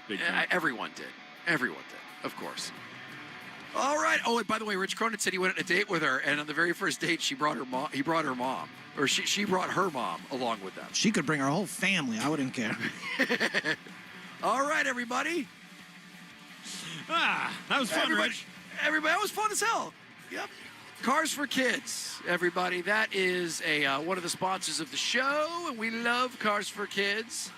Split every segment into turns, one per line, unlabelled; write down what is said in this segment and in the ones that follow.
Big fan.
Everyone did. Everyone did, of course. All right. Oh, and by the way, Rich Cronin said he went on a date with her, and on the very first date, he brought her mom, or she brought her mom along with them.
She could bring her whole family. I wouldn't care.
All right, everybody.
That was fun, Rich.
Everybody, that was fun as hell. Yep. Cars for Kids, everybody. That is one of the sponsors of the show, and we love Cars for Kids.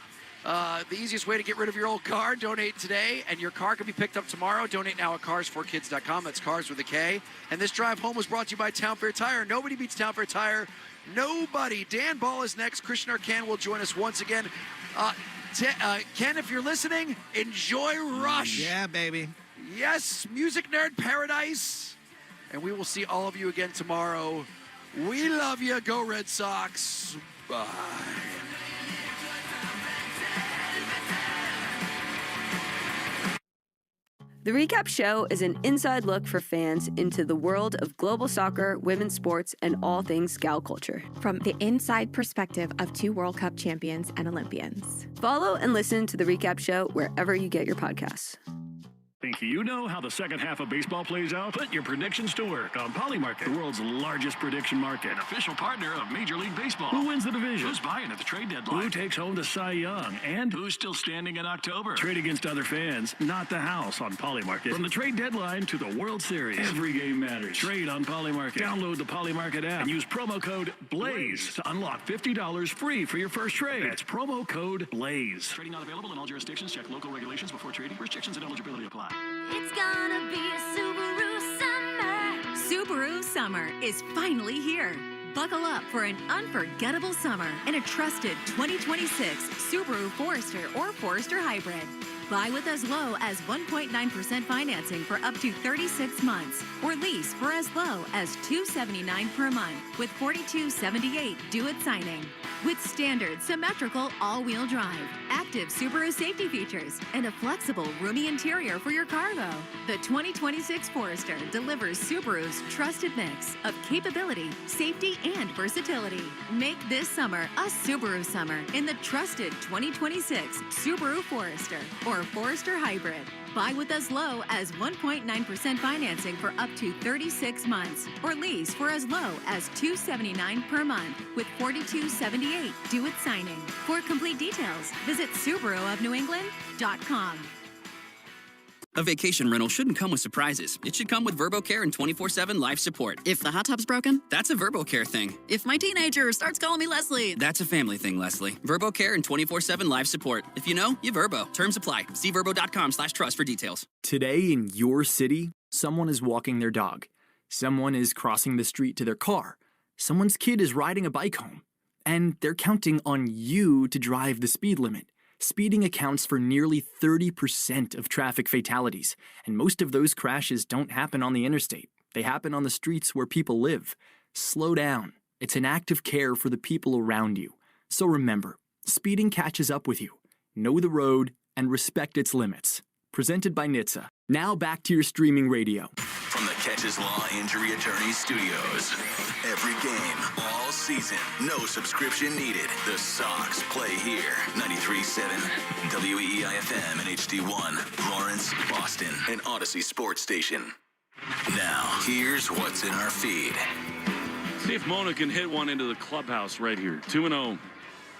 The easiest way to get rid of your old car, donate today, and your car can be picked up tomorrow. Donate now at carsforkids.com. That's cars with a K. And this drive home was brought to you by Town Fair Tire. Nobody beats Town Fair Tire. Nobody. Dan Ball is next. Christian Arcan will join us once again. Ken, if you're listening, enjoy Rush.
Yeah, baby.
Yes, Music Nerd Paradise. And we will see all of you again tomorrow. We love you. Go Red Sox. Bye.
The Recap Show is an inside look for fans into the world of global soccer, women's sports, and all things Scout culture.
From the inside perspective of 2 World Cup champions and Olympians.
Follow and listen to The Recap Show wherever you get your podcasts.
Think you know how the second half of baseball plays out? Put your predictions to work on Polymarket, the world's largest prediction market. An official partner of Major League Baseball. Who wins the division? Who's buying at the trade deadline? Who takes home the Cy Young? And who's still standing in October? Trade against other fans, not the house on Polymarket. From the trade deadline to the World Series, every game matters. Trade on Polymarket. Download the Polymarket app and use promo code BLAZE to unlock $50 free for your first trade. That's promo code BLAZE. Trading not available in all jurisdictions. Check local regulations before trading. Restrictions and eligibility apply.
It's gonna be a Subaru summer.
Subaru summer is finally here. Buckle up for an unforgettable summer in a trusted 2026 Subaru Forester or Forester Hybrid. Buy with as low as 1.9% financing for up to 36 months or lease for as low as $279 per month with $42.78 due at signing. With standard symmetrical all-wheel drive, active Subaru safety features, and a flexible, roomy interior for your cargo, the 2026 Forester delivers Subaru's trusted mix of capability, safety, and versatility. Make this summer a Subaru summer in the trusted 2026 Subaru Forester or Forester Hybrid. Buy with as low as 1.9% financing for up to 36 months or lease for as low as $279 per month with $42.78 due at signing. For complete details, visit SubaruofNewEngland.com.
A vacation rental shouldn't come with surprises. It should come with VerboCare and 24/7 life support.
If the hot tub's broken,
that's a VerboCare thing.
If my teenager starts calling me Leslie,
that's a family thing, Leslie. VerboCare and 24/7 life support. If you know, you Verbo. Terms apply. See verbo.com/trust for details.
Today in your city, someone is walking their dog. Someone is crossing the street to their car. Someone's kid is riding a bike home. And they're counting on you to drive the speed limit. Speeding accounts for nearly 30% of traffic fatalities, and most of those crashes don't happen on the interstate. They happen on the streets where people live. Slow down. It's an act of care for the people around you. So remember, speeding catches up with you. Know the road and respect its limits. Presented by NHTSA. Now back to your streaming radio.
From the Catches Law Injury Attorneys Studios. Every game, all season, no subscription needed. The Sox play here. 93.7 WEEI-FM and HD1, Lawrence, Boston, and Odyssey Sports Station. Now, here's what's in our feed.
See if Mona can hit one into the clubhouse right here. 2-0.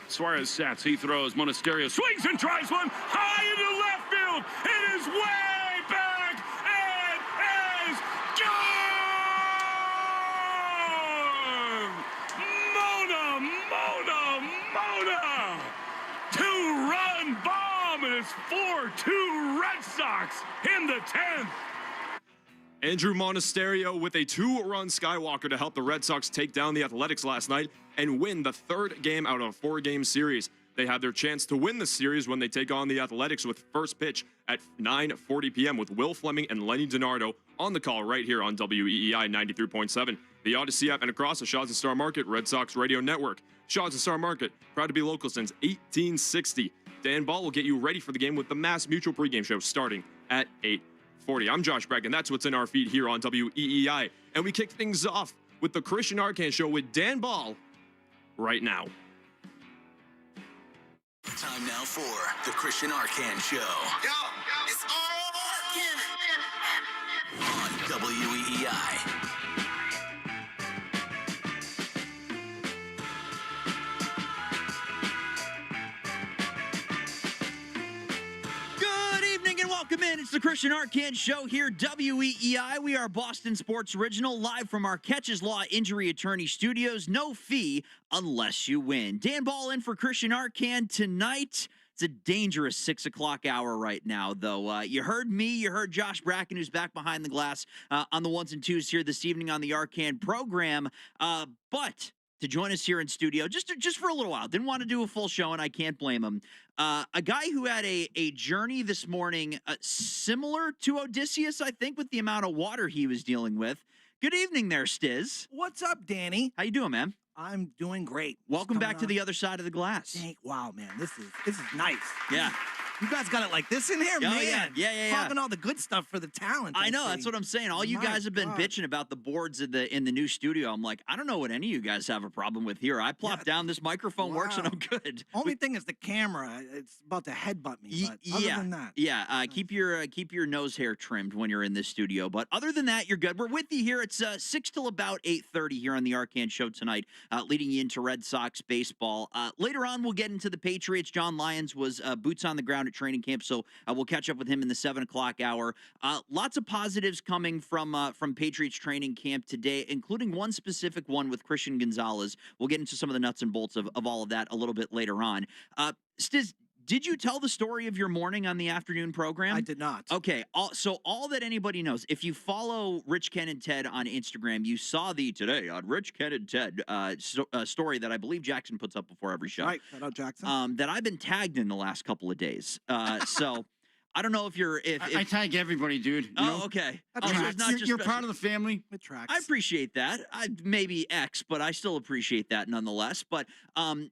Suarez sats, he throws. Monasterio swings and tries one high into left field. It is way back. It is gone! Mona! 2-run bomb, and it's 4-2 Red Sox in the 10th.
Andrew Monasterio with a 2-run skywalker to help the Red Sox take down the Athletics last night and win the 3rd game out of a 4-game series. They have their chance to win the series when they take on the Athletics with first pitch at 9:40 p.m. with Will Fleming and Lenny DiNardo on the call right here on WEEI 93.7, the Odyssey app, and across the Shots and Star Market Red Sox radio network. Shots and Star Market, proud to be local since 1860. Dan Ball will get you ready for the game with the Mass Mutual pregame show starting at 8:40. I'm Josh Breck, and that's what's in our feed here on WEEI. And we kick things off with the Christian Arcan Show with Dan Ball right now.
Time now for the Christian Arcand Show.
Yo, it's all
on WEEI.
Welcome in. It's the Christian Arcand Show here, WEEI. We are Boston Sports Original, live from our Catches Law Injury Attorney Studios. No fee unless you win. Dan Ball in for Christian Arcand tonight. It's a dangerous 6 o'clock hour right now, though. You heard me. You heard Josh Bracken, who's back behind the glass on the ones and twos here this evening on the Arcand program. But to join us here in studio, just for a little while. Didn't want to do a full show, and I can't blame him. A guy who had a journey this morning similar to Odysseus, I think, with the amount of water he was dealing with. Good evening there, Stiz.
What's up, Danny?
How you doing, man?
I'm doing great.
Welcome back to the other side of the glass.
Wow, man, this is nice.
Yeah.
You guys got it like this in here, man.
Yeah.
Talking all the good stuff for the talent.
I know, that's what I'm saying. All you guys have been bitching about the boards in the new studio. I'm like, I don't know what any of you guys have a problem with here. I plop down, this microphone works, and I'm good.
Only thing is the camera. It's about to headbutt me. But other than that,
keep your nose hair trimmed when you're in this studio. But other than that, you're good. We're with you here. It's 6 till about 8:30 here on the Arcand Show tonight, leading you into Red Sox baseball. Later on, we'll get into the Patriots. John Lyons was boots on the ground at training camp, so we'll catch up with him in the 7 o'clock hour. Lots of positives coming from Patriots training camp today, including one specific one with Christian Gonzalez. We'll get into some of the nuts and bolts of all of that a little bit later on. Stiz, did you tell the story of your morning on the afternoon program?
I did not.
Okay, so all that anybody knows, if you follow Rich, Ken, and Ted on Instagram, you saw the Today on Rich, Ken, and Ted story that I believe Jackson puts up before every show.
Right, shout out Jackson.
That I've been tagged in the last couple of days. So I don't know if you're...
I tag everybody, dude. You know?
Okay.
You're part of the family.
It tracks.
I appreciate that. Maybe X, but I still appreciate that nonetheless. But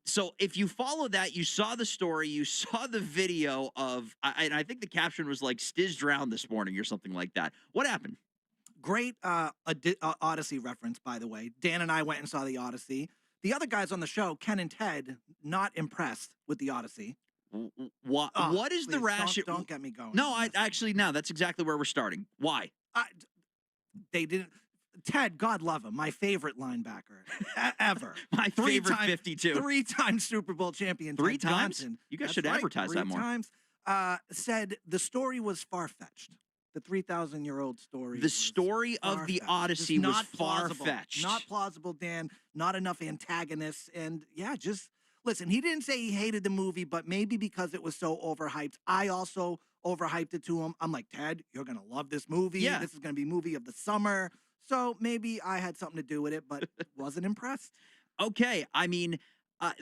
so if you follow that, you saw the story, you saw the video of, and I think the caption was like, Stiz drowned this morning or something like that. What happened?
Great Odyssey reference, by the way. Dan and I went and saw the Odyssey. The other guys on the show, Ken and Ted, not impressed with the Odyssey.
What is the rationale?
Don't get me going.
No, that's exactly where we're starting. Why?
They didn't. Ted, God love him, my favorite linebacker ever.
My favorite 52.
3-time Super Bowl champion.
3
Ted
times?
Johnson.
You guys
That's
should
right,
advertise
3
that more.
Times, said the story was far-fetched. The 3,000-year-old story.
The story of the Odyssey was far-fetched.
Not plausible, Dan. Not enough antagonists. And, just... Listen, he didn't say he hated the movie, but maybe because it was so overhyped. I also overhyped it to him. I'm like, Ted, you're going to love this movie.
Yeah.
This is going to be movie of the summer. So maybe I had something to do with it, but wasn't impressed.
Okay. I mean, I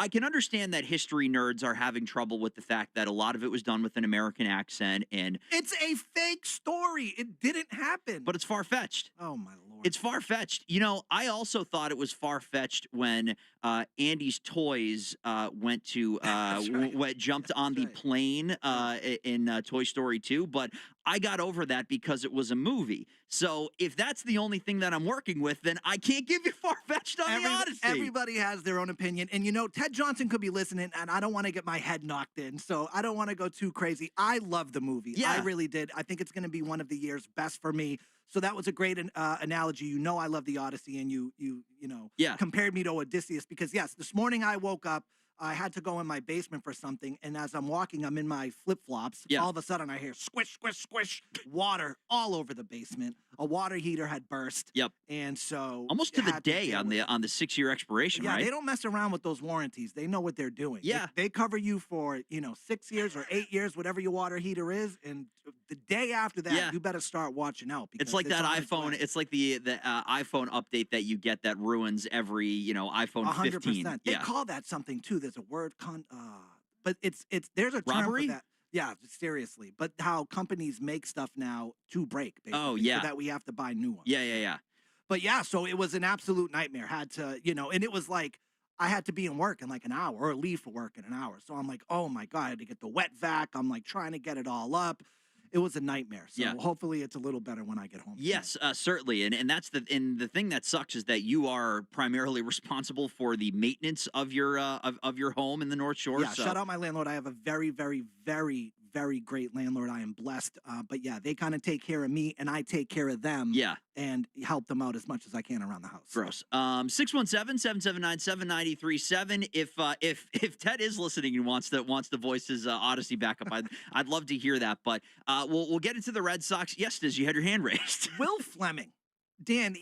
can understand that history nerds are having trouble with the fact that a lot of it was done with an American accent, and
it's a fake story. It didn't happen.
But it's far-fetched.
Oh my Lord.
It's far-fetched. You know, I also thought it was far-fetched when Andy's Toys went to jumped on the plane in Toy Story 2, but I got over that because it was a movie. So if that's the only thing that I'm working with, then I can't give you far-fetched on the Odyssey.
Everybody has their own opinion. And, Ted Johnson could be listening, and I don't want to get my head knocked in, so I don't want to go too crazy. I love the movie.
Yeah.
I really did. I think it's going to be one of the year's best for me. So that was a great analogy. I love the Odyssey, and you compared me to Odysseus because, yes, this morning I woke up. I had to go in my basement for something, and as I'm walking, I'm in my flip-flops. Yeah. All of a sudden, I hear squish, squish, squish, water all over the basement. A water heater had burst.
Yep.
And so...
Almost to the day on the 6-year expiration, right?
Yeah, they don't mess around with those warranties. They know what they're doing.
Yeah.
They cover you for, 6 years or 8 years, whatever your water heater is, and the day after that, you better start watching out.
It's like that iPhone. It's like the iPhone update that you get that ruins every, iPhone 15.
100%. They call that something, too. There's a word, but there's a term
robbery
for that. Yeah, seriously. But how companies make stuff now to break, basically.
Oh, yeah.
So that we have to buy new ones.
Yeah.
But yeah, so it was an absolute nightmare. Had to, and it was like, I had to be in work in like an hour or leave for work in an hour. So I'm like, oh my God, I had to get the wet vac. I'm like trying to get it all up. it was a nightmare. So hopefully it's a little better when I get home.
Yes, certainly. And that's the thing that sucks is that you are primarily responsible for the maintenance of your home in the North Shore.
Yeah, shout out my landlord. I have a very, very, very, very great landlord. I am blessed. But yeah, they kind of take care of me and I take care of them.
Yeah.
And help them out as much as I can around the house.
Gross. 617-779-7937. If Ted is listening and wants to voice his Odyssey backup, I'd love to hear that. But we'll get into the Red Sox. Yes, Stiz, you had your hand raised.
Will Fleming. Dan,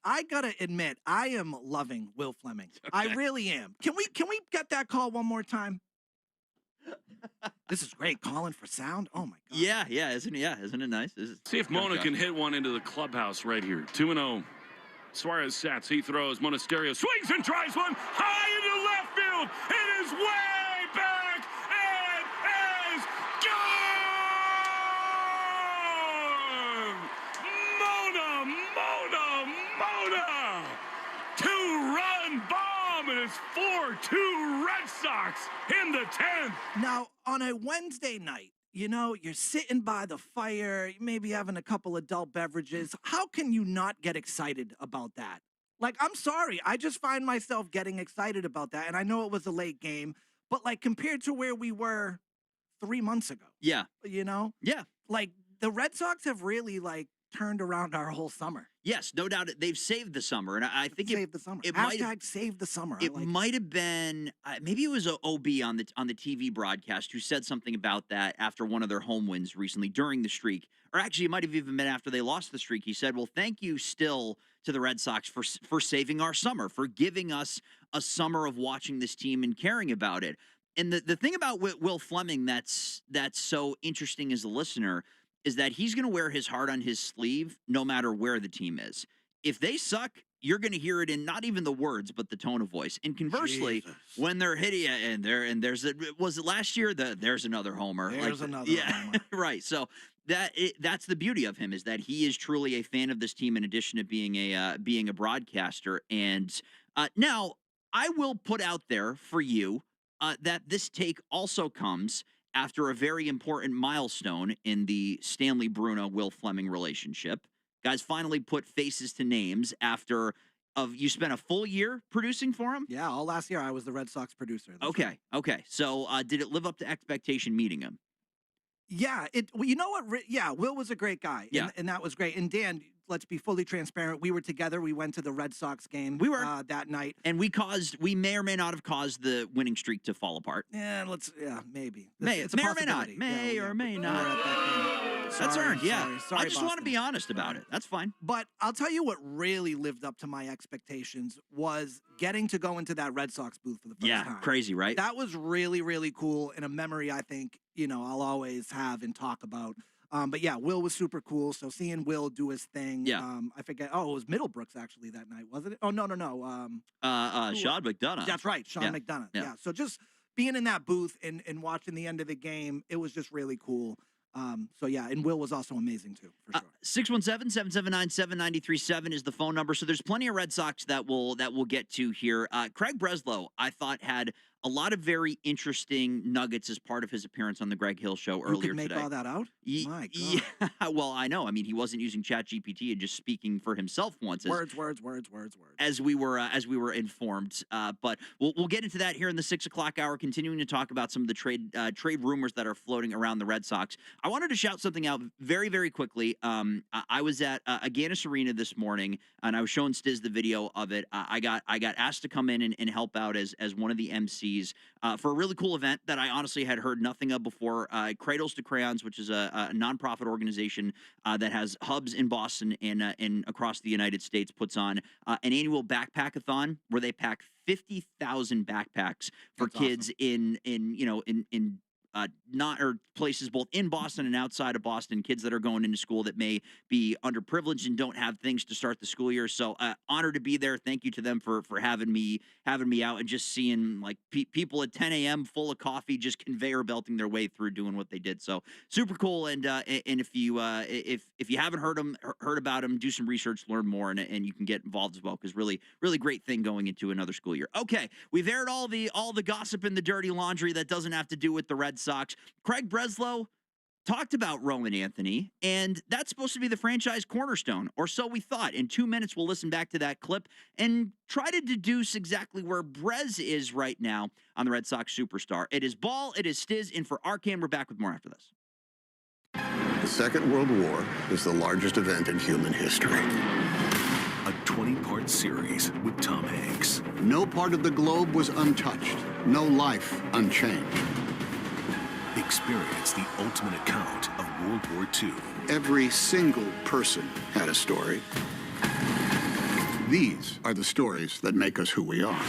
I gotta admit, I am loving Will Fleming. Okay. I really am. Can we get that call one more time? This is great. Calling for sound. Oh my God.
Yeah, isn't it nice?
See if Mona can hit one into the clubhouse right here. 2-0. Suarez sats. He throws. Monasterio swings and tries one high into left field. It is way back. It is gone. Mona. 2-run bomb, and it's 4-2 Red Sox in the 10th.
Now, on a Wednesday night, you're sitting by the fire, maybe having a couple adult beverages. How can you not get excited about that? Like, I'm sorry. I just find myself getting excited about that. And I know it was a late game, but like compared to where we were 3 months ago.
Yeah.
Yeah. Like the Red Sox have really turned around our whole summer.
Yes, no doubt. They've saved the summer, and I think
saved the summer. Hashtag save the summer.
It might have been maybe it was a OB on the TV broadcast who said something about that after one of their home wins recently during the streak, or actually it might have even been after they lost the streak. He said, "Well, thank you still to the Red Sox for saving our summer, for giving us a summer of watching this team and caring about it." And the thing about Will Fleming that's so interesting as a listener is that he's going to wear his heart on his sleeve no matter where the team is. If they suck, you're going to hear it in not even the words, but the tone of voice. And conversely, when they're hitting was it last year? There's another homer.
There's another homer.
Right. So that's the beauty of him is that he is truly a fan of this team in addition to being a broadcaster. And now I will put out there for you that this take also comes after a very important milestone in the Stanley Bruno-Will Fleming relationship. Guys finally put faces to names after you spent a full year producing for him?
Yeah, all last year I was the Red Sox producer.
Okay. So did it live up to expectation meeting him?
Yeah, you know what? Yeah, Will was a great guy.
Yeah.
And that was great. And Dan, let's be fully transparent. We were together. We went to the Red Sox game.
We were
that night.
And we may or may not have caused the winning streak to fall apart.
Yeah, maybe.
It's a possibility. May or may not. That's earned, yeah.
Sorry,
I just want to be honest about it. That's fine.
But I'll tell you what really lived up to my expectations was getting to go into that Red Sox booth for the first time.
Yeah, crazy, right?
That was really, really cool and a memory I think, I'll always have and talk about. But yeah, Will was super cool. So seeing Will do his thing.
Yeah.
I forget. Oh, it was Middlebrooks actually that night, wasn't it? Oh, no.
Sean McDonough.
That's right. Sean McDonough. Yeah. So just being in that booth and watching the end of the game, it was just really cool. So yeah, and Will was also amazing too, for sure.
617-779-7937 is the phone number. So there's plenty of Red Sox that we'll get to here. Craig Breslow, I thought, had a lot of very interesting nuggets as part of his appearance on the Greg Hill show earlier today.
You could make all that out? My God.
Yeah, well, I know. I mean, he wasn't using ChatGPT and just speaking for himself once.
Words.
As we were informed. But we'll get into that here in the 6 o'clock hour, continuing to talk about some of the trade rumors that are floating around the Red Sox. I wanted to shout something out very, very quickly. I was at Agganis Arena this morning, and I was showing Stiz the video of it. I got asked to come in and help out as one of the MCs for a really cool event that I honestly had heard nothing of before. Cradles to Crayons, which is a nonprofit organization that has hubs in Boston and across the United States, puts on an annual backpack-a-thon where they pack 50,000 backpacks for
That's
kids
awesome.
in places both in Boston and outside of Boston, kids that are going into school that may be underprivileged and don't have things to start the school year. So honored to be there. Thank you to them for having me out and just seeing people at 10 a.m. full of coffee, just conveyor belting their way through doing what they did. So super cool. And if you haven't heard about them, do some research, learn more, and you can get involved as well, because really great thing going into another school year. Okay, we've aired all the gossip and the dirty laundry that doesn't have to do with the Red Sox. Craig Breslow, talked about Roman Anthony, and that's supposed to be the franchise cornerstone, or so we thought. In 2 minutes, we'll listen back to that clip and try to deduce exactly where Brez is right now on the Red Sox superstar. It is Ball, it is Stiz, and for Arcam, we're back with more after this.
The Second World War is the largest event in human history.
A 20-part series with Tom Hanks.
No part of the globe was untouched. No life unchanged.
Experience the ultimate account of World War II.
Every single person had a story. These are the stories that make us who we are.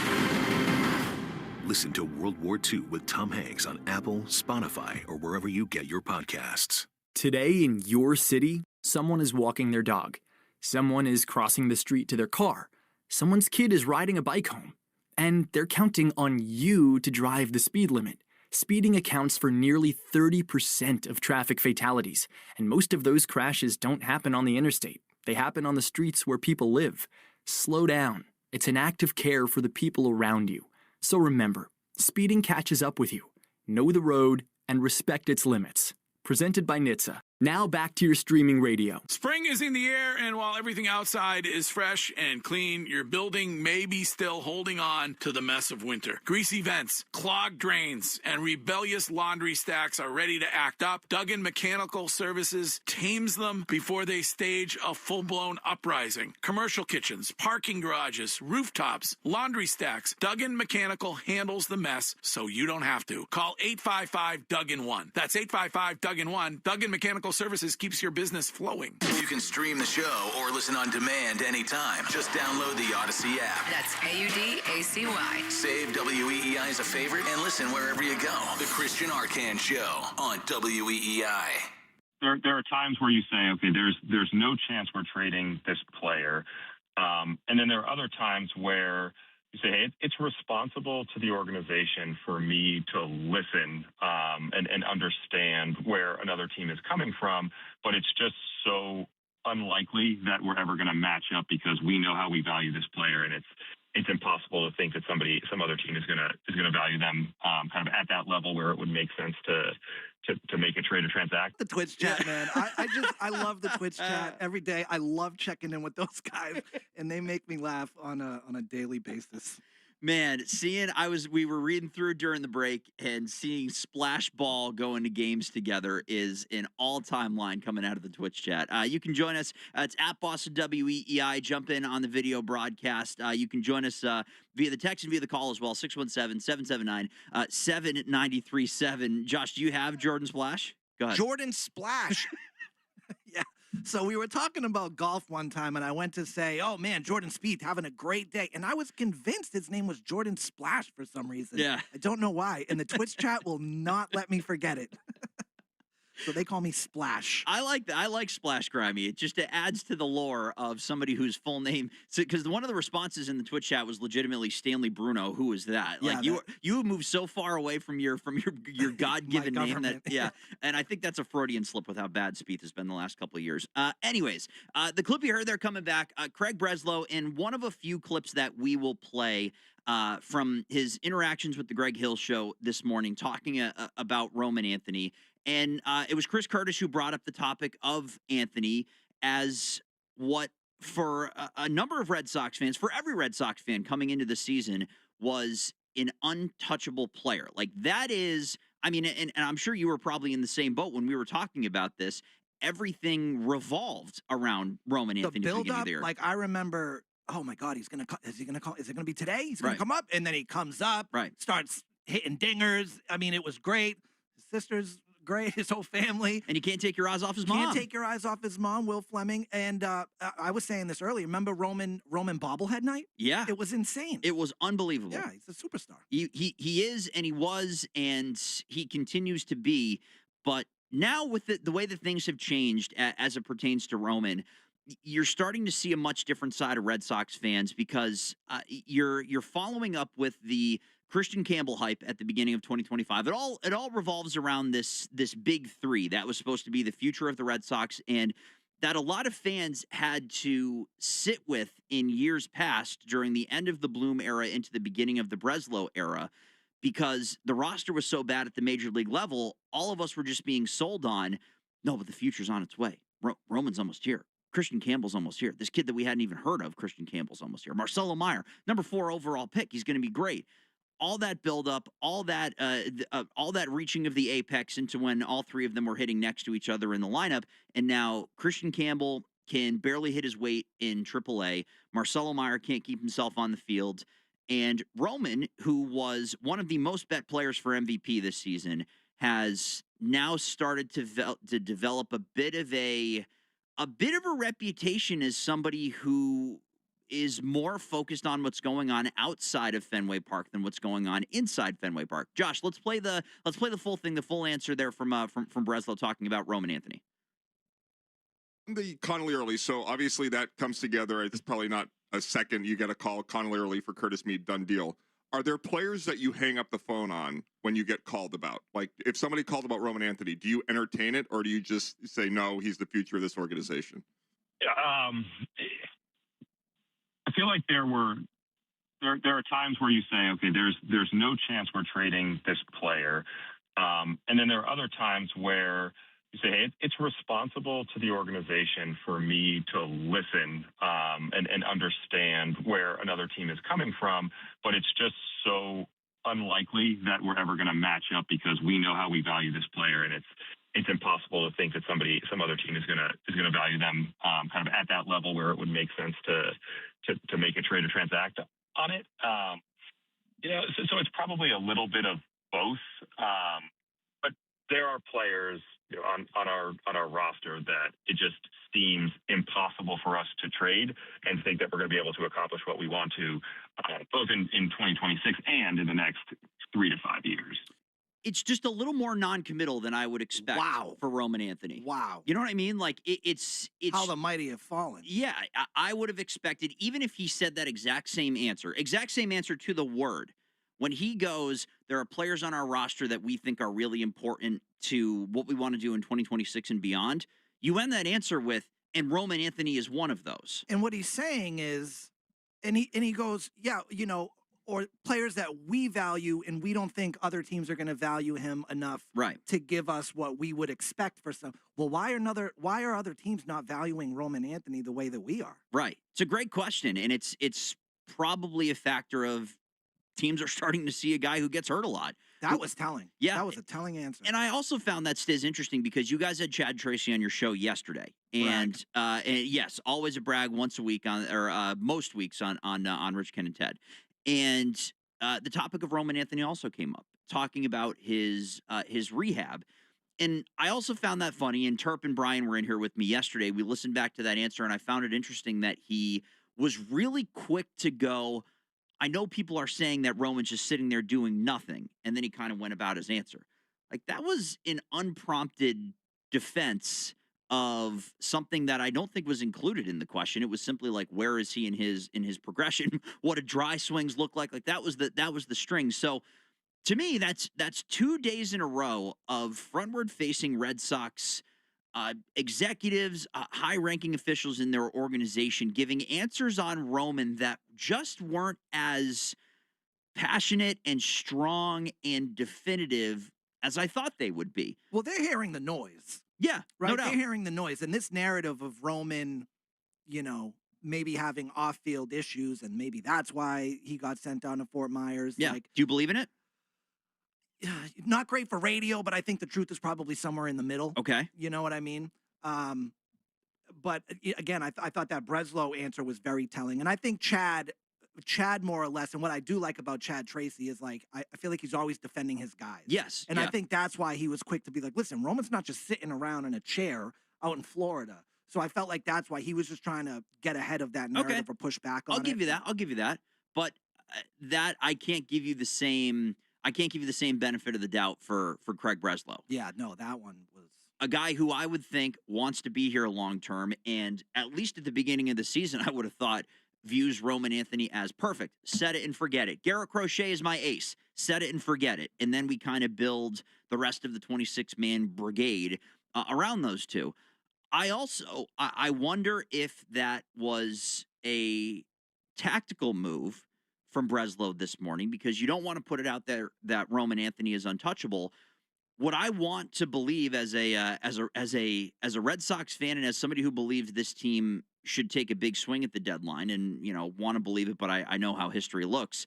Listen to World War II with Tom Hanks on Apple, Spotify, or wherever you get your podcasts.
Today in your city, someone is walking their dog. Someone is crossing the street to their car. Someone's kid is riding a bike home. And they're counting on you to drive the speed limit. Speeding accounts for nearly 30% of traffic fatalities, and most of those crashes don't happen on the interstate. They happen on the streets where people live. Slow down. It's an act of care for the people around you. So remember, speeding catches up with you. Know the road and respect its limits. Presented by NHTSA. Now back to your streaming radio.
Spring is in the air, and while everything outside is fresh and clean, your building may be still holding on to the mess of winter. Greasy vents, clogged drains, and rebellious laundry stacks are ready to act up. Duggan Mechanical Services tames them before they stage a full-blown uprising. Commercial kitchens, parking garages, rooftops, laundry stacks. Duggan Mechanical handles the mess so you don't have to. Call 855-DUGGAN-1. That's 855-DUGGAN-1. Duggan Mechanical Services keeps your business flowing.
You can stream the show or listen on demand anytime. Just download the Odyssey app.
That's AUDACY.
Save WEEI as a favorite and listen wherever you go. The Christian Arcan Show on WEEI.
There are times where you say, okay, there's no chance we're trading this player. And then there are other times where you say, hey, it's responsible to the organization for me to listen and understand where another team is coming from, but it's just so unlikely that we're ever going to match up because we know how we value this player, and it's impossible to think that some other team is going to value them kind of at that level where it would make sense to make a trade or transact.
The Twitch chat, man. I love the Twitch chat every day. I love checking in with those guys, and they make me laugh on a daily basis.
Man, we were reading through during the break, and seeing Splash Ball go into games together is an all-time line coming out of the Twitch chat. You can join us. It's at Boston WEEI. Jump in on the video broadcast. You can join us via the text and via the call as well, 617-779-7937. Josh, do you have Jordan Splash? Go ahead.
Jordan Splash. Yeah. So we were talking about golf one time, and I went to say, oh, man, Jordan Spieth having a great day. And I was convinced his name was Jordan Splash for some reason.
Yeah.
I don't know why. And the Twitch chat will not let me forget it. So they call me Splash.
I like that. I like Splash Grimy. It adds to the lore of somebody whose full name. Because one of the responses in the Twitch chat was legitimately Stanley Bruno. Who is that?
Yeah,
like you moved so far away from your God-given name that yeah. And I think that's a Freudian slip with how bad Spieth has been the last couple of years. Anyways, the clip you heard there coming back, Craig Breslow, in one of a few clips that we will play from his interactions with the Greg Hill Show this morning, talking about Roman Anthony. And it was Chris Curtis who brought up the topic of Anthony as what, for a number of Red Sox fans, for every Red Sox fan coming into the season, was an untouchable player. Like, that is, I mean, and I'm sure you were probably in the same boat when we were talking about this. Everything revolved around Roman Anthony.
The build-up, like, I remember, oh, my God, is it going to be today? He's going to come up, and then he comes up, starts hitting dingers. I mean, it was great. His sister's great, his whole family.
And you can't take your eyes off his mom.
Can't take your eyes off his mom, Will Fleming. And I was saying this earlier. Remember Roman bobblehead night?
Yeah.
It was insane.
It was unbelievable.
Yeah, he's a superstar.
He is, and he was, and he continues to be. But now with the way that things have changed as it pertains to Roman, you're starting to see a much different side of Red Sox fans, because you're following up with the Christian Campbell hype at the beginning of 2025. It all revolves around this big three that was supposed to be the future of the Red Sox, and that a lot of fans had to sit with in years past during the end of the Bloom era into the beginning of the Breslow era, because the roster was so bad at the major league level, all of us were just being sold on, no, but the future's on its way. Roman's almost here. Christian Campbell's almost here. This kid that we hadn't even heard of, Christian Campbell's almost here. Marcelo Meyer, number 4 overall pick. He's going to be great. All that buildup, all that reaching of the apex into when all three of them were hitting next to each other in the lineup, and now Christian Campbell can barely hit his weight in AAA. Marcelo Meyer can't keep himself on the field. And Roman, who was one of the most bet players for MVP this season, has now started to develop a bit of a reputation as somebody who is more focused on what's going on outside of Fenway Park than what's going on inside Fenway Park. Josh, let's play the full thing, the full answer there from Breslow talking about Roman Anthony.
The Connolly early, so obviously that comes together. It's probably not a second you get a call Connolly early for Curtis Mead, done deal. Are there players that you hang up the phone on when you get called about? Like if somebody called about Roman Anthony, do you entertain it or do you just say no, he's the future of this organization?
I feel like there are times where you say, okay, there's no chance we're trading this player, and then there are other times where you say, hey, it's responsible to the organization for me to listen and understand where another team is coming from, but it's just so unlikely that we're ever going to match up because we know how we value this player, and it's impossible to think that some other team is going to value them kind of at that level where it would make sense to make a trade or transact on it. So it's probably a little bit of both. But there are players on our roster that it just seems impossible for us to trade and think that we're going to be able to accomplish what we want to, both in 2026 and in the next 3 to 5 years.
It's just a little more non-committal than I would expect for Roman Anthony.
Wow.
You know what I mean? Like, it's
how the mighty have fallen.
Yeah, I would have expected, even if he said that exact same answer to the word, when he goes, there are players on our roster that we think are really important to what we want to do in 2026 and beyond, you end that answer with, and Roman Anthony is one of those.
And what he's saying is, and he goes, yeah, or players that we value and we don't think other teams are going to value him enough to give us what we would expect for some. Well, why are other teams not valuing Roman Anthony the way that we are?
Right. It's a great question, and it's probably a factor of teams are starting to see a guy who gets hurt a lot.
That was telling.
Yeah.
That was a telling answer.
And I also found that Stiz interesting because you guys had Chad Tracy on your show yesterday. And yes, always a brag once a week most weeks on Rich, Ken, and Ted. And the topic of Roman Anthony also came up, talking about his rehab. And I also found that funny, and Terp and Brian were in here with me yesterday. We listened back to that answer, and I found it interesting that he was really quick to go, I know people are saying that Roman's just sitting there doing nothing, and then he kind of went about his answer. Like, that was an unprompted defense of something that I don't think was included in the question. It was simply like, where is he in his progression? What do dry swings look like? Like, that was the string. So to me, that's 2 days in a row of frontward-facing Red Sox executives, high-ranking officials in their organization giving answers on Roman that just weren't as passionate and strong and definitive as I thought they would be.
Well, they're hearing the noise.
Yeah,
right.
No doubt.
They're hearing the noise, and this narrative of Roman, maybe having off-field issues, and maybe that's why he got sent down to Fort Myers.
Yeah. Do you believe in it?
Not great for radio, but I think the truth is probably somewhere in the middle.
Okay.
You know what I mean? But again, I thought that Breslow answer was very telling. And I think Chad more or less, and what I do like about Chad Tracy is, like, I feel like he's always defending his guys.
Yes.
And I think that's why he was quick to be like, listen, Roman's not just sitting around in a chair out in Florida. So I felt like that's why he was just trying to get ahead of that narrative or push back on it.
I'll give you that. But that I can't give you the same benefit of the doubt for Craig Breslow.
Yeah, no, that one was
a guy who I would think wants to be here long term, and at least at the beginning of the season, I would have thought views Roman Anthony as perfect. Set it and forget it. Garrett Crochet is my ace. Set it and forget it. And then we kind of build the rest of the 26-man brigade around those two. I wonder if that was a tactical move from Breslow this morning because you don't want to put it out there that Roman Anthony is untouchable. What I want to believe as a Red Sox fan and as somebody who believes this team should take a big swing at the deadline and, want to believe it, but I know how history looks.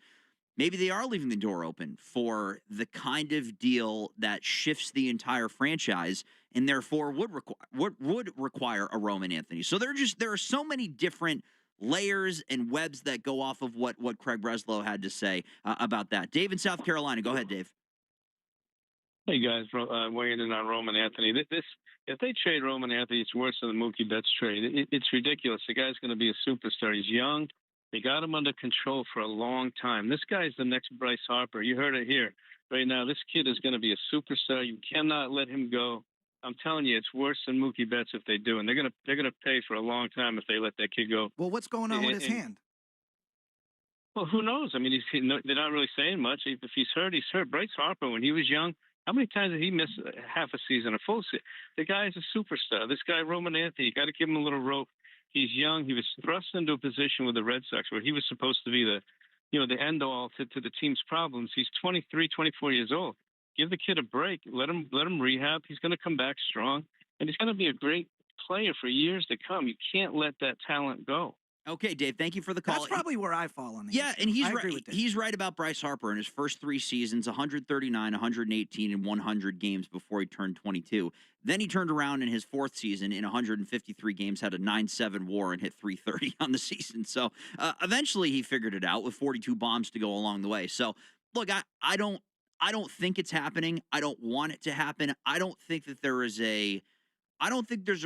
Maybe they are leaving the door open for the kind of deal that shifts the entire franchise and therefore would require a Roman Anthony. So there are so many different layers and webs that go off of what Craig Breslow had to say about that. Dave in South Carolina. Go ahead, Dave.
Hey, guys, weighing in on Roman Anthony. If they trade Roman Anthony, it's worse than the Mookie Betts trade. It's ridiculous. The guy's going to be a superstar. He's young. They got him under control for a long time. This guy's the next Bryce Harper. You heard it here. Right now, this kid is going to be a superstar. You cannot let him go. I'm telling you, it's worse than Mookie Betts if they do, and they're gonna pay for a long time if they let that kid go.
Well, what's going on with his hand?
Well, who knows? I mean, they're not really saying much. If he's hurt, he's hurt. Bryce Harper, when he was young, how many times did he miss half a season, a full season? The guy is a superstar. This guy, Roman Anthony, you got to give him a little rope. He's young. He was thrust into a position with the Red Sox where he was supposed to be the end all to the team's problems. He's 23, 24 years old. Give the kid a break. Let him rehab. He's going to come back strong, and he's going to be a great player for years to come. You can't let that talent go.
Okay, Dave, thank you for the call.
That's probably where I fall on the
Yeah,
issue.
and he's
I
right.
agree with Dave.
He's right about Bryce Harper in his first 3 seasons, 139, 118, and 100 games before he turned 22. Then he turned around in his 4th season in 153 games, had a 9.7 WAR, and hit 330 on the season. So eventually he figured it out with 42 bombs to go along the way. So look, I don't think it's happening. I don't want it to happen. I don't think there's a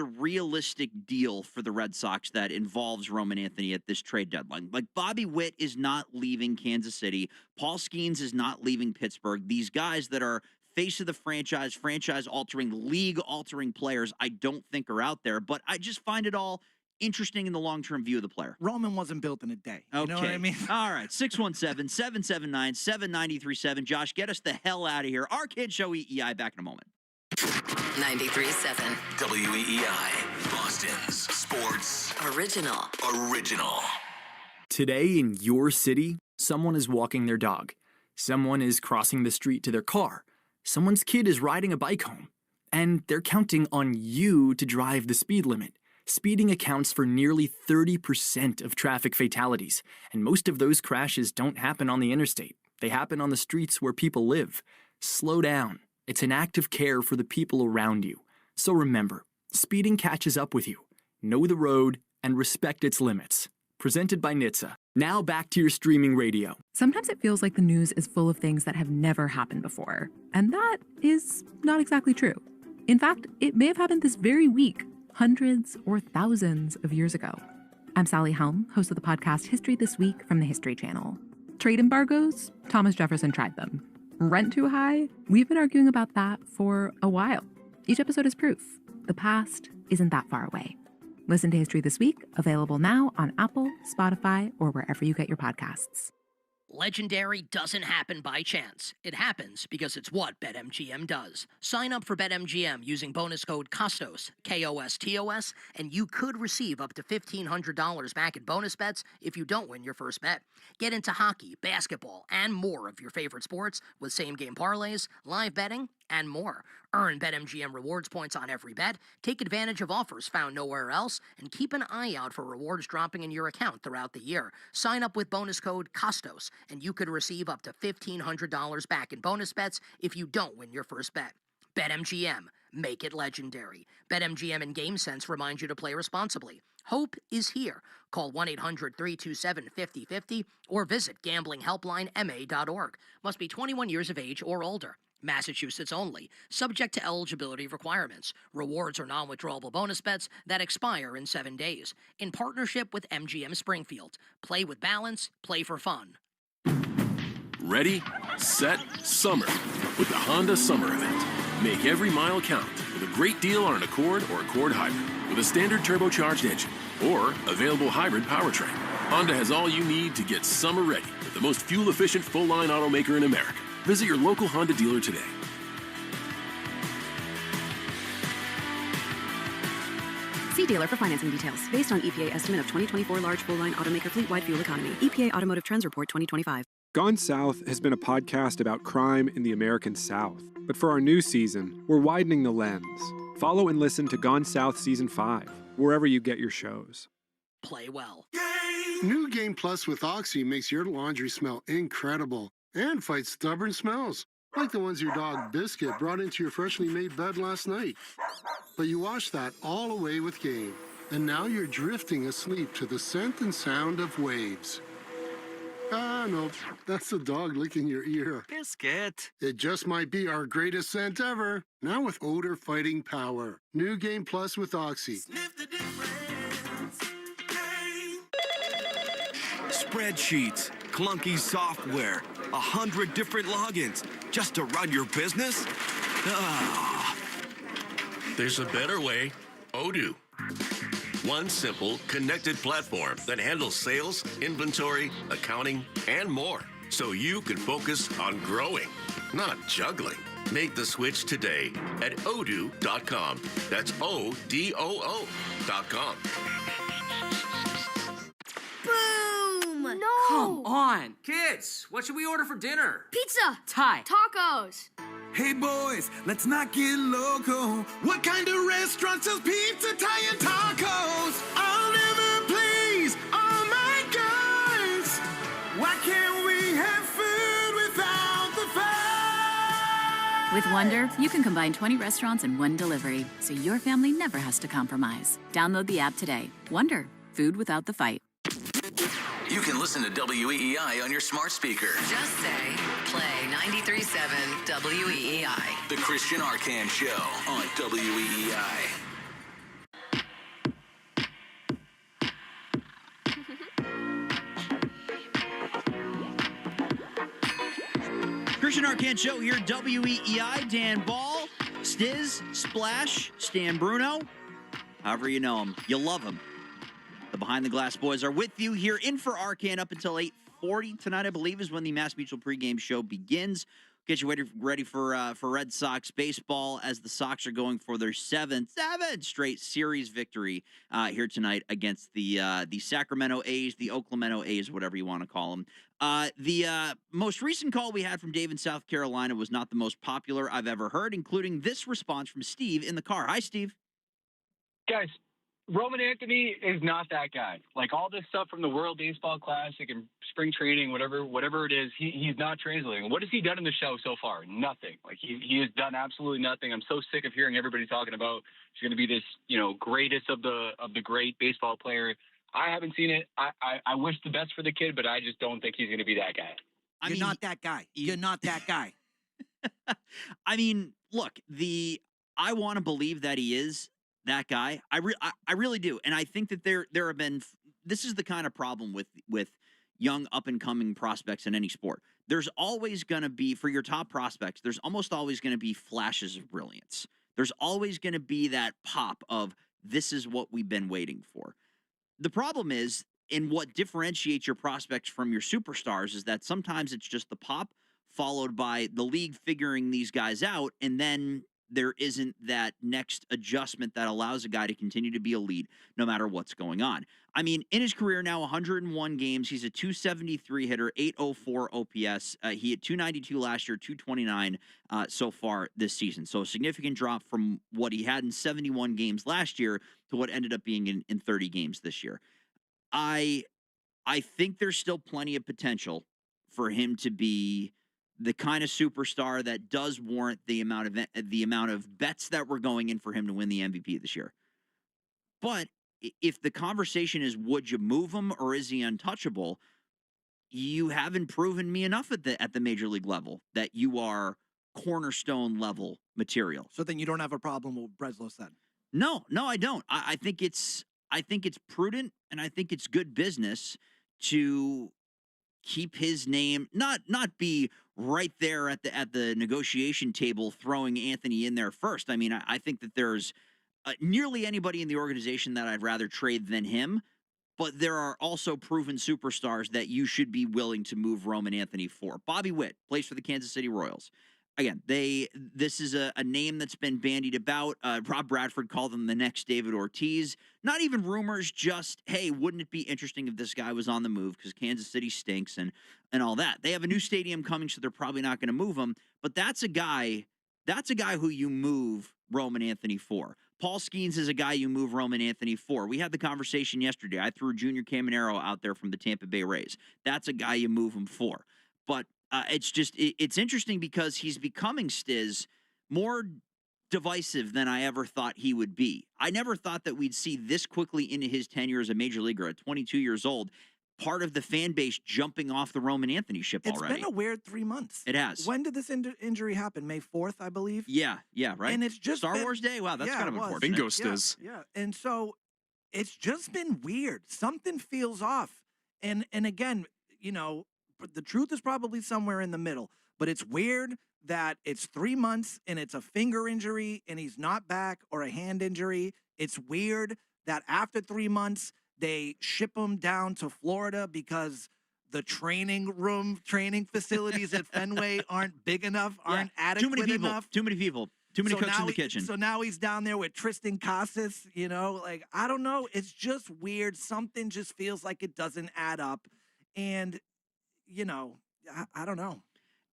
realistic deal for the Red Sox that involves Roman Anthony at this trade deadline. Like, Bobby Witt is not leaving Kansas City. Paul Skeens is not leaving Pittsburgh. These guys that are face of the franchise-altering, league-altering players, I don't think are out there. But I just find it all interesting in the long-term view of the player.
Roman wasn't built in a day. You
Okay.
know what I mean?
All right. 617-779-7937. Josh, get us the hell out of here. Our Kid Show EEI back in a moment.
93.7 WEEI, Boston's sports
Original.
Today in your city, someone is walking their dog. Someone is crossing the street to their car. Someone's kid is riding a bike home. And they're counting on you to drive the speed limit. Speeding accounts for nearly 30% of traffic fatalities, and most of those crashes don't happen on the interstate. They happen on the streets where people live. Slow down. It's an act of care for the people around you. So remember, speeding catches up with you. Know the road and respect its limits. Presented by NHTSA. Now back to your streaming radio.
Sometimes it feels like the news is full of things that have never happened before. And that is not exactly true. In fact, it may have happened this very week, hundreds or thousands of years ago. I'm Sally Helm, host of the podcast History This Week from the History Channel. Trade embargoes? Thomas Jefferson tried them. Rent too high? We've been arguing about that for a while. Each episode is proof. The past isn't that far away. Listen to History This Week, available now on Apple, Spotify, or wherever you get your podcasts.
Legendary doesn't happen by chance. It happens because it's what BetMGM does. Sign up for BetMGM using bonus code KOSTOS, KOSTOS, and you could receive up to $1,500 back in bonus bets if you don't win your first bet. Get into hockey, basketball, and more of your favorite sports with same-game parlays, live betting, and more. Earn BetMGM rewards points on every bet, take advantage of offers found nowhere else, and keep an eye out for rewards dropping in your account throughout the year. Sign up with bonus code KOSTOS, and you could receive up to $1,500 back in bonus bets if you don't win your first bet. BetMGM. Make it legendary. BetMGM and GameSense remind you to play responsibly. Hope is here. Call 1-800-327-5050 or visit gamblinghelplinema.org. Must be 21 years of age or older. Massachusetts only. Subject to eligibility requirements. Rewards are non-withdrawable bonus bets that expire in 7 days. In partnership with MGM Springfield. Play with balance. Play for fun.
Ready, set, summer with the Honda Summer Event. Make every mile count with a great deal on an Accord or Accord Hybrid with a standard turbocharged engine or available hybrid powertrain. Honda has all you need to get summer ready with the most fuel-efficient full-line automaker in America. Visit your local Honda dealer today.
See dealer for financing details. Based on EPA estimate of 2024 large full-line automaker fleet-wide fuel economy. EPA Automotive Trends Report 2025.
Gone South has been a podcast about crime in the American South. But for our new season, we're widening the lens. Follow and listen to Gone South Season 5, wherever you get your shows.
Play well.
New Game Plus with Oxy makes your laundry smell incredible and fights stubborn smells, like the ones your dog Biscuit brought into your freshly made bed last night. But you wash that all away with Game, and now you're drifting asleep to the scent and sound of waves. Ah, no, that's the dog licking your ear.
Biscuit.
It just might be our greatest scent ever. Now with odor fighting power. New Game Plus with Oxy.
Spreadsheets, clunky software, 100 different logins just to run your business? Ah.
There's a better way. Odoo. One simple, connected platform that handles sales, inventory, accounting, and more. So you can focus on growing, not juggling. Make the switch today at odoo.com. That's ODOO.com.
Boom! No!
Come on, kids. What should we order for dinner?
Pizza!
Thai.
Tacos!
Hey boys, let's not get loco. What kind of restaurant sells pizza, Thai, and tacos? I'll never please all my guys. Why can't we have food without the fight?
With Wonder, you can combine 20 restaurants in one delivery, so your family never has to compromise. Download the app today. Wonder, food without the fight.
You can listen to WEEI on your smart speaker.
Just say, play 93.7 WEEI.
The Christian Arcan Show on WEEI.
Christian Arcan Show here, WEEI. Dan Ball, Stiz, Splash, Stan Bruno. However you know him, you love him. The Behind the Glass boys are with you here in for Arcan up until 8:40 tonight, I believe, is when the Mass Mutual pregame show begins. Get you ready for Red Sox baseball as the Sox are going for their seventh straight series victory here tonight against the Sacramento A's, the Oakland A's, whatever you want to call them. The most recent call we had from Dave in South Carolina was not the most popular I've ever heard, including this response from Steve in the car. Hi, Steve.
Guys, Roman Anthony is not that guy. Like all this stuff from the World Baseball Classic and spring training, whatever it is, he's not translating. What has he done in the show so far? Nothing. Like he has done absolutely nothing. I'm so sick of hearing everybody talking about he's going to be this, greatest of the great baseball player. I haven't seen it. I wish the best for the kid, but I just don't think he's going to be that guy.
You're not that guy. You're not that guy.
I mean, look, I want to believe that he is that guy. I really do. And I think that there have been, this is the kind of problem with young up and coming prospects in any sport. There's always going to be, for your top prospects, there's almost always going to be flashes of brilliance. There's always going to be that pop of this is what we've been waiting for. The problem is, in what differentiates your prospects from your superstars is that sometimes it's just the pop followed by the league figuring these guys out, and then there isn't that next adjustment that allows a guy to continue to be elite no matter what's going on. I mean, in his career now, 101 games, he's a 273 hitter, 804 OPS. He had 292 last year, 229 so far this season. So a significant drop from what he had in 71 games last year to what ended up being in 30 games this year. I think there's still plenty of potential for him to be the kind of superstar that does warrant the amount of bets that were going in for him to win the MVP this year. But if the conversation is, would you move him or is he untouchable? You haven't proven me enough at the major league level that you are cornerstone level material.
So then you don't have a problem with what Breslow said?
No, I don't. I think it's prudent and I think it's good business to keep his name, not be right there at the negotiation table throwing Anthony in there first. I mean, I think that there's nearly anybody in the organization that I'd rather trade than him, but there are also proven superstars that you should be willing to move Roman Anthony for. Bobby Witt plays for the Kansas City Royals. again, this is a name that's been bandied about. Rob Bradford called him the next David Ortiz. Not even rumors, just, hey, wouldn't it be interesting if this guy was on the move because Kansas City stinks and all that. They have a new stadium coming, so they're probably not going to move him. But that's a guy who you move Roman Anthony for. Paul Skeens is a guy you move Roman Anthony for. We had the conversation yesterday. I threw Junior Caminero out there from the Tampa Bay Rays. That's a guy you move him for. But it's interesting because he's becoming, Stiz, more divisive than I ever thought he would be. I never thought that we'd see this quickly into his tenure as a major leaguer at 22 years old, part of the fan base jumping off the Roman Anthony ship already.
It's been a weird 3 months.
It has.
When did this injury happen? May 4th, I believe?
Yeah, right.
And it's just
Star Wars Day? Wow, that's kind of unfortunate.
Bingo, Stiz.
Yeah, and so it's just been weird. Something feels off. And again, the truth is probably somewhere in the middle. But it's weird that it's 3 months and it's a finger injury and he's not back, or a hand injury. It's weird that after 3 months, they ship him down to Florida because the training facilities at Fenway aren't big enough, aren't adequate enough.
Too many people. Too many cooks in the kitchen.
So now he's down there with Tristan Casas, I don't know. It's just weird. Something just feels like it doesn't add up. And, I don't know.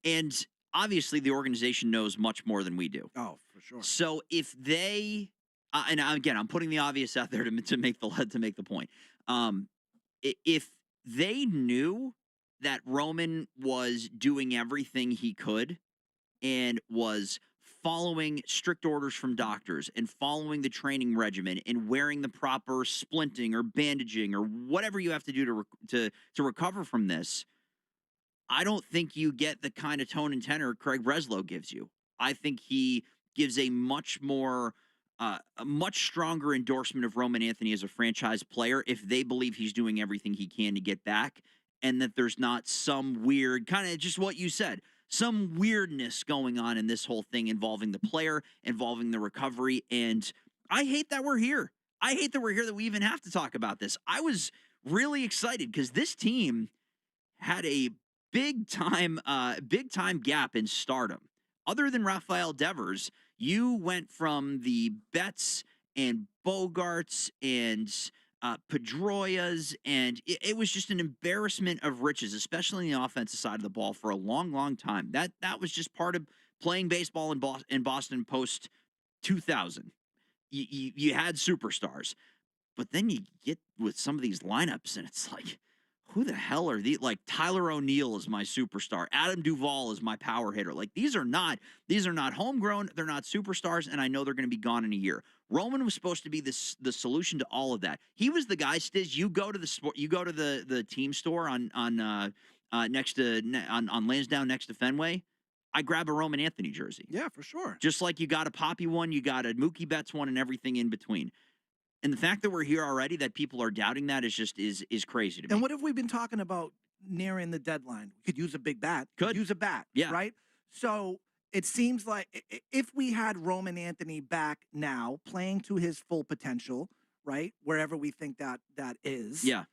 And obviously the organization knows much more than we do.
Oh, for sure.
So if they, and again, I'm putting the obvious out there to make the point. If they knew that Roman was doing everything he could and was following strict orders from doctors and following the training regimen and wearing the proper splinting or bandaging or whatever you have to do to recover from this, I don't think you get the kind of tone and tenor Craig Breslow gives you. I think he gives a much stronger endorsement of Roman Anthony as a franchise player if they believe he's doing everything he can to get back, and that there's not some weird, kind of just what you said, some weirdness going on in this whole thing involving the player, involving the recovery. And I hate that we're here. I hate that we're here, that we even have to talk about this. I was really excited because this team had a big time gap in stardom. Other than Rafael Devers, you went from the Betts and Bogarts and Pedroias, and it was just an embarrassment of riches, especially on the offensive side of the ball, for a long, long time. That was just part of playing baseball in Boston post 2000. You had superstars, but then you get with some of these lineups, and it's like, who the hell are these? Like, Tyler O'Neill is my superstar. Adam Duvall is my power hitter. Like, these are not homegrown. They're not superstars, and I know they're going to be gone in a year. Roman was supposed to be the solution to all of that. He was the guy, Stiz. You go to the team store on Lansdowne next to Fenway. I grab a Roman Anthony jersey.
Yeah, for sure.
Just like you got a Poppy one, you got a Mookie Betts one, and everything in between. And the fact that we're here already, that people are doubting that, is crazy to me.
And what have we been talking about nearing the deadline? We could use a big bat. Could use a bat.
Yeah.
Right? So it seems like if we had Roman Anthony back now, playing to his full potential, right? Wherever we think that is.
Yeah.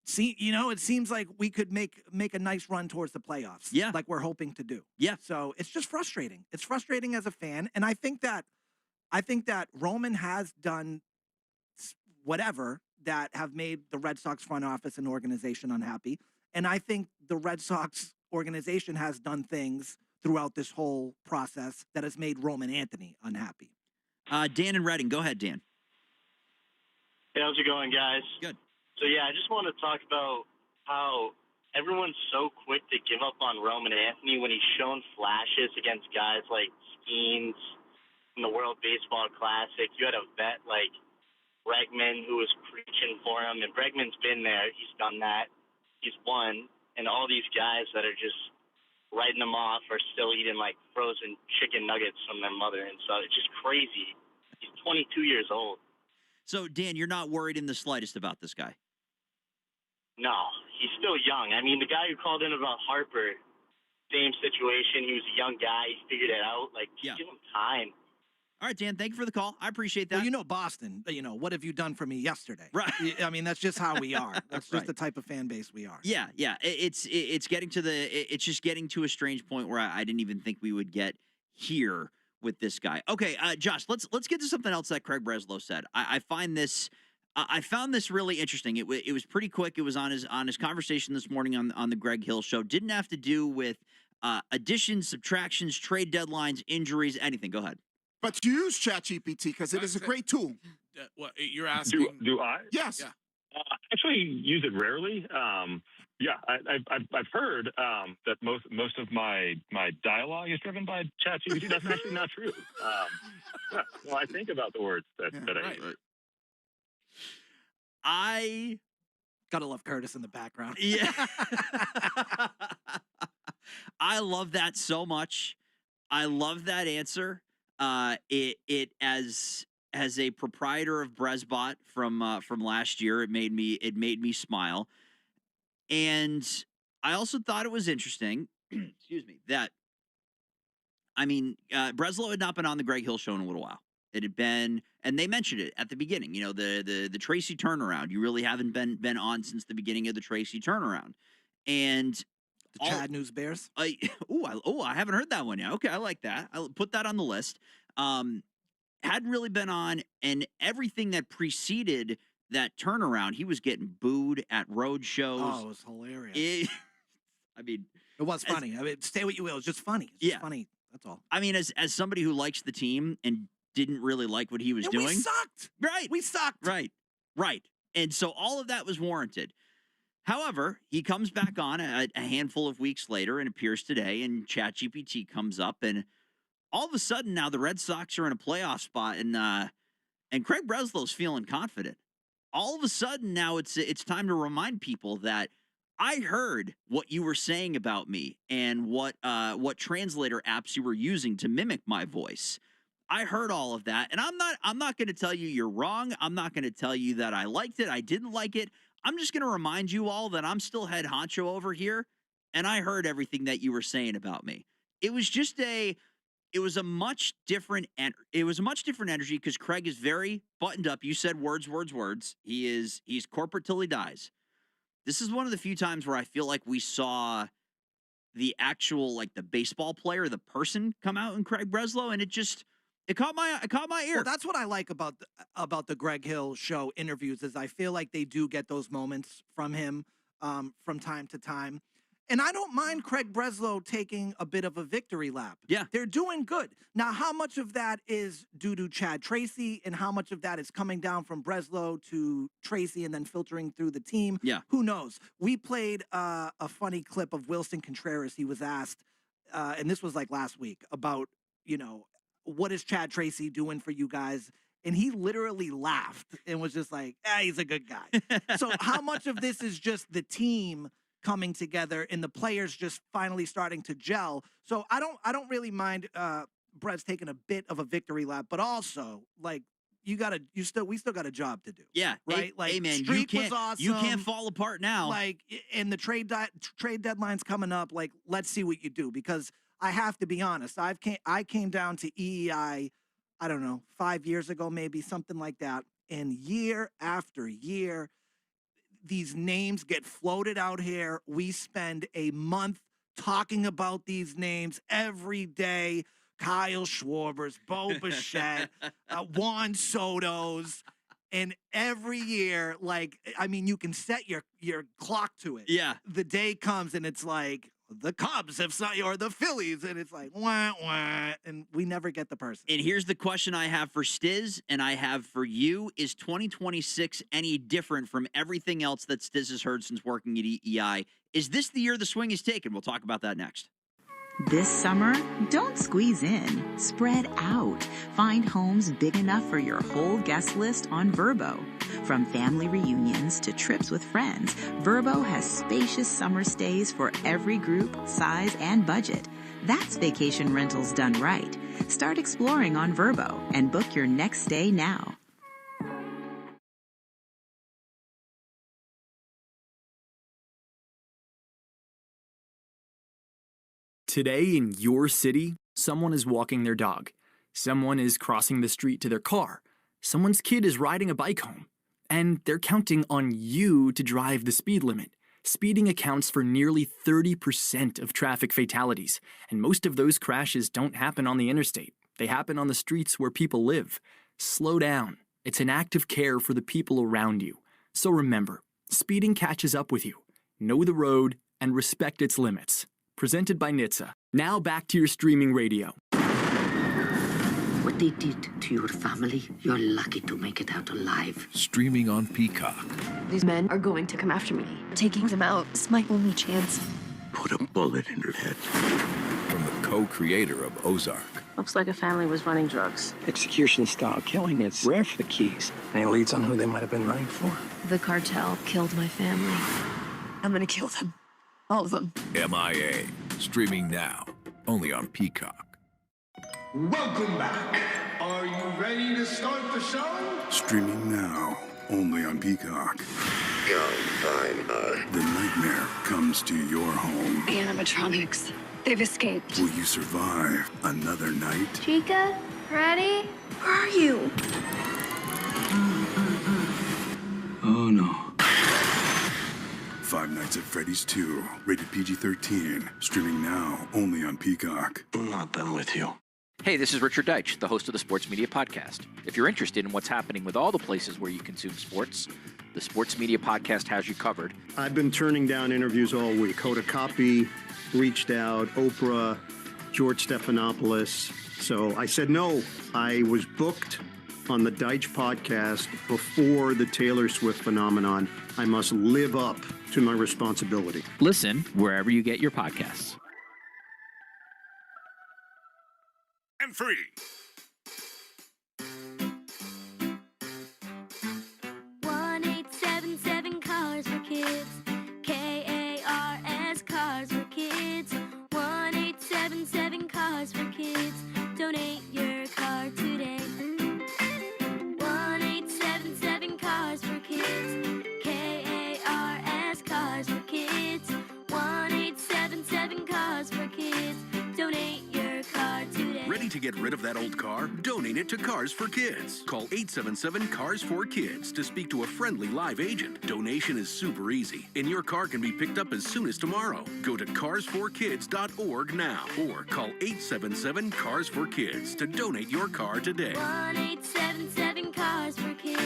See, it seems like we could make a nice run towards the playoffs.
Yeah.
Like we're hoping to do.
Yeah.
So it's just frustrating. It's frustrating as a fan. And I think that Roman has done whatever that have made the Red Sox front office and organization unhappy. And I think the Red Sox organization has done things throughout this whole process that has made Roman Anthony unhappy.
Dan in Reading. Go ahead, Dan.
Hey, how's it going, guys?
Good.
So, yeah, I just want to talk about how everyone's so quick to give up on Roman Anthony when he's shown flashes against guys like Skeens in the World Baseball Classic. You had a vet like Bregman, who was preaching for him, and Bregman's been there. He's done that. He's won. And all these guys that are just writing him off are still eating, like, frozen chicken nuggets from their mother. And so it's just crazy. He's 22 years old.
So, Dan, you're not worried in the slightest about this guy?
No, he's still young. I mean, the guy who called in about Harper, same situation. He was a young guy. He figured it out. Like, just give him time.
All right, Dan, thank you for the call. I appreciate that.
Well, you know Boston, what have you done for me yesterday?
Right.
I mean, that's just how we are. That's just the type of fan base we are.
Yeah. It's getting to it's just getting to a strange point where I didn't even think we would get here with this guy. Okay, Josh, let's get to something else that Craig Breslow said. I found this really interesting. It was pretty quick. It was on his conversation this morning on the Greg Hill Show. Didn't have to do with additions, subtractions, trade deadlines, injuries, anything. Go ahead.
But you use ChatGPT because it is a great tool.
What you're asking?
Do I?
Yes.
Yeah.
I actually use it rarely. I've heard that most of my dialogue is driven by ChatGPT. That's actually not true. Well, I think about the words that I use.
I
gotta love Curtis in the background.
Yeah. I love that so much. I love that answer. It as a proprietor of Bresbot from last year, it made me smile. And I also thought it was interesting, excuse me, that Breslow had not been on the Greg Hill Show in a little while. It had been, and they mentioned it at the beginning, the Tracy turnaround. You really haven't been on since the beginning of the Tracy turnaround. And
the Chad News Bears.
I haven't heard that one yet. Okay, I like that. I'll put that on the list. Hadn't really been on, and everything that preceded that turnaround, he was getting booed at road shows.
Oh, it was hilarious. It was funny. Say what you will. It's just funny. It's just funny. That's all.
I mean, as somebody who likes the team and didn't really like what he was doing.
We sucked.
Right.
We sucked.
Right. And so all of that was warranted. However, he comes back on a handful of weeks later and appears today, and ChatGPT comes up, and all of a sudden now the Red Sox are in a playoff spot, and Craig Breslow's feeling confident. All of a sudden now it's time to remind people that I heard what you were saying about me and what translator apps you were using to mimic my voice. I heard all of that, and I'm not going to tell you you're wrong. I'm not going to tell you that I liked it. I didn't like it. I'm just going to remind you all that I'm still head honcho over here, and I heard everything that you were saying about me. It was a much different energy because Craig is very buttoned up. You said words. He's corporate till he dies. This is one of the few times where I feel like we saw the actual, the baseball player, the person come out in Craig Breslow, and it caught my ear.
Well, that's what I like about the Greg Hill Show interviews is I feel like they do get those moments from him from time to time. And I don't mind Craig Breslow taking a bit of a victory lap.
Yeah.
They're doing good. Now, how much of that is due to Chad Tracy and how much of that is coming down from Breslow to Tracy and then filtering through the team?
Yeah.
Who knows? We played a funny clip of Wilson Contreras. He was asked, and this was last week, about, what is Chad Tracy doing for you guys? And he literally laughed and was just like, he's a good guy. So how much of this is just the team coming together and the players just finally starting to gel? So I don't really mind Brett's taking a bit of a victory lap, but also we still got a job to do.
Yeah.
Right?
Hey man,
Streak was awesome.
You can't fall apart now.
And the trade deadline's coming up. Let's see what you do, because I have to be honest. I came down to EEI, I don't know, 5 years ago, maybe something like that. And year after year, these names get floated out here. We spend a month talking about these names every day. Kyle Schwarbers, Bo Bichette, Juan Soto's. And every year, you can set your clock to it.
Yeah.
The day comes and it's the Cubs have signed, or the Phillies, and it's wah, wah, and we never get the person.
And here's the question I have for Stiz and I have for you. Is 2026 any different from everything else that Stiz has heard since working at EEI? Is this the year the swing is taken? We'll talk about that next.
This summer, don't squeeze in. Spread out. Find homes big enough for your whole guest list on Vrbo. From family reunions to trips with friends, Vrbo has spacious summer stays for every group, size, and budget. That's vacation rentals done right. Start exploring on Vrbo and book your next stay now.
Today in your city, someone is walking their dog. Someone is crossing the street to their car. Someone's kid is riding a bike home. And they're counting on you to drive the speed limit. Speeding accounts for nearly 30% of traffic fatalities, and most of those crashes don't happen on the interstate. They happen on the streets where people live. Slow down. It's an act of care for the people around you. So remember, speeding catches up with you. Know the road and respect its limits. Presented by NHTSA. Now back to your streaming radio.
What they did to your family, you're lucky to make it out alive.
Streaming on Peacock.
These men are going to come after me. Taking them out is my only chance.
Put a bullet in her head. From the co-creator of Ozark.
Looks like a family was running drugs.
Execution-style killing is rare for the Keys. Any leads on who they might have been running for?
The cartel killed my family. I'm gonna kill them. All of them.
MIA. Streaming now. Only on Peacock.
Welcome back. Are you ready to start the show?
Streaming now, only on Peacock. The nightmare comes to your home.
The animatronics. They've escaped.
Will you survive another night?
Chica, ready?
Where are you?
Oh no. Five Nights at Freddy's 2, rated PG-13. Streaming now, only on Peacock.
I'm not done with you.
Hey, this is Richard Deitch, the host of the Sports Media Podcast. If you're interested in what's happening with all the places where you consume sports, the Sports Media Podcast has you covered.
I've been turning down interviews all week. Hoda Kotb reached out, Oprah, George Stephanopoulos. So I said no. I was booked on the Deitch Podcast before the Taylor Swift phenomenon. I must live up to my responsibility.
Listen wherever you get your podcasts.
And free.
Cars for Kids. KARS Cars for Kids. 1-877 Cars for Kids. Donate your car today. 1-877 Cars for Kids. KARS Cars for Kids. 1-877 Cars for Kids. Donate your car today.
Ready to get rid of that old car? Donate it to Cars for Kids. Call 877 Cars for Kids to speak to a friendly live agent. Donation is super easy, and your car can be picked up as soon as tomorrow. Go to carsforkids.org now or call 877 Cars for Kids to donate your car today.
1-877 Cars for Kids.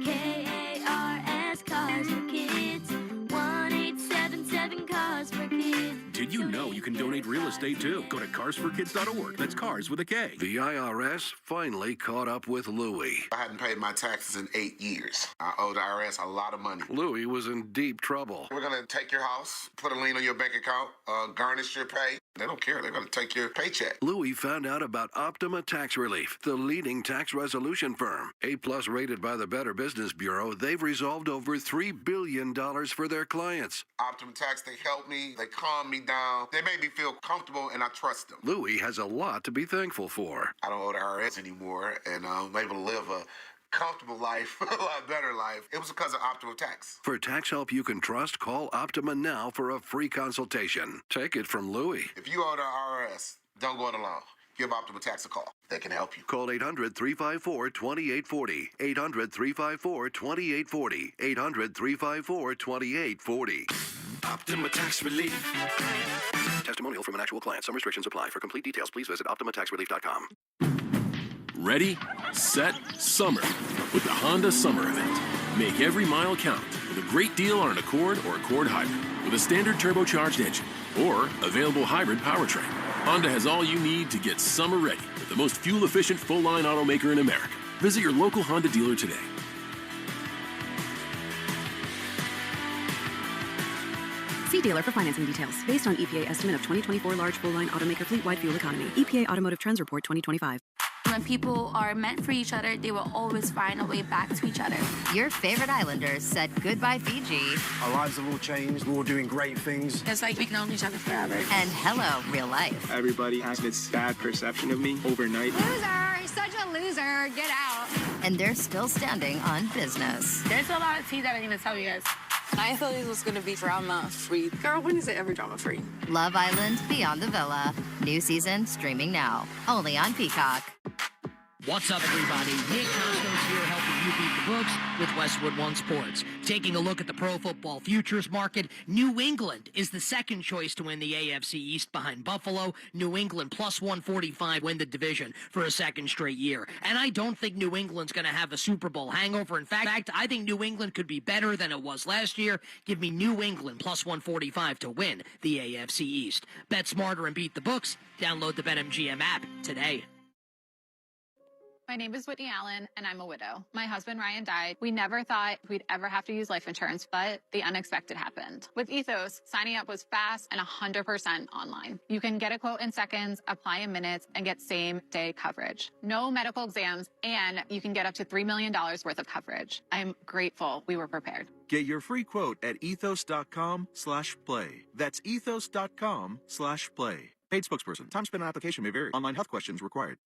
KARS Cars for Kids. 1-877 Cars for Kids.
Did you know you can donate real estate too? Go to carsforkids.org. That's cars with a K.
The IRS finally caught up with Louie.
I hadn't paid my taxes in 8 years. I owe the IRS a lot of money.
Louie was in deep trouble.
We're going to take your house, put a lien on your bank account, garnish your pay. They don't care. They're going to take your paycheck.
Louie found out about Optima Tax Relief, the leading tax resolution firm. A+ rated by the Better Business Bureau, they've resolved over $3 billion for their clients.
Optima Tax, they help me. They calm me down. They make me feel comfortable, and I trust them.
Louie has a lot to be thankful for.
I don't owe the IRS anymore, and I'm able to live a comfortable life, a lot better life. It was because of Optima Tax.
For tax help you can trust, call Optima now for a free consultation. Take it from Louie.
If you owe the IRS, don't go it alone. Give Optima Tax a call. They can help you.
Call 800-354-2840. 800-354-2840. 800-354-2840.
Optima Tax Relief.
Testimonial from an actual client. Some restrictions apply. For complete details, please visit OptimaTaxRelief.com.
Ready, set, summer with the Honda Summer Event. Make every mile count with a great deal on an Accord or Accord Hybrid with a standard turbocharged engine or available hybrid powertrain. Honda has all you need to get summer ready with the most fuel-efficient full-line automaker in America. Visit your local Honda dealer today.
See dealer for financing details. Based on EPA estimate of 2024 large full-line automaker fleet-wide fuel economy. EPA Automotive Trends Report 2025.
When people are meant for each other, they will always find a way back to each other.
Your favorite islanders said goodbye Fiji.
Our lives have all changed. We're all doing great things.
It's like we've known each other forever.
And hello, real life.
Everybody has this bad perception of me overnight.
Loser! Such a loser! Get out!
And they're still standing on business.
There's a lot of tea that I'm going to tell you guys. I thought this was going to be drama-free. Girl, when is it ever drama-free?
Love Island Beyond the Villa. New season streaming now. Only on Peacock.
What's up, everybody? Nick Costos here, helping you beat the books with Westwood One Sports. Taking a look at the pro football futures market, New England is the second choice to win the AFC East behind Buffalo. New England plus 145 win the division for a second straight year. And I don't think New England's going to have a Super Bowl hangover. In fact, I think New England could be better than it was last year. Give me New England plus 145 to win the AFC East. Bet smarter and beat the books. Download the BetMGM app today.
My name is Whitney Allen, and I'm a widow. My husband, Ryan, died. We never thought we'd ever have to use life insurance, but the unexpected happened. With Ethos, signing up was fast and 100% online. You can get a quote in seconds, apply in minutes, and get same-day coverage. No medical exams, and you can get up to $3 million worth of coverage. I'm grateful we were prepared.
Get your free quote at ethos.com/play. That's ethos.com/play. Paid spokesperson. Time spent on application may vary. Online health questions required.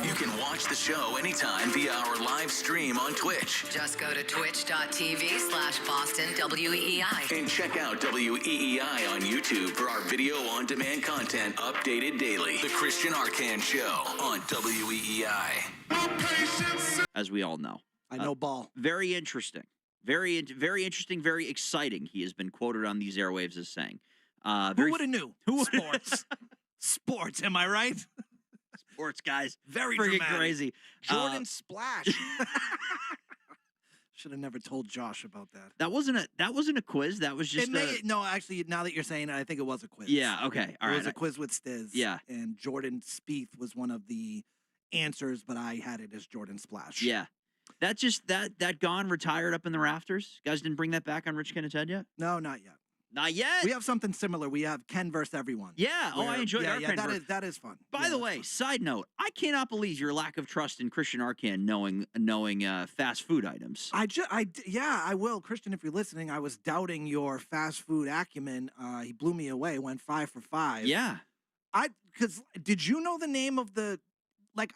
You can watch the show anytime via our live stream on Twitch.
Just go to twitch.tv/BostonWEEI.
And check out WEEI on YouTube for our video on demand content updated daily. The Christian Arcan Show on WEEI.
As we all know.
I know ball.
Very interesting. Very interesting, very exciting, he has been quoted on these airwaves as saying.
Who would have knew? Sports. Sports, am I right?
Sports, guys.
Very
freaking
dramatic.
Crazy.
Jordan Splash. Should have never told Josh about that.
That wasn't a quiz. That was just
no, actually, now that you're saying it, I think it was a quiz.
Yeah, okay. All right.
It was a quiz with Stiz.
Yeah.
And Jordan Spieth was one of the answers, but I had it as Jordan Splash.
Yeah. That gone, retired up in the rafters? You guys didn't bring that back on Rich Ken and Ted yet?
No, not yet.
Not yet.
We have something similar. We have Ken versus everyone.
Yeah. I enjoyed our Ken.
That is fun.
By the way, side note, I cannot believe your lack of trust in Christian Arcan knowing fast food items.
I will. Christian, if you're listening, I was doubting your fast food acumen. He blew me away. Went 5 for 5.
Yeah.
Because did you know the name of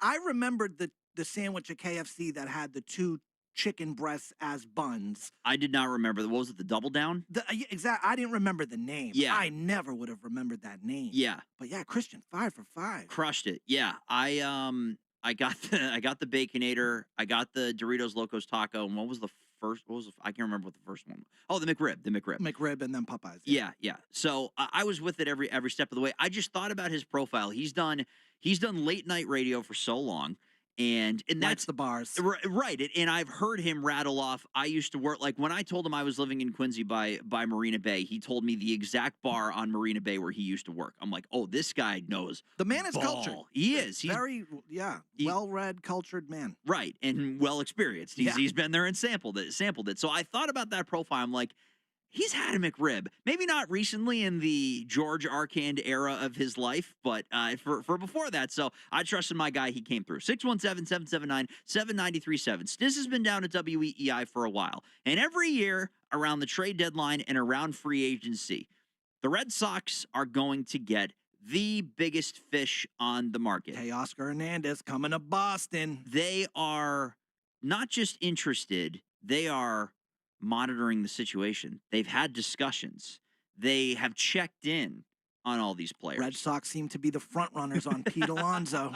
I remembered the sandwich at KFC that had the 2 chicken breasts as buns.
I did not remember. What was it, the Double Down?
Exactly. I didn't remember the name.
Yeah.
I never would have remembered that name.
Yeah.
But yeah, Christian, 5 for 5.
Crushed it. Yeah. I got the Baconator. I got the Doritos Locos Taco. And what was the first? I can't remember what the first one was. Oh, the McRib.
McRib and then Popeyes.
Yeah. So I was with it every step of the way. I just thought about his profile. He's done late night radio for so long. And that's
the bars.
Right. And I've heard him rattle off. I used to work, when I told him I was living in Quincy by Marina Bay, he told me the exact bar on Marina Bay where he used to work. I'm like, oh, this guy knows.
The man is
ball.
cultured.
He is. He's
very, well-read, cultured man.
Right. And well-experienced. He's been there and sampled it. So I thought about that profile. I'm like, he's had a McRib. Maybe not recently in the George Arcand era of his life, but for before that. So I trusted my guy. He came through. 617-779-7937. Stiz has been down at WEEI for a while. And every year around the trade deadline and around free agency, the Red Sox are going to get the biggest fish on the market.
Hey, Oscar Hernandez coming to Boston.
They are not just interested. They are monitoring the situation. They've had discussions. They have checked in on all these players.
Red Sox seem to be the front runners on Pete Alonso.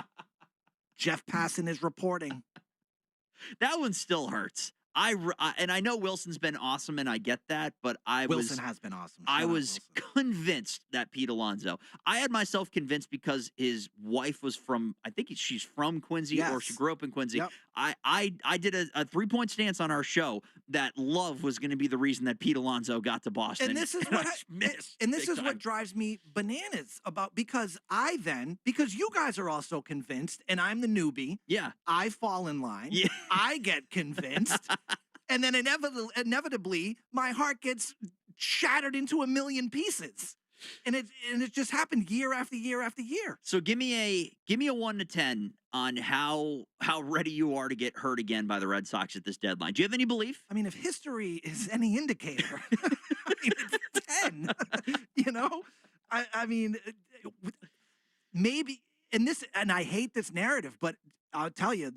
Jeff Passan is reporting.
That one still hurts. And I know Wilson's been awesome, and I get that, but
Wilson has been awesome.
I was convinced that Pete Alonso. I had myself convinced because his wife was from, I think she's from Quincy, or she grew up in Quincy.
Yep.
I did a 3-point stance on our show that love was going to be the reason that Pete Alonso got to Boston.
And this is what drives me bananas because you guys are also convinced, and I'm the newbie.
Yeah.
I fall in line. Yeah. I get convinced. And then inevitably, my heart gets shattered into a million pieces. And it just happened year after year after year.
So give me a 1 to 10 on how ready you are to get hurt again by the Red Sox at this deadline. Do you have any belief?
I mean, if history is any indicator, it's 10. I mean, maybe and I hate this narrative, but I'll tell you.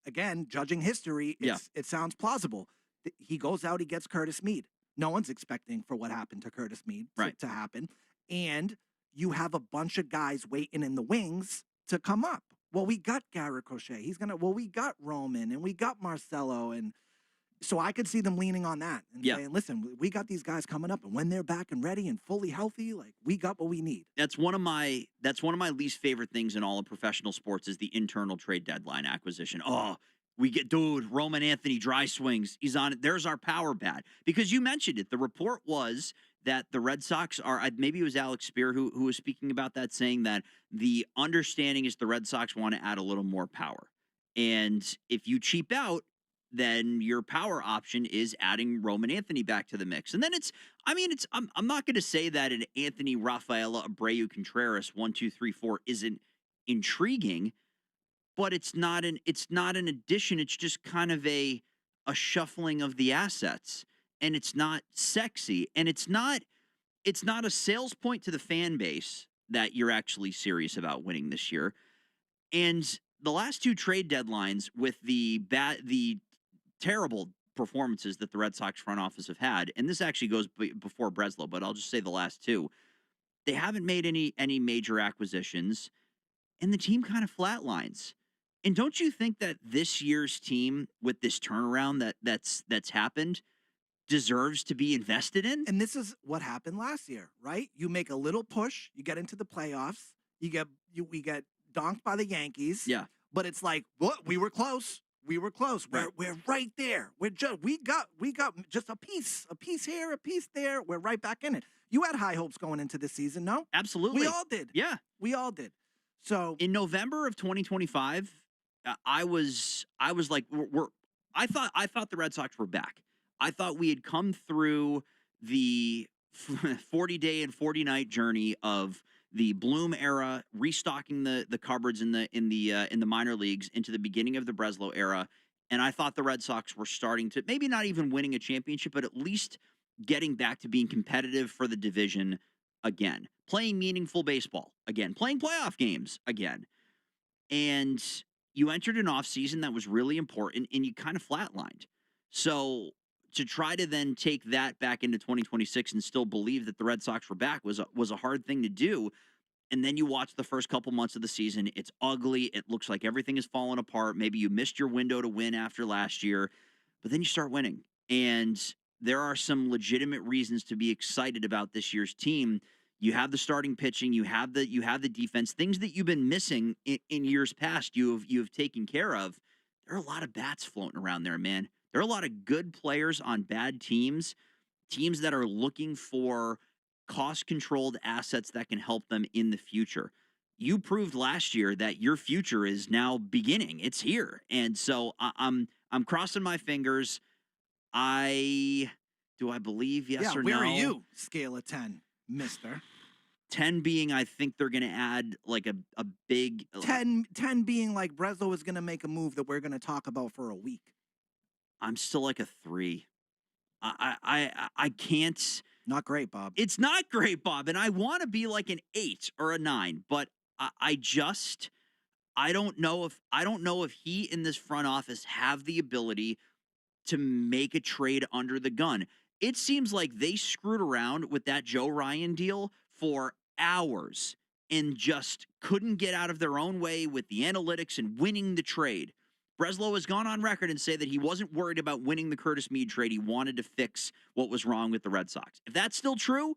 Again, judging history, it sounds plausible. He goes out, he gets Curtis Mead. No one's expecting for what happened to Curtis Mead to happen. And you have a bunch of guys waiting in the wings to come up. well, we got Garrett Crochet. We got Roman and we got Marcelo. And so I could see them leaning on that and saying, listen, we got these guys coming up, and when they're back and ready and fully healthy, like, we got what we need.
That's one of my least favorite things in all of professional sports is the internal trade deadline acquisition. Oh, we get, Roman Anthony dry swings. He's on it. There's our power bat. Because you mentioned it. The report was that the Red Sox are, maybe it was Alex Spear who was speaking about that, saying that the understanding is the Red Sox want to add a little more power. And if you cheap out, then your power option is adding Roman Anthony back to the mix. And then I'm not going to say that an Anthony Rafaela Abreu Contreras 1, 2, 3, 4 isn't intriguing, but it's not an addition. It's just kind of a shuffling of the assets, and it's not sexy, and it's not a sales point to the fan base that you're actually serious about winning this year. And the last two trade deadlines with the terrible performances that the Red Sox front office have had, and this actually goes before Breslow, but I'll just say the last two, they haven't made any major acquisitions, and the team kind of flatlines. And don't you think that this year's team, with this turnaround that's happened, deserves to be invested in?
And this is what happened last year, right? You make a little push, you get into the playoffs, we get donked by the Yankees.
Yeah.
But it's like, what? We were close. We were close. We're right there. We got just a piece here, a piece there. We're right back in it. You had high hopes going into this season, no?
Absolutely.
We all did.
Yeah.
We all did. So
in November of 2025, I was like, I thought the Red Sox were back. I thought we had come through the 40-day and 40-night journey of the Bloom era, restocking the cupboards in the minor leagues into the beginning of the Breslow era, and I thought the Red Sox were starting to maybe not even winning a championship, but at least getting back to being competitive for the division again, playing meaningful baseball again, playing playoff games again. And you entered an offseason that was really important, and you kind of flatlined. So to try to then take that back into 2026 and still believe that the Red Sox were back was a hard thing to do. And then you watch the first couple months of the season. It's ugly. It looks like everything is falling apart. Maybe you missed your window to win after last year, but then you start winning. And there are some legitimate reasons to be excited about this year's team. You have the starting pitching. You have the defense. Things that you've been missing in years past, you have taken care of. There are a lot of bats floating around there, man. There are a lot of good players on bad teams that are looking for cost-controlled assets that can help them in the future. You proved last year that your future is now beginning. It's here. And so I'm crossing my fingers. Do I believe yes or no?
Yeah, where are you? Scale of 10, mister.
10 being I think they're going to add like a big...
10 being like Breslow is going to make a move that we're going to talk about for a week.
I'm still like a 3. I can't...
Not great, Bob.
It's not great, Bob. And I want to be like an 8 or a 9, but I don't know if he in this front office have the ability to make a trade under the gun. It seems like they screwed around with that Joe Ryan deal for hours and just couldn't get out of their own way with the analytics and winning the trade. Breslow has gone on record and say that he wasn't worried about winning the Curtis Mead trade. He wanted to fix what was wrong with the Red Sox. If that's still true,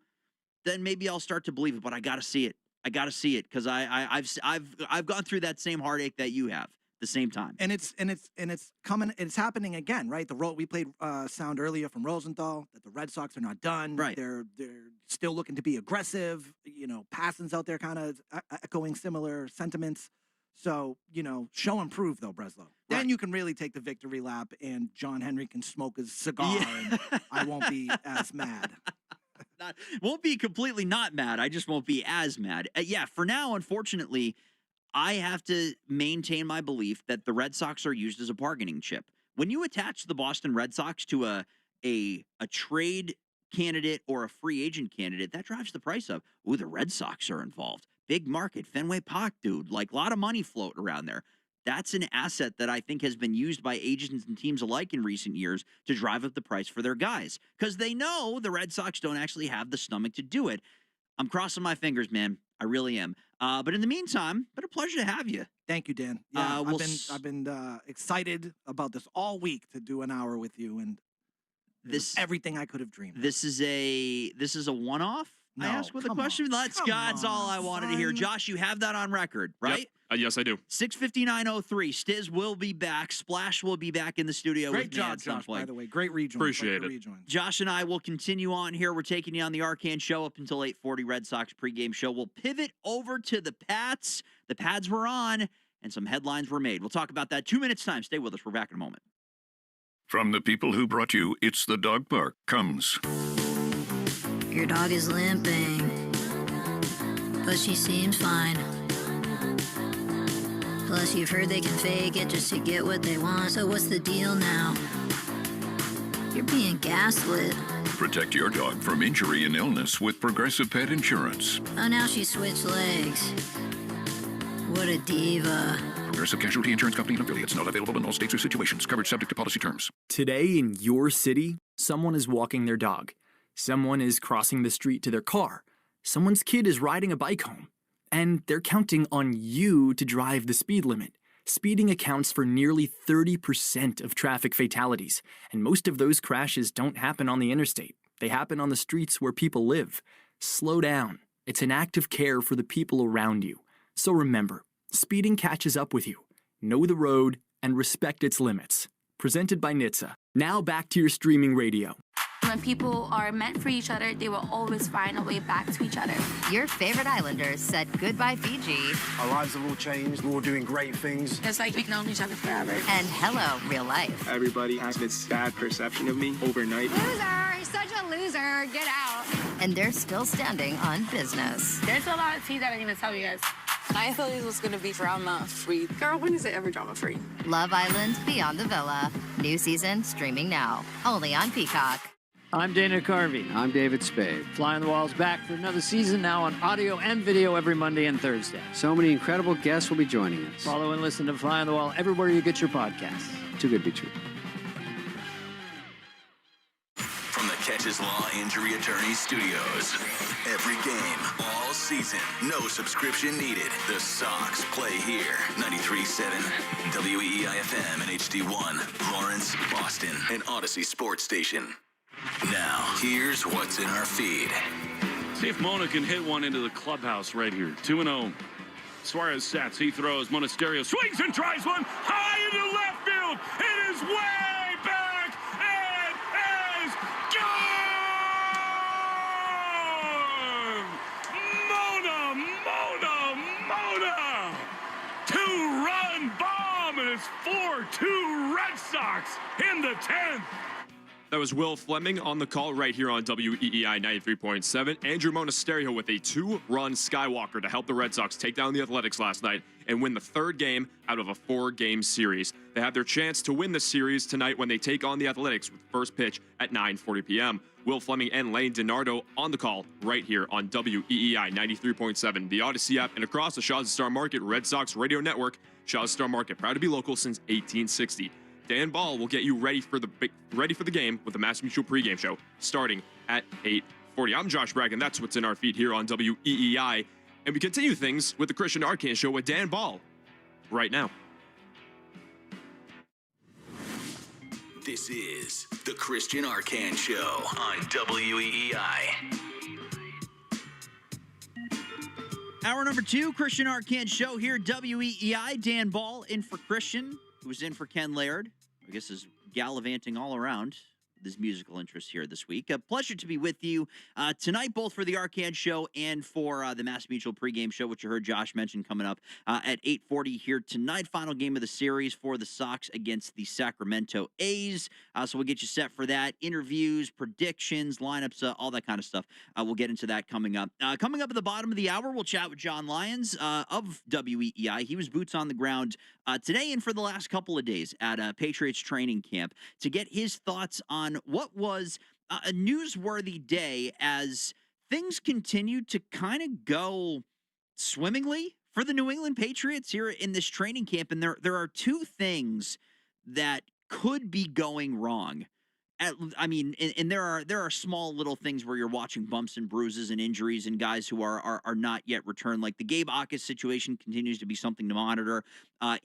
then maybe I'll start to believe it. But I got to see it. I got to see it because I've gone through that same heartache that you have at the same time.
And it's coming. It's happening again, right? We played sound earlier from Rosenthal that the Red Sox are not done.
Right.
They're still looking to be aggressive. Passon's out there kind of echoing similar sentiments. So, show and prove, though, Breslow. Right. Then you can really take the victory lap, and John Henry can smoke his cigar, and I won't be as mad.
Won't be completely not mad. I just won't be as mad. For now, unfortunately, I have to maintain my belief that the Red Sox are used as a bargaining chip. When you attach the Boston Red Sox to a trade candidate or a free agent candidate, that drives the price up. Ooh, the Red Sox are involved. Big market, Fenway Park, dude. Like, a lot of money floating around there. That's an asset that I think has been used by agents and teams alike in recent years to drive up the price for their guys. Because they know the Red Sox don't actually have the stomach to do it. I'm crossing my fingers, man. I really am. But in the meantime, been a pleasure to have you.
Thank you, Dan. Yeah, I've been excited about this all week to do an hour with you, and this is everything I could have dreamed.
This is a one-off.
No,
I asked with a question. That's all I wanted to hear. Josh, you have that on record, right?
Yep. Yes, I do.
6:59:03. Stiz will be back. Splash will be back in the studio.
Great
with me
job,
at some
Josh,
point.
by the way. Great rejoin.
Appreciate it.
Rejoin.
Josh and I will continue on here. We're taking you on the Arcand Show up until 8:40 Red Sox pregame show. We'll pivot over to the Pats. The Pads were on, and some headlines were made. We'll talk about that 2 minutes time. Stay with us. We're back in a moment.
From the people who brought you It's the Dog Park comes...
Your dog is limping, but she seems fine. Plus, you've heard they can fake it just to get what they want. So what's the deal now? You're being gaslit.
Protect your dog from injury and illness with Progressive Pet Insurance.
Oh, now she switched legs. What a diva.
Progressive Casualty Insurance Company and affiliates. Not available in all states or situations. Coverage subject to policy terms.
Today in your city, someone is walking their dog. Someone is crossing the street to their car. Someone's kid is riding a bike home. And they're counting on you to drive the speed limit. Speeding accounts for nearly 30% of traffic fatalities. And most of those crashes don't happen on the interstate. They happen on the streets where people live. Slow down. It's an act of care for the people around you. So remember, speeding catches up with you. Know the road and respect its limits. Presented by NHTSA. Now back to your streaming radio.
When people are meant for each other, they will always find a way back to each other.
Your favorite Islanders said goodbye, Fiji.
Our lives have all changed. We're all doing great things.
It's like we've known each other forever.
And hello, real life.
Everybody has this bad perception of me overnight.
Loser! He's such a loser. Get out.
And they're still standing on business.
There's a lot of tea that I didn't even tell you guys.
I thought this was going to be drama-free. Girl, when is it ever drama-free?
Love Island Beyond the Villa. New season streaming now. Only on Peacock.
I'm Dana Carvey. I'm David Spade. Fly on the Wall's back for another season now on audio and video every Monday and Thursday. So many incredible guests will be joining us. Follow and listen to Fly on the Wall everywhere you get your podcasts. Too good to be true.
From the Catches Law Injury Attorney Studios. Every game, all season, no subscription needed. The Sox play here. 93.7 WEEI-FM and HD1, Lawrence, Boston, and Odyssey Sports Station. Now, here's what's in our feed.
See if Mona can hit one into the clubhouse right here. 2-0. Suarez sets. He throws. Monasterio swings and tries one high into left field. It is way back. It is gone! Mona! 2-run bomb, and it's 4-2 Red Sox in the 10th. That was Will Fleming on the call right here on WEEI 93.7. Andrew Monasterio with a 2-run Skywalker to help the Red Sox take down the Athletics last night and win the third game out of a 4-game series. They have their chance to win the series tonight when they take on the Athletics with the first pitch at 9:40 p.m. Will Fleming and Lane DiNardo on the call right here on WEEI 93.7, the Odyssey app, and across the Shaw's Star Market Red Sox radio network. Shaw's Star Market, proud to be local since 1860. Dan Ball will get you ready for the game with the Mass Mutual pregame show starting at 8:40. I'm Josh Bragg, and that's what's in our feed here on WEEI. And we continue things with the Christian Arcand Show with Dan Ball right now.
This is the Christian Arcand Show on WEEI.
Hour number 2, Christian Arcand Show here, WEEI. Dan Ball in for Christian, who's in for Ken Laird. I guess is gallivanting all around with his musical interest here this week. A pleasure to be with you tonight, both for the Arcand Show and for the Mass Mutual pregame show, which you heard Josh mention coming up at 8:40 here tonight. Final game of the series for the Sox against the Sacramento A's. So we'll get you set for that. Interviews, predictions, lineups, all that kind of stuff. We'll get into that coming up. Coming up at the bottom of the hour, we'll chat with John Lyons of WEEI. He was boots on the ground today and for the last couple of days at Patriots training camp to get his thoughts on what was a newsworthy day as things continued to kind of go swimmingly for the New England Patriots here in this training camp. And there are two things that could be going wrong And there are small little things where you're watching bumps and bruises and injuries and guys who are not yet returned. Like the Gabe Akis situation continues to be something to monitor.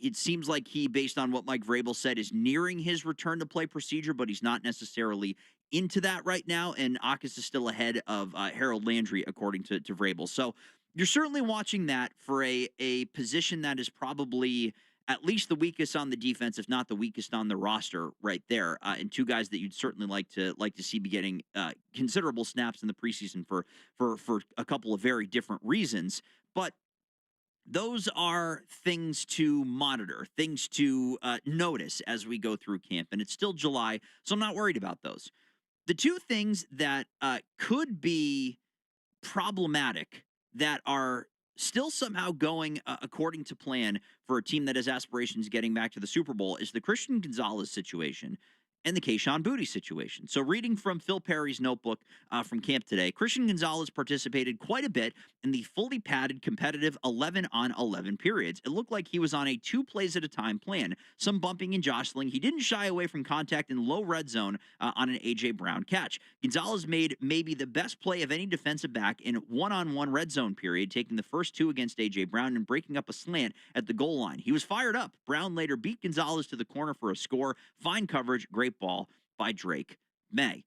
It seems like he, based on what Mike Vrabel said, is nearing his return to play procedure, but he's not necessarily into that right now. And Akis is still ahead of Harold Landry, according to Vrabel. So you're certainly watching that for a position that is probably at least the weakest on the defense, if not the weakest on the roster right there, and two guys that you'd certainly like to see be getting considerable snaps in the preseason for a couple of very different reasons. But those are things to monitor, things to notice as we go through camp, and it's still July, so I'm not worried about those. The two things that could be problematic that are still somehow going according to plan for a team that has aspirations getting back to the Super Bowl is the Christian Gonzalez situation and the Kayshon Boutte situation. So reading from Phil Perry's notebook from camp today, Christian Gonzalez participated quite a bit in the fully padded competitive 11-on-11 periods. It looked like he was on a 2 plays at a time plan, some bumping and jostling. He didn't shy away from contact in low red zone on an A.J. Brown catch. Gonzalez made maybe the best play of any defensive back in one-on-one red zone period, taking the first 2 against A.J. Brown and breaking up a slant at the goal line. He was fired up. Brown later beat Gonzalez to the corner for a score. Fine coverage, great ball by Drake May.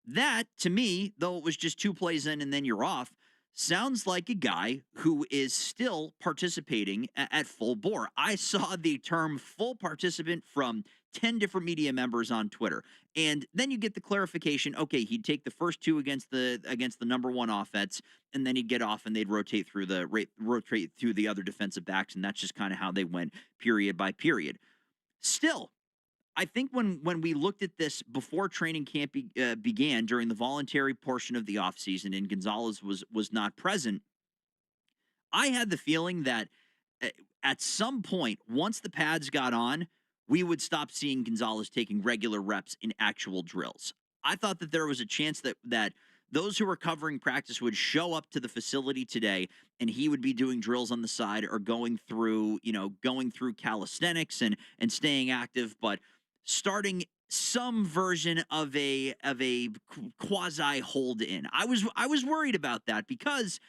That, to me, though it was just 2 plays in and then you're off, sounds like a guy who is still participating at full bore. I saw the term full participant from 10 different media members on Twitter. And then you get the clarification, okay, he'd take the first 2 against the number 1 offense, and then he'd get off and they'd rotate through the other defensive backs, and that's just kind of how they went period by period. Still, I think when we looked at this before training camp began during the voluntary portion of the offseason and Gonzalez was not present, I had the feeling that at some point, once the pads got on, we would stop seeing Gonzalez taking regular reps in actual drills. I thought that there was a chance that those who were covering practice would show up to the facility today and he would be doing drills on the side or going through calisthenics and staying active, but starting some version of a quasi hold in. I was worried about that because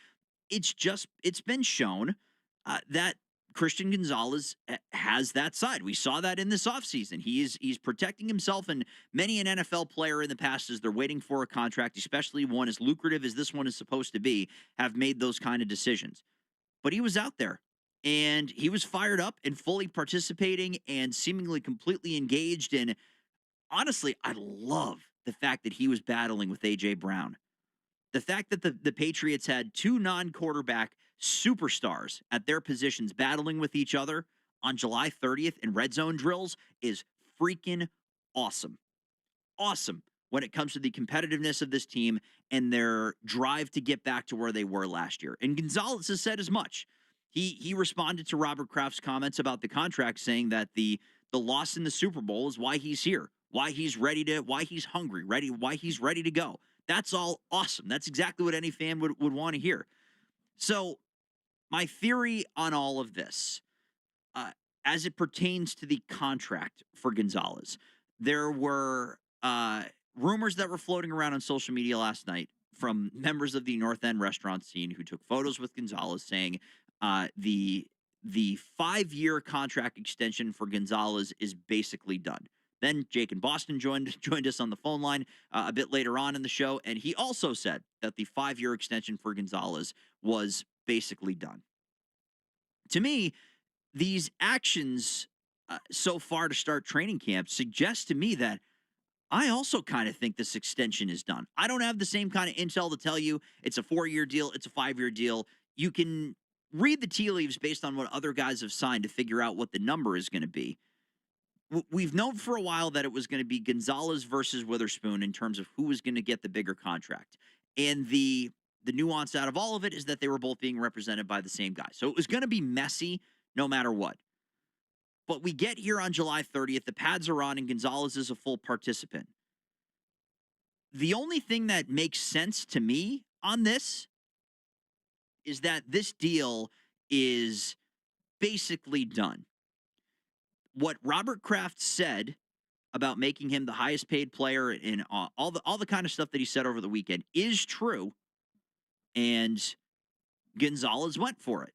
it's been shown that Christian Gonzalez has that side. We saw that in this offseason. He's protecting himself, and many an NFL player in the past, as they're waiting for a contract, especially one as lucrative as this one is supposed to be, have made those kind of decisions. But he was out there. And he was fired up and fully participating and seemingly completely engaged. And honestly, I love the fact that he was battling with A.J. Brown. The fact that the Patriots had 2 non-quarterback superstars at their positions battling with each other on July 30th in red zone drills is freaking awesome. Awesome when it comes to the competitiveness of this team and their drive to get back to where they were last year. And Gonzalez has said as much. He responded to Robert Kraft's comments about the contract, saying that the loss in the Super Bowl is why he's here, why he's hungry, why he's ready to go. That's all awesome. That's exactly what any fan would want to hear. So my theory on all of this, as it pertains to the contract for Gonzalez, there were rumors that were floating around on social media last night from members of the North End restaurant scene who took photos with Gonzalez saying the 5-year contract extension for Gonzalez is basically done. Then Jake in Boston joined us on the phone line a bit later on in the show, and he also said that the 5-year extension for Gonzalez was basically done. To me, these actions so far to start training camp suggest to me that I also kind of think this extension is done. I don't have the same kind of intel to tell you it's a 4-year deal, it's a 5-year deal. You can read the tea leaves based on what other guys have signed to figure out what the number is going to be. We've known for a while that it was going to be Gonzalez versus Witherspoon in terms of who was going to get the bigger contract. And the nuance out of all of it is that they were both being represented by the same guy. So it was going to be messy no matter what. But we get here on July 30th, the pads are on, and Gonzalez is a full participant. The only thing that makes sense to me on this is that this deal is basically done. What Robert Kraft said about making him the highest paid player and all the kind of stuff that he said over the weekend is true, and Gonzalez went for it.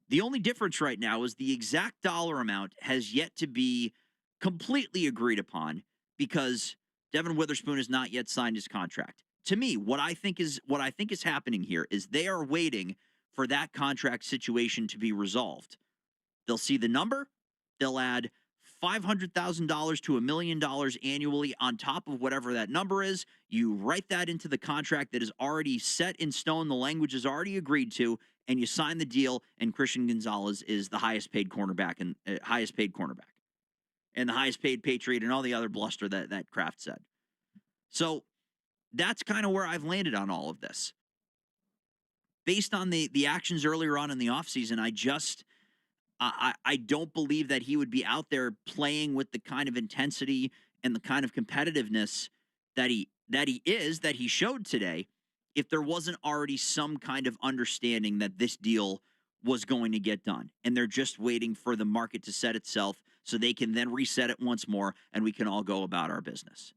The only difference right now is the exact dollar amount has yet to be completely agreed upon because Devin Witherspoon has not yet signed his contract. To me, what I think is happening here is they are waiting for that contract situation to be resolved. They'll see the number, they'll add $500,000 to $1 million annually on top of whatever that number is. You write that into the contract that is already set in stone, the language is already agreed to, and you sign the deal, and Christian Gonzalez is the highest paid cornerback and the highest paid Patriot and all the other bluster that Kraft said. So that's kind of where I've landed on all of this. Based on the actions earlier on in the offseason, I don't believe that he would be out there playing with the kind of intensity and the kind of competitiveness that he showed today if there wasn't already some kind of understanding that this deal was going to get done. And they're just waiting for the market to set itself so they can then reset it once more and we can all go about our business.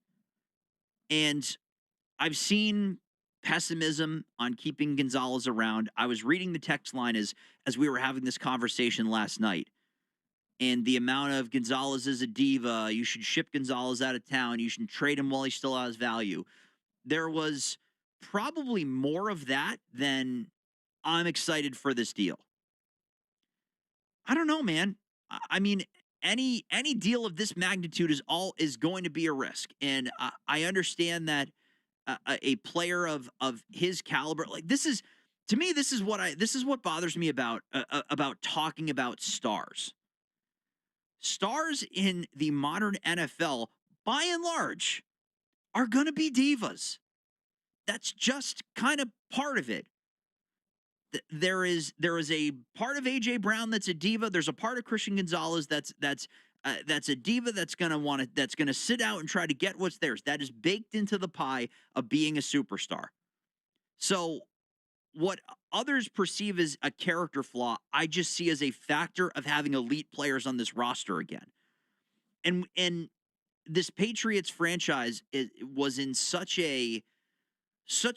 And I've seen pessimism on keeping Gonzalez around. I was reading the text line as we were having this conversation last night. And the amount of Gonzalez is a diva, you should ship Gonzalez out of town, you should trade him while he still has value. There was probably more of that than I'm excited for this deal. I don't know, man. I mean, any deal of this magnitude is going to be a risk. And I understand that a player of his caliber, like this is what bothers me about talking about stars. Stars in the modern NFL, by and large, are going to be divas. That's just kind of part of it. There is a part of AJ Brown that's a diva. There's a part of Christian Gonzalez that's a diva that's gonna sit out and try to get what's theirs. That is baked into the pie of being a superstar. So what others perceive as a character flaw, I just see as a factor of having elite players on this roster again. And this Patriots franchise was in such a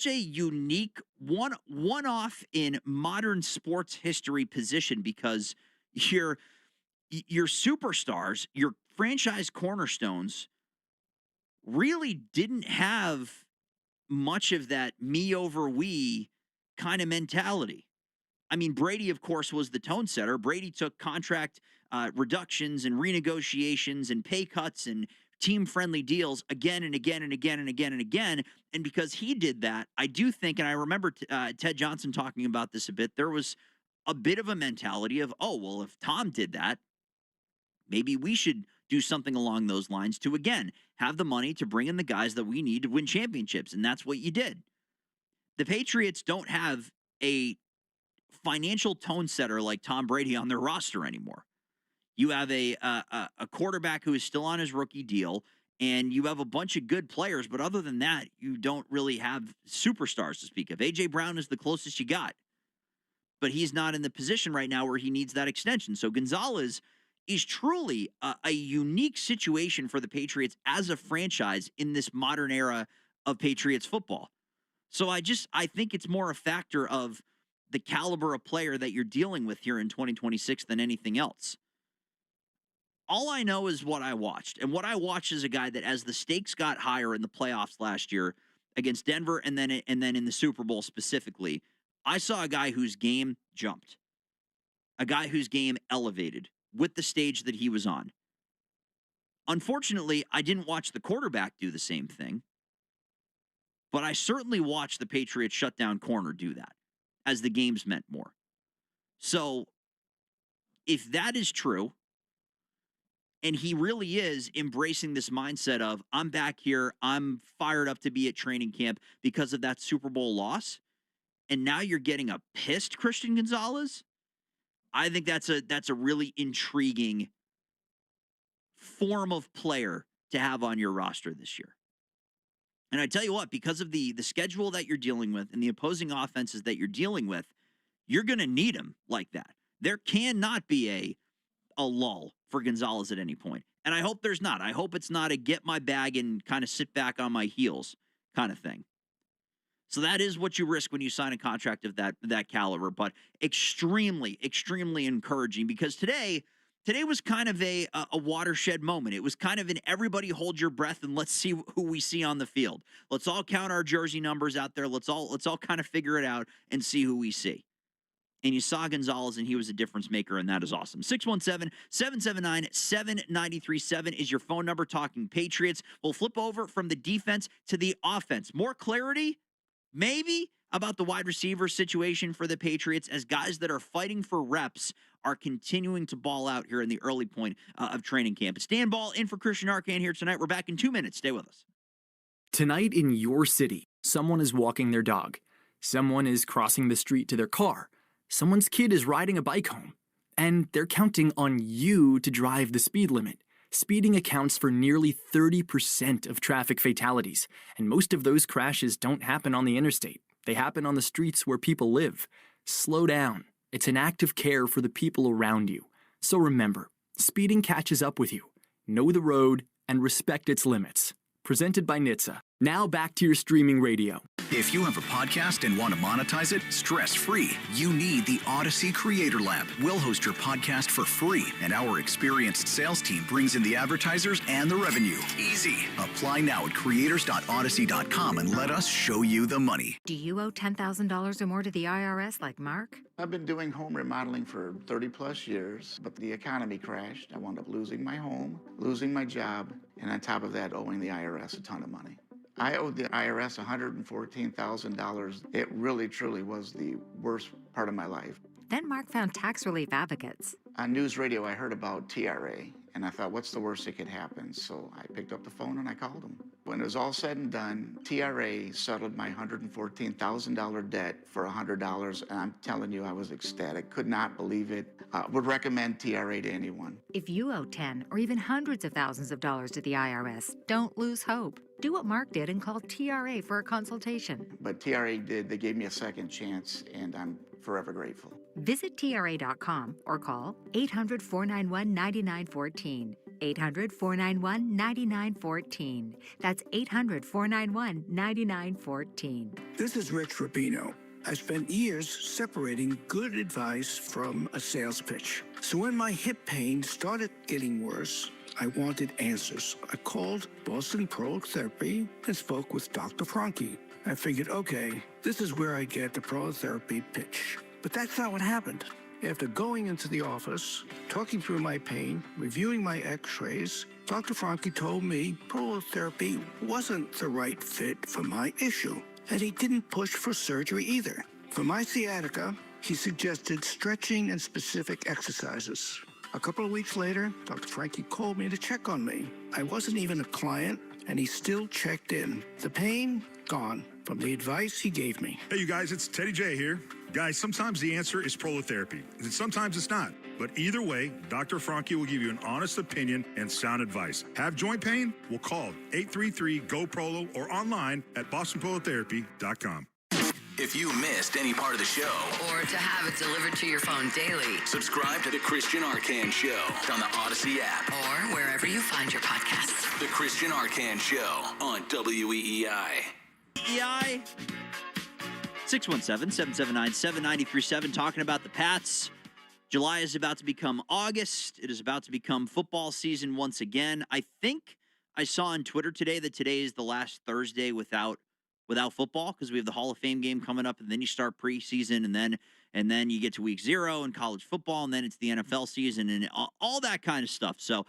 unique one-off in modern sports history position because your superstars, your franchise cornerstones, really didn't have much of that me over we kind of mentality. I mean, Brady, of course, was the tone setter. Brady took contract reductions and renegotiations and pay cuts and team-friendly deals again and again and again and again and again. And because he did that, I do think, and I remember Ted Johnson talking about this a bit, there was a bit of a mentality of, oh, well, if Tom did that, maybe we should do something along those lines to, again, have the money to bring in the guys that we need to win championships. And that's what you did. The Patriots don't have a financial tone setter like Tom Brady on their roster anymore. You have a quarterback who is still on his rookie deal, and you have a bunch of good players. But other than that, you don't really have superstars to speak of. A.J. Brown is the closest you got. But he's not in the position right now where he needs that extension. So Gonzalez is truly a unique situation for the Patriots as a franchise in this modern era of Patriots football. So I think it's more a factor of the caliber of player that you're dealing with here in 2026 than anything else. All I know is what I watched. And what I watched is a guy that, as the stakes got higher in the playoffs last year against Denver and then in the Super Bowl specifically, I saw a guy whose game jumped. A guy whose game elevated with the stage that he was on. Unfortunately, I didn't watch the quarterback do the same thing. But I certainly watched the Patriots shutdown corner do that as the games meant more. So if that is true, and he really is embracing this mindset of, I'm back here, I'm fired up to be at training camp because of that Super Bowl loss, and now you're getting a pissed Christian Gonzalez, I think that's a really intriguing form of player to have on your roster this year. And I tell you what, because of the schedule that you're dealing with and the opposing offenses that you're dealing with, you're going to need him like that. There cannot be a lull for Gonzalez at any point. And I hope there's not. I hope it's not a get my bag and kind of sit back on my heels kind of thing. So that is what you risk when you sign a contract of that caliber, but extremely, extremely encouraging because today was kind of a watershed moment. It was kind of an everybody hold your breath and let's see who we see on the field. Let's all count our jersey numbers out there. Let's all kind of figure it out and see who we see. And you saw Gonzalez, and he was a difference maker, and that is awesome. 617-779-7937 is your phone number talking Patriots. We'll flip over from the defense to the offense. More clarity, maybe, about the wide receiver situation for the Patriots as guys that are fighting for reps are continuing to ball out here in the early point of training camp. It's Dan Ball in for Christian Arcand here tonight. We're back in 2 minutes. Stay with us.
Tonight in your city, someone is walking their dog. Someone is crossing the street to their car. Someone's kid is riding a bike home, and they're counting on you to drive the speed limit. Speeding accounts for nearly 30% of traffic fatalities, and most of those crashes don't happen on the interstate. They happen on the streets where people live. Slow down. It's an act of care for the people around you. So remember, speeding catches up with you. Know the road and respect its limits. Presented by NHTSA. Now back to your streaming radio.
If you have a podcast and want to monetize it stress-free, you need the Odyssey Creator Lab. We'll host your podcast for free, and our experienced sales team brings in the advertisers and the revenue. Easy. Apply now at creators.odyssey.com and let us show you the money.
Do you owe $10,000 or more to the IRS like Mark?
I've been doing home remodeling for 30-plus years, but the economy crashed. I wound up losing my home, losing my job, and on top of that, owing the IRS a ton of money. I owed the IRS $114,000. It really, truly was the worst part of my life.
Then Mark found tax relief advocates.
On news radio, I heard about TRA, and I thought, what's the worst that could happen? So I picked up the phone and I called them. When it was all said and done, TRA settled my $114,000 debt for $100, and I'm telling you, I was ecstatic. Could not believe it. Would recommend TRA to anyone.
If you owe 10 or even hundreds of thousands of dollars to the IRS, don't lose hope. Do what Mark did and call TRA for a consultation.
But TRA did. They gave me a second chance, and I'm forever grateful.
Visit TRA.com or call 800-491-9914. 800-491-9914. That's 800-491-9914.
This is Rich Rubino. I spent years separating good advice from a sales pitch. So when my hip pain started getting worse, I wanted answers. I called Boston Prolotherapy and spoke with Dr. Franke. I figured, okay, this is where I get the prolotherapy pitch. But that's not what happened. After going into the office, talking through my pain, reviewing my x-rays, Dr. Franke told me prolotherapy wasn't the right fit for my issue, and he didn't push for surgery either. For my sciatica, he suggested stretching and specific exercises. A couple of weeks later, Dr. Franke called me to check on me. I wasn't even a client, and he still checked in. The pain, gone, from the advice he gave me.
Hey, you guys, it's Teddy J here. Guys, sometimes the answer is prolotherapy, and sometimes it's not. But either way, Dr. Franke will give you an honest opinion and sound advice. Have joint pain? We'll call 833-GO-PROLO or online at bostonprolotherapy.com.
If you missed any part of the show,
or to have it delivered to your phone daily,
subscribe to The Christian Arcand Show on the Odyssey app.
or wherever you find your podcasts.
The Christian Arcand Show on WEEI.
EI 617-779-7937 talking about the Pats. July is about to become August. It is about to become football season once again. I think I saw on Twitter today that today is the last Thursday without football because we have the Hall of Fame game coming up, and then you start preseason, and then you get to week 0 in college football, and then it's the NFL season and all that kind of stuff. So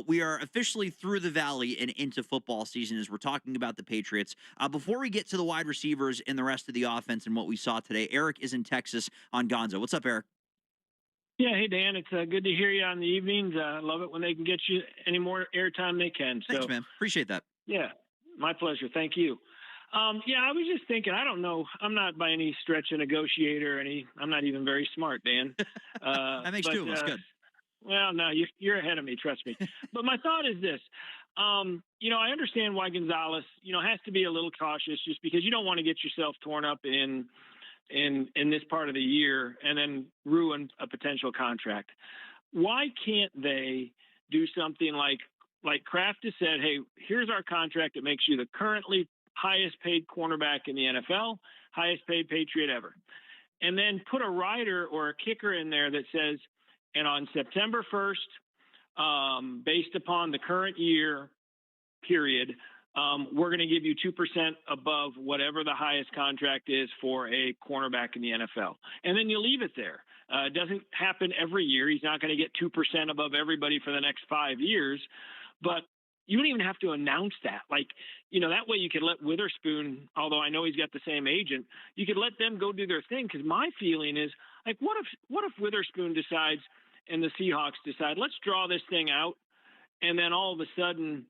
we are officially through the valley and into football season as we're talking about the Patriots. Before we get to the wide receivers and the rest of the offense and what we saw today, Eric is in Texas on Gonzo. What's up, Eric?
Yeah, hey, Dan. It's good to hear you on the evenings. I love it when they can get you any more airtime they can.
Thanks, man. Appreciate that.
Yeah, my pleasure. Thank you. Yeah, I was just thinking, I don't know. I'm not by any stretch a negotiator. I'm not even very smart, Dan.
That makes two of us. Good.
Well, no, you're ahead of me. Trust me. But my thought is this. I understand why Gonzalez, has to be a little cautious just because you don't want to get yourself torn up in this part of the year and then ruin a potential contract. Why can't they do something like like Kraft has said, hey, here's our contract that makes you the currently highest paid cornerback in the NFL, highest paid Patriot ever. And then put a rider or a kicker in there that says, and on September 1st, based upon the current year period, we're going to give you 2% above whatever the highest contract is for a cornerback in the NFL. And then you leave it there. It doesn't happen every year. He's not going to get 2% above everybody for the next 5 years. But you don't even have to announce that. Like, that way you could let Witherspoon, although I know he's got the same agent, you could let them go do their thing. Because my feeling is, like, what if Witherspoon decides and the Seahawks decide, let's draw this thing out, and then all of a sudden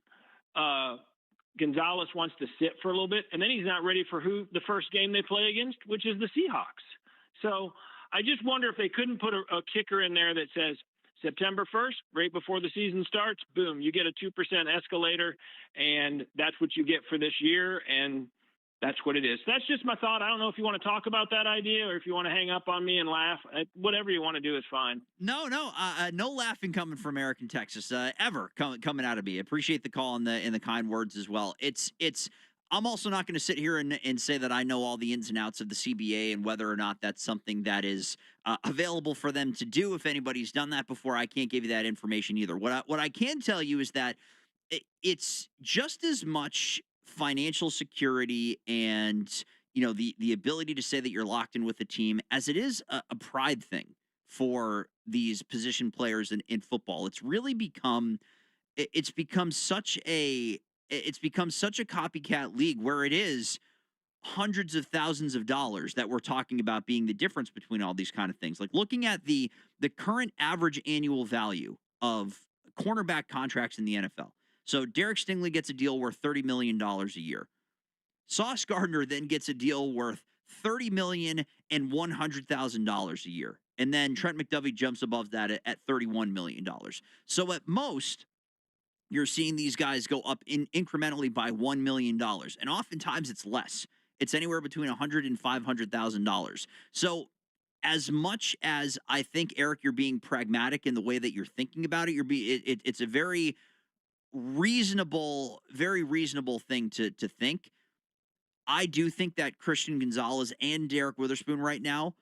Gonzalez wants to sit for a little bit, and then he's not ready for the first game they play against, which is the Seahawks. So I just wonder if they couldn't put a kicker in there that says, September 1st, right before the season starts, boom, you get a 2% escalator, and that's what you get for this year, and that's what it is. That's just my thought. I don't know if you want to talk about that idea or if you want to hang up on me and laugh. Whatever you want to do is fine.
No laughing coming from Eric in Texas, ever coming out of me. Appreciate the call and the kind words as well. I'm also not going to sit here and say that I know all the ins and outs of the CBA and whether or not that's something that is available for them to do. If anybody's done that before, I can't give you that information either. What I can tell you is that it's just as much financial security and the ability to say that you're locked in with the team as it is a pride thing for these position players in football. It's really become such a copycat league where it is hundreds of thousands of dollars that we're talking about being the difference between all these kind of things. Like looking at the current average annual value of cornerback contracts in the NFL. So Derek Stingley gets a deal worth $30 million a year. Sauce Gardner then gets a deal worth $30 million and $100,000 a year. And then Trent McDuffie jumps above that at $31 million. So at most, you're seeing these guys go up incrementally by $1 million. And oftentimes it's less. It's anywhere between $100,000 and $500,000. So as much as I think, Eric, you're being pragmatic in the way that you're thinking about it, it's a very reasonable thing to think. I do think that Christian Gonzalez and Derek Witherspoon right now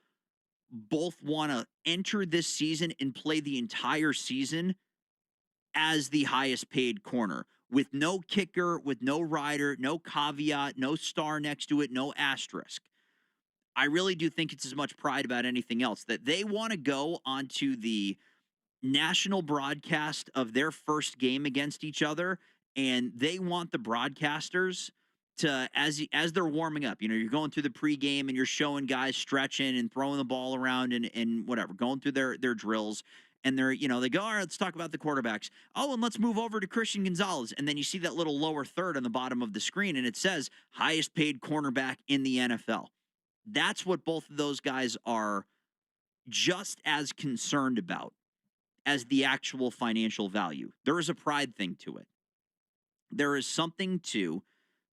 both want to enter this season and play the entire season as the highest paid corner with no kicker, with no rider, no caveat, no star next to it, no asterisk. I really do think it's as much pride about anything else that they want to go onto the national broadcast of their first game against each other, and they want the broadcasters to, as they're warming up, you're going through the pregame and you're showing guys stretching and throwing the ball around and whatever, going through their drills. And they go, all right, let's talk about the quarterbacks. Oh, and let's move over to Christian Gonzalez. And then you see that little lower third on the bottom of the screen, and it says highest paid cornerback in the NFL. That's what both of those guys are just as concerned about as the actual financial value. There is a pride thing to it. There is something to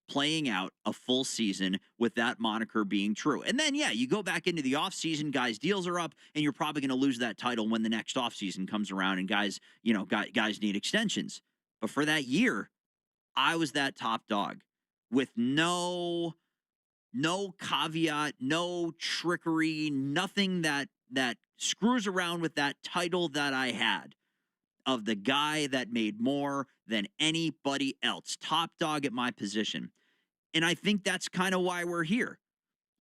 playing out a full season with that moniker being true. And then, you go back into the offseason, guys' deals are up, and you're probably going to lose that title when the next offseason comes around and guys need extensions. But for that year, I was that top dog with no caveat, no trickery, nothing that screws around with that title that I had of the guy that made more than anybody else, top dog at my position. And I think that's kind of why we're here.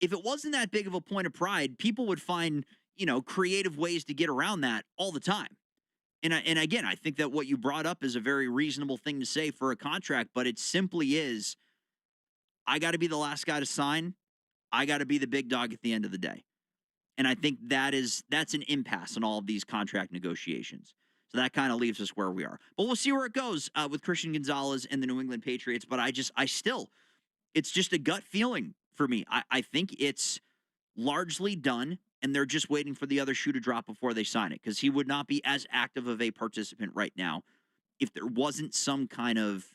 If it wasn't that big of a point of pride, people would find, creative ways to get around that all the time. And again, I think that what you brought up is a very reasonable thing to say for a contract, but it simply is, I got to be the last guy to sign. I got to be the big dog at the end of the day. And I think that's an impasse in all of these contract negotiations. So that kind of leaves us where we are. But we'll see where it goes with Christian Gonzalez and the New England Patriots. But it's just a gut feeling for me. I think it's largely done, and they're just waiting for the other shoe to drop before they sign it, because he would not be as active of a participant right now if there wasn't some kind of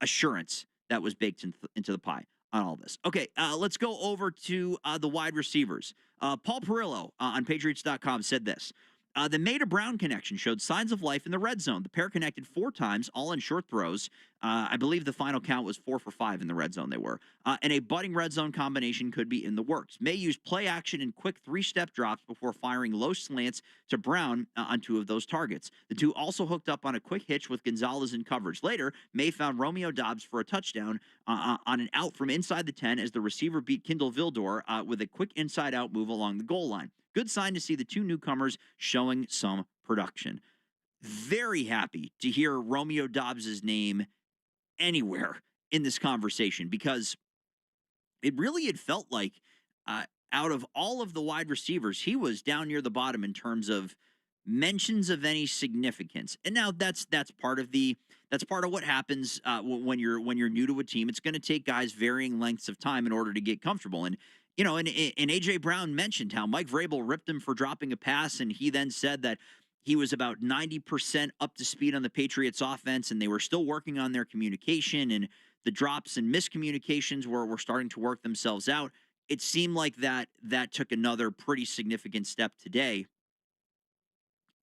assurance that was baked into the pie on all this. Okay, let's go over to the wide receivers. Paul Perillo on Patriots.com said this. The May to Brown connection showed signs of life in the red zone. The pair connected 4 times, all in short throws. I believe the final count was 4 for 5 in the red zone they were. And a budding red zone combination could be in the works. May used play action and quick 3-step drops before firing low slants to Brown on 2 of those targets. The 2 also hooked up on a quick hitch with Gonzalez in coverage. Later, May found Romeo Doubs for a touchdown on an out from inside the 10 as the receiver beat Kindle Vildor with a quick inside-out move along the goal line. Good sign to see the 2 newcomers showing some production. Very happy to hear Romeo Doubs' name anywhere in this conversation because it really had felt like out of all of the wide receivers, he was down near the bottom in terms of mentions of any significance. And now that's part of what happens when you're new to a team. It's going to take guys varying lengths of time in order to get comfortable. And and A.J. Brown mentioned how Mike Vrabel ripped him for dropping a pass, and he then said that he was about 90% up to speed on the Patriots offense, and they were still working on their communication, and the drops and miscommunications were starting to work themselves out. It seemed like that took another pretty significant step today.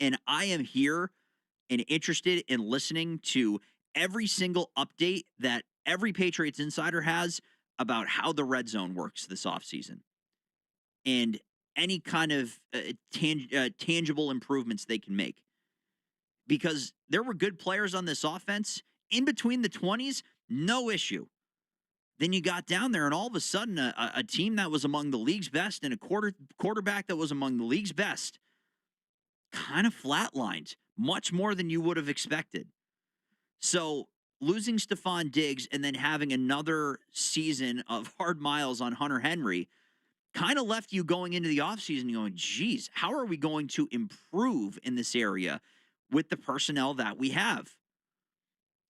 And I am here and interested in listening to every single update that every Patriots insider has about how the red zone works this offseason and any kind of tangible improvements they can make. Because there were good players on this offense in between the 20s, no issue. Then you got down there and all of a sudden a team that was among the league's best and a quarterback that was among the league's best kind of flatlined much more than you would have expected. So losing Stephon Diggs and then having another season of hard miles on Hunter Henry kind of left you going into the offseason going, geez, how are we going to improve in this area with the personnel that we have?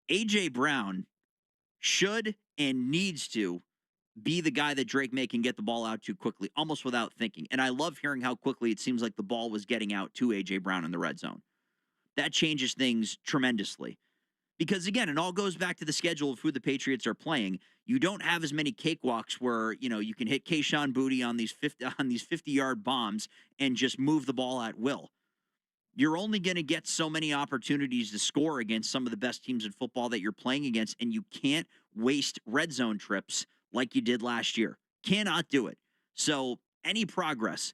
A.J. Brown should and needs to be the guy that Drake May can get the ball out to quickly, almost without thinking. And I love hearing how quickly it seems like the ball was getting out to A.J. Brown in the red zone. That changes things tremendously. Because, again, it all goes back to the schedule of who the Patriots are playing. You don't have as many cakewalks where, you can hit Kayshon Boutte on these 50-yard bombs and just move the ball at will. You're only going to get so many opportunities to score against some of the best teams in football that you're playing against, and you can't waste red zone trips like you did last year. Cannot do it. So any progress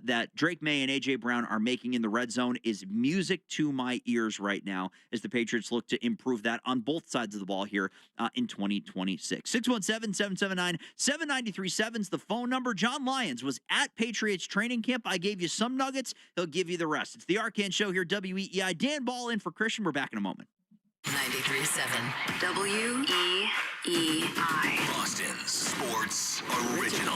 that Drake May and A.J. Brown are making in the red zone is music to my ears right now as the Patriots look to improve that on both sides of the ball here in 2026. 617-779-7937 is the phone number. John Lyons was at Patriots training camp. I gave you some nuggets. He'll give you the rest. It's the Arcand Show here, WEEI. Dan Ball in for Christian. We're back in a moment.
93.7 WEEI.
Boston's sports original.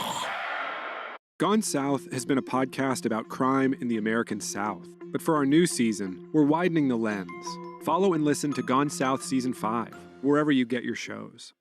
Gone South has been a podcast about crime in the American South. But for our new season, we're widening the lens. Follow and listen to Gone South Season 5, wherever you get your shows.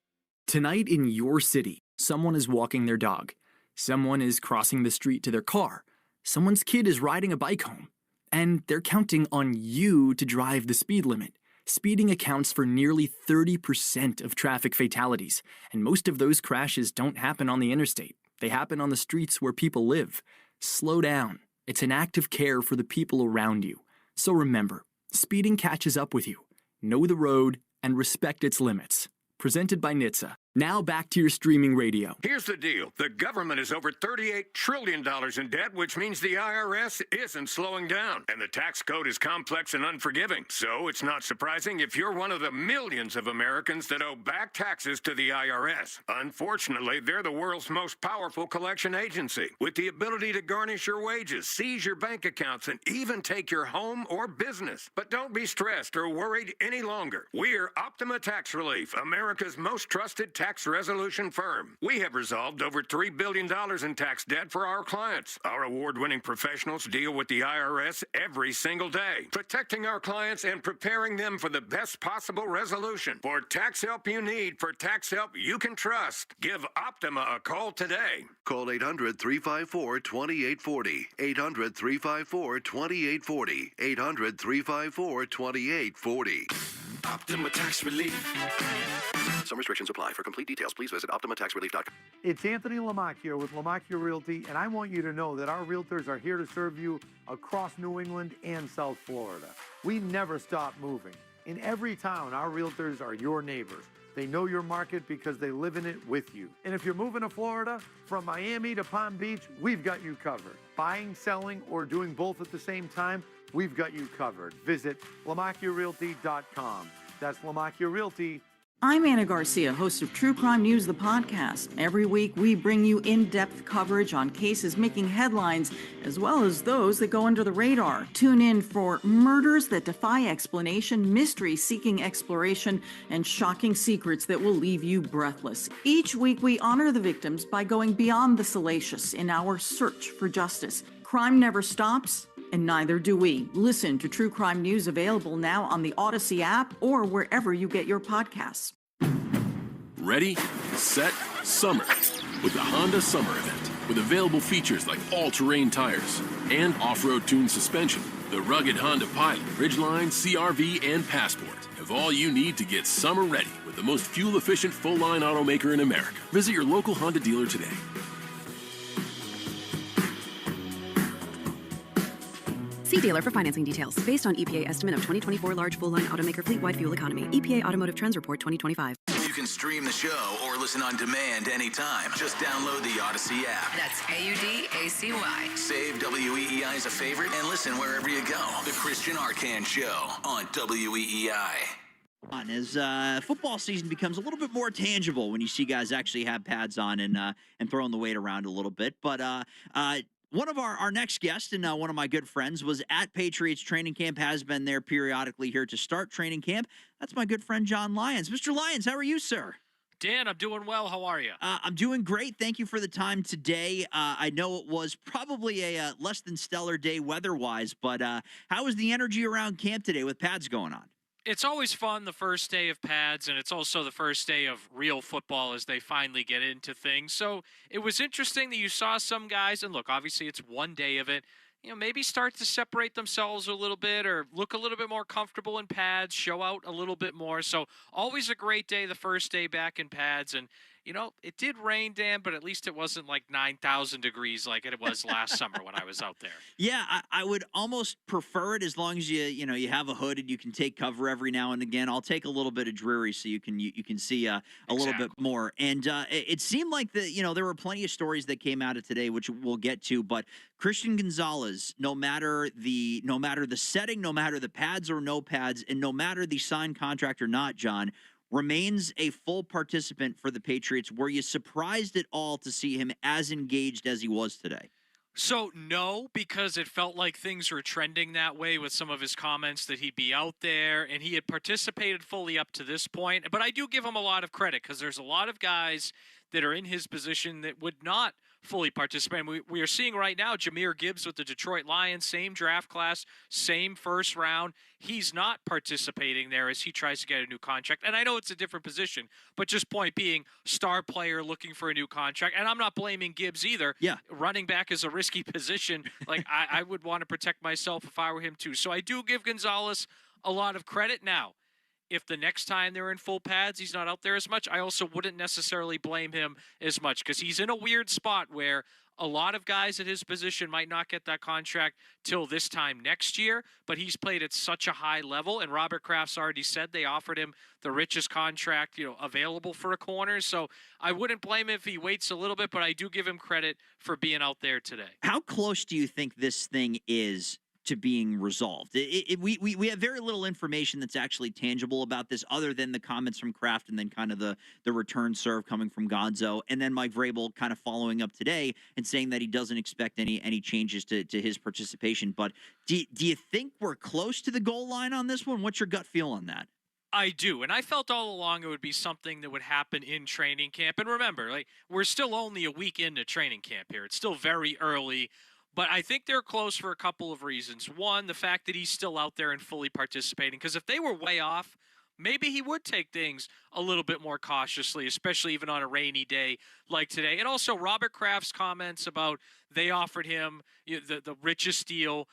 Tonight in your city, someone is walking their dog. Someone is crossing the street to their car. Someone's kid is riding a bike home. And they're counting on you to drive the speed limit. Speeding accounts for nearly 30% of traffic fatalities, and most of those crashes don't happen on the interstate. They happen on the streets where people live. Slow down. It's an act of care for the people around you. So remember, speeding catches up with you. Know the road and respect its limits. Presented by NHTSA. Now back to your streaming radio.
Here's the deal. The government is over $38 trillion in debt, which means the IRS isn't slowing down. And the tax code is complex and unforgiving. So it's not surprising if you're one of the millions of Americans that owe back taxes to the IRS. Unfortunately, they're the world's most powerful collection agency, with the ability to garnish your wages, seize your bank accounts, and even take your home or business. But don't be stressed or worried any longer. We're Optima Tax Relief, America's most trusted tax resolution firm. We have resolved over $3 billion in tax debt for our clients. Our award-winning professionals deal with the IRS every single day, protecting our clients and preparing them for the best possible resolution. For tax help you need, for tax help you can trust, give Optima a call today.
Call 800-354-2840. 800-354-2840. 800-354-2840. Optima Tax Relief.
Some restrictions apply. For complete details, please visit OptimaTaxRelief.com.
It's Anthony Lamacchia here with Lamacchia Realty, and I want you to know that our realtors are here to serve you across New England and South Florida. We never stop moving. In every town, our realtors are your neighbors. They know your market because they live in it with you. And if you're moving to Florida, from Miami to Palm Beach, we've got you covered. Buying, selling, or doing both at the same time, we've got you covered. Visit LaMacchiaRealty.com. That's Lamacchia Realty.
I'm Anna Garcia, host of True Crime News, the podcast. Every week, we bring you in-depth coverage on cases making headlines, as well as those that go under the radar. Tune in for murders that defy explanation, mysteries seeking exploration, and shocking secrets that will leave you breathless. Each week, we honor the victims by going beyond the salacious in our search for justice. Crime never stops, and neither do we. Listen to True Crime News, available now on the Odyssey app or wherever you get your podcasts.
Ready, set, summer with the Honda Summer Event. With available features like all-terrain tires and off-road tuned suspension, the rugged Honda Pilot, Ridgeline, CR-V, and Passport have all you need to get summer ready with the most fuel-efficient full-line automaker in America. Visit your local Honda dealer today.
See dealer for financing details. Based on EPA estimate of 2024 large full-line automaker fleet-wide fuel economy. EPA Automotive Trends Report 2025.
You can stream the show or listen on demand anytime. Just download the Odyssey app.
That's AUDACY.
Save WEEI as a favorite and listen wherever you go. The Christian Arcan Show on WEEI.
As football season becomes a little bit more tangible when you see guys actually have pads on and throwing the weight around a little bit. But one of our next guests and one of my good friends was at Patriots training camp, has been there periodically here to start training camp. That's my good friend, John Lyons. Mr. Lyons, how are you, sir?
Dan, I'm doing well. How are you?
I'm doing great. Thank you for the time today. I know it was probably a less than stellar day weather-wise, but how was the energy around camp today with pads going on?
It's always fun the first day of pads, and it's also the first day of real football as they finally get into things. So it was interesting that you saw some guys, and look, obviously it's one day of it, maybe start to separate themselves a little bit or look a little bit more comfortable in pads, show out a little bit more. So always a great day the first day back in pads. And it did rain, Dan, but at least it wasn't like 9,000 degrees like it was last summer when I was out there.
Yeah, I would almost prefer it as long as you have a hood and you can take cover every now and again. I'll take a little bit of dreary so you can see a little bit more. And it seemed like there were plenty of stories that came out of today, which we'll get to. But Christian Gonzalez, no matter the setting, no matter the pads or no pads, and no matter the signed contract or not, John, remains a full participant for the Patriots. Were you surprised at all to see him as engaged as he was today?
So, no, because it felt like things were trending that way with some of his comments that he'd be out there, and he had participated fully up to this point. But I do give him a lot of credit because there's a lot of guys that are in his position that would not fully participate. We are seeing right now Jahmyr Gibbs with the Detroit Lions, same draft class, same first round. He's not participating there as he tries to get a new contract. And I know it's a different position, but just point being, star player looking for a new contract. And I'm not blaming Gibbs either.
Yeah.
Running back is a risky position. Like, I would want to protect myself if I were him too. So I do give Gonzalez a lot of credit. Now, if the next time they're in full pads, he's not out there as much, I also wouldn't necessarily blame him as much because he's in a weird spot where a lot of guys at his position might not get that contract till this time next year, but he's played at such a high level, and Robert Kraft's already said they offered him the richest contract, available for a corner. So I wouldn't blame him if he waits a little bit, but I do give him credit for being out there today.
How close do you think this thing is to being resolved? We have very little information that's actually tangible about this other than the comments from Kraft and then kind of the return serve coming from Gonzo, and then Mike Vrabel kind of following up today and saying that he doesn't expect any changes to his participation. But do you think we're close to the goal line on this one? What's your gut feel on that?
I do, and I felt all along it would be something that would happen in training camp. And remember, we're still only a week into training camp here. It's still very early. But I think they're close for a couple of reasons. One, the fact that he's still out there and fully participating. Because if they were way off, maybe he would take things a little bit more cautiously, especially even on a rainy day like today. And also Robert Kraft's comments about they offered him the richest deal,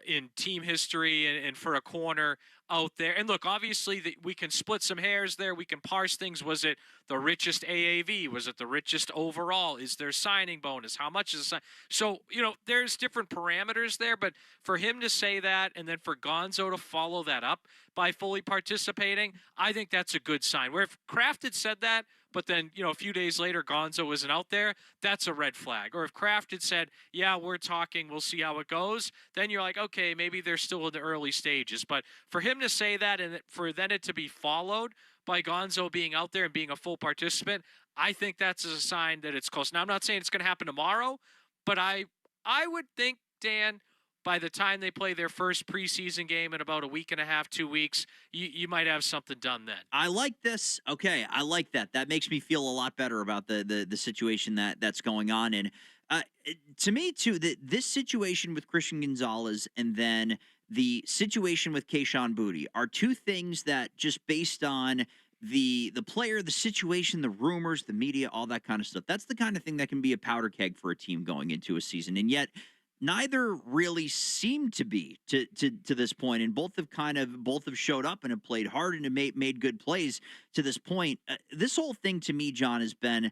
in team history and for a corner out there. And look, obviously we can split some hairs there. We can parse things. Was it the richest AAV? Was it the richest overall? Is there signing bonus? How much is the So, there's different parameters there, but for him to say that and then for Gonzo to follow that up by fully participating, I think that's a good sign. Where if Kraft had said that, but then, a few days later, Gonzo isn't out there, that's a red flag. Or if Kraft had said, yeah, we're talking, we'll see how it goes, then you're like, okay, maybe they're still in the early stages. But for him to say that and for then it to be followed by Gonzo being out there and being a full participant, I think that's a sign that it's close. Now, I'm not saying it's going to happen tomorrow, but I would think, Dan, by the time they play their first preseason game in about a week and a half, 2 weeks, you might have something done then.
I like this. Okay, I like that. That makes me feel a lot better about the situation that's going on. And to me, too, this situation with Christian Gonzalez and then the situation with Kayshon Boutte are two things that just based on the player, the situation, the rumors, the media, all that kind of stuff, that's the kind of thing that can be a powder keg for a team going into a season. And yet neither really seemed to be to this point, and both have showed up and have played hard and have made good plays to this point. This whole thing to me, John, has been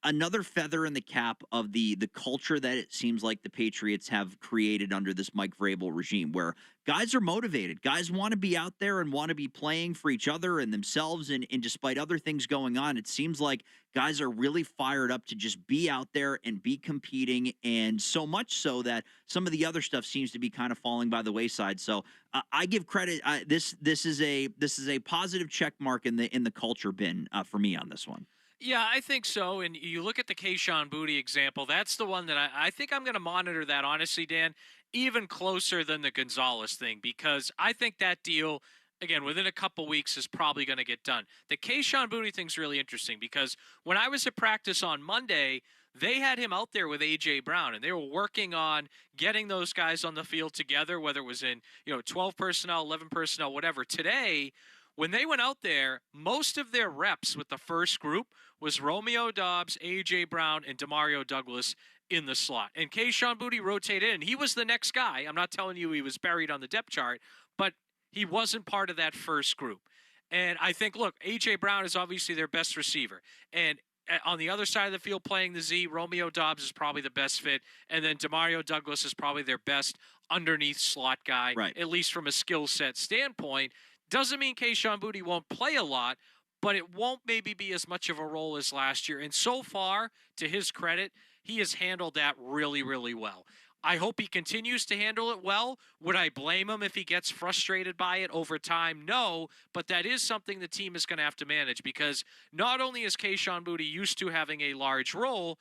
another feather in the cap of the culture that it seems like the Patriots have created under this Mike Vrabel regime, where guys are motivated. Guys want to be out there and want to be playing for each other and themselves, and despite other things going on, it seems like guys are really fired up to just be out there and be competing, and so much so that some of the other stuff seems to be kind of falling by the wayside. So I give credit. This is a positive check mark in the culture bin for me on this one.
Yeah, I think so. And you look at the Kayshon Boutte example, that's the one that I think I'm going to monitor that, honestly, Dan, even closer than the Gonzalez thing, because I think that deal, again, within a couple weeks is probably going to get done. The Kayshon Boutte thing's really interesting because when I was at practice on Monday, they had him out there with A.J. Brown, and they were working on getting those guys on the field together, whether it was in 12 personnel, 11 personnel, whatever. Today, when they went out there, most of their reps with the first group was Romeo Doubs, A.J. Brown, and Demario Douglas in the slot. And Kayshon Boutte rotated in. He was the next guy. I'm not telling you he was buried on the depth chart, but he wasn't part of that first group. And I think, look, A.J. Brown is obviously their best receiver. And on the other side of the field playing the Z, Romeo Doubs is probably the best fit. And then Demario Douglas is probably their best underneath slot guy,
right,
at least from a skill set standpoint. Doesn't mean Kayshon Boutte won't play a lot, but it won't maybe be as much of a role as last year. And so far, to his credit, he has handled that really, really well. I hope he continues to handle it well. Would I blame him if he gets frustrated by it over time? No, but that is something the team is going to have to manage because not only is Kayshon Boutte used to having a large role,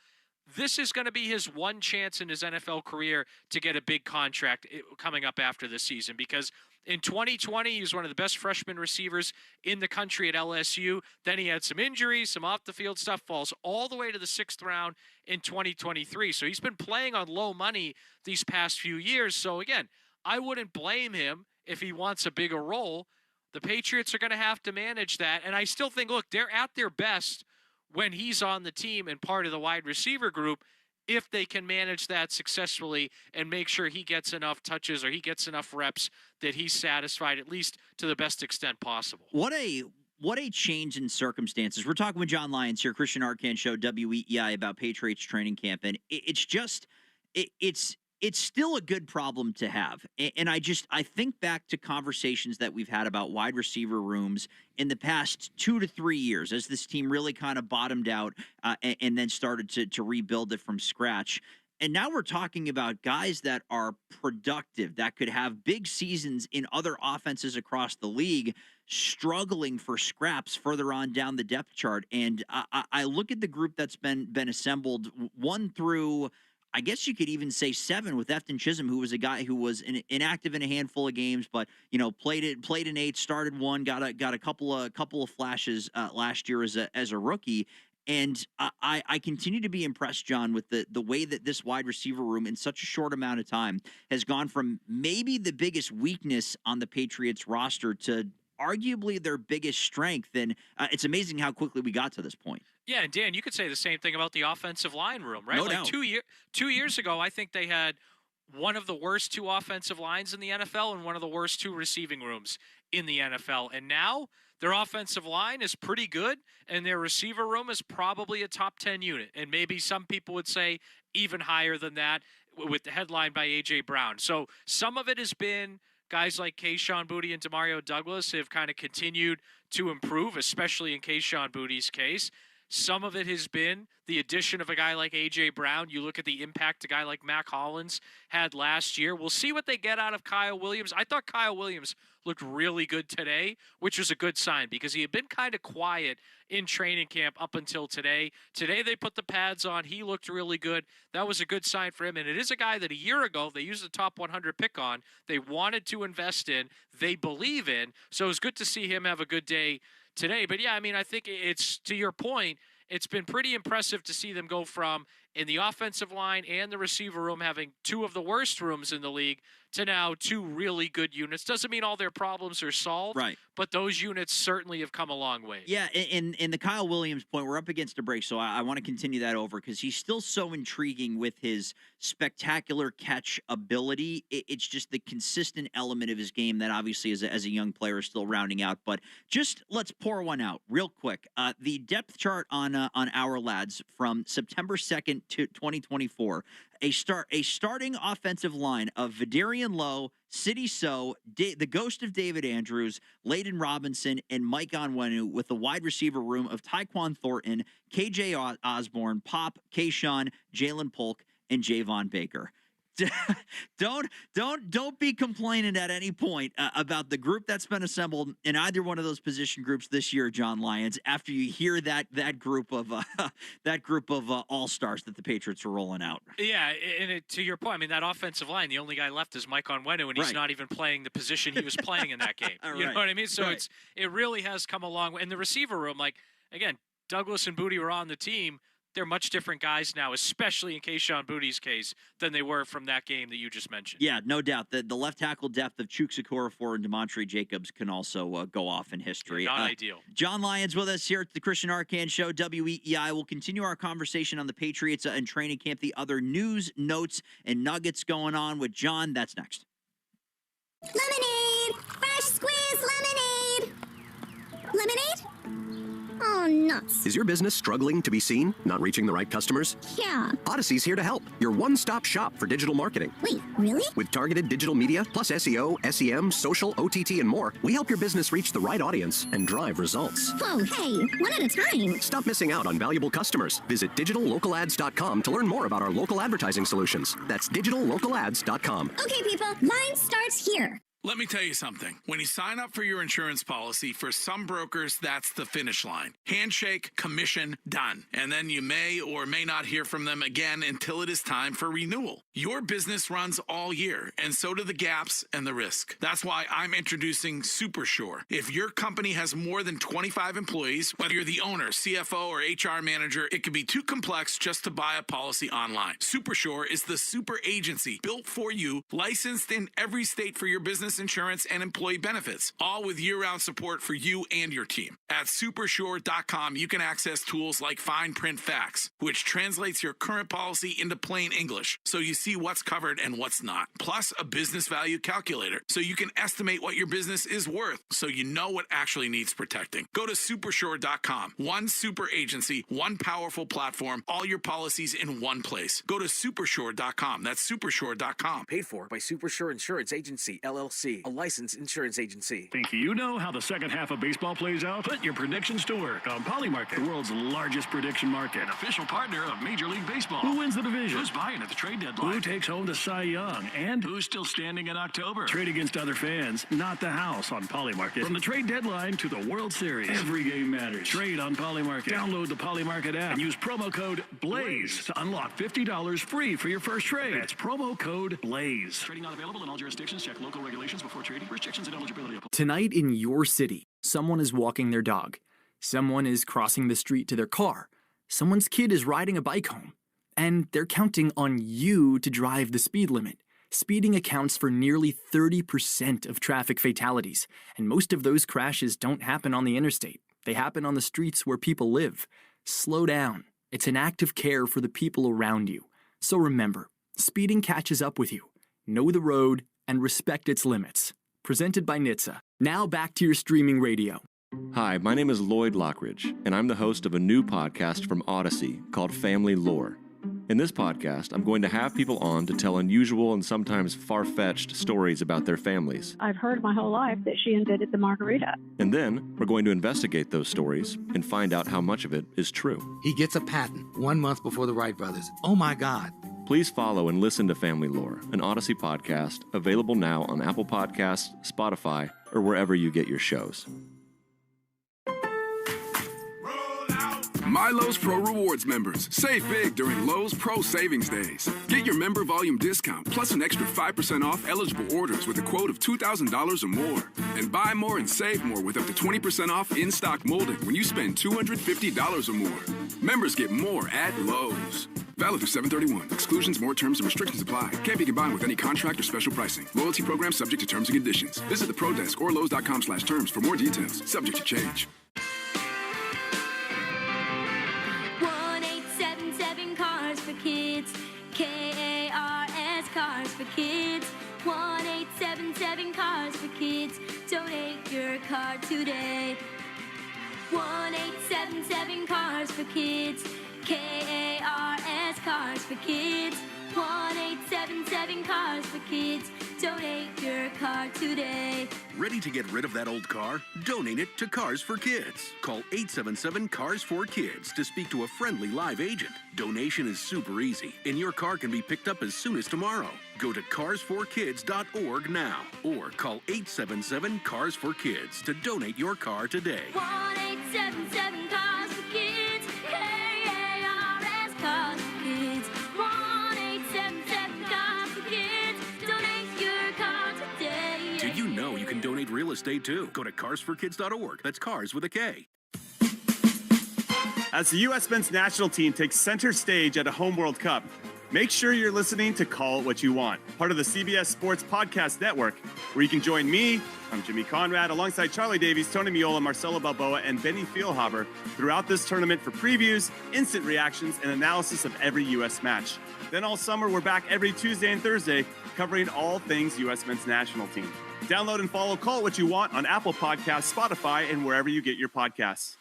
this is going to be his one chance in his NFL career to get a big contract coming up after this season because in 2020, he was one of the best freshman receivers in the country at LSU. Then he had some injuries, some off-the-field stuff, falls all the way to the 6th round in 2023. So he's been playing on low money these past few years. So, again, I wouldn't blame him if he wants a bigger role. The Patriots are going to have to manage that. And I still think, look, they're at their best when he's on the team and part of the wide receiver group, if they can manage that successfully and make sure he gets enough touches or he gets enough reps that he's satisfied, at least to the best extent possible.
What a change in circumstances. We're talking with John Lyons here, Christian Arcand Show, WEEI, about Patriots training camp. And it's still a good problem to have. And I think back to conversations that we've had about wide receiver rooms in the past 2 to 3 years as this team really kind of bottomed out and then started to rebuild it from scratch. And now we're talking about guys that are productive, that could have big seasons in other offenses across the league, struggling for scraps further on down the depth chart. And I look at the group that's been assembled 1 through, I guess you could even say 7, with Efton Chisholm, who was a guy who was inactive in a handful of games, but played in 8, started 1, got a couple of flashes last year as a rookie. And I continue to be impressed, John, with the way that this wide receiver room in such a short amount of time has gone from maybe the biggest weakness on the Patriots roster to arguably their biggest strength. And it's amazing how quickly we got to this point.
Yeah, and Dan, you could say the same thing about the offensive line room, right?
No
like
doubt.
2 years ago, I think they had one of the worst 2 offensive lines in the NFL and one of the worst 2 receiving rooms in the NFL. And now their offensive line is pretty good, and their receiver room is probably a top 10 unit. And maybe some people would say even higher than that with the headline by A.J. Brown. So some of it has been guys like Kayshon Boutte and Demario Douglas have kind of continued to improve, especially in Kayshon Boutte's case. Some of it has been the addition of a guy like A.J. Brown. You look at the impact a guy like Mac Hollins had last year. We'll see what they get out of Kyle Williams. I thought Kyle Williams looked really good today, which was a good sign because he had been kind of quiet in training camp up until today. Today they put the pads on. He looked really good. That was a good sign for him. And it is a guy that a year ago they used the top 100 pick on. They wanted to invest in. They believe in. So it was good to see him have a good day today. But yeah, I mean, I think it's, to your point, it's been pretty impressive to see them go from, in the offensive line and the receiver room, having 2 of the worst rooms in the league to now 2 really good units. Doesn't mean all their problems are solved,
right?
But those units certainly have come a long way.
Yeah, in the Kyle Williams point, we're up against a break, so I want to continue that over because he's still so intriguing with his spectacular catch ability. It's just the consistent element of his game that obviously as a young player is still rounding out. But just let's pour one out real quick. The depth chart on our lads from September 2nd to 2024. A starting offensive line of Vidarian Lowe, Sidney So, the ghost of David Andrews, Layden Robinson, and Mike Onwenu, with a wide receiver room of Tyquan Thornton, KJ Osborne, Pop, Kayshon, Jalen Polk, and Javon Baker. Don't be complaining at any point about the group that's been assembled in either one of those position groups this year, John Lyons. After you hear that group of all-stars that the Patriots are rolling out.
Yeah, and to your point, I mean, that offensive line, the only guy left is Mike Onwenu, and he's not even playing the position he was playing in that game. You know what I mean? So it really has come a long way. And the receiver room, like, again, Douglas and Boutte were on the team. They're much different guys now, especially in Kayshon Boutte's case, than they were from that game that you just mentioned.
Yeah, no doubt. The left tackle depth of Chukwuekorafo and Demontre Jacobs can also go off in history.
Not ideal.
John Lyons with us here at the Christian Arcand Show, WEEI. We'll continue our conversation on the Patriots and training camp, the other news, notes, and nuggets going on with John. That's next.
Lemonade! Fresh squeezed lemonade! Lemonade? Oh, nuts.
Is your business struggling to be seen? Not reaching the right customers?
Yeah.
Odyssey's here to help. Your one-stop shop for digital marketing.
Wait, really?
With targeted digital media, plus SEO, SEM, social, OTT, and more, we help your business reach the right audience and drive results.
Whoa, hey, one at a time.
Stop missing out on valuable customers. Visit digitallocalads.com to learn more about our local advertising solutions. That's digitallocalads.com.
Okay, people, mine starts here.
Let me tell you something. When you sign up for your insurance policy, for some brokers, that's the finish line. Handshake, commission, done. And then you may or may not hear from them again until it is time for renewal. Your business runs all year, and so do the gaps and the risk. That's why I'm introducing SuperSure. If your company has more than 25 employees, whether you're the owner, CFO, or HR manager, it could be too complex just to buy a policy online. SuperSure is the super agency built for you, licensed in every state for your business insurance and employee benefits, all with year-round support for you and your team. At supersure.com, you can access tools like Fine Print Facts, which translates your current policy into plain English, so you see what's covered and what's not. Plus, a business value calculator, so you can estimate what your business is worth, so you know what actually needs protecting. Go to supersure.com. One super agency, one powerful platform, all your policies in one place. Go to supersure.com. That's supersure.com.
Paid for by Supersure Insurance Agency, LLC. A licensed insurance agency.
Think you know how the second half of baseball plays out? Put your predictions to work on Polymarket, the world's largest prediction market. Official partner of Major League Baseball. Who wins the division? Who's buying at the trade deadline? Who takes home the Cy Young? And who's still standing in October? Trade against other fans, not the house on Polymarket. From the trade deadline to the World Series, every game matters. Trade on Polymarket. Download the Polymarket app and use promo code BLAZE to unlock $50 free for your first trade. That's promo code BLAZE. Trading not available in all jurisdictions. Check local regulations before trading. Restrictions and eligibility apply.
Tonight in your city, someone is walking their dog. Someone is crossing the street to their car. Someone's kid is riding a bike home. And they're counting on you to drive the speed limit. Speeding accounts for nearly 30% of traffic fatalities, and most of those crashes don't happen on the interstate. They happen on the streets where people live. Slow down. It's an act of care for the people around you. So remember, speeding catches up with you. Know the road and respect its limits. Presented by NHTSA. Now back to your streaming radio.
Hi, my name is Lloyd Lockridge, and I'm the host of a new podcast from Odyssey called Family Lore. In this podcast, I'm going to have people on to tell unusual and sometimes far-fetched stories about their families.
I've heard my whole life that she invented the margarita.
And then, we're going to investigate those stories and find out how much of it is true.
He gets a patent 1 month before the Wright brothers. Oh my God.
Please follow and listen to Family Lore, an Odyssey podcast, available now on Apple Podcasts, Spotify, or wherever you get your shows.
My Lowe's Pro Rewards members, save big during Lowe's Pro Savings Days. Get your member volume discount plus an extra 5% off eligible orders with a quote of $2,000 or more. And buy more and save more with up to 20% off in-stock molding when you spend $250 or more. Members get more at Lowe's. Valid through 7/31. Exclusions, more terms, and restrictions apply. Can't be combined with any contract or special pricing. Loyalty program subject to terms and conditions. Visit the Pro Desk or Lowe's.com/terms for more details. Subject to change.
1877 Cars for Kids. KARS Cars for Kids. 1877 Cars for Kids. Donate your car today. 1877 Cars for Kids. KARS Cars for Kids. 1877 Cars for Kids. Donate your car today.
Ready to get rid of that old car? Donate it to Cars for Kids. Call 877 Cars for Kids to speak to a friendly live agent. Donation is super easy, and your car can be picked up as soon as tomorrow. Go to carsforkids.org now, or call 877 Cars for Kids to donate your car today.
1877 Cars for Kids. KARS Cars for Kids. 1877 Cars for Kids. Donate your car today.
Did you know you can donate real estate too? Go to carsforkids.org. That's cars with a K.
As the U.S. men's national team takes center stage at a home World Cup, make sure you're listening to Call It What You Want, part of the CBS Sports Podcast Network, where you can join me, I'm Jimmy Conrad, alongside Charlie Davies, Tony Miola, Marcelo Balboa, and Benny Feilhaber throughout this tournament for previews, instant reactions, and analysis of every U.S. match. Then all summer, we're back every Tuesday and Thursday, covering all things U.S. men's national team. Download and follow Call It What You Want on Apple Podcasts, Spotify, and wherever you get your podcasts.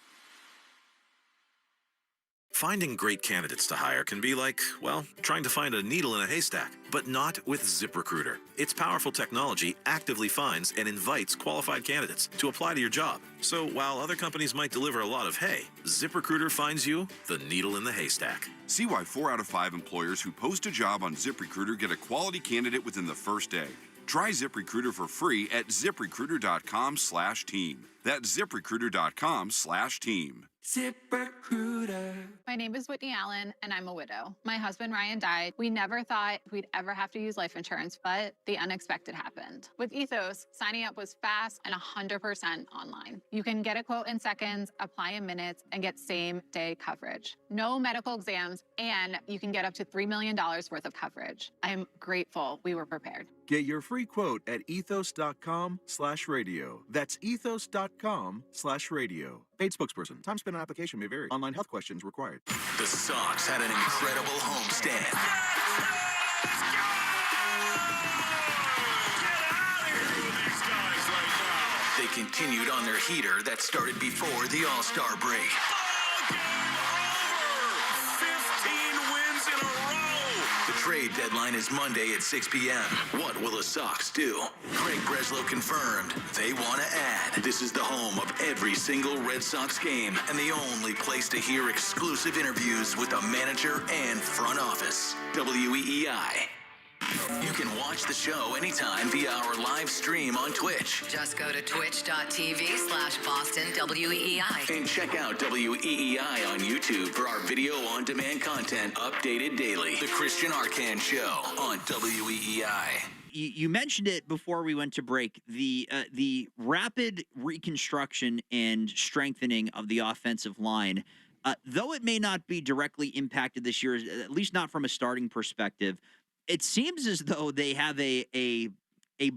Finding great candidates to hire can be like, well, trying to find a needle in a haystack, but not with ZipRecruiter. Its powerful technology actively finds and invites qualified candidates to apply to your job. So while other companies might deliver a lot of hay, ZipRecruiter finds you the needle in the haystack.
See why 4 out of 5 employers who post a job on ZipRecruiter get a quality candidate within the first day. Try ZipRecruiter for free at ZipRecruiter.com/team. That's ZipRecruiter.com/team.
ZipRecruiter. My name is Whitney Allen, and I'm a widow. My husband, Ryan, died. We never thought we'd ever have to use life insurance, but the unexpected happened. With Ethos, signing up was fast and 100% online. You can get a quote in seconds, apply in minutes, and get same-day coverage. No medical exams, and you can get up to $3 million worth of coverage. I'm grateful we were prepared.
Get your free quote at ethos.com/radio. That's ethos.com/radio. Paid spokesperson. Time spent on application may vary. Online health questions required.
The Sox had an incredible homestand. They continued on their heater that started before the All-Star break. The trade deadline is Monday at 6 p.m. What will the Sox do? Craig Breslow confirmed they want to add. This is the home of every single Red Sox game and the only place to hear exclusive interviews with the manager and front office. WEEI. You can watch the show anytime via our live stream on Twitch.
Just go to twitch.tv/BostonWEEI.
And check out WEEI on YouTube for our video on demand content updated daily. The Christian Arcan Show on WEEI.
You mentioned it before we went to break, the rapid reconstruction and strengthening of the offensive line. Though it may not be directly impacted this year, at least not from a starting perspective, it seems as though they have a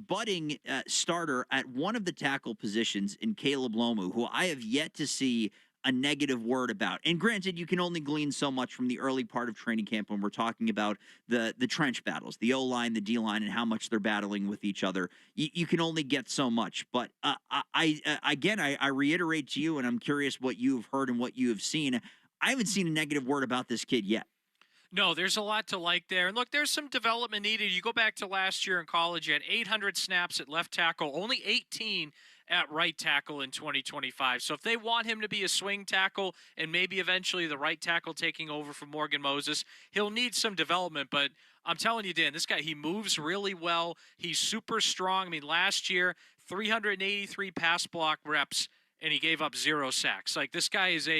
budding starter at one of the tackle positions in Caleb Lomu, who I have yet to see a negative word about. And granted, you can only glean so much from the early part of training camp when we're talking about the trench battles, the O-line, the D-line, and how much they're battling with each other. You can only get so much. But I reiterate to you, and I'm curious what you've heard and what you have seen. I haven't seen a negative word about this kid yet.
No, there's a lot to like there. And look, there's some development needed. You go back to last year in college, you had 800 snaps at left tackle, only 18 at right tackle in 2025. So if they want him to be a swing tackle and maybe eventually the right tackle taking over from Morgan Moses, he'll need some development. But I'm telling you, Dan, this guy, he moves really well. He's super strong. I mean, last year, 383 pass block reps, and he gave up 0 sacks. Like, this guy is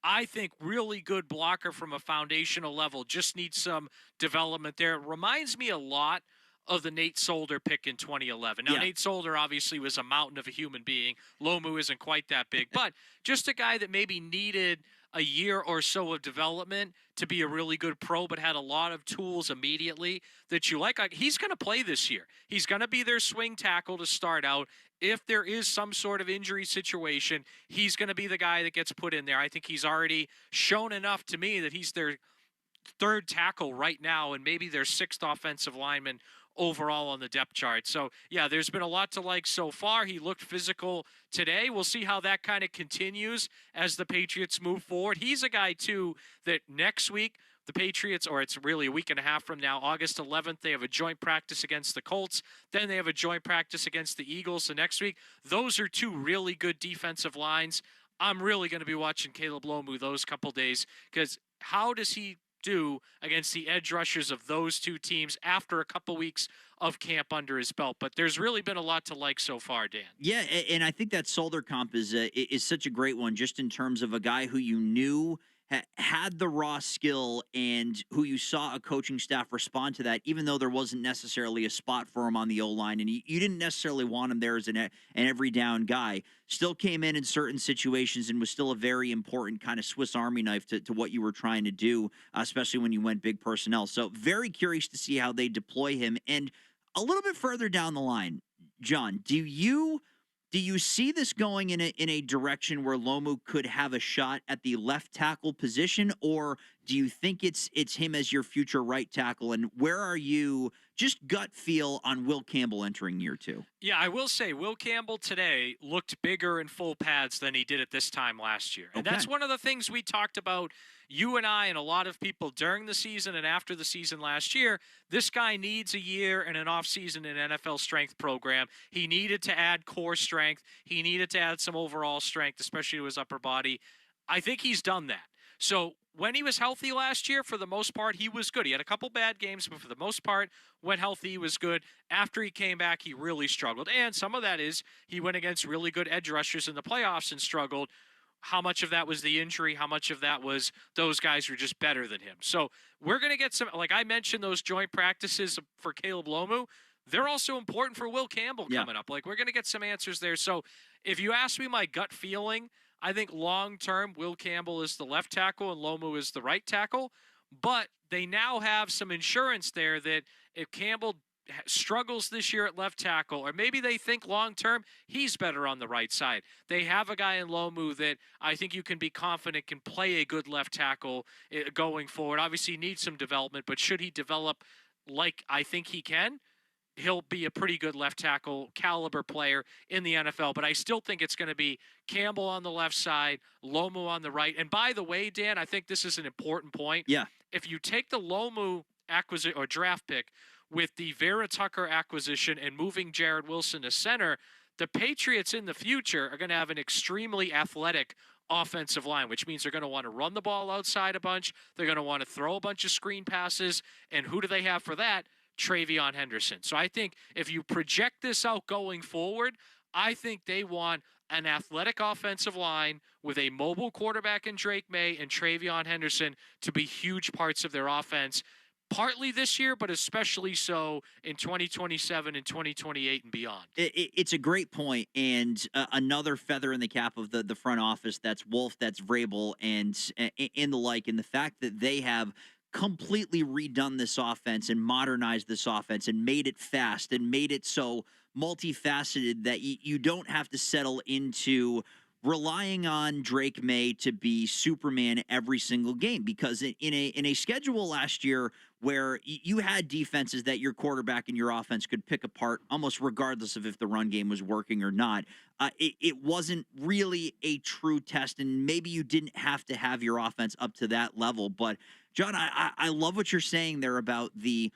I think, really good blocker from a foundational level. Just needs some development there. It reminds me a lot of the Nate Solder pick in 2011. Now, Nate Solder obviously was a mountain of a human being. Lomu isn't quite that big, but just a guy that maybe needed a year or so of development to be a really good pro, but had a lot of tools immediately that you like. He's going to play this year. He's going to be their swing tackle to start out. If there is some sort of injury situation, he's going to be the guy that gets put in there. I think he's already shown enough to me that he's their third tackle right now and maybe their sixth offensive lineman overall on the depth chart. So, yeah, there's been a lot to like so far. He looked physical today. We'll see how that kind of continues as the Patriots move forward. He's a guy, too, that next week the Patriots, or it's really a week and a half from now, August 11th, they have a joint practice against the Colts. Then they have a joint practice against the Eagles the next week. Those are two really good defensive lines. I'm really going to be watching Caleb Lomu those couple days because how does he do against the edge rushers of those two teams after a couple weeks of camp under his belt? But there's really been a lot to like so far, Dan.
Yeah, and I think that Solder comp is such a great one just in terms of a guy who you knew had the raw skill and who you saw a coaching staff respond to that, even though there wasn't necessarily a spot for him on the O-line, and you didn't necessarily want him there as an every down guy. Still came in certain situations and was still a very important kind of Swiss Army knife to what you were trying to do, especially when you went big personnel. So very curious to see how they deploy him. And a little bit further down the line, John, do you see this going in a direction where Lomu could have a shot at the left tackle position, or do you think it's him as your future right tackle? And where are you, just gut feel, on Will Campbell entering year 2?
Yeah, I will say Will Campbell today looked bigger in full pads than he did at this time last year. And that's one of the things we talked about, you and I and a lot of people during the season and after the season last year. This guy needs a year and an offseason in an NFL strength program. He needed to add core strength. He needed to add some overall strength, especially to his upper body. I think he's done that. So when he was healthy last year, for the most part, he was good. He had a couple bad games, but for the most part, when healthy, he was good. After he came back, he really struggled. And some of that is he went against really good edge rushers in the playoffs and struggled. How much of that was the injury? How much of that was those guys were just better than him? So we're going to get some, like I mentioned, those joint practices for Caleb Lomu. They're also important for Will Campbell coming up. Like, we're going to get some answers there. So if you ask me my gut feeling, I think long-term, Will Campbell is the left tackle and Lomu is the right tackle. But they now have some insurance there that if Campbell struggles this year at left tackle, or maybe they think long-term he's better on the right side, they have a guy in Lomu that I think you can be confident can play a good left tackle going forward. Obviously, he needs some development, but should he develop like I think he can, he'll be a pretty good left tackle caliber player in the NFL. But I still think it's going to be Campbell on the left side, Lomu on the right. And by the way, Dan, I think this is an important point.
Yeah.
If you take the Lomu acquisition or draft pick with the Vera Tucker acquisition and moving Jared Wilson to center, the Patriots in the future are going to have an extremely athletic offensive line, which means they're going to want to run the ball outside a bunch. They're going to want to throw a bunch of screen passes. And who do they have for that? Travion Henderson. So I think if you project this out going forward, I think they want an athletic offensive line with a mobile quarterback in Drake May and Travion Henderson to be huge parts of their offense, partly this year, but especially so in 2027 and 2028 and beyond.
It's a great point, and another feather in the cap of the front office. That's Wolf, that's Vrabel, and the like, and the fact that they have completely redone this offense and modernized this offense and made it fast and made it so multifaceted that you don't have to settle into relying on Drake May to be Superman every single game, because in a schedule last year where you had defenses that your quarterback and your offense could pick apart almost regardless of if the run game was working or not, it wasn't really a true test, and maybe you didn't have to have your offense up to that level. But John, I love what you're saying there about the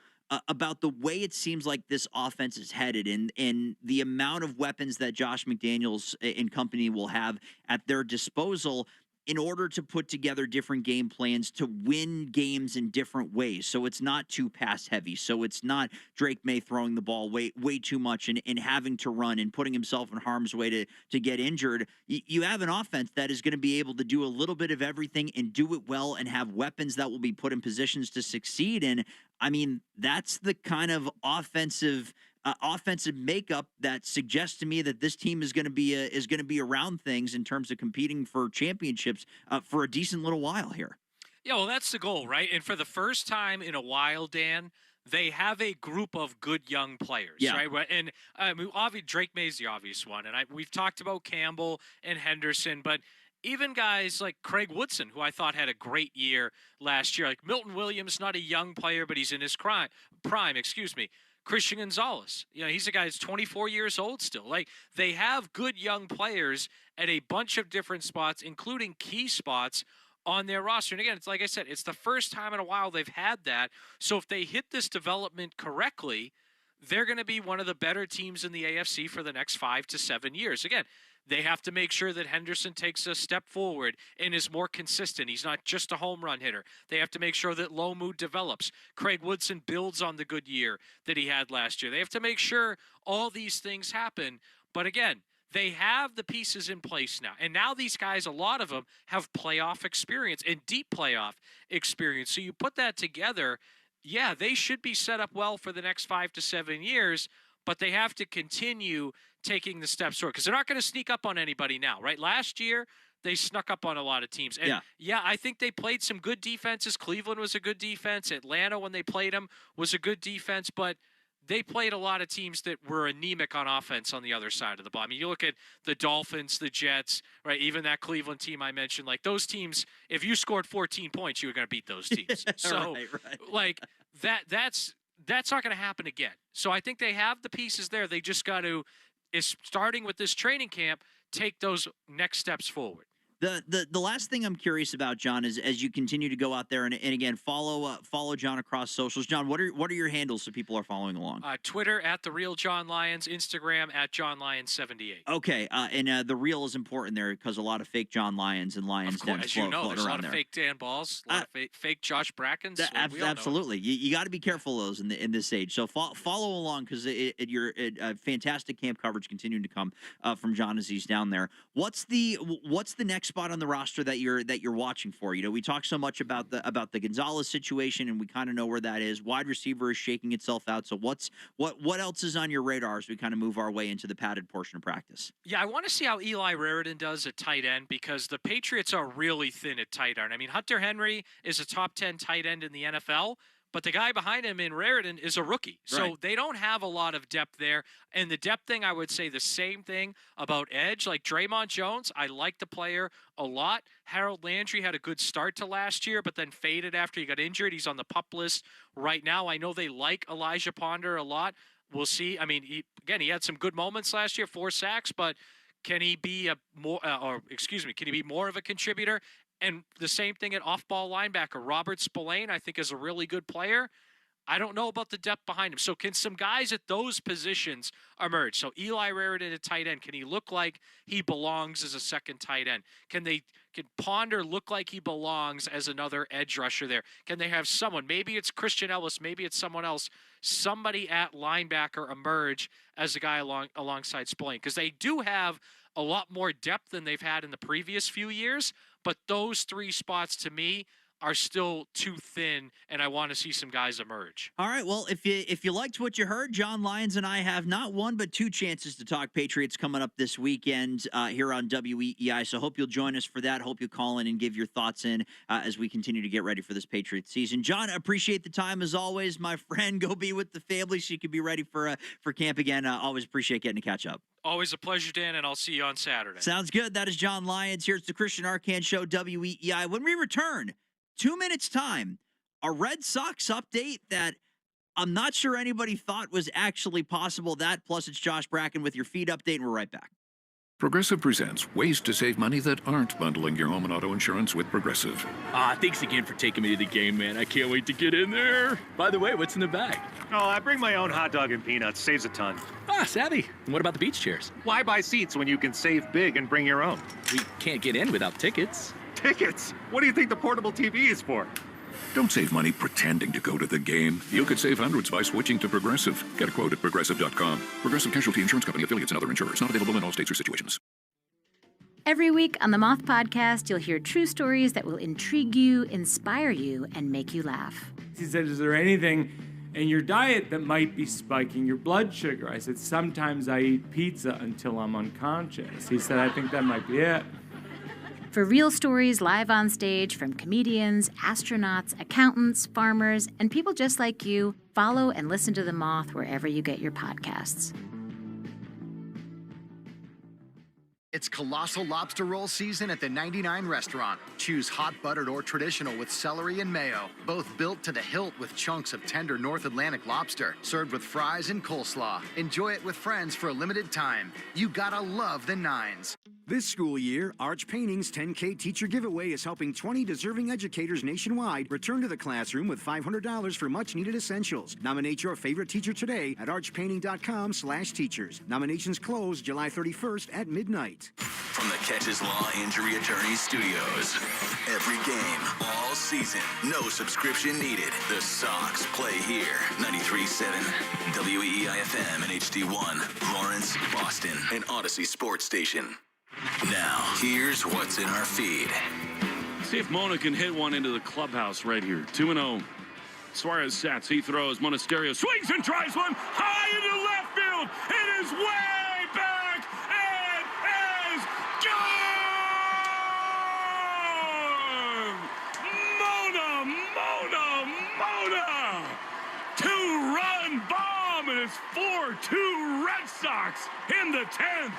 way it seems like this offense is headed, and the amount of weapons that Josh McDaniels and company will have at their disposal in order to put together different game plans to win games in different ways. So it's not too pass heavy. So it's not Drake May throwing the ball way too much and having to run and putting himself in harm's way to get injured. You have an offense that is going to be able to do a little bit of everything and do it well and have weapons that will be put in positions to succeed. And I mean, that's the kind of offensive makeup that suggests to me that this team is going to be around things in terms of competing for championships for a decent little while here.
Yeah, well, that's the goal, right? And for the first time in a while, Dan, they have a group of good young players, right? And obviously Drake May's the obvious one, and we've talked about Campbell and Henderson, but even guys like Craig Woodson, who I thought had a great year last year, like Milton Williams, not a young player, but he's in his prime. Christian Gonzalez, he's a guy that's 24 years old still. Like, they have good young players at a bunch of different spots, including key spots on their roster. And again, it's like I said, it's the first time in a while they've had that. So if they hit this development correctly, they're going to be one of the better teams in the AFC for the next 5 to 7 years. Again, they have to make sure that Henderson takes a step forward and is more consistent. He's not just a home run hitter. They have to make sure that Lomu develops. Craig Woodson builds on the good year that he had last year. They have to make sure all these things happen. But again, they have the pieces in place now. And now these guys, a lot of them, have playoff experience and deep playoff experience. So you put that together, yeah, they should be set up well for the next 5 to 7 years, but they have to continue taking the steps forward because they're not going to sneak up on anybody now, right? Last year, they snuck up on a lot of teams. And yeah, I think they played some good defenses. Cleveland was a good defense. Atlanta, when they played them, was a good defense, but they played a lot of teams that were anemic on offense on the other side of the ball. I mean, you look at the Dolphins, the Jets, right? Even that Cleveland team I mentioned, like those teams, if you scored 14 points, you were going to beat those teams. So, like that's not going to happen again. So I think they have the pieces there. They just got to, starting with this training camp, take those next steps forward.
The last thing I'm curious about, John, is as you continue to go out there and again follow John across socials. John, what are your handles so people are following along?
Twitter at The Real John Lyons, Instagram at John Lyons 78.
Okay, and the real is important there because a lot of fake John Lyons and Lyons
float there's a lot of fake Dan Balls, a lot of fake Josh Brackens.
Absolutely, you got to be careful of those in this age. So follow along because you're fantastic camp coverage continuing to come from John as he's down there. What's the next spot on the roster that you're watching for? We talk so much about the Gonzalez situation, and we kind of know where that is. Wide receiver is shaking itself out. So what else is on your radar as we kind of move our way into the padded portion of practice?
Yeah, I want to see how Eli Raridan does at tight end because the Patriots are really thin at tight end. I mean, Hunter Henry is a top 10 tight end in the NFL, but the guy behind him in Raridan is a rookie. So they don't have a lot of depth there. And the depth thing, I would say the same thing about edge. Like Draymond Jones, I like the player a lot. Harold Landry had a good start to last year, but then faded after he got injured. He's on the PUP list right now. I know they like Elijah Ponder a lot. We'll see. I mean, he had some good moments last year, 4 sacks, but can he be can he be more of a contributor? And the same thing at off-ball linebacker. Robert Spillane, I think, is a really good player. I don't know about the depth behind him. So can some guys at those positions emerge? So Eli Raridan at tight end, can he look like he belongs as a second tight end? Can Ponder look like he belongs as another edge rusher there? Can they have someone, maybe it's Christian Ellis, maybe it's someone else, somebody at linebacker emerge as a guy alongside Spillane? Because they do have a lot more depth than they've had in the previous few years. But those 3 spots, to me, are still too thin, and I want to see some guys emerge.
All right, well, if you liked what you heard, John Lyons and I have not one but two chances to talk Patriots coming up this weekend here on WEEI, so hope you'll join us for that. Hope you'll call in and give your thoughts in as we continue to get ready for this Patriots season. John, appreciate the time as always, my friend. Go be with the family so you can be ready for camp again. Always appreciate getting to catch up.
Always a pleasure, Dan, and I'll see you on Saturday.
Sounds good. That is John Lyons. Here's the Christian Arcand Show, WEEI. When we return, 2 minutes time, a Red Sox update that I'm not sure anybody thought was actually possible. That plus it's Josh Bracken with your feed update, and we're right back.
Progressive presents ways to save money that aren't bundling your home and auto insurance with Progressive.
Thanks again for taking me to the game, man. I can't wait to get in there. By the way, what's in the bag?
Oh, I bring my own hot dog and peanuts. Saves a ton.
Savvy. And what about the beach chairs?
Why buy seats when you can save big and bring your own?
We can't get in without tickets.
Tickets? What do you think the portable TV is for?
Don't save money pretending to go to the game. You could save hundreds by switching to Progressive. Get a quote at Progressive.com. Progressive Casualty Insurance Company, affiliates, and other insurers. Not available in all states or situations.
Every week on the Moth Podcast, you'll hear true stories that will intrigue you, inspire you, and make you laugh.
He said, is there anything in your diet that might be spiking your blood sugar? I said, sometimes I eat pizza until I'm unconscious. He said, I think that might be it.
For real stories live on stage from comedians, astronauts, accountants, farmers, and people just like you, follow and listen to The Moth wherever you get your podcasts.
It's colossal lobster roll season at the 99 restaurant. Choose hot buttered or traditional with celery and mayo, both built to the hilt with chunks of tender North Atlantic lobster, served with fries and coleslaw. Enjoy it with friends for a limited time. You gotta love the Nines.
This school year, Arch Painting's 10K teacher giveaway is helping 20 deserving educators nationwide return to the classroom with $500 for much-needed essentials. Nominate your favorite teacher today at archpainting.com/teachers. Nominations close July 31st at midnight.
From the Catches Law Injury Attorney Studios. Every game, all season, no subscription needed. The Sox play here. 93.7 WEEI-FM and HD1, Lawrence, Boston, and Odyssey Sports Station. Now, here's what's in our feed.
See if Mona can hit one into the clubhouse right here. 2-0. Suarez sats. He throws. Monasterio swings and tries one high into left field. It is way back. It is gone! Mona! 2-run bomb, and it's 4-2 Red Sox in the 10th.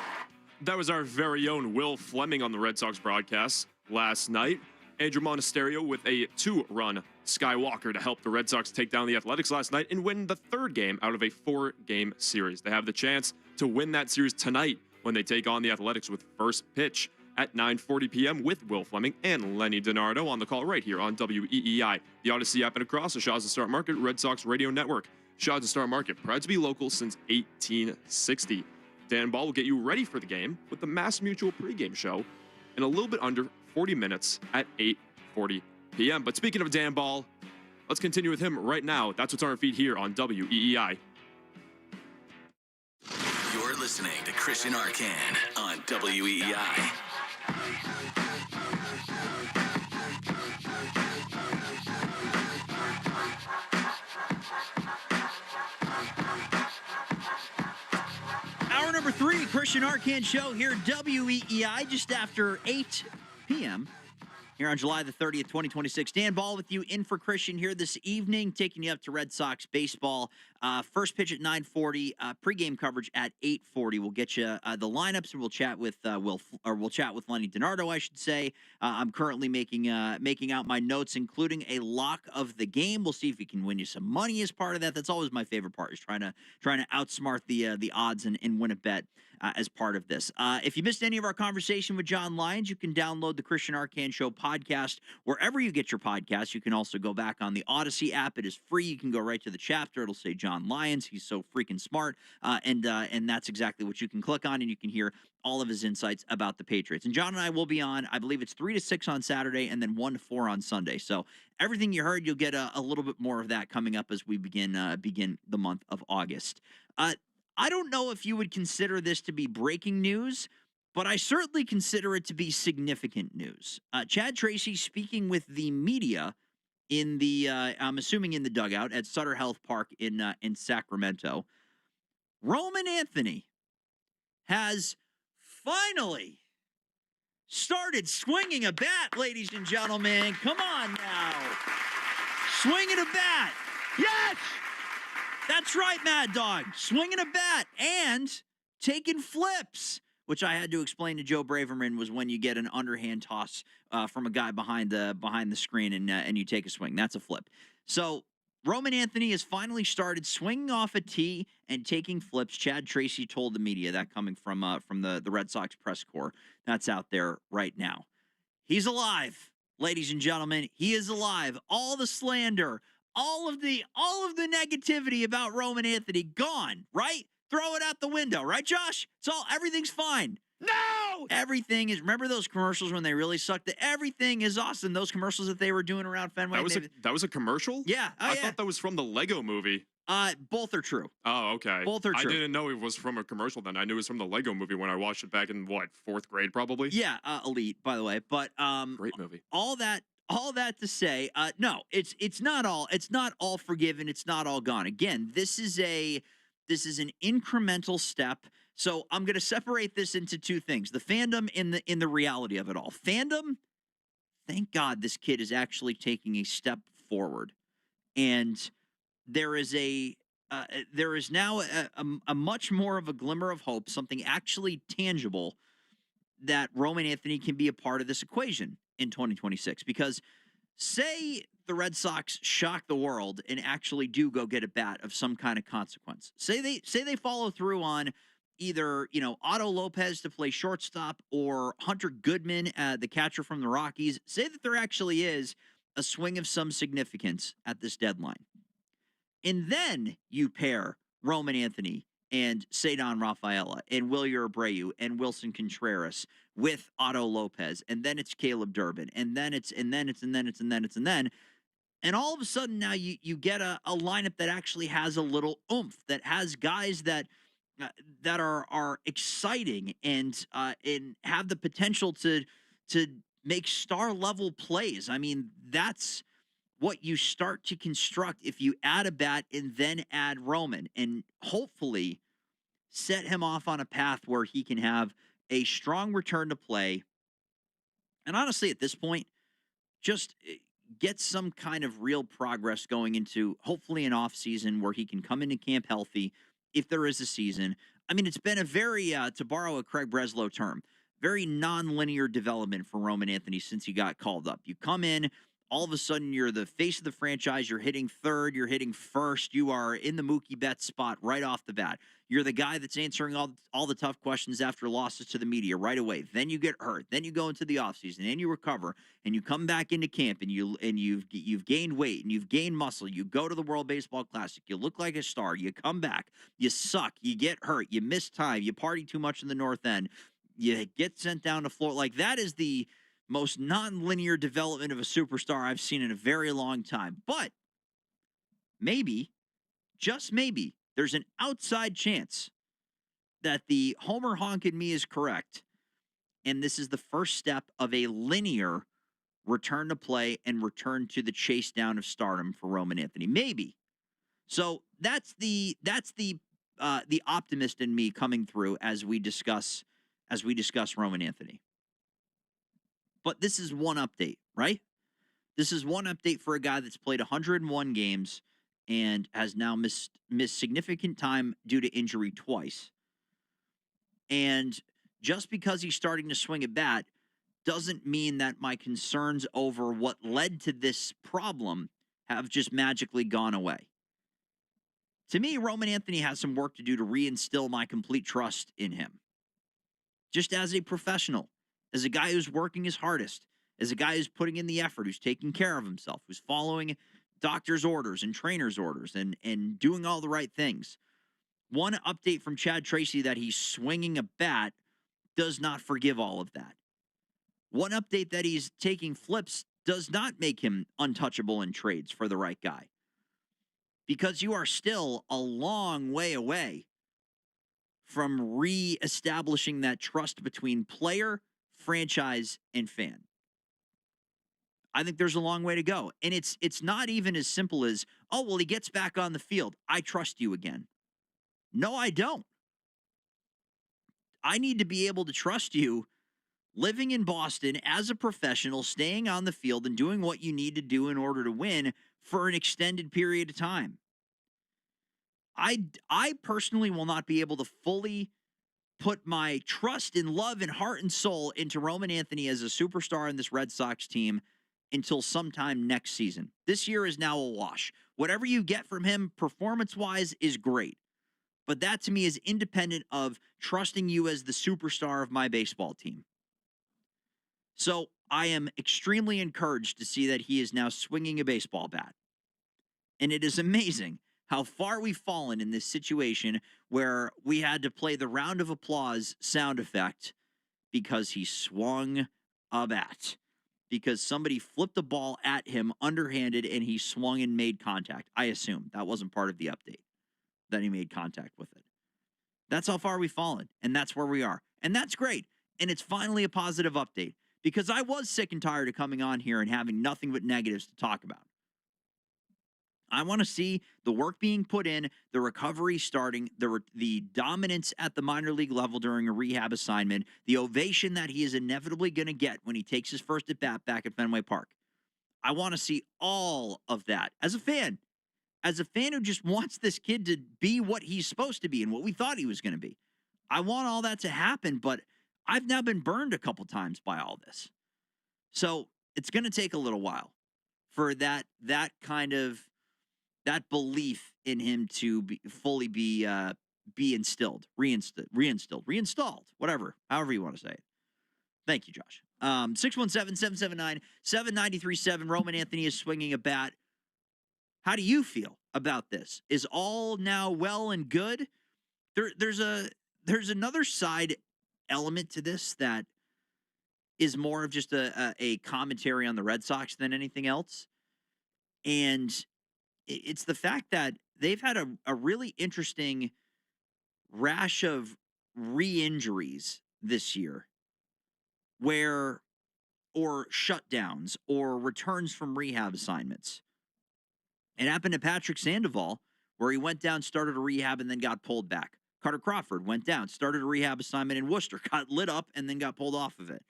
That was our very own Will Fleming on the Red Sox broadcast last night. Andrew Monasterio with a 2-run Skywalker to help the Red Sox take down the Athletics last night and win the third game out of a 4-game series. They have the chance to win that series tonight when they take on the Athletics with first pitch at 9:40 p.m. with Will Fleming and Lenny DiNardo on the call right here on WEEI, the Odyssey app, and across the Shaw's and Start Market Red Sox radio network. Shaw's and Start Market, proud to be local since 1860. Dan Ball will get you ready for the game with the Mass Mutual pregame show in a little bit under 40 minutes at 8:40 p.m. But speaking of Dan Ball, let's continue with him right now. That's what's on our feed here on WEEI.
You're listening to Christian Arcand on WEEI.
Hour number 3, Christian Arcand Show here at WEEI, just after 8 p.m. here on July the 30th, 2026. Dan Ball with you in for Christian here this evening, taking you up to Red Sox baseball. First pitch at 9:40, pregame coverage at 8:40. We'll get you the lineups, and we'll chat with we'll chat with Lenny DiNardo, I should say. I'm currently making out my notes, including a lock of the game. We'll see if we can win you some money as part of that. That's always my favorite part, is trying to outsmart the odds and win a bet as part of this. If you missed any of our conversation with John Lyons, you can download the Christian Arcand Show podcast wherever you get your podcasts. You can also go back on the Odyssey app. It is free. You can go right to the chapter. It'll say John Lyons. He's so freaking smart. And that's exactly what you can click on, and you can hear all of his insights about the Patriots. And John and I will be on, I believe it's 3 to 6 on Saturday and then 1 to 4 on Sunday. So everything you heard, you'll get a little bit more of that coming up as we begin the month of August. I don't know if you would consider this to be breaking news, but I certainly consider it to be significant news. Chad Tracy speaking with the media in the, I'm assuming in the dugout at Sutter Health Park in Sacramento. Roman Anthony has finally started swinging a bat, ladies and gentlemen. Come on now. Swinging a bat. Yes! That's right, Mad Dog. Swinging a bat and taking flips, which I had to explain to Joe Braverman was when you get an underhand toss from a guy behind the screen and you take a swing. That's a flip. So Roman Anthony has finally started swinging off a tee and taking flips. Chad Tracy told the media that coming from the Red Sox press corps. That's out there right now. He's alive, ladies and gentlemen. He is alive. All the slander, all of the negativity about Roman Anthony gone, right? Throw it out the window, right, Josh? Everything's fine. No! Everything is, remember those commercials when they really sucked? Everything is awesome. Those commercials that they were doing around Fenway.
That was a commercial?
Yeah.
I thought that was from the Lego movie.
Both are true.
Oh, okay.
Both are true.
I didn't know it was from a commercial then. I knew it was from the Lego movie when I watched it back in, fourth grade probably?
Yeah, Elite, by the way. But
great movie.
All that to say, no, it's not all forgiven. It's not all gone. Again, this is an incremental step. So I'm going to separate this into two things: the fandom in the reality of it all. Fandom, thank God this kid is actually taking a step forward, and there is now a much more of a glimmer of hope, something actually tangible, that Roman Anthony can be a part of this equation in 2026. Because say the Red Sox shock the world and actually do go get a bat of some kind of consequence. Say they follow through on either, Otto Lopez to play shortstop or Hunter Goodman, the catcher from the Rockies. Say that there actually is a swing of some significance at this deadline. And then you pair Roman Anthony and Cedar Rafaela and Wilyer Abreu and Wilson Contreras with Otto Lopez, and then it's Caleb Durbin, and then it's. And all of a sudden now you get a lineup that actually has a little oomph, that has guys that are exciting and have the potential to make star level plays. I mean, that's what you start to construct if you add a bat and then add Roman, and hopefully set him off on a path where he can have a strong return to play. And honestly, at this point, just get some kind of real progress going into hopefully an off season where he can come into camp healthy if there is a season. I mean, it's been a very, to borrow a Craig Breslow term, very non-linear development for Roman Anthony since he got called up. You come in, all of a sudden you're the face of the franchise, you're hitting third, you're hitting first, you are in the Mookie Betts spot right off the bat. You're the guy that's answering all the tough questions after losses to the media right away. Then you get hurt. Then you go into the offseason and you recover and you come back into camp and you've gained weight and you've gained muscle. You go to the World Baseball Classic. You look like a star. You come back. You suck. You get hurt. You miss time. You party too much in the North End. You get sent down to Florida. Like, that is the most non-linear development of a superstar I've seen in a very long time. But maybe, just maybe, there's an outside chance that the Homer honk in me is correct, and this is the first step of a linear return to play and return to the chase down of stardom for Roman Anthony. Maybe. So that's the optimist in me coming through as we discuss Roman Anthony. But this is one update, right? This is one update for a guy that's played 101 games and has now missed significant time due to injury twice. And just because he's starting to swing a bat doesn't mean that my concerns over what led to this problem have just magically gone away. To me, Roman Anthony has some work to do to reinstill my complete trust in him. Just as a professional, as a guy who's working his hardest, as a guy who's putting in the effort, who's taking care of himself, who's following doctor's orders and trainer's orders and doing all the right things. One update from Chad Tracy that he's swinging a bat does not forgive all of that. One update that he's taking flips does not make him untouchable in trades for the right guy. Because you are still a long way away from re-establishing that trust between player, franchise, and fan. I think there's a long way to go. And it's not even as simple as, oh, well, he gets back on the field. I trust you again. No, I don't. I need to be able to trust you living in Boston as a professional, staying on the field and doing what you need to do in order to win for an extended period of time. I personally will not be able to fully put my trust and love and heart and soul into Roman Anthony as a superstar in this Red Sox team until sometime next season. This year is now a wash. Whatever you get from him performance-wise is great. But that to me is independent of trusting you as the superstar of my baseball team. So I am extremely encouraged to see that he is now swinging a baseball bat. And it is amazing how far we've fallen in this situation where we had to play the round of applause sound effect because he swung a bat. Because somebody flipped the ball at him underhanded and he swung and made contact. I assume that wasn't part of the update, that he made contact with it. That's how far we've fallen, and that's where we are. And that's great. And it's finally a positive update because I was sick and tired of coming on here and having nothing but negatives to talk about. I want to see the work being put in, the recovery starting, the dominance at the minor league level during a rehab assignment, the ovation that he is inevitably going to get when he takes his first at-bat back at Fenway Park. I want to see all of that as a fan who just wants this kid to be what he's supposed to be and what we thought he was going to be. I want all that to happen, but I've now been burned a couple times by all this. So it's going to take a little while for that kind of that belief in him to fully be instilled, reinstalled, whatever, however you want to say it. Thank you, Josh. 617-779-7937. Roman Anthony is swinging a bat. How do you feel about this? Is all now well and good? There's another side element to this that is more of just a commentary on the Red Sox than anything else. And it's the fact that they've had a really interesting rash of re-injuries this year or shutdowns or returns from rehab assignments. It happened to Patrick Sandoval, where he went down, started a rehab, and then got pulled back. Carter Crawford went down, started a rehab assignment in Worcester, got lit up, and then got pulled off of it.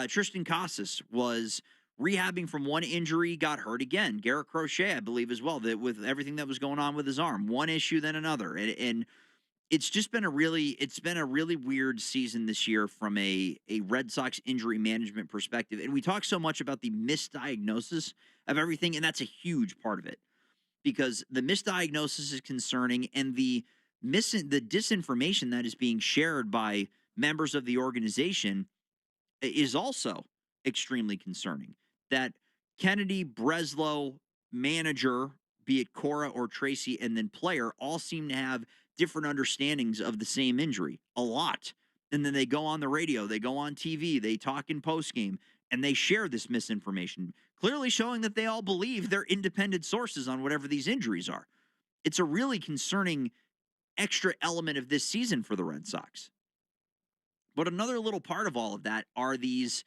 Tristan Casas was rehabbing from one injury, got hurt again. Garrett Crochet, I believe, as well, that with everything that was going on with his arm. One issue, then another. And it's just been a really weird season this year from a Red Sox injury management perspective. And we talk so much about the misdiagnosis of everything, and that's a huge part of it. Because the misdiagnosis is concerning, and the disinformation that is being shared by members of the organization is also extremely concerning. That Kennedy, Breslow, manager, be it Cora or Tracy, and then player, all seem to have different understandings of the same injury, a lot. And then they go on the radio, they go on TV, they talk in postgame, and they share this misinformation, clearly showing that they all believe they're independent sources on whatever these injuries are. It's a really concerning extra element of this season for the Red Sox. But another little part of all of that are these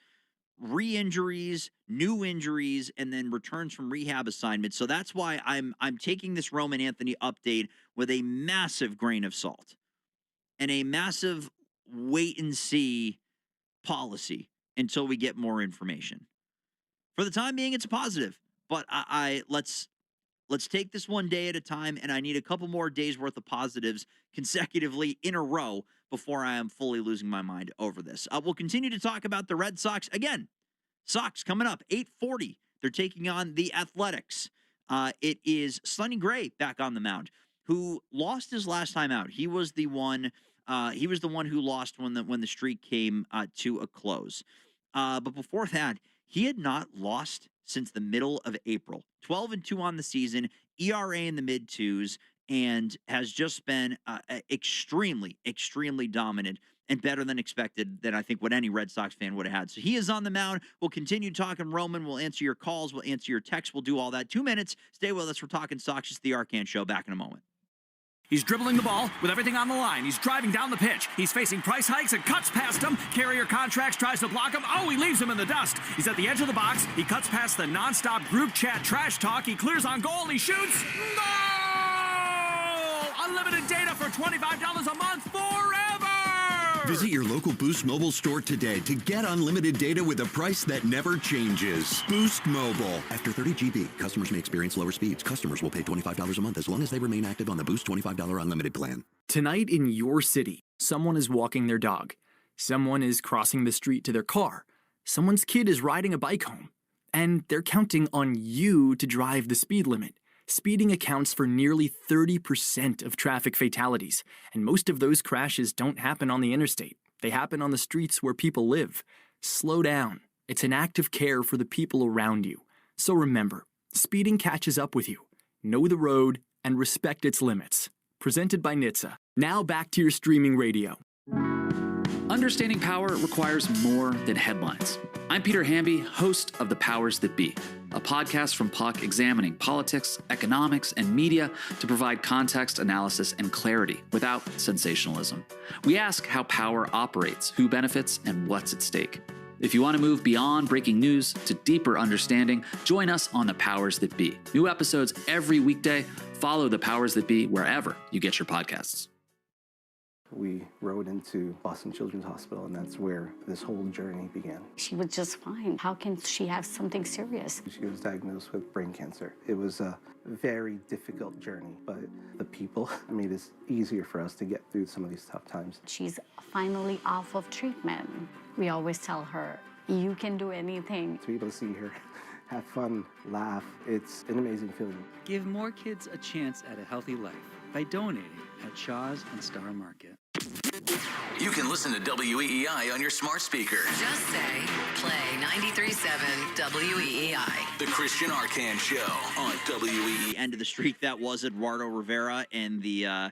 re-injuries, new injuries, and then returns from rehab assignments. So that's why I'm taking this Roman Anthony update with a massive grain of salt and a massive wait and see policy until we get more information. For the time being, it's a positive, but let's take this one day at a time, and I need a couple more days worth of positives consecutively in a row before I am fully losing my mind over this. We'll continue to talk about the Red Sox. Again, Sox coming up, 8:40. They're taking on the Athletics. It is Sonny Gray back on the mound, who lost his last time out. He was the one who lost when the streak came to a close. But before that, he had not lost since the middle of April. 12-2 on the season, ERA in the mid-twos, and has just been extremely, extremely dominant and better than expected than I think what any Red Sox fan would have had. So he is on the mound. We'll continue talking Roman. We'll answer your calls. We'll answer your texts. We'll do all that. 2 minutes. Stay with us. We're talking Sox. It's the Arcan Show. Back in a moment.
He's dribbling the ball with everything on the line. He's driving down the pitch. He's facing price hikes and cuts past him. Carrier Contracts tries to block him. Oh, he leaves him in the dust. He's at the edge of the box. He cuts past the nonstop group chat trash talk. He clears on goal. He shoots. Goal! Unlimited data for $25 a month forever!
Visit your local Boost Mobile store today to get unlimited data with a price that never changes. Boost Mobile. After 30 GB, customers may experience lower speeds. Customers will pay $25 a month as long as they remain active on the Boost $25 unlimited plan.
Tonight in your city, someone is walking their dog. Someone is crossing the street to their car. Someone's kid is riding a bike home. And they're counting on you to drive the speed limit. Speeding accounts for nearly 30% of traffic fatalities, and most of those crashes don't happen on the interstate. They happen on the streets where people live. Slow down. It's an act of care for the people around you. So remember, speeding catches up with you. Know the road and respect its limits. Presented by NHTSA. Now back to your streaming radio.
Understanding power requires more than headlines. I'm Peter Hamby, host of The Powers That Be, a podcast from Puck examining politics, economics, and media to provide context, analysis, and clarity without sensationalism. We ask how power operates, who benefits, and what's at stake. If you want to move beyond breaking news to deeper understanding, join us on The Powers That Be. New episodes every weekday. Follow The Powers That Be wherever you get your podcasts.
We rode into Boston Children's Hospital, and that's where this whole journey began.
She was just fine. How can she have something serious?
She was diagnosed with brain cancer. It was a very difficult journey, but the people made it easier for us to get through some of these tough times.
She's finally off of treatment. We always tell her, you can do anything.
To be able to see her have fun, laugh, it's an amazing feeling.
Give more kids a chance at a healthy life by donating at Shaw's and Star Market.
You can listen to WEEI on your smart speaker.
Just say, play 93.7 WEEI.
The Christian Arcan Show on WEEI.
End of the streak that was Eduardo Rivera and the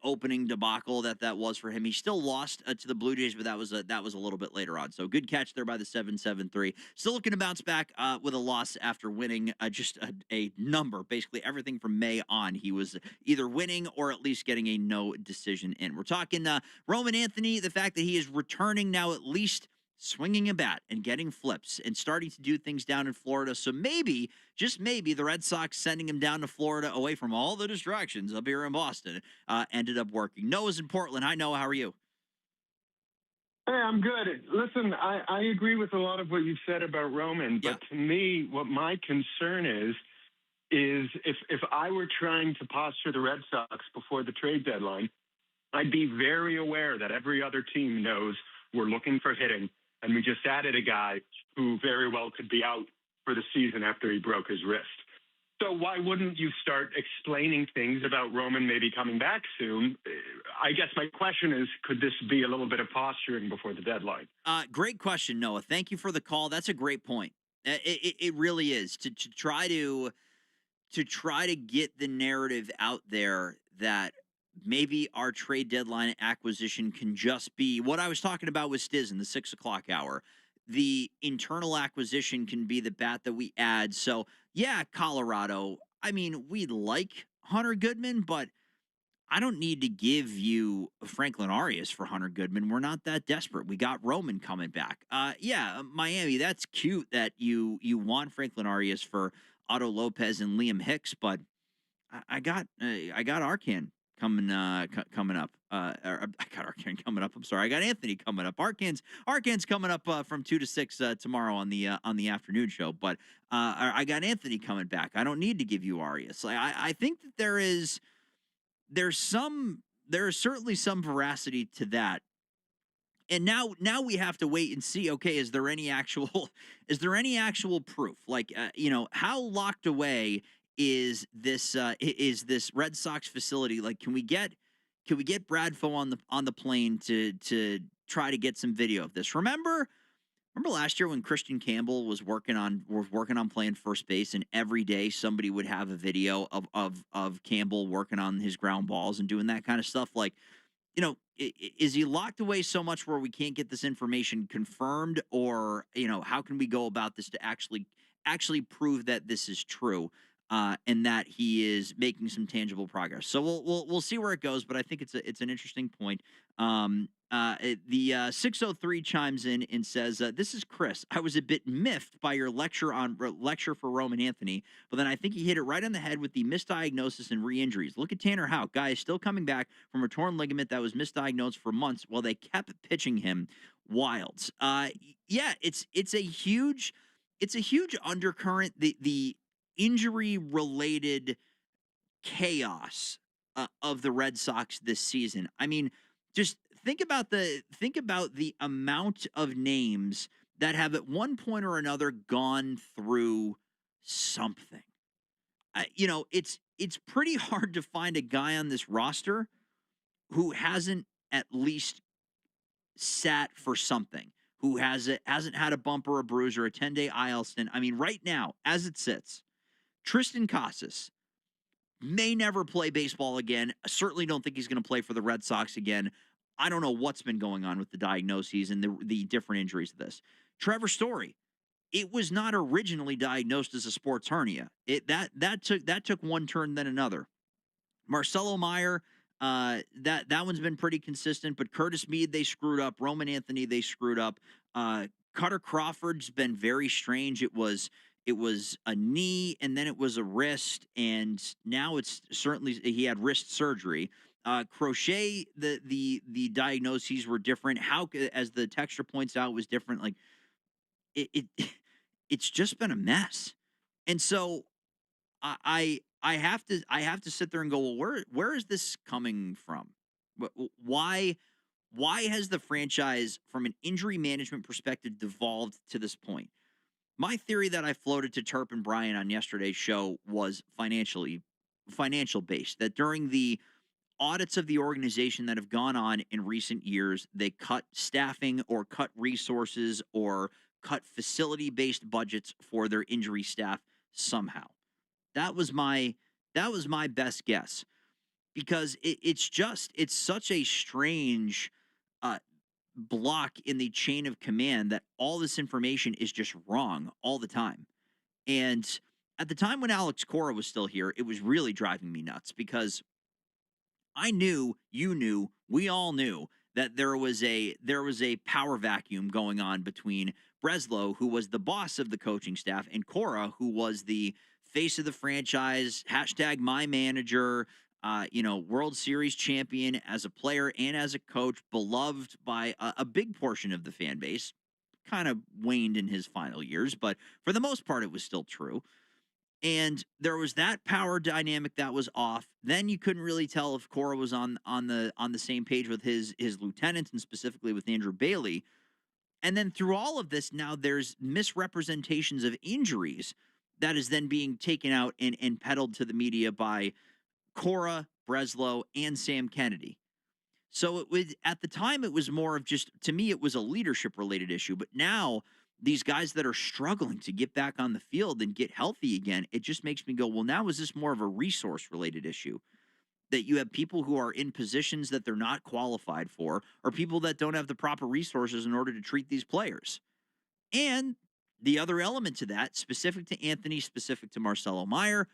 opening debacle that was for him. He still lost to the Blue Jays, but that was a little bit later on. So good catch there by the 7-7-3. Still looking to bounce back with a loss after winning just a number. Basically everything from May on, he was either winning or at least getting a no decision in. We're talking Roman Anthony, the fact that he is returning now at least swinging a bat and getting flips and starting to do things down in Florida. So maybe, just maybe, the Red Sox sending him down to Florida away from all the distractions up here in Boston ended up working. Noah's in Portland. Hi, Noah. How are you?
Hey, I'm good. Listen, I agree with a lot of what you've said about Roman, but to me, what my concern is if I were trying to posture the Red Sox before the trade deadline, I'd be very aware that every other team knows we're looking for hitting. And we just added a guy who very well could be out for the season after he broke his wrist. So why wouldn't you start explaining things about Roman maybe coming back soon? I guess my question is, could this be a little bit of posturing before the deadline?
Great question, Noah. Thank you for the call. That's a great point. It really is to try to get the narrative out there that maybe our trade deadline acquisition can just be what I was talking about with Stiz in the 6 o'clock hour. The internal acquisition can be the bat that we add. So, yeah, Colorado, I mean, we like Hunter Goodman, but I don't need to give you Franklin Arias for Hunter Goodman. We're not that desperate. We got Roman coming back. Yeah, Miami, that's cute that you want Franklin Arias for Otto Lopez and Liam Hicks, but I got Arcan coming up. I got Arcan coming up. I'm sorry. I got Anthony coming up. Arcan's coming up from 2 to 6 tomorrow on the afternoon show. But I got Anthony coming back. I don't need to give you Arias. I think that there is certainly some veracity to that. And now we have to wait and see. Okay, is there any actual proof? Like how locked away is this Red Sox facility? Like, can we get Bradfo on the plane to try to get some video of this? Remember last year when Christian Campbell was working on playing first base, and every day somebody would have a video of Campbell working on his ground balls and doing that kind of stuff. Like, is he locked away so much where we can't get this information confirmed, or how can we go about this to actually prove that this is true? and that he is making some tangible progress. So we'll see where it goes, but I think it's an interesting point. The 603 chimes in and says, "This is Chris. I was a bit miffed by your lecture for Roman Anthony, but then I think he hit it right on the head with the misdiagnosis and re-injuries. Look at Tanner Houck. Guy is still coming back from a torn ligament that was misdiagnosed for months while they kept pitching him. Wild. Yeah, it's a huge undercurrent. The injury related chaos of the Red Sox this season. I mean, just think about the amount of names that have at one point or another gone through something. It's pretty hard to find a guy on this roster who hasn't at least sat for something, who hasn't had a bump or a bruise or a 10-day IL stint. I mean, right now, as it sits, Tristan Casas may never play baseball again. I certainly don't think he's going to play for the Red Sox again. I don't know what's been going on with the diagnoses and the different injuries of this. Trevor Story, it was not originally diagnosed as a sports hernia. That took one turn then another. Marcelo Meyer, that one's been pretty consistent, but Curtis Meade, they screwed up. Roman Anthony, they screwed up. Cutter Crawford's been very strange. It was a knee, and then it was a wrist, and now it's certainly he had wrist surgery. Crochet, the diagnoses were different. How, as the texture points out, was different. Like it's just been a mess, and so I have to sit there and go, well, where is this coming from? Why has the franchise, from an injury management perspective, devolved to this point? My theory that I floated to Terp and Brian on yesterday's show was financial based, that during the audits of the organization that have gone on in recent years, they cut staffing or cut resources or cut facility-based budgets for their injury staff somehow. That was my best guess, because it's such a strange block in the chain of command that all this information is just wrong all the time. And at the time when Alex Cora was still here, it was really driving me nuts, because I knew, you knew, we all knew that there was a power vacuum going on between Breslow, who was the boss of the coaching staff, and Cora, who was the face of the franchise, hashtag my manager, World Series champion as a player and as a coach, beloved by a big portion of the fan base. Kind of waned in his final years, but for the most part, it was still true. And there was that power dynamic that was off. Then you couldn't really tell if Cora was on the same page with his lieutenant, and specifically with Andrew Bailey. And then through all of this, now there's misrepresentations of injuries that is then being taken out and peddled to the media by Cora, Breslow, and Sam Kennedy. So at the time, it was more of just, to me, it was a leadership-related issue. But now, these guys that are struggling to get back on the field and get healthy again, it just makes me go, well, now is this more of a resource-related issue? That you have people who are in positions that they're not qualified for, or people that don't have the proper resources in order to treat these players. And the other element to that, specific to Anthony, specific to Marcelo Meyer,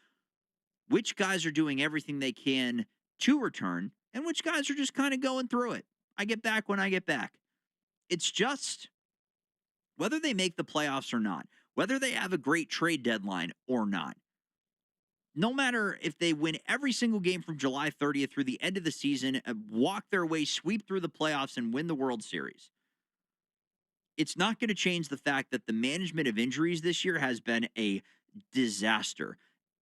which guys are doing everything they can to return, and which guys are just kind of going through it. I get back when I get back. It's just, whether they make the playoffs or not, whether they have a great trade deadline or not, no matter if they win every single game from July 30th through the end of the season, walk their way, sweep through the playoffs, and win the World Series, it's not going to change the fact that the management of injuries this year has been a disaster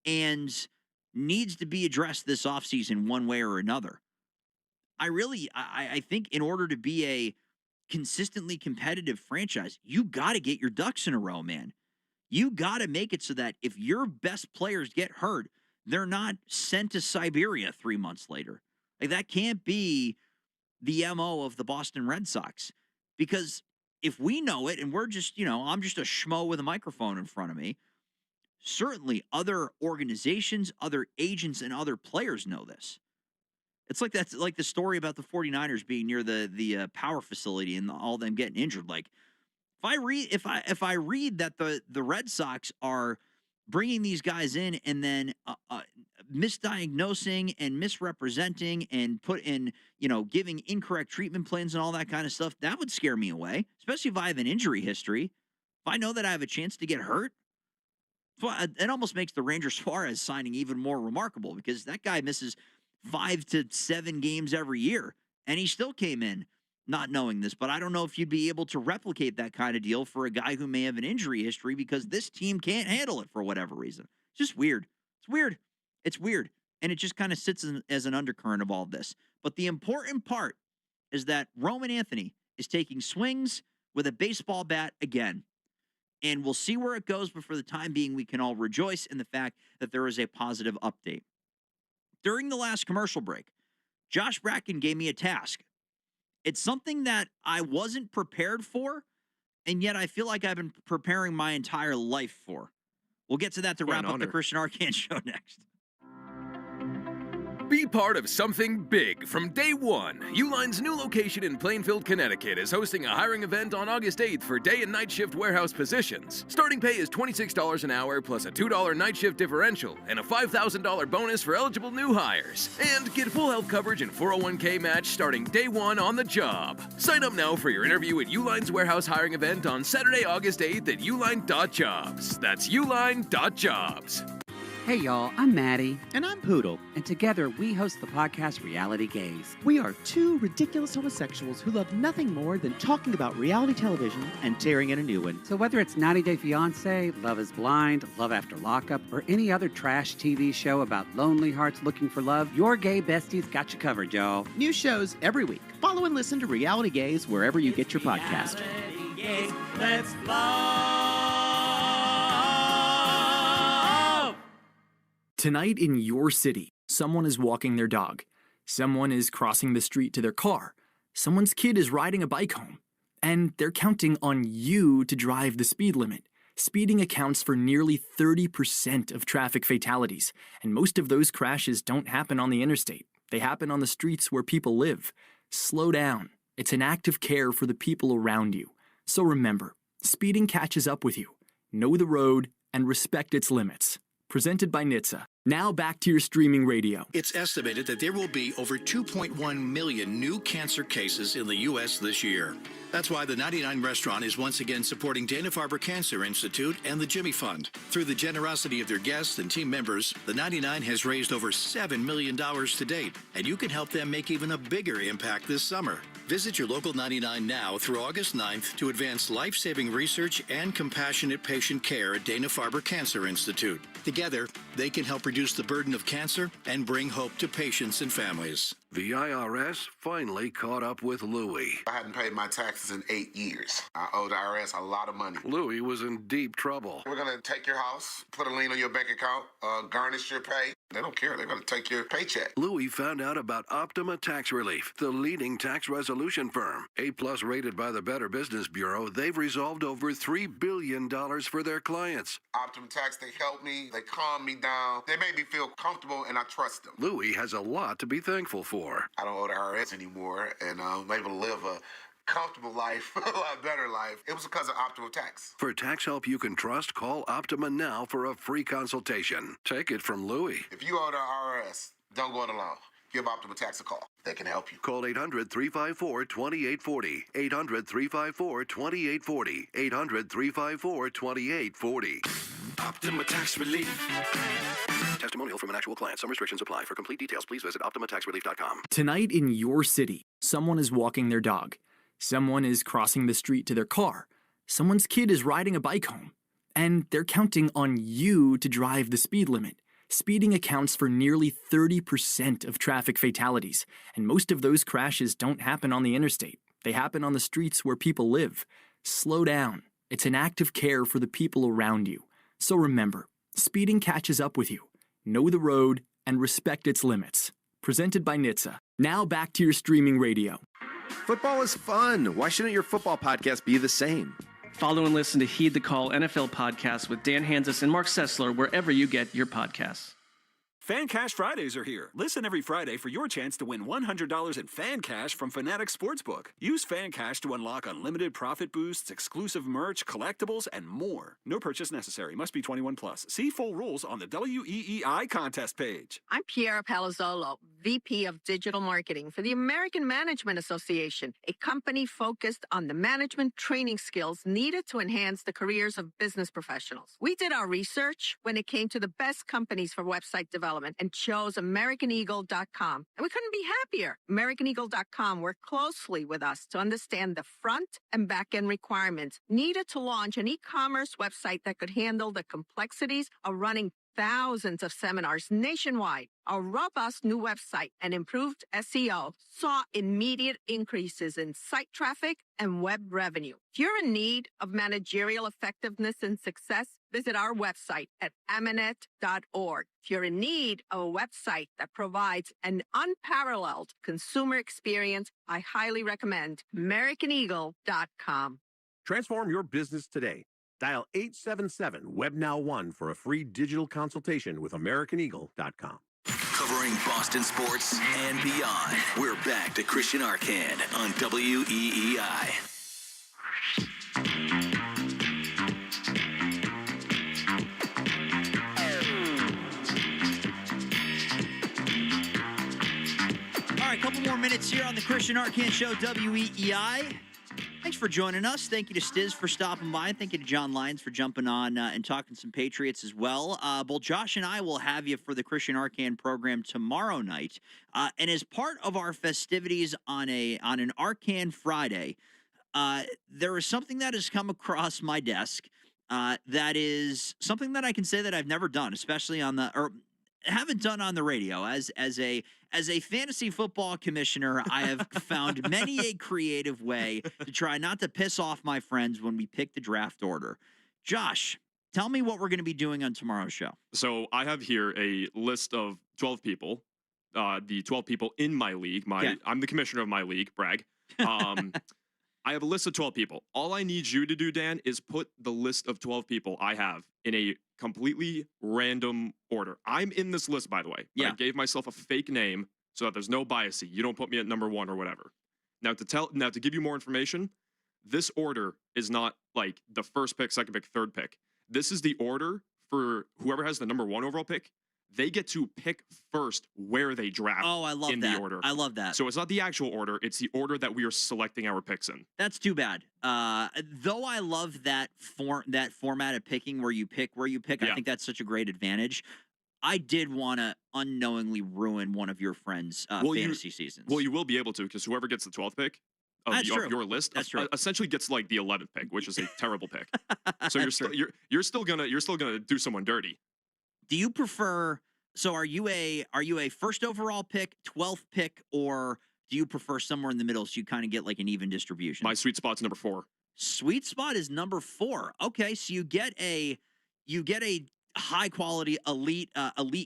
and needs to be addressed this offseason one way or another. I think in order to be a consistently competitive franchise, you got to get your ducks in a row, man. You got to make it so that if your best players get hurt, they're not sent to Siberia 3 months later. Like, that can't be the MO of the Boston Red Sox. Because if we know it, and we're just, I'm just a schmo with a microphone in front of me, certainly other organizations, other agents, and other players know this. It's like that's like the story about the 49ers being near the power facility and all them getting injured. Like, if I read that the Red Sox are bringing these guys in and then misdiagnosing and misrepresenting and giving incorrect treatment plans and all that kind of stuff, that would scare me away, especially if I have an injury history. If I know that I have a chance to get hurt, it almost makes the Ranger Suarez signing even more remarkable, because that guy misses 5 to 7 games every year, and he still came in not knowing this. But I don't know if you'd be able to replicate that kind of deal for a guy who may have an injury history, because this team can't handle it for whatever reason. It's just weird. It's weird. It's weird. And it just kind of sits as an undercurrent of all this. But the important part is that Roman Anthony is taking swings with a baseball bat again. And we'll see where it goes, but for the time being, we can all rejoice in the fact that there is a positive update. During the last commercial break, Josh Bracken gave me a task. It's something that I wasn't prepared for, and yet I feel like I've been preparing my entire life for. We'll get to that to wrap up the Christian Arcand Show next.
Be part of something big from day one. Uline's new location in Plainfield, Connecticut is hosting a hiring event on August 8th for day and night shift warehouse positions. Starting pay is $26 an hour plus a $2 night shift differential and a $5,000 bonus for eligible new hires. And get full health coverage and 401k match starting day one on the job. Sign up now for your interview at Uline's warehouse hiring event on Saturday, August 8th at uline.jobs. That's uline.jobs.
Hey y'all, I'm Maddie. And I'm Poodle. And together we host the podcast Reality Gaze. We are two ridiculous homosexuals who love nothing more than talking about reality television and tearing in a new one. So whether it's 90 Day Fiancé, Love is Blind, Love After Lockup, or any other trash TV show about lonely hearts looking for love, your gay besties got you covered, y'all. New shows every week. Follow and listen to Reality Gaze wherever you get your podcast.
Gaze, let's love.
Tonight in your city, someone is walking their dog. Someone is crossing the street to their car. Someone's kid is riding a bike home. And they're counting on you to drive the speed limit. Speeding accounts for nearly 30% of traffic fatalities, and most of those crashes don't happen on the interstate. They happen on the streets where people live. Slow down. It's an act of care for the people around you. So remember, speeding catches up with you. Know the road and respect its limits. Presented by NHTSA. Now back to your streaming radio.
It's estimated that there will be over 2.1 million new cancer cases in the U.S. this year. That's why the 99 Restaurant is once again supporting Dana-Farber Cancer Institute and the Jimmy Fund. Through the generosity of their guests and team members, the 99 has raised over $7 million to date, and you can help them make even a bigger impact this summer. Visit your local 99 now through August 9th to advance life-saving research and compassionate patient care at Dana-Farber Cancer Institute. Together, they can help reduce the burden of cancer and bring hope to patients and families.
The IRS finally caught up with Louie.
I hadn't paid my taxes in 8 years. I owed the IRS a lot of money.
Louie was in deep trouble.
We're going to take your house, put a lien on your bank account, garnish your pay. They don't care. They're going to take your paycheck.
Louie found out about Optima Tax Relief, the leading tax resolution firm. A-plus rated by the Better Business Bureau, they've resolved over $3 billion for their clients.
Optima Tax, they help me. They calm me down. They made me feel comfortable, and I trust them.
Louie has a lot to be thankful for.
I don't owe the IRS anymore, and I'm able to live a comfortable life, a lot better life. It was because of Optima Tax.
For tax help you can trust, call Optima now for a free consultation. Take it from Louie.
If you owe the IRS, don't go it alone. Give Optima Tax a call. They can help you.
Call 800-354-2840. 800-354-2840. 800-354-2840. Optima Tax Relief. Testimonial from an actual client. Some restrictions apply. For complete details, please visit OptimaTaxRelief.com.
Tonight in your city, someone is walking their dog. Someone is crossing the street to their car. Someone's kid is riding a bike home. And they're counting on you to drive the speed limit. Speeding accounts for nearly 30% of traffic fatalities, and most of those crashes don't happen on the interstate. They happen on the streets where people live. Slow down. It's an act of care for the people around you. So remember, speeding catches up with you. Know the road and respect its limits. Presented by NHTSA. Now back to your streaming radio.
Football is fun. Why shouldn't your football podcast be the same?
Follow and listen to Heed the Call NFL podcast with Dan Hanzus and Mark Sessler wherever you get your podcasts.
Fan Cash Fridays are here. Listen every Friday for your chance to win $100 in Fan Cash from Fanatics Sportsbook. Use Fan Cash to unlock unlimited profit boosts, exclusive merch, collectibles, and more. No purchase necessary. Must be 21 plus. See full rules on the WEEI contest page.
I'm Piera Palazzolo, VP of Digital Marketing for the American Management Association, a company focused on the management training skills needed to enhance the careers of business professionals. We did our research when it came to the best companies for website development and chose AmericanEagle.com. And we couldn't be happier. AmericanEagle.com worked closely with us to understand the front and back end requirements needed to launch an e-commerce website that could handle the complexities of running thousands of seminars nationwide. Our robust new website and improved SEO saw immediate increases in site traffic and web revenue. If you're in need of managerial effectiveness and success, visit our website at amanet.org. If you're in need of a website that provides an unparalleled consumer experience, I highly recommend AmericanEagle.com.
Transform your business today. Dial 877-WebNow1 for a free digital consultation with AmericanEagle.com.
Covering Boston sports and beyond. We're back to Christian Arcand on WEEI.
All right, a couple more minutes here on the Christian Arcand Show, WEEI. Thanks for joining us. Thank you to Stiz for stopping by. Thank you to John Lyons for jumping on and talking some Patriots as well. Both Josh and I will have you for the Christian Arcand program tomorrow night. And as part of our festivities on an Arcand Friday, there is something that has come across my desk that is something that I can say that I've never done, especially haven't done on the radio. As a fantasy football commissioner, I have found many a creative way to try not to piss off my friends when we pick the draft order. Josh, tell me what we're going to be doing on tomorrow's show.
So I have here a list of 12 people, the 12 people in my league. I'm the commissioner of my league, brag. I have a list of 12 people. All I need you to do, Dan, is put the list of 12 people I have in a completely random order. I'm in this list, by the way. Yeah. I gave myself a fake name so that there's no bias. You don't put me at number 1 or whatever. Now to give you more information, this order is not like the first pick, second pick, third pick. This is the order for whoever has the number 1 overall pick. They get to pick first where they draft.
Oh, I love
in
that.
the order.
I love that.
So it's not the actual order; it's the order that we are selecting our picks in.
That's too bad. Though I love that format of picking where you pick. Yeah. I think that's such a great advantage. I did want to unknowingly ruin one of your friends' fantasy seasons.
Well, you will be able to because whoever gets the 12th pick of your list essentially gets like the 11th pick, which is a terrible pick. So you're still gonna do someone dirty.
Do you prefer? So are you a first overall pick, 12th pick, or do you prefer somewhere in the middle so you kind of get like an even distribution?
My sweet spot's number 4.
Sweet spot is number 4. Okay, so you get a high quality elite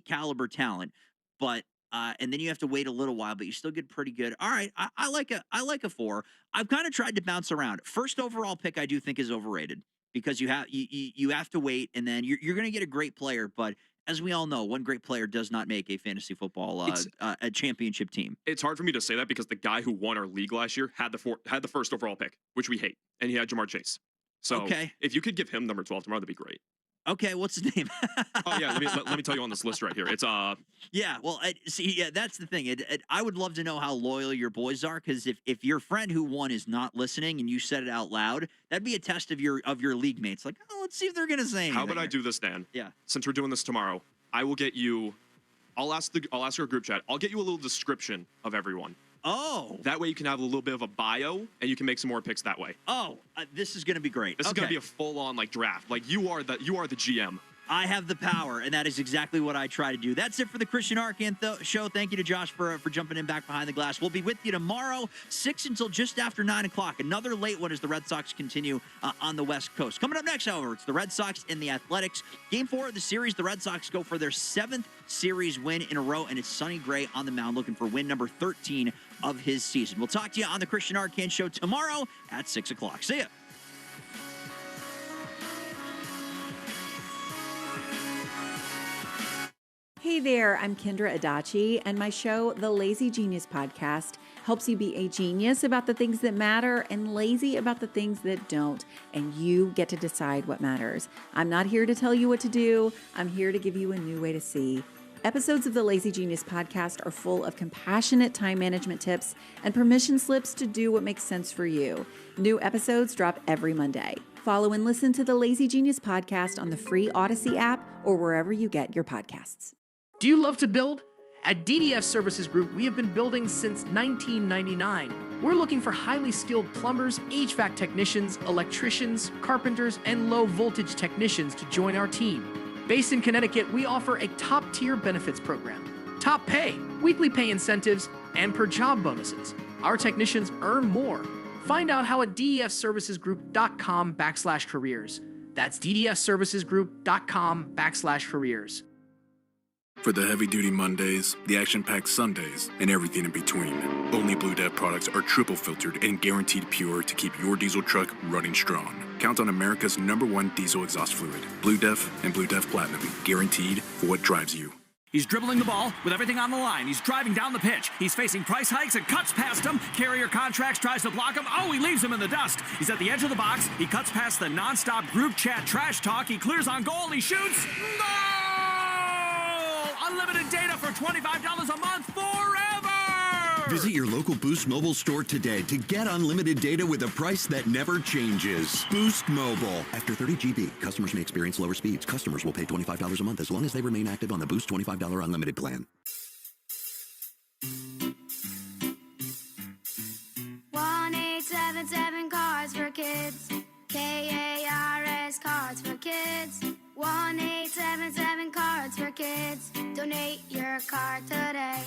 caliber talent, but and then you have to wait a little while, but you still get pretty good. All right, I like a 4. I've kind of tried to bounce around. First overall pick I do think is overrated because you have to wait, and then you're going to get a great player, but as we all know, one great player does not make a fantasy football a championship team.
It's hard for me to say that because the guy who won our league last year had the first overall pick, which we hate, and he had Jamar Chase. So if you could give him number 12 tomorrow, that'd be great.
Okay, what's his name?
Oh yeah, let me tell you on this list right here. It's
Yeah, well, that's the thing. I would love to know how loyal your boys are, because if your friend who won is not listening and you said it out loud, that'd be a test of your league mates. Like, oh, let's see if they're gonna say anything.
How about I do this, Dan?
Yeah.
Since we're doing this tomorrow, I will get you. I'll ask our group chat. I'll get you a little description of everyone.
Oh.
That way you can have a little bit of a bio, and you can make some more picks that way.
Oh, this is going to be great.
This is going to be a full-on draft. Like you are the GM.
I have the power, and that is exactly what I try to do. That's it for the Christian Arcand Show. Thank you to Josh for jumping in back behind the glass. We'll be with you tomorrow, 6 until just after 9 o'clock. Another late one as the Red Sox continue on the West Coast. Coming up next, however, it's the Red Sox and the Athletics. Game 4 of the series, the Red Sox go for their 7th series win in a row, and it's Sonny Gray on the mound looking for win number 13 of his season. We'll talk to you on the Christian Arcand Show tomorrow at 6 o'clock. See ya.
Hey
Hey there, I'm Kendra Adachi, and my show, The Lazy Genius Podcast, helps you be a genius about the things that matter and lazy about the things that don't, and you get to decide what matters. I'm not here to tell you what to do. I'm here to give you a new way to see. Episodes of the Lazy Genius Podcast are full of compassionate time management tips and permission slips to do what makes sense for you. New episodes drop every Monday. Follow and listen to the Lazy Genius Podcast on the free Odyssey app or wherever you get your podcasts.
Do you love to build? At DDF Services Group, we have been building since 1999. We're looking for highly skilled plumbers, HVAC technicians, electricians, carpenters, and low-voltage technicians to join our team. Based in Connecticut, we offer a top-tier benefits program, top pay, weekly pay incentives, and per-job bonuses. Our technicians earn more. Find out how at ddfservicesgroup.com/careers. That's ddfservicesgroup.com/careers.
For the heavy-duty Mondays, the action-packed Sundays, and everything in between, only Blue Def products are triple filtered and guaranteed pure to keep your diesel truck running strong. Count on America's #1 diesel exhaust fluid, Blue Def and Blue Def Platinum, guaranteed for what drives you.
He's dribbling the ball with everything on the line. He's driving down the pitch. He's facing price hikes and cuts past him. Carrier Contracts tries to block him. Oh, he leaves him in the dust. He's at the edge of the box. He cuts past the nonstop group chat trash talk. He clears on goal. He shoots. Goal! Unlimited data for $25 a month forever!
Visit your local Boost Mobile store today to get unlimited data with a price that never changes. Boost Mobile. After 30 GB, customers may experience lower speeds. Customers will pay $25 a month as long as they remain active on the Boost $25 unlimited plan.
1-877 Cards for Kids. KARS Cards for Kids. 1-877 Cards for Kids. Donate your card today.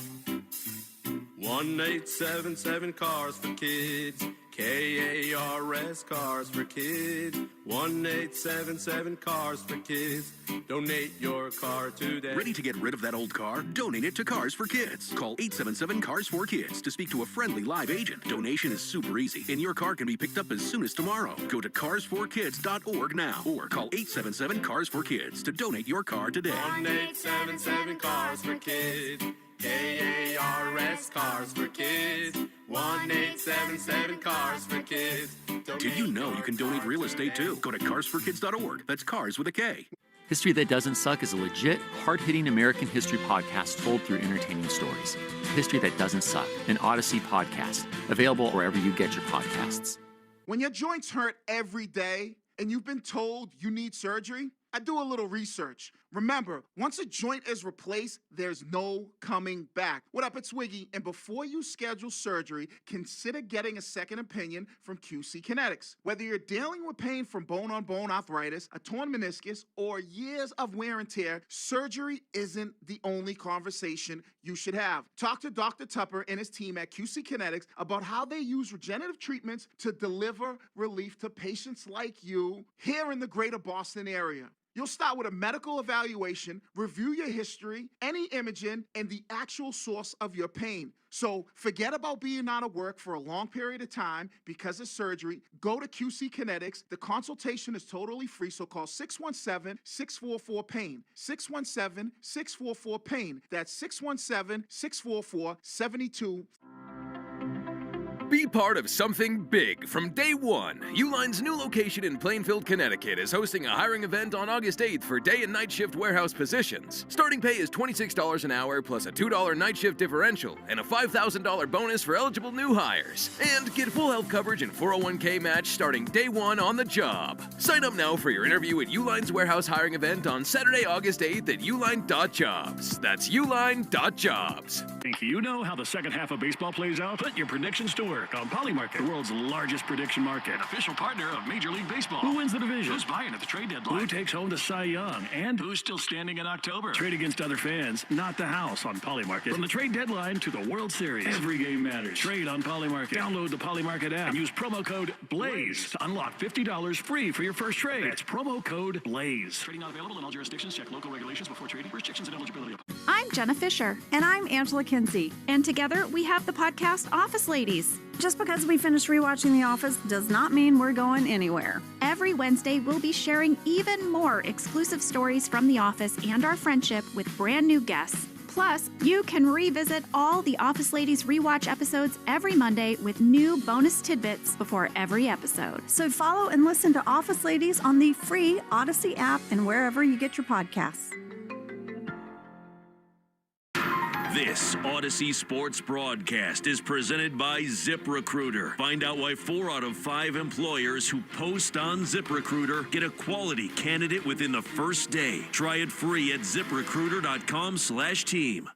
1-877 Cars for Kids. KARS Cars for Kids. 1-877 Cars for Kids. Donate your car today.
Ready to get rid of that old car? Donate it to Cars for Kids. Call 877 Cars for Kids to speak to a friendly live agent. Donation is super easy, and your car can be picked up as soon as tomorrow. Go to carsforkids.org now, or call 877 Cars for Kids to donate your car today.
1-877 Cars for Kids. KARS Cars for Kids. 1-877 Cars for Kids.
Did you know you can donate real estate too? Go to carsforkids.org. That's cars with a K.
History That Doesn't Suck is a legit, hard-hitting American history podcast told through entertaining stories. History That Doesn't Suck, an Odyssey podcast, available wherever you get your podcasts.
When your joints hurt every day and you've been told you need surgery, I do a little research. Remember, once a joint is replaced, there's no coming back. What up, it's Wiggy, and before you schedule surgery, consider getting a second opinion from QC Kinetics. Whether you're dealing with pain from bone-on-bone arthritis, a torn meniscus, or years of wear and tear, surgery isn't the only conversation you should have. Talk to Dr. Tupper and his team at QC Kinetics about how they use regenerative treatments to deliver relief to patients like you here in the greater Boston area. You'll start with a medical evaluation, review your history, any imaging, and the actual source of your pain. So forget about being out of work for a long period of time because of surgery. Go to QC Kinetics. The consultation is totally free, so call 617-644-PAIN. 617-644-PAIN. That's 617-644-72.
Be part of something big from day one. Uline's new location in Plainfield, Connecticut is hosting a hiring event on August 8th for day and night shift warehouse positions. Starting pay is $26 an hour plus a $2 night shift differential and a $5,000 bonus for eligible new hires. And get full health coverage and 401k match starting day one on the job. Sign up now for your interview at Uline's warehouse hiring event on Saturday, August 8th at uline.jobs. That's uline.jobs.
Think you know how the second half of baseball plays out? Put your predictions to work on Polymarket, the world's largest prediction market. An official partner of Major League Baseball. Who wins the division? Who's buying at the trade deadline? Who takes home the Cy Young? And who's still standing in October? Trade against other fans, not the house on Polymarket. From the trade deadline to the World Series, every game matters. Trade on Polymarket. Download the Polymarket app and use promo code BLAZE to unlock $50 free for your first trade. That's promo code BLAZE. Trading not available in all jurisdictions. Check local regulations before trading. Restrictions and eligibility.
I'm Jenna Fisher. And I'm Angela Kinsey. And together we have the podcast Office Ladies. Just because we finished rewatching The Office does not mean we're going anywhere. every Wednesday we'll be sharing even more exclusive stories from The Office and our friendship with brand new guests. Plus, you can revisit all the Office Ladies rewatch episodes every Monday with new bonus tidbits before every episode.
So follow and listen to Office Ladies on the free Odyssey app and wherever you get your podcasts.
This Odyssey Sports broadcast is presented by ZipRecruiter. Find out why 4 out of 5 employers who post on ZipRecruiter get a quality candidate within the first day. Try it free at ZipRecruiter.com/team.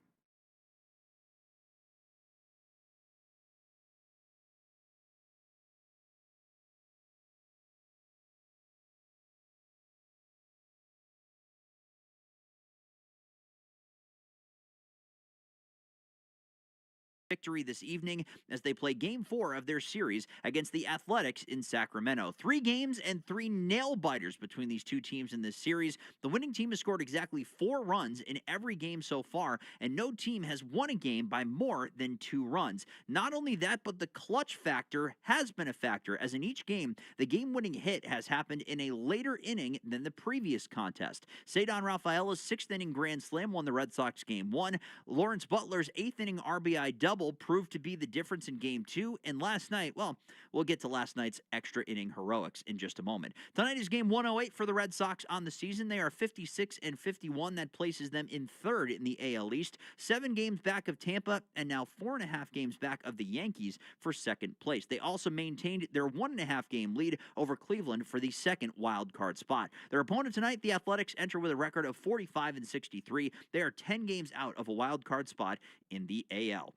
Victory this evening as they play Game 4 of their series against the Athletics in Sacramento. 3 games and 3 nail-biters between these two teams in this series. The winning team has scored exactly 4 runs in every game so far, and no team has won a game by more than 2 runs. Not only that, but the clutch factor has been a factor, as in each game, the game-winning hit has happened in a later inning than the previous contest. Cedar Rafaela's 6th-inning grand slam won the Red Sox Game 1. Lawrence Butler's 8th-inning RBI double proved to be the difference in Game 2, and last night, well, we'll get to last night's extra inning heroics in just a moment. Tonight is Game 108 for the Red Sox on the season. They are 56-51. That places them in 3rd in the AL East, 7 games back of Tampa, and now 4.5 games back of the Yankees for 2nd place. They also maintained their 1.5 game lead over Cleveland for the 2nd wild card spot. Their opponent tonight, the Athletics, enter with a record of 45-63. They are 10 games out of a wild card spot in the AL.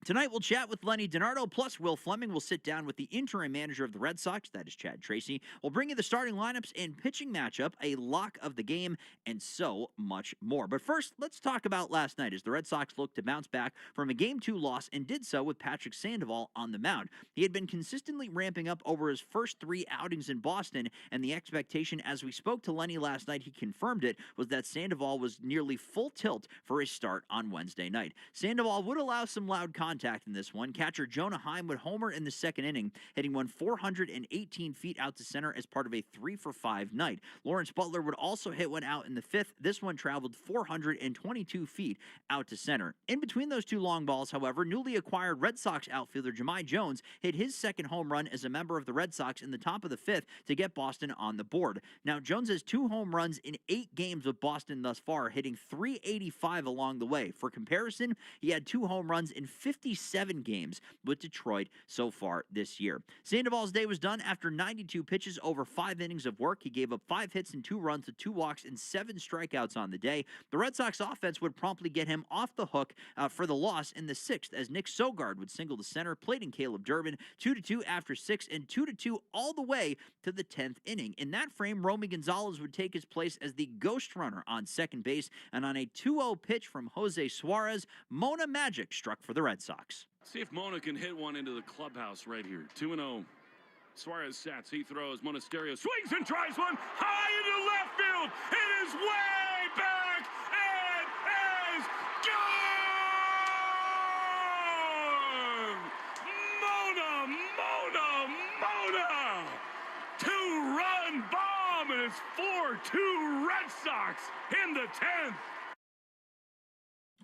Tonight, we'll chat with Lenny DiNardo, plus Will Fleming will sit down with the interim manager of the Red Sox, that is Chad Tracy. We'll bring you the starting lineups and pitching matchup, a lock of the game, and so much more. But first, let's talk about last night as the Red Sox looked to bounce back from a Game 2 loss and did so with Patrick Sandoval on the mound. He had been consistently ramping up over his first 3 outings in Boston, and the expectation as we spoke to Lenny last night, he confirmed it, was that Sandoval was nearly full tilt for his start on Wednesday night. Sandoval would allow some loud contact in this one. Catcher Jonah Heim would homer in the 2nd inning, hitting one 418 feet out to center as part of a 3-for-5 night. Lawrence Butler would also hit one out in the 5th. This one traveled 422 feet out to center. In between those 2 long balls, however, newly acquired Red Sox outfielder Jahmai Jones hit his 2nd home run as a member of the Red Sox in the top of the 5th to get Boston on the board. Now, Jones has 2 home runs in 8 games with Boston thus far, hitting .385 along the way. For comparison, he had 2 home runs in 57 games with Detroit so far this year. Sandoval's day was done after 92 pitches over 5 innings of work. He gave up 5 hits and 2 runs to 2 walks and 7 strikeouts on the day. The Red Sox offense would promptly get him off the hook for the loss in the 6th as Nick Sogard would single to center, plating Caleb Durbin 2-2 after 6 and 2-2 all the way to the 10th inning. In that frame, Romy Gonzalez would take his place as the ghost runner on second base, and on a 2-0 pitch from Jose Suarez, Mona Magic struck for the Red Sox.
See if Mona can hit one into the clubhouse right here. 2-0. Suarez sats. He throws. Monasterio swings and tries one high into left field. It is way back. It is gone. Mona. 2-run bomb, and it's 4-2 Red Sox in the 10th.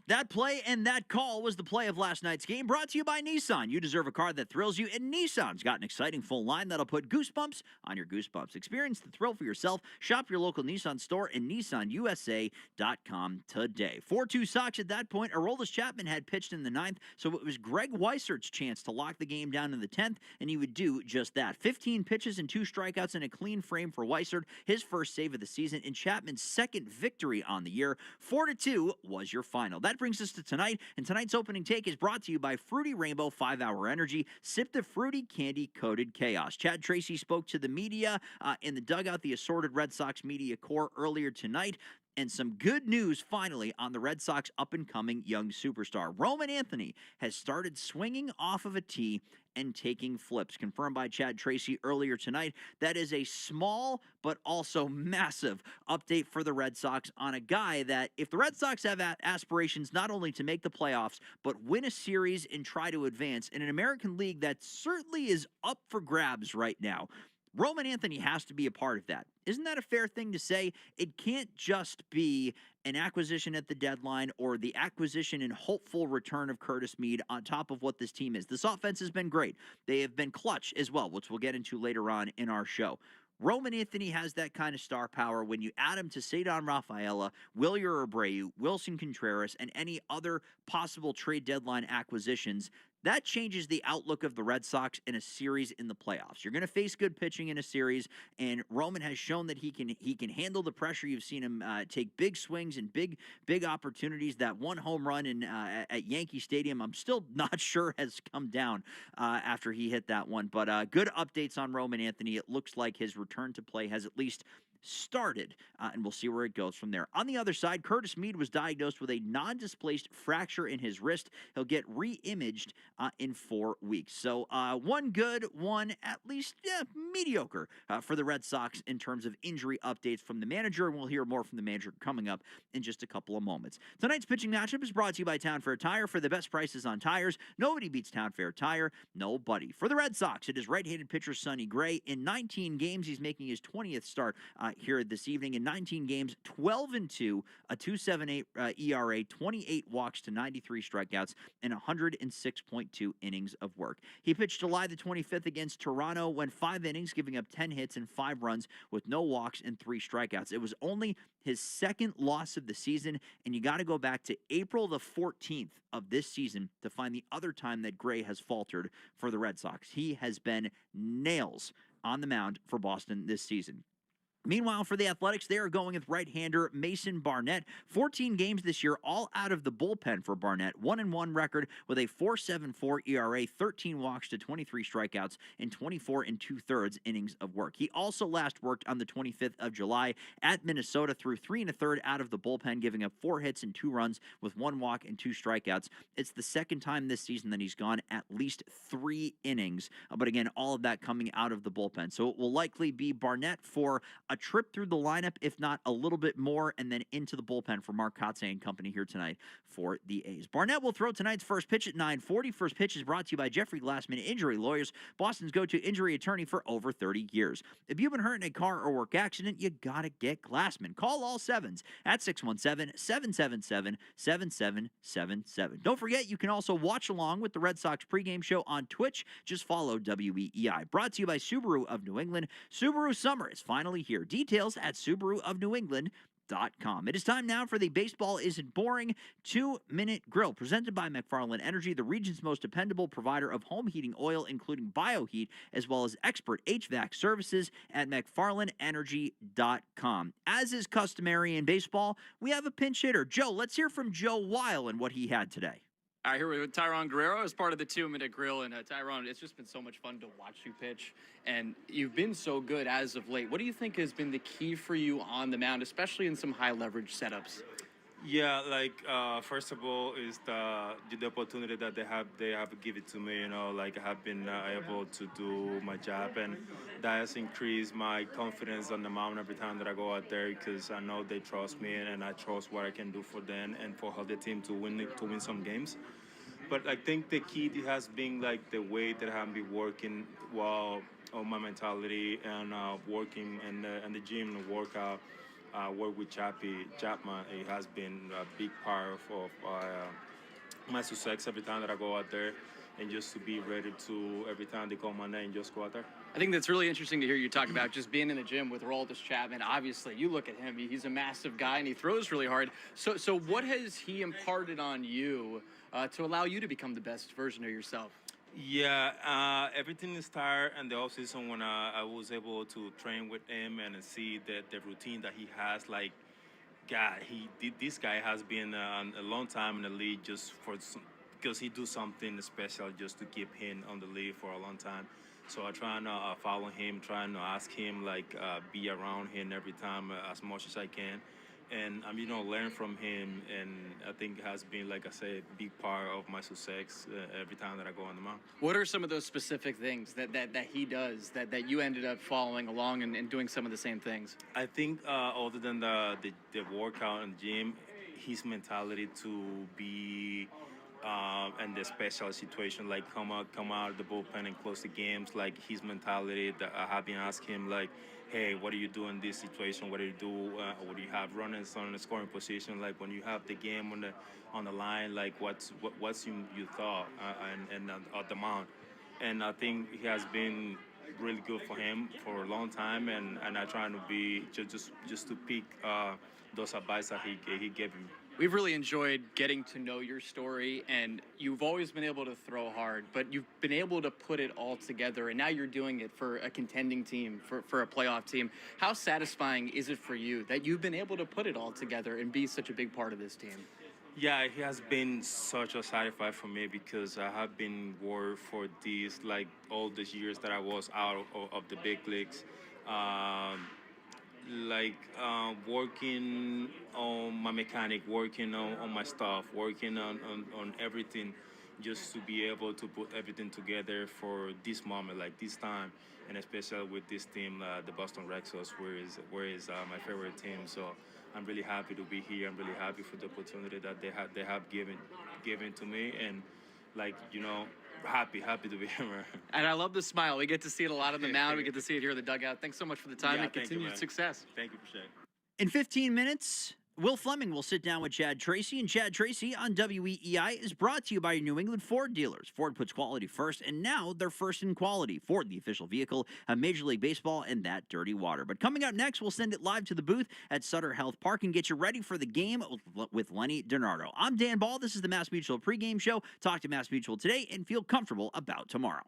That play and that call was the play of last night's game, brought to you by Nissan. You deserve a car that thrills you, and Nissan's got an exciting full line that'll put goosebumps on your goosebumps. Experience the thrill for yourself. Shop your local Nissan store and NissanUSA.com today. 4-2 Sox at that point. Aroldis Chapman had pitched in the 9th, so it was Greg Weisert's chance to lock the game down in the 10th, and he would do just that. 15 pitches and 2 strikeouts in a clean frame for Weissert, his first save of the season, and Chapman's 2nd victory on the year. 4-2 was your final. That brings us to tonight, and tonight's opening take is brought to you by Fruity Rainbow 5-Hour Energy. Sip the fruity candy-coated chaos. Chad Tracy spoke to the media in the dugout, the assorted Red Sox media corps earlier tonight. And some good news, finally, on the Red Sox up-and-coming young superstar. Roman Anthony has started swinging off of a tee and taking flips. Confirmed by Chad Tracy earlier tonight. That is a small but also massive update for the Red Sox on a guy that, if the Red Sox have aspirations not only to make the playoffs, but win a series and try to advance in an American League that certainly is up for grabs right now, Roman Anthony has to be a part of that. Isn't that a fair thing to say? It can't just be an acquisition at the deadline or the acquisition and hopeful return of Curtis Mead on top of what this team is. This offense has been great. They have been clutch as well, which we'll get into later on in our show. Roman Anthony has that kind of star power when you add him to Cedon Rafaela, Wilyer Abreu, Wilson Contreras, and any other possible trade deadline acquisitions. That changes the outlook of the Red Sox in a series in the playoffs. You're going to face good pitching in a series, and Roman has shown that he can handle the pressure. You've seen him take big swings and big opportunities. That one home run at Yankee Stadium, I'm still not sure has come down after he hit that one. But good updates on Roman Anthony. It looks like his return to play has at least started, and we'll see where it goes from there. On the other side, Curtis Mead was diagnosed with a non-displaced fracture in his wrist. He'll get re-imaged in 4 weeks. So one good, one at least mediocre for the Red Sox in terms of injury updates from the manager, and we'll hear more from the manager coming up in just a couple of moments. Tonight's pitching matchup is brought to you by Town Fair Tire. For the best prices on tires, nobody beats Town Fair Tire. Nobody. For the Red Sox, it is right-handed pitcher Sonny Gray. In 19 games, he's making his 20th start here this evening. In 19 games, 12-2, a 2.78 ERA, 28 walks to 93 strikeouts, and 106.2 innings of work. He pitched July the 25th against Toronto, went 5 innings, giving up 10 hits and 5 runs with no walks and 3 strikeouts. It was only his second loss of the season, and you got to go back to April the 14th of this season to find the other time that Gray has faltered for the Red Sox. He has been nails on the mound for Boston this season. Meanwhile, for the Athletics, they are going with right-hander Mason Barnett. 14 games this year, all out of the bullpen for Barnett. 1-1 record with a 4.74 ERA, 13 walks to 23 strikeouts, and 24 2/3 innings of work. He also last worked on the 25th of July at Minnesota, through 3 1/3 out of the bullpen, giving up 4 hits and 2 runs with 1 walk and 2 strikeouts. It's the second time this season that he's gone at least 3 innings. But again, all of that coming out of the bullpen. So it will likely be Barnett for a trip through the lineup, if not a little bit more, and then into the bullpen for Mark Kotsay and company here tonight for the A's. Barnett will throw tonight's first pitch at 9:40. First pitch is brought to you by Jeffrey Glassman Injury Lawyers, Boston's go-to injury attorney for over 30 years. If you've been hurt in a car or work accident, you gotta get Glassman. Call all sevens at 617-777-7777. Don't forget, you can also watch along with the Red Sox pregame show on Twitch. Just follow WEEI. Brought to you by Subaru of New England. Subaru summer is finally here. Details at SubaruofNewEngland.com. It is time now for the Baseball Isn't Boring 2-Minute Grill, presented by McFarland Energy, the region's most dependable provider of home heating oil, including BioHeat, as well as expert HVAC services at McFarlandEnergy.com. As is customary in baseball, we have a pinch hitter. Joe, let's hear from Joe Weil and what he had today.
All right, here we're with Tyron Guerrero as part of the 2-Minute Grill. And Tyron, it's just been so much fun to watch you pitch, and you've been so good as of late. What do you think has been the key for you on the mound, especially in some high-leverage setups?
Yeah, first of all, is the opportunity that they have given to me. I have been able to do my job, and that has increased my confidence on the mound every time that I go out there, because I know they trust me, and I trust what I can do for them and for the team to win some games. But I think the key has been the way that I've been working on my mentality and working in the gym and workout. Work with Chapman. It has been a big part of my success every time that I go out there, and just to be ready to, every time they call my name, just go out there.
I think that's really interesting to hear you talk about just being in the gym with Aroldis Chapman. Obviously, you look at him, he's a massive guy, and he throws really hard. So what has he imparted on you to allow you to become the best version of yourself?
Yeah, everything started in the offseason when I was able to train with him and see the routine that he has. This guy has been a long time in the league because he do something special just to keep him on the league for a long time. So I try to follow him, trying to ask him, be around him every time as much as I can. And learn from him, and I think it has been, like I said, a big part of my success every time that I go on the mound.
What are some of those specific things that he does that you ended up following along and doing some of the same things?
I think other than the workout and gym, his mentality to be and the special situation, like come out of the bullpen and close the games. Like his mentality, that I have been asking him, like, hey, what do you do in this situation? What do you do? What do you have runners on the scoring position? Like when you have the game on the line, like what's your thought and at the mound? And I think he has been really good for him for a long time, and I try to be just to pick those advice that he gave me.
We've really enjoyed getting to know your story, and you've always been able to throw hard, but you've been able to put it all together, and now you're doing it for a contending team, for a playoff team. How satisfying is it for you that you've been able to put it all together and be such a big part of this team?
Yeah, it has been such a satisfaction for me because I have been worried for these, like all these years that I was out of the big leagues. Working on my mechanic, working on my stuff, working on everything, just to be able to put everything together for this moment, like this time, and especially with this team, the Boston Red Sox, where is my favorite team. So I'm really happy to be here. I'm really happy for the opportunity that they have given to me, and happy to be here.
And I love the smile. We get to see it a lot on the mound. We get to see it here in the dugout. Thanks so much for the time and continued success.
Thank you, Prashad.
In 15 minutes, Will Fleming will sit down with Chad Tracy, and Chad Tracy on WEEI is brought to you by your New England Ford dealers. Ford puts quality first, and now they're first in quality. Ford, the official vehicle of Major League Baseball and that dirty water. But coming up next, we'll send it live to the booth at Sutter Health Park and get you ready for the game with Lenny DiNardo. I'm Dan Ball. This is the Mass Mutual pregame show. Talk to Mass Mutual today and feel comfortable about tomorrow.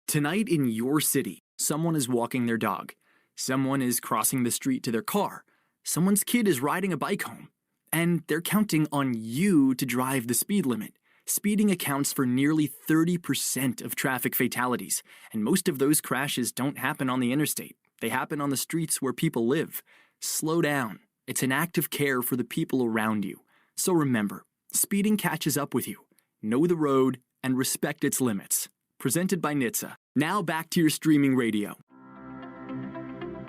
Tonight in your city, someone is walking their dog. Someone is crossing the street to their car. Someone's kid is riding a bike home, and they're counting on you to drive the speed limit. Speeding accounts for nearly 30% of traffic fatalities, and most of those crashes don't happen on the interstate. They happen on the streets where people live. Slow down. It's an act of care for the people around you. So remember, speeding catches up with you. Know the road and respect its limits. Presented by NHTSA. Now back to your streaming radio.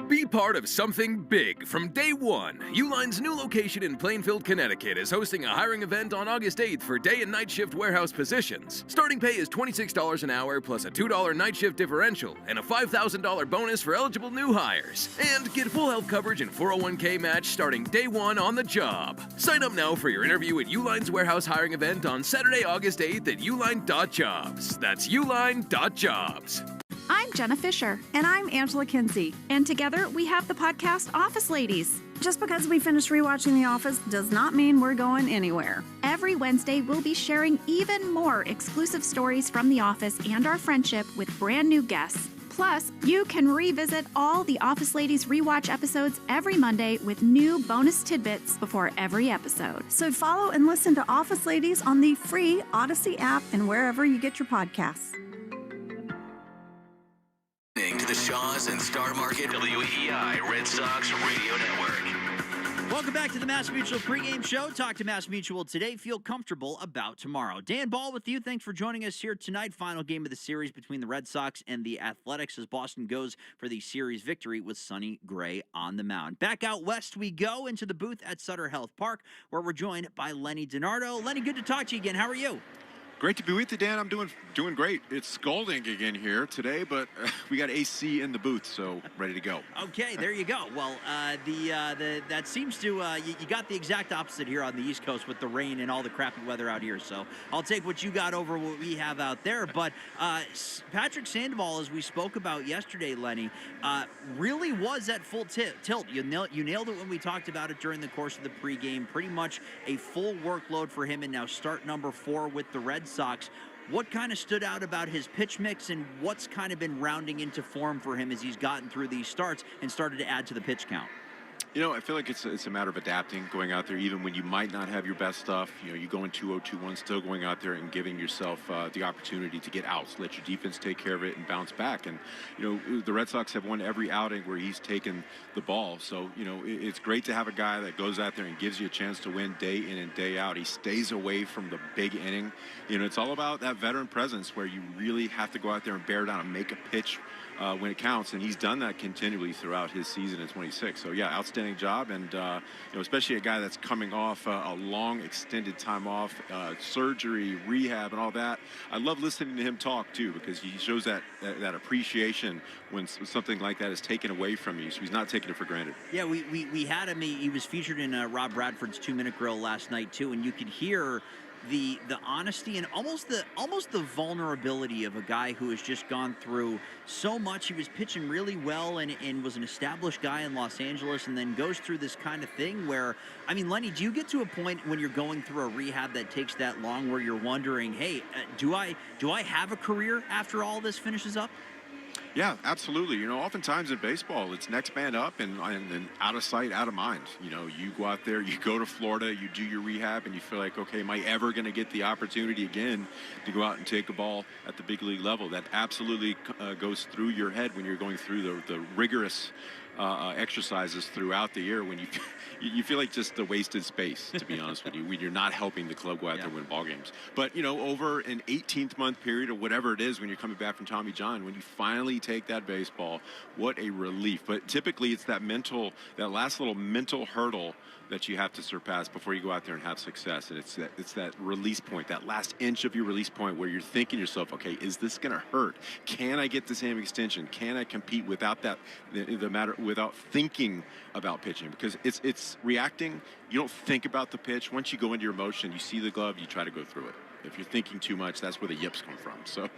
Be part of something big from day one. Uline's new location in Plainfield, Connecticut is hosting a hiring event on August 8th for day and night shift warehouse positions. Starting pay is $26 an hour plus a $2 night shift differential and a $5,000 bonus for eligible new hires. And get full health coverage and 401k match starting day one on the job. Sign up now for your interview at Uline's warehouse hiring event on Saturday, August 8th at uline.jobs. That's uline.jobs.
I'm Jenna Fisher.
And I'm Angela Kinsey.
And together we have the podcast Office Ladies.
Just because we finished rewatching The Office does not mean we're going anywhere.
Every Wednesday, we'll be sharing even more exclusive stories from The Office and our friendship with brand new guests. Plus, you can revisit all the Office Ladies rewatch episodes every Monday with new bonus tidbits before every episode.
So follow and listen to Office Ladies on the free Odyssey app and wherever you get your podcasts.
To the Shaws and Star Market WEEI Red Sox Radio Network.
Welcome back to the Mass Mutual pregame show. Talk to Mass Mutual today. Feel comfortable about tomorrow. Dan Ball with you. Thanks for joining us here tonight. Final game of the series between the Red Sox and the Athletics as Boston goes for the series victory with Sonny Gray on the mound. Back out west we go into the booth at Sutter Health Park where we're joined by Lenny DiNardo. Lenny, good to talk to you again. How are you?
Great to be with you, Dan. I'm doing great. It's scalding again here today, but we got AC in the booth, so ready to go.
Okay, there you go. Well, that seems to you got the exact opposite here on the East Coast with the rain and all the crappy weather out here. So I'll take what you got over what we have out there. But Patrick Sandoval, as we spoke about yesterday, Lenny, really was at full tilt. You nailed it when we talked about it during the course of the pregame. Pretty much a full workload for him, and now start number 4 with the Red Sox. What kind of stood out about his pitch mix, and what's kind of been rounding into form for him as he's gotten through these starts and started to add to the pitch count?
You know, I feel like it's a matter of adapting, going out there, even when you might not have your best stuff. You know, you go in 2-0, 2-1, still going out there and giving yourself the opportunity to get outs, let your defense take care of it and bounce back. And, you know, the Red Sox have won every outing where he's taken the ball. So, you know, it's great to have a guy that goes out there and gives you a chance to win day in and day out. He stays away from the big inning. You know, it's all about that veteran presence where you really have to go out there and bear down and make a pitch when it counts, and he's done that continually throughout his season at 26. So yeah, outstanding job, and especially a guy that's coming off a long extended time off, surgery, rehab, and all that. I love listening to him talk too, because he shows that appreciation when something like that is taken away from you. So he's not taking it for granted.
Yeah, we had him. He was featured in Rob Bradford's 2-Minute Grill last night too, and you could hear the honesty and almost the vulnerability of a guy who has just gone through so much. He was pitching really well and was an established guy in Los Angeles, and then goes through this kind of thing where, I mean, Lenny, do you get to a point when you're going through a rehab that takes that long where you're wondering, hey, do I have a career after all this finishes up?
Yeah, absolutely. Oftentimes in baseball, it's next man up and out of sight, out of mind. You go out there, you go to Florida, you do your rehab, and you feel like, okay, am I ever going to get the opportunity again to go out and take a ball at the big league level? That absolutely goes through your head when you're going through the rigorous exercises throughout the year, when you feel like just the wasted space, to be honest with you, when you're not helping the club go out there and win ball games. But over an 18th-month period or whatever it is when you're coming back from Tommy John, when you finally take that baseball, what a relief. But typically it's that last little mental hurdle that you have to surpass before you go out there and have success. And it's that release point, that last inch of your release point where you're thinking to yourself, okay, is this going to hurt? Can I get the same extension? Can I compete without without thinking about pitching? Because it's reacting. You don't think about the pitch. Once you go into your motion, you see the glove, you try to go through it. If you're thinking too much, that's where the yips come from. So,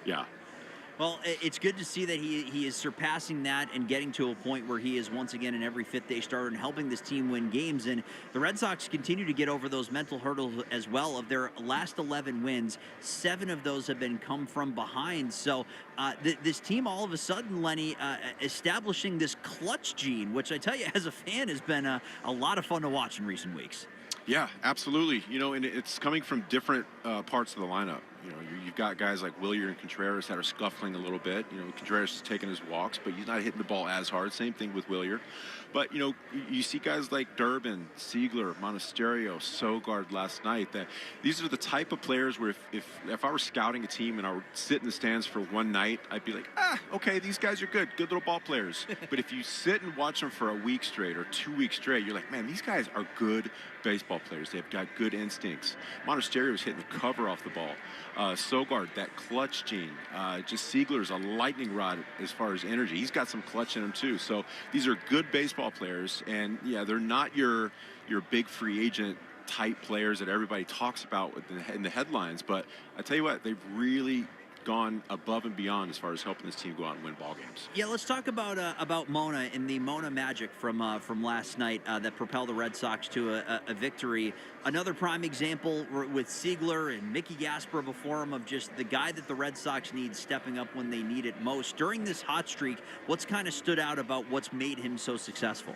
yeah.
Well, it's good to see that he is surpassing that and getting to a point where he is once again in every fifth-day starter and helping this team win games. And the Red Sox continue to get over those mental hurdles as well. Of their last 11 wins, 7 of those have come from behind. So this team all of a sudden, Lenny, establishing this clutch gene, which I tell you as a fan has been a lot of fun to watch in recent weeks.
Yeah, absolutely. And it's coming from different parts of the lineup. You've got guys like Willier and Contreras that are scuffling a little bit. Contreras is taking his walks, but he's not hitting the ball as hard. Same thing with Willier. But, you see guys like Durbin, Siegler, Monasterio, Sogard last night. That these are the type of players where if I were scouting a team and I would sit in the stands for one night, I'd be like, okay, these guys are good little ball players. But if you sit and watch them for a week straight or 2 weeks straight, you're like, man, these guys are good baseball players. They've got good instincts. Monasterio is hitting the cover off the ball. Sogard, that clutch gene. Just Siegler's a lightning rod as far as energy. He's got some clutch in him too. So these are good baseball players, and yeah, they're not your big free agent type players that everybody talks about in the headlines. But I tell you what, they've really gone above and beyond as far as helping this team go out and win ball games.
Yeah, let's talk about Mona and the Mona magic from last night that propelled the Red Sox to a victory. Another prime example with Siegler and Mickey Gasper before him of just the guy that the Red Sox need stepping up when they need it most. During this hot streak, what's kind of stood out about what's made him so successful?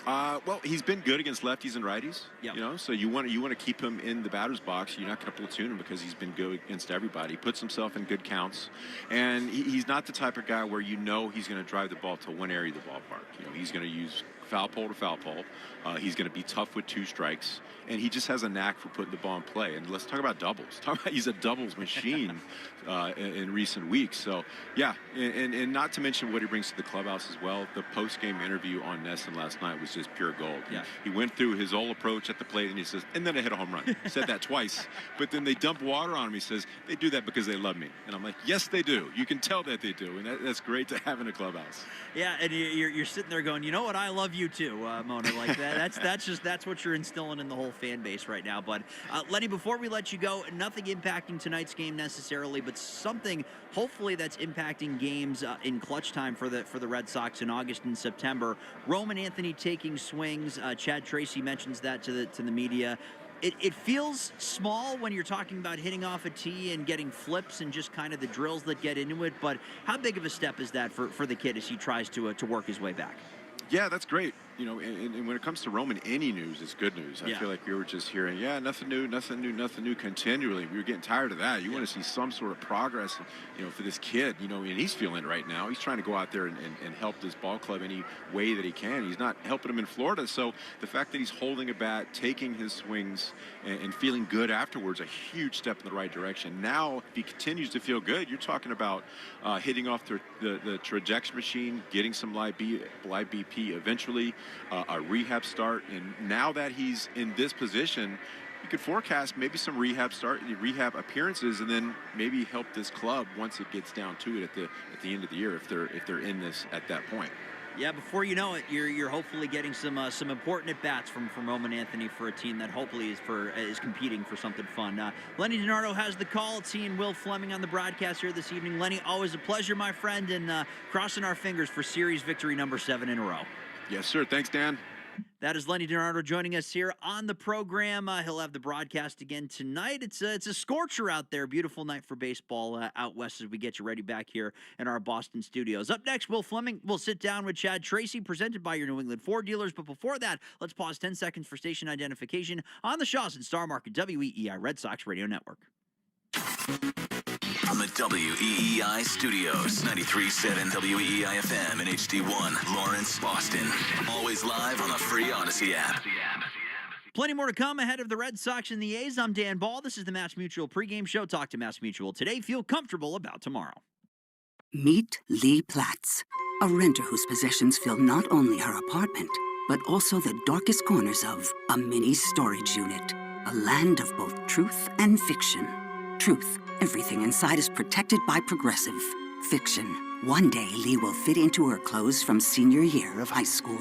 Well, he's been good against lefties and righties. Yep. So you want to keep him in the batter's box. You're not going to platoon him because he's been good against everybody. He puts himself in good counts, and he's not the type of guy where he's going to drive the ball to one area of the ballpark. He's going to use foul pole to foul pole. He's going to be tough with 2 strikes, and he just has a knack for putting the ball in play. And let's talk about doubles. He's a doubles machine in recent weeks. So, yeah, and not to mention what he brings to the clubhouse as well. The post-game interview on Nesson last night was just pure gold.
Yeah.
He went through his whole approach at the plate, and he says, and then I hit a home run. He said that twice. But then they dump water on him. He says, they do that because they love me. And I'm like, yes, they do. You can tell that they do. And that's great to have in a clubhouse.
Yeah, and you're sitting there going, you know what, I love you too, Mona. Like that's what you're instilling in the whole fan base right now. But Lenny, before we let you go, nothing impacting tonight's game necessarily, but something hopefully that's impacting games in clutch time for the Red Sox in August and September. Roman Anthony taking swings. Chad Tracy mentions that to the media. It feels small when you're talking about hitting off a tee and getting flips and just kind of the drills that get into it. But how big of a step is that for the kid as he tries to work his way back?
Yeah, that's great. And when it comes to Roman, any news is good news. I feel like we were just hearing, nothing new continually. We were getting tired of that. You want to see some sort of progress, for this kid, and he's feeling it right now. He's trying to go out there and help this ball club any way that he can. He's not helping him in Florida. So the fact that he's holding a bat, taking his swings, and feeling good afterwards, a huge step in the right direction. Now, if he continues to feel good, you're talking about hitting off the trajectory machine, getting some live BP eventually, a rehab start. And now that he's in this position, you could forecast maybe some rehab appearances, and then maybe help this club once it gets down to it at the end of the year, if they're in this at that point.
Yeah, before you know it, you're hopefully getting some important at-bats from Roman Anthony for a team that hopefully is competing for something fun. Lenny DiNardo has the call. It's he and Will Fleming on the broadcast here this evening. Lenny, always a pleasure, my friend, and crossing our fingers for series victory number 7 in a row.
Yes, sir. Thanks, Dan.
That is Lenny DiNardo joining us here on the program. He'll have the broadcast again tonight. It's a scorcher out there. Beautiful night for baseball out west as we get you ready back here in our Boston studios. Up next, Will Fleming will sit down with Chad Tracy, presented by your New England Ford dealers. But before that, let's pause 10 seconds for station identification on the Shaws and Star Market WEEI Red Sox Radio Network.
From the WEEI studios, 93.7 WEEI FM and HD1, Lawrence, Boston. Always live on the free Odyssey app.
Plenty more to come ahead of the Red Sox and the A's. I'm Dan Ball. This is the Mass Mutual pregame show. Talk to Mass Mutual today. Feel comfortable about tomorrow.
Meet Lee Platts, a renter whose possessions fill not only her apartment, but also the darkest corners of a mini storage unit. A land of both truth and fiction. Truth. Everything inside is protected by Progressive. Fiction. One day, Lee will fit into her clothes from senior year of high school.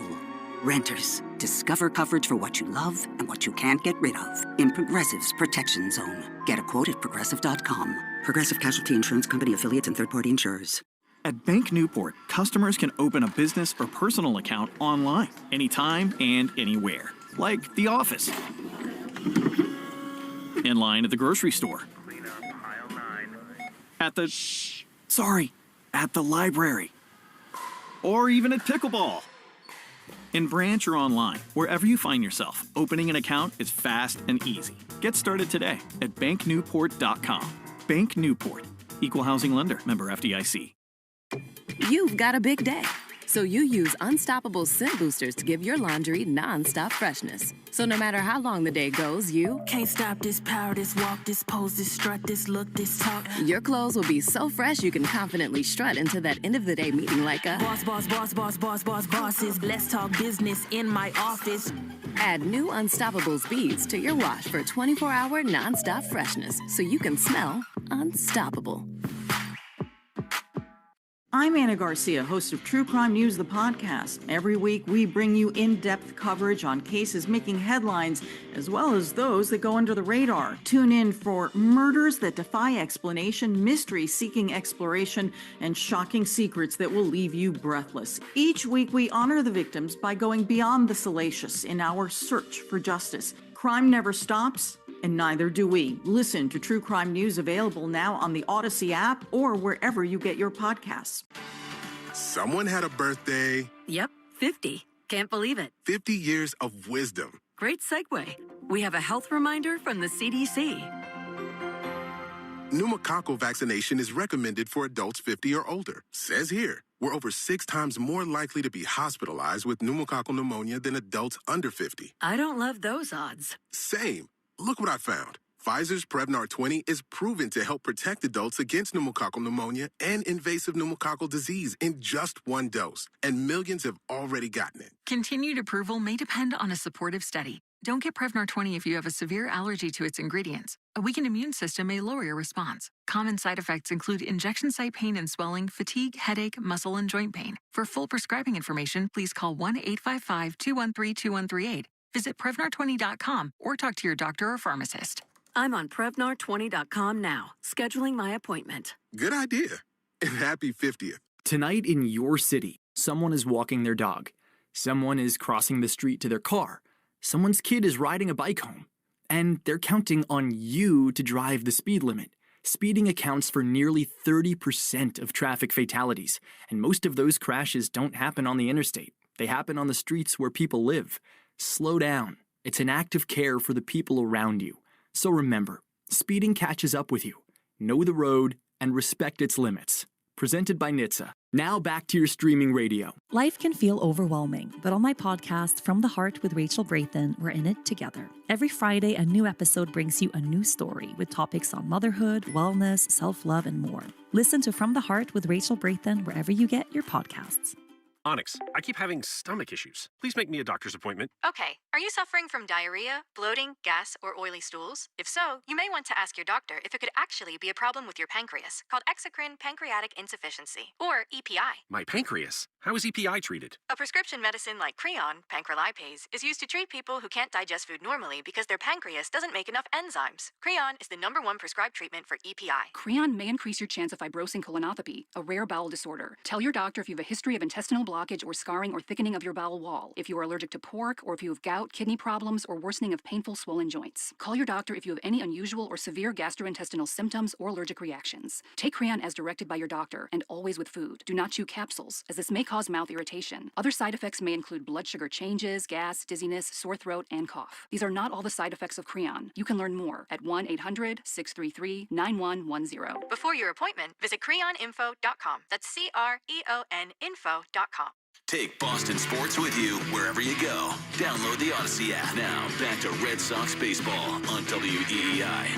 Renters. Discover coverage for what you love and what you can't get rid of in Progressive's Protection Zone. Get a quote at Progressive.com. Progressive Casualty Insurance Company affiliates and third-party insurers.
At Bank Newport, customers can open a business or personal account online, anytime and anywhere. Like the office. In line at the grocery store. At the library. Or even at pickleball. In branch or online, wherever you find yourself, opening an account is fast and easy. Get started today at banknewport.com. Bank Newport. Equal housing lender. Member FDIC.
You've got a big day, so you use Unstoppable Scent Boosters to give your laundry non-stop freshness. So no matter how long the day goes, you
can't stop this power, this walk, this pose, this strut, this look, this talk.
Your clothes will be so fresh you can confidently strut into that end of the day meeting like a
bosses. Let's talk business in my office.
Add new Unstoppables beads to your wash for 24-hour non-stop freshness so you can smell unstoppable.
I'm Anna Garcia, host of True Crime News, the podcast. Every week, we bring you in-depth coverage on cases making headlines, as well as those that go under the radar. Tune in for murders that defy explanation, mysteries seeking exploration, and shocking secrets that will leave you breathless. Each week, we honor the victims by going beyond the salacious in our search for justice. Crime never stops, and neither do we. Listen to True Crime News, available now on the Odyssey app or wherever you get your podcasts.
Someone had a birthday.
Yep, 50. Can't believe it.
50 years of wisdom.
Great segue. We have a health reminder from the CDC.
Pneumococcal vaccination is recommended for adults 50 or older. Says here, we're over 6 times more likely to be hospitalized with pneumococcal pneumonia than adults under 50.
I don't love those odds.
Same. Look what I found. Pfizer's Prevnar 20 is proven to help protect adults against pneumococcal pneumonia and invasive pneumococcal disease in just 1 dose, and millions have already gotten it.
Continued approval may depend on a supportive study. Don't get Prevnar 20 if you have a severe allergy to its ingredients. A weakened immune system may lower your response. Common side effects include injection site pain and swelling, fatigue, headache, muscle, and joint pain. For full prescribing information, please call 1-855-213-2138. Visit Prevnar20.com or talk to your doctor or pharmacist. I'm on Prevnar20.com now, scheduling my appointment.
Good idea. And happy 50th.
Tonight in your city, someone is walking their dog. Someone is crossing the street to their car. Someone's kid is riding a bike home. And they're counting on you to drive the speed limit. Speeding accounts for nearly 30% of traffic fatalities, and most of those crashes don't happen on the interstate. They happen on the streets where people live. Slow down. It's an act of care for the people around you. So remember, speeding catches up with you. Know the road and respect its limits. Presented by NHTSA. Now back to your streaming radio.
Life can feel overwhelming, but on my podcast, From the Heart with Rachel Braithen, we're in it together. Every Friday, a new episode brings you a new story with topics on motherhood, wellness, self-love, and more. Listen to From the Heart with Rachel Braithen wherever you get your podcasts.
Onyx, I keep having stomach issues. Please make me a doctor's appointment.
Okay, are you suffering from diarrhea, bloating, gas, or oily stools? If so, you may want to ask your doctor if it could actually be a problem with your pancreas, called exocrine pancreatic insufficiency, or EPI.
My pancreas? How is EPI treated?
A prescription medicine like Creon, pancrelipase, is used to treat people who can't digest food normally because their pancreas doesn't make enough enzymes. Creon is the #1 prescribed treatment for EPI.
Creon may increase your chance of fibrosing colonopathy, a rare bowel disorder. Tell your doctor if you have a history of intestinal blockage or scarring or thickening of your bowel wall, if you are allergic to pork, or if you have gout, kidney problems, or worsening of painful swollen joints. Call your doctor if you have any unusual or severe gastrointestinal symptoms or allergic reactions. Take Creon as directed by your doctor, and always with food. Do not chew capsules, as this may cause mouth irritation. Other side effects may include blood sugar changes, gas, dizziness, sore throat, and cough. These are not all the side effects of Creon. You can learn more at 1-800-633-9110.
Before your appointment, visit creoninfo.com. That's CREON info.com.
Take Boston sports with you wherever you go. Download the Odyssey app. Now, back to Red Sox baseball on WEEI.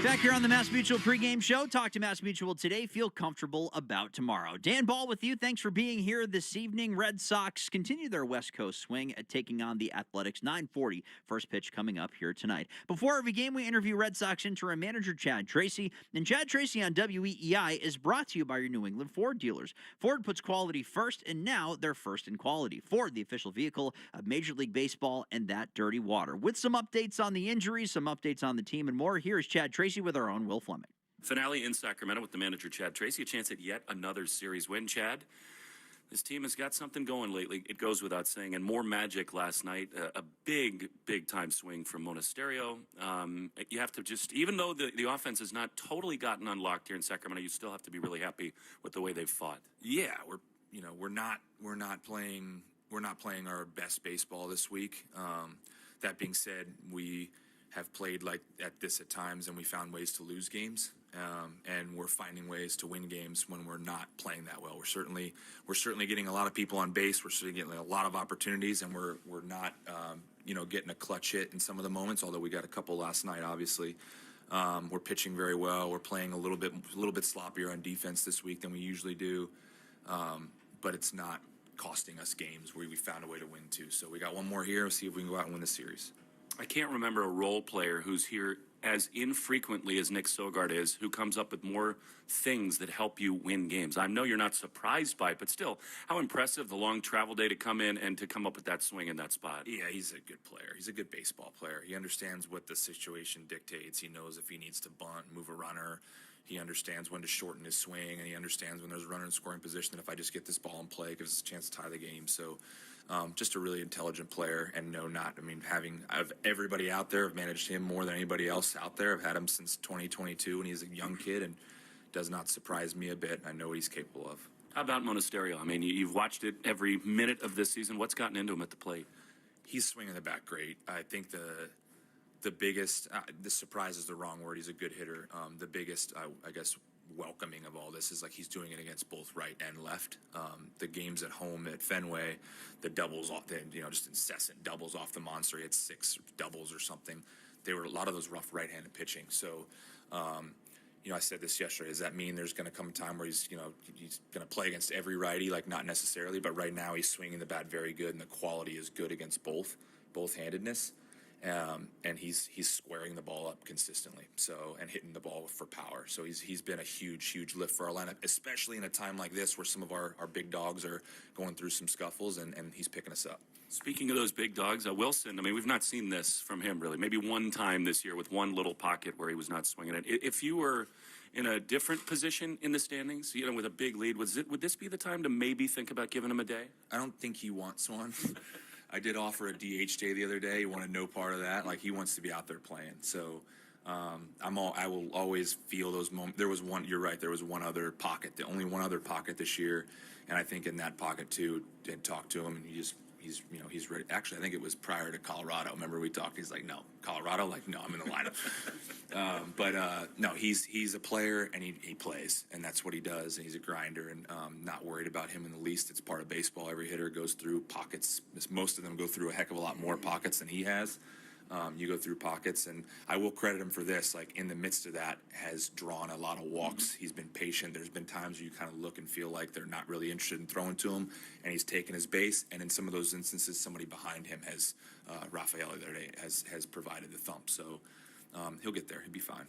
Back here on the Mass Mutual pregame show. Talk to Mass Mutual today. Feel comfortable about tomorrow. Dan Ball with you. Thanks for being here this evening. Red Sox continue their West Coast swing at taking on the Athletics. 9:40. First pitch coming up here tonight. Before every game, we interview Red Sox interim manager Chad Tracy. And Chad Tracy on WEEI is brought to you by your New England Ford dealers. Ford puts quality first, and now they're first in quality. Ford, the official vehicle of Major League Baseball and that dirty water. With some updates on the injuries, some updates on the team, and more, here's Chad Tracy with our own Will Fleming.
Finale in Sacramento with the manager, Chad Tracy. A chance at yet another series win, Chad. This team has got something going lately. It goes without saying. And more magic last night. A big time swing from Monasterio. You have to just, even though the offense has not totally gotten unlocked here in Sacramento, you still have to be really happy with the way they've fought.
Yeah, we're not playing our best baseball this week. That being said, we have played like at this at times, and we found ways to lose games, and we're finding ways to win games when we're not playing that well. We're certainly getting a lot of people on base. We're certainly getting a lot of opportunities, and we're not getting a clutch hit in some of the moments. Although we got a couple last night, obviously. We're pitching very well. We're playing a little bit sloppier on defense this week than we usually do, but it's not costing us games where we found a way to win too. So we got one more here. We'll see if we can go out and win the series.
I can't remember a role player who's here as infrequently as Nick Sogard is, who comes up with more things that help you win games. I know you're not surprised by it, but still, how impressive the long travel day to come in and to come up with that swing in that spot.
Yeah, he's a good player. He's a good baseball player. He understands what the situation dictates. He knows if he needs to bunt, move a runner. He understands when to shorten his swing, and he understands when there's a runner in scoring position that if I just get this ball in play, it gives us a chance to tie the game. So just a really intelligent player, and having everybody out there, I've managed him more than anybody else out there. I've had him since 2022, and he's a young kid, and does not surprise me a bit. I know what he's capable of.
How about Monasterio? I mean, you've watched it every minute of this season. What's gotten into him at the plate?
He's swinging the bat great. I think the biggest, the surprise is the wrong word. He's a good hitter. The biggest, I guess, welcoming of all this is like he's doing it against both right and left. The games at home at Fenway, the doubles off, just incessant doubles off the monster. He had 6 doubles or something. They were a lot of those rough right-handed pitching. So, I said this yesterday. Does that mean there's going to come a time where he's going to play against every righty? Like, not necessarily, but right now he's swinging the bat very good, and the quality is good against both-handedness. And he's squaring the ball up consistently, and hitting the ball for power. So he's been a huge lift for our lineup, especially in a time like this where some of our big dogs are going through some scuffles, and he's picking us up.
Speaking of those big dogs, Wilson, we've not seen this from him really. Maybe one time this year with one little pocket where he was not swinging it. If you were in a different position in the standings, with a big lead, would this be the time to maybe think about giving him a day?
I don't think he wants one. I did offer a DH day the other day. He wanted no part of that. Like, he wants to be out there playing. So I will always feel those moments. There was one. You're right. There was one other pocket. The only one other pocket this year, and I think in that pocket too. And talked to him, and he's ready. Actually, I think it was prior to Colorado. Remember we talked? He's like, no, Colorado. Like, no, I'm in the lineup. No, he's a player and he plays, and that's what he does. And he's a grinder, and not worried about him in the least. It's part of baseball. Every hitter goes through pockets. Most of them go through a heck of a lot more pockets than he has. You go through pockets, and I will credit him for this. Like, in the midst of that, has drawn a lot of walks. He's been patient. There's been times where you kind of look and feel like they're not really interested in throwing to him, and he's taken his base. And in some of those instances, somebody behind him has, Rafael the other day, has provided the thump. So he'll get there. He'll be fine.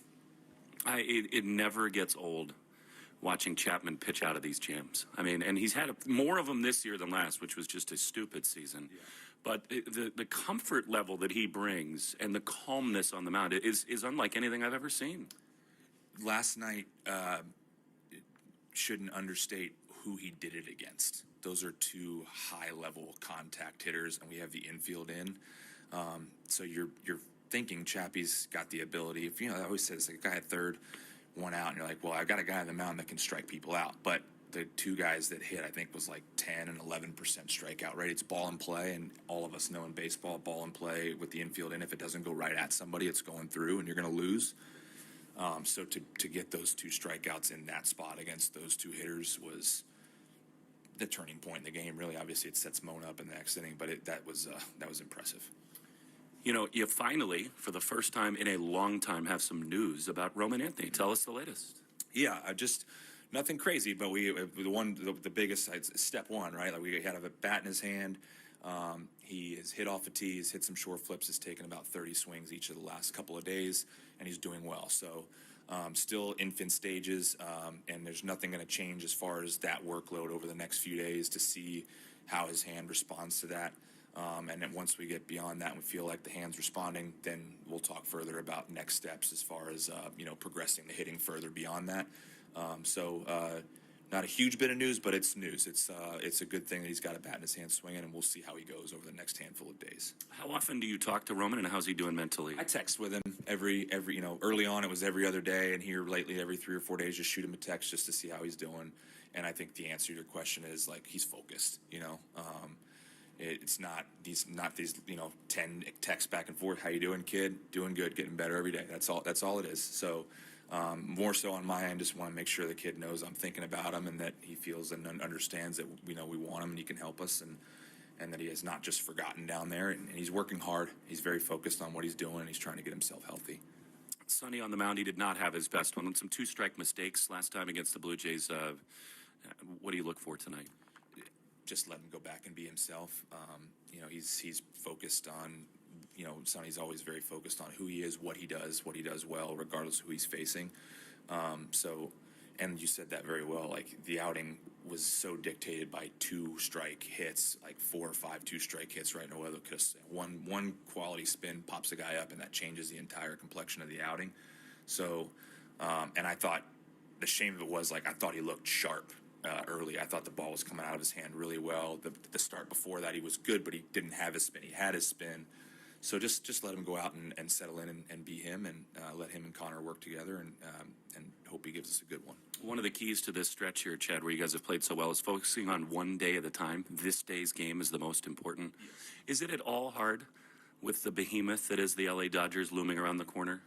It never gets old watching Chapman pitch out of these jams. I mean, and he's had more of them this year than last, which was just a stupid season. Yeah. But the comfort level that he brings and the calmness on the mound is unlike anything I've ever seen.
Last night shouldn't understate who he did it against. Those are two high-level contact hitters, and we have the infield in. So you're thinking Chappie's got the ability. If I always say this, like, a guy at third, one out, and you're like, well, I've got a guy on the mound that can strike people out. But the two guys that hit, I think, was like 10 and 11% strikeout rate. It's ball and play, and all of us know in baseball, ball and play with the infield in. If it doesn't go right at somebody, it's going through, and you're going to lose. So to get those two strikeouts in that spot against those two hitters was the turning point in the game. Really, obviously, it sets Mona up in the next inning, but that was impressive.
You finally, for the first time in a long time, have some news about Roman Anthony. Tell us the latest.
Yeah, nothing crazy, but the biggest step one, right? Like, we had a bat in his hand. He has hit off a tee, he's hit some short flips, has taken about 30 swings each of the last couple of days, and he's doing well. So still infant stages, and there's nothing going to change as far as that workload over the next few days to see how his hand responds to that. And then once we get beyond that and we feel like the hand's responding, then we'll talk further about next steps as far as progressing the hitting further beyond that. Not a huge bit of news, but it's news. It's a good thing that he's got a bat in his hand swinging, and we'll see how he goes over the next handful of days.
How often do you talk to Roman, and how's he doing mentally?
I text with him every early on it was every other day, and here lately every 3 or 4 days, just shoot him a text just to see how he's doing. And I think the answer to your question is, like, he's focused. It's not these 10 texts back and forth. How you doing, kid? Doing good, getting better every day. That's all it is. So more so on my end, just want to make sure the kid knows I'm thinking about him and that he feels and understands that we want him and he can help us, and that he has not just forgotten down there, and he's working hard. He's very focused on what he's doing, and he's trying to get himself healthy.
Sonny on the mound, he did not have his best one. Some 2-strike mistakes last time against the Blue Jays. What do you look for tonight?
Just let him go back and be himself. He's focused on, Sonny's always very focused on who he is, what he does well, regardless of who he's facing. And you said that very well. Like, the outing was so dictated by 2-strike hits, like 4 or 5 2-strike hits right in a row. Because one quality spin pops a guy up, and that changes the entire complexion of the outing. So, and I thought the shame of it was, like, I thought he looked sharp. Early. I thought the ball was coming out of his hand really well. The start before that, he was good, but he didn't have his spin. He had his spin. So just let him go out and settle in and be him, and let him and Connor work together, and hope he gives us a good one.
One of the keys to this stretch here, Chad, where you guys have played so well, is focusing on one day at a time. This day's game is the most important. Yes. Is it at all hard with the behemoth that is the LA Dodgers looming around the corner?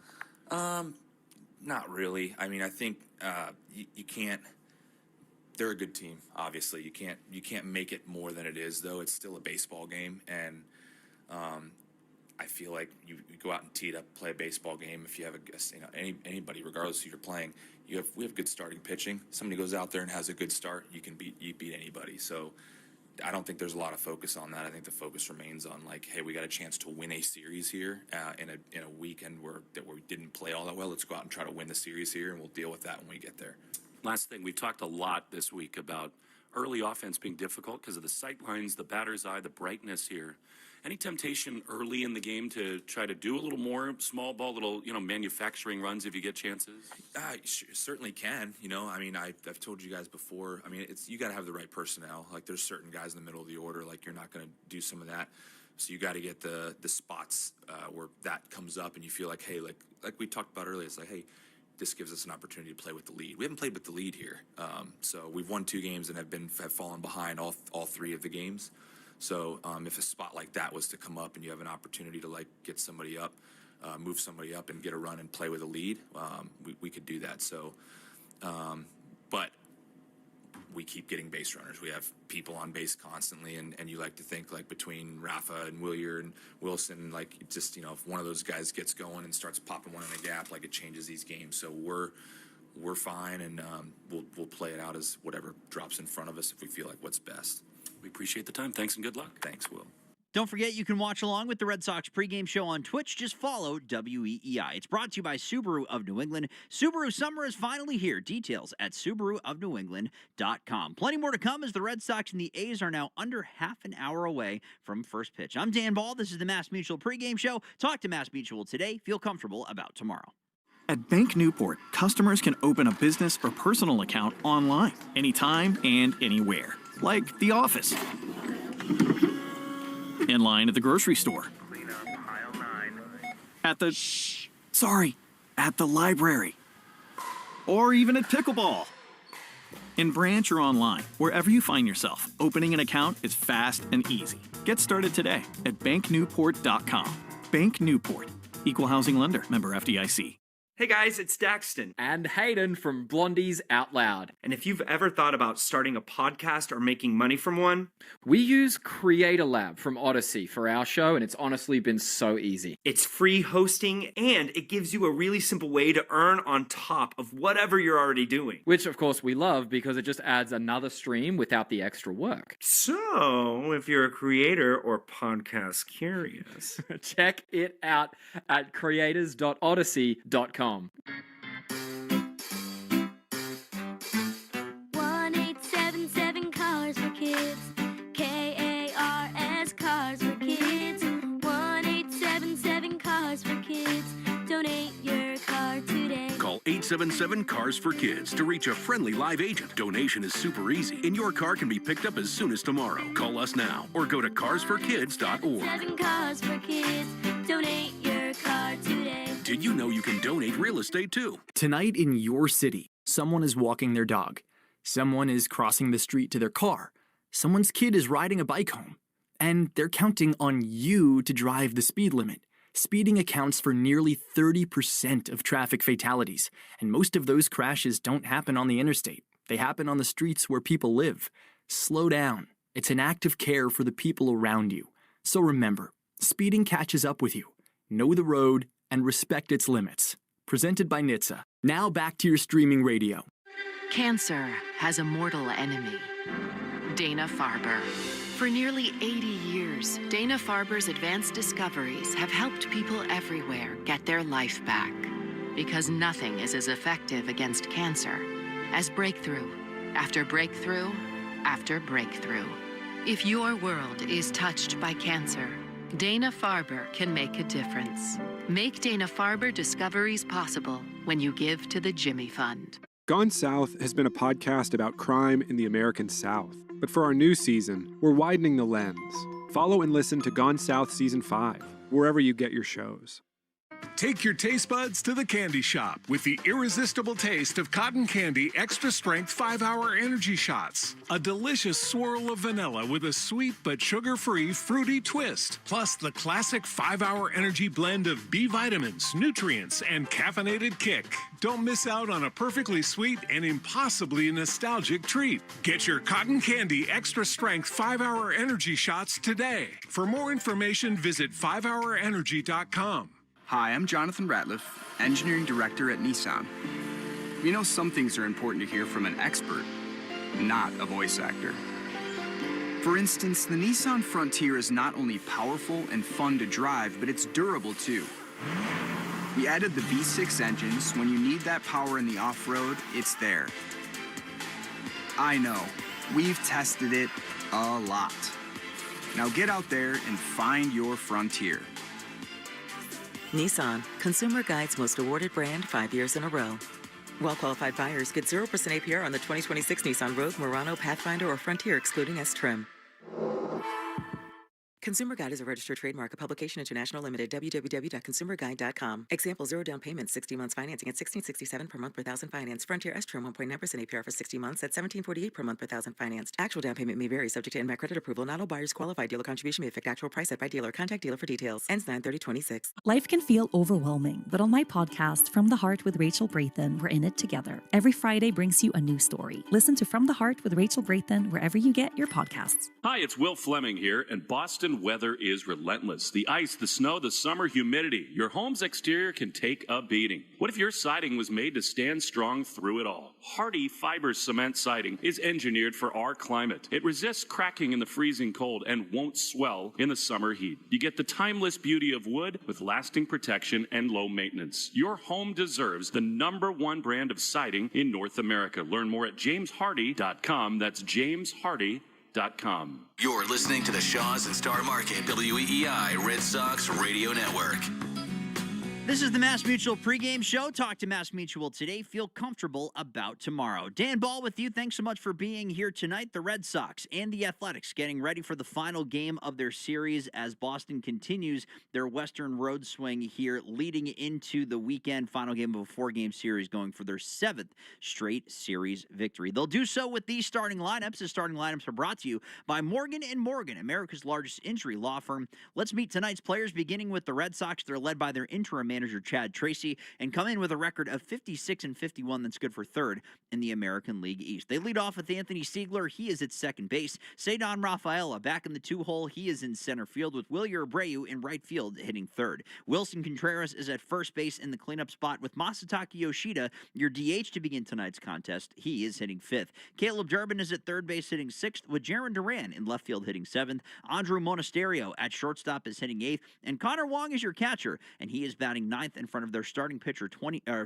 Not really. I mean, I think you can't. They're a good team, obviously. You can't make it more than it is, though. It's still a baseball game, and I feel like you go out and tee it up, play a baseball game. If you have anybody, regardless of who you're playing, we have good starting pitching. Somebody goes out there and has a good start, you beat anybody. So I don't think there's a lot of focus on that. I think the focus remains on, like, hey, we got a chance to win a series here in a weekend where we didn't play all that well. Let's go out and try to win the series here, and we'll deal with that when we get there.
Last thing, we've talked a lot this week about early offense being difficult because of the sight lines, the batter's eye, the brightness here. Any temptation early in the game to try to do a little more small ball, little manufacturing runs if you get chances?
Certainly can. I mean, I've told you guys before. I mean, you got to have the right personnel. Like, there's certain guys in the middle of the order. Like, you're not going to do some of that. So you got to get the spots where that comes up, and you feel like, hey, like, like we talked about earlier, it's like, hey, this gives us an opportunity to play with the lead. We haven't played with the lead here. So we've won 2 games and have fallen behind all 3 of the games. So if a spot like that was to come up and you have an opportunity to like get somebody up, move somebody up and get a run and play with a lead, we could do that. So, but we keep getting base runners. We have people on base constantly, and you like to think like between Rafa and Willier and Wilson, like just, you know, if one of those guys gets going and starts popping one in the gap, like it changes these games. So we're fine, and we'll play it out as whatever drops in front of us if we feel like what's best.
We appreciate the time. Thanks and good luck.
Thanks, Will.
Don't forget, you can watch along with the Red Sox pregame show on Twitch. Just follow WEEI. It's brought to you by Subaru of New England. Subaru summer is finally here. Details at SubaruofNewEngland.com. Plenty more to come as the Red Sox and the A's are now under half an hour away from first pitch. I'm Dan Ball. This is the Mass Mutual pregame show. Talk to Mass Mutual today. Feel comfortable about tomorrow.
At Bank Newport, customers can open a business or personal account online, anytime and anywhere. Like the office. In line at the grocery store. At the... at the library. Or even at pickleball. In branch or online, wherever you find yourself, opening an account is fast and easy. Get started today at banknewport.com. Bank Newport. Equal housing lender. Member FDIC.
Hey guys, it's Daxton and Hayden from Blondies Out Loud. And if you've ever thought about starting a podcast or making money from one, we use Creator Lab from Odyssey for our show, and it's honestly been so easy. It's free hosting, and it gives you a really simple way to earn on top of whatever you're already doing. Which, of course, we love because it just adds another stream without the extra work. So, if you're a creator or podcast curious, check it out at creators.odyssey.com.
1877 Cars for Kids. KARS Cars for Kids. 1877 Cars for Kids. Donate your car today.
Call 877 Cars for Kids to reach a friendly live agent. Donation is super easy, and your car can be picked up as soon as tomorrow. Call us now or go to carsforkids.org.
7 Cars for Kids. Donate your car today.
Did you know you can donate real estate too?
Tonight in your city, someone is walking their dog. Someone is crossing the street to their car. Someone's kid is riding a bike home. And they're counting on you to drive the speed limit. Speeding accounts for nearly 30% of traffic fatalities, and most of those crashes don't happen on the interstate. They happen on the streets where people live. Slow down. It's an act of care for the people around you. So remember, speeding catches up with you. Know the road and respect its limits. Presented by NHTSA. Now back to your streaming radio.
Cancer has a mortal enemy, Dana-Farber. For nearly 80 years, Dana-Farber's advanced discoveries have helped people everywhere get their life back. Because nothing is as effective against cancer as breakthrough after breakthrough after breakthrough. If your world is touched by cancer, Dana-Farber can make a difference. Make Dana-Farber discoveries possible when you give to the Jimmy Fund.
Gone South has been a podcast about crime in the American South. But for our new season, we're widening the lens. Follow and listen to Gone South Season 5, wherever you get your shows.
Take your taste buds to the candy shop with the irresistible taste of cotton candy extra strength 5-hour energy shots. A delicious swirl of vanilla with a sweet but sugar-free fruity twist. Plus the classic 5-hour energy blend of B vitamins, nutrients, and caffeinated kick. Don't miss out on a perfectly sweet and impossibly nostalgic treat. Get your cotton candy extra strength 5-hour energy shots today. For more information, visit 5hourenergy.com.
Hi, I'm Jonathan Ratliff, Engineering Director at Nissan. You know, some things are important to hear from an expert, not a voice actor. For instance, the Nissan Frontier is not only powerful and fun to drive, but it's durable too. We added the V6 engines. When you need that power in the off-road, it's there. I know, we've tested it a lot. Now get out there and find your Frontier.
Nissan, Consumer Guide's most awarded brand 5 years in a row. Well-qualified buyers get 0% APR on the 2026 Nissan Rogue, Murano, Pathfinder, or Frontier, excluding S-Trim. Consumer Guide is a registered trademark of Publication International Limited, www.consumerguide.com. Example, 0 down payment, 60 months financing at $16.67 per month per thousand financed. Frontier S-Term 1.9% APR for 60 months at $17.48 per month per thousand financed. Actual down payment may vary, subject to NMAC credit approval. Not all buyers qualify. Dealer contribution may affect actual price set by dealer. Contact dealer for details. Ends 9/30/26.
Life can feel overwhelming, but on my podcast, From the Heart with Rachel Braithen, we're in it together. Every Friday brings you a new story. Listen to From the Heart with Rachel Braithen wherever you get your podcasts.
Hi, it's Will Fleming here, and Boston weather is relentless. The ice, the snow, the summer humidity. Your home's exterior can take a beating. What if your siding was made to stand strong through it all? Hardy Fiber Cement Siding is engineered for our climate. It resists cracking in the freezing cold and won't swell in the summer heat. You get the timeless beauty of wood with lasting protection and low maintenance. Your home deserves the #1 brand of siding in North America. Learn more at jameshardy.com. That's jameshardy.com.
You're listening to the Shaws and Star Market WEEI Red Sox Radio Network.
This is the Mass Mutual pregame show. Talk to Mass Mutual today. Feel comfortable about tomorrow. Dan Ball with you. Thanks so much for being here tonight. The Red Sox and the Athletics getting ready for the final game of their series as Boston continues their Western road swing here leading into the weekend. Final game of a 4-game series going for their 7th straight series victory. They'll do so with these starting lineups. The starting lineups are brought to you by Morgan & Morgan, America's largest injury law firm. Let's meet tonight's players, beginning with the Red Sox. They're led by their interim manager, Chad Tracy, and come in with a record of 56-51. That's good for 3rd in the American League East. They lead off with Anthony Siegler. He is at second base. Cedon Rafaela back in the 2-hole. He is in center field with Wilyer Abreu in right field hitting 3rd. Wilson Contreras is at first base in the cleanup spot with Masataka Yoshida, your DH to begin tonight's contest. He is hitting 5th. Caleb Durbin is at third base hitting 6th with Jaron Duran in left field hitting 7th. Andrew Monasterio at shortstop is hitting 8th. And Connor Wong is your catcher, and he is batting 9th in front of their starting pitcher,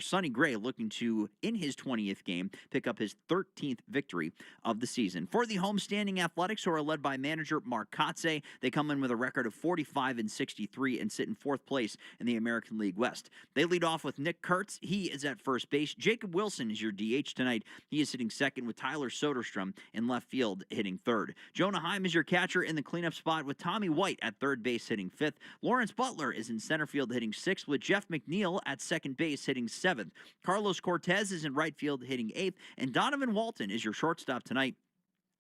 Sonny Gray, looking to, in his 20th game, pick up his 13th victory of the season. For the homestanding Athletics, who are led by manager Mark Kotze, they come in with a record of 45-63 and sit in 4th place in the American League West. They lead off with Nick Kurtz. He is at first base. Jacob Wilson is your DH tonight. He is hitting 2nd with Tyler Soderstrom in left field hitting 3rd. Jonah Heim is your catcher in the cleanup spot with Tommy White at third base hitting 5th. Lawrence Butler is in center field hitting 6th with Jeff McNeil at second base hitting 7th. Carlos Cortez is in right field hitting 8th. And Donovan Walton is your shortstop tonight,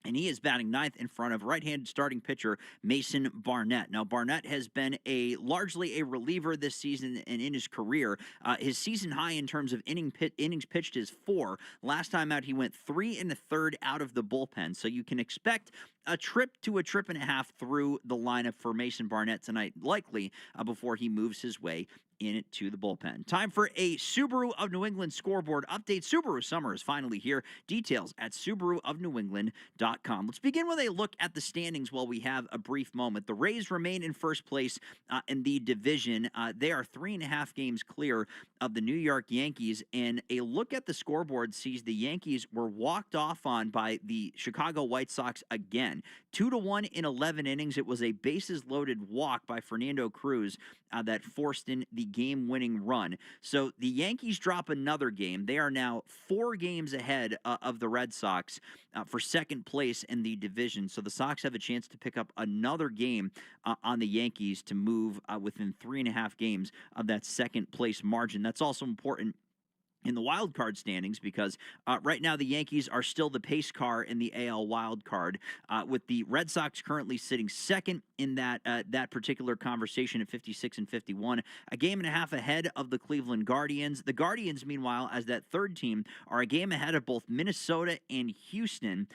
and he is batting 9th in front of right-handed starting pitcher Mason Barnett. Now, Barnett has been largely a reliever this season and in his career. His season high in terms of innings pitched is 4. Last time out, he went 3 1/3 out of the bullpen. So you can expect a trip to a trip and a half through the lineup for Mason Barnett tonight, likely before he moves his way into the bullpen. Time for a Subaru of New England scoreboard update. Subaru summer is finally here. Details at SubaruofNewEngland.com. Let's begin with a look at the standings while we have a brief moment. The Rays remain in first place in the division. They are 3.5 games clear of the New York Yankees, and a look at the scoreboard sees the Yankees were walked off on by the Chicago White Sox again. 2-1 in 11 innings. It was a bases-loaded walk by Fernando Cruz that forced in the game-winning run. So the Yankees drop another game. They are now 4 games ahead of the Red Sox for second place in the division. So the Sox have a chance to pick up another game on the Yankees to move within 3.5 games of that second-place margin. That's also important in the wild card standings because right now the Yankees are still the pace car in the AL wild card, with the Red Sox currently sitting second in that particular conversation at 56-51, a game and a half ahead of the Cleveland Guardians. The Guardians, meanwhile, as that third team, are a game ahead of both Minnesota and Houston,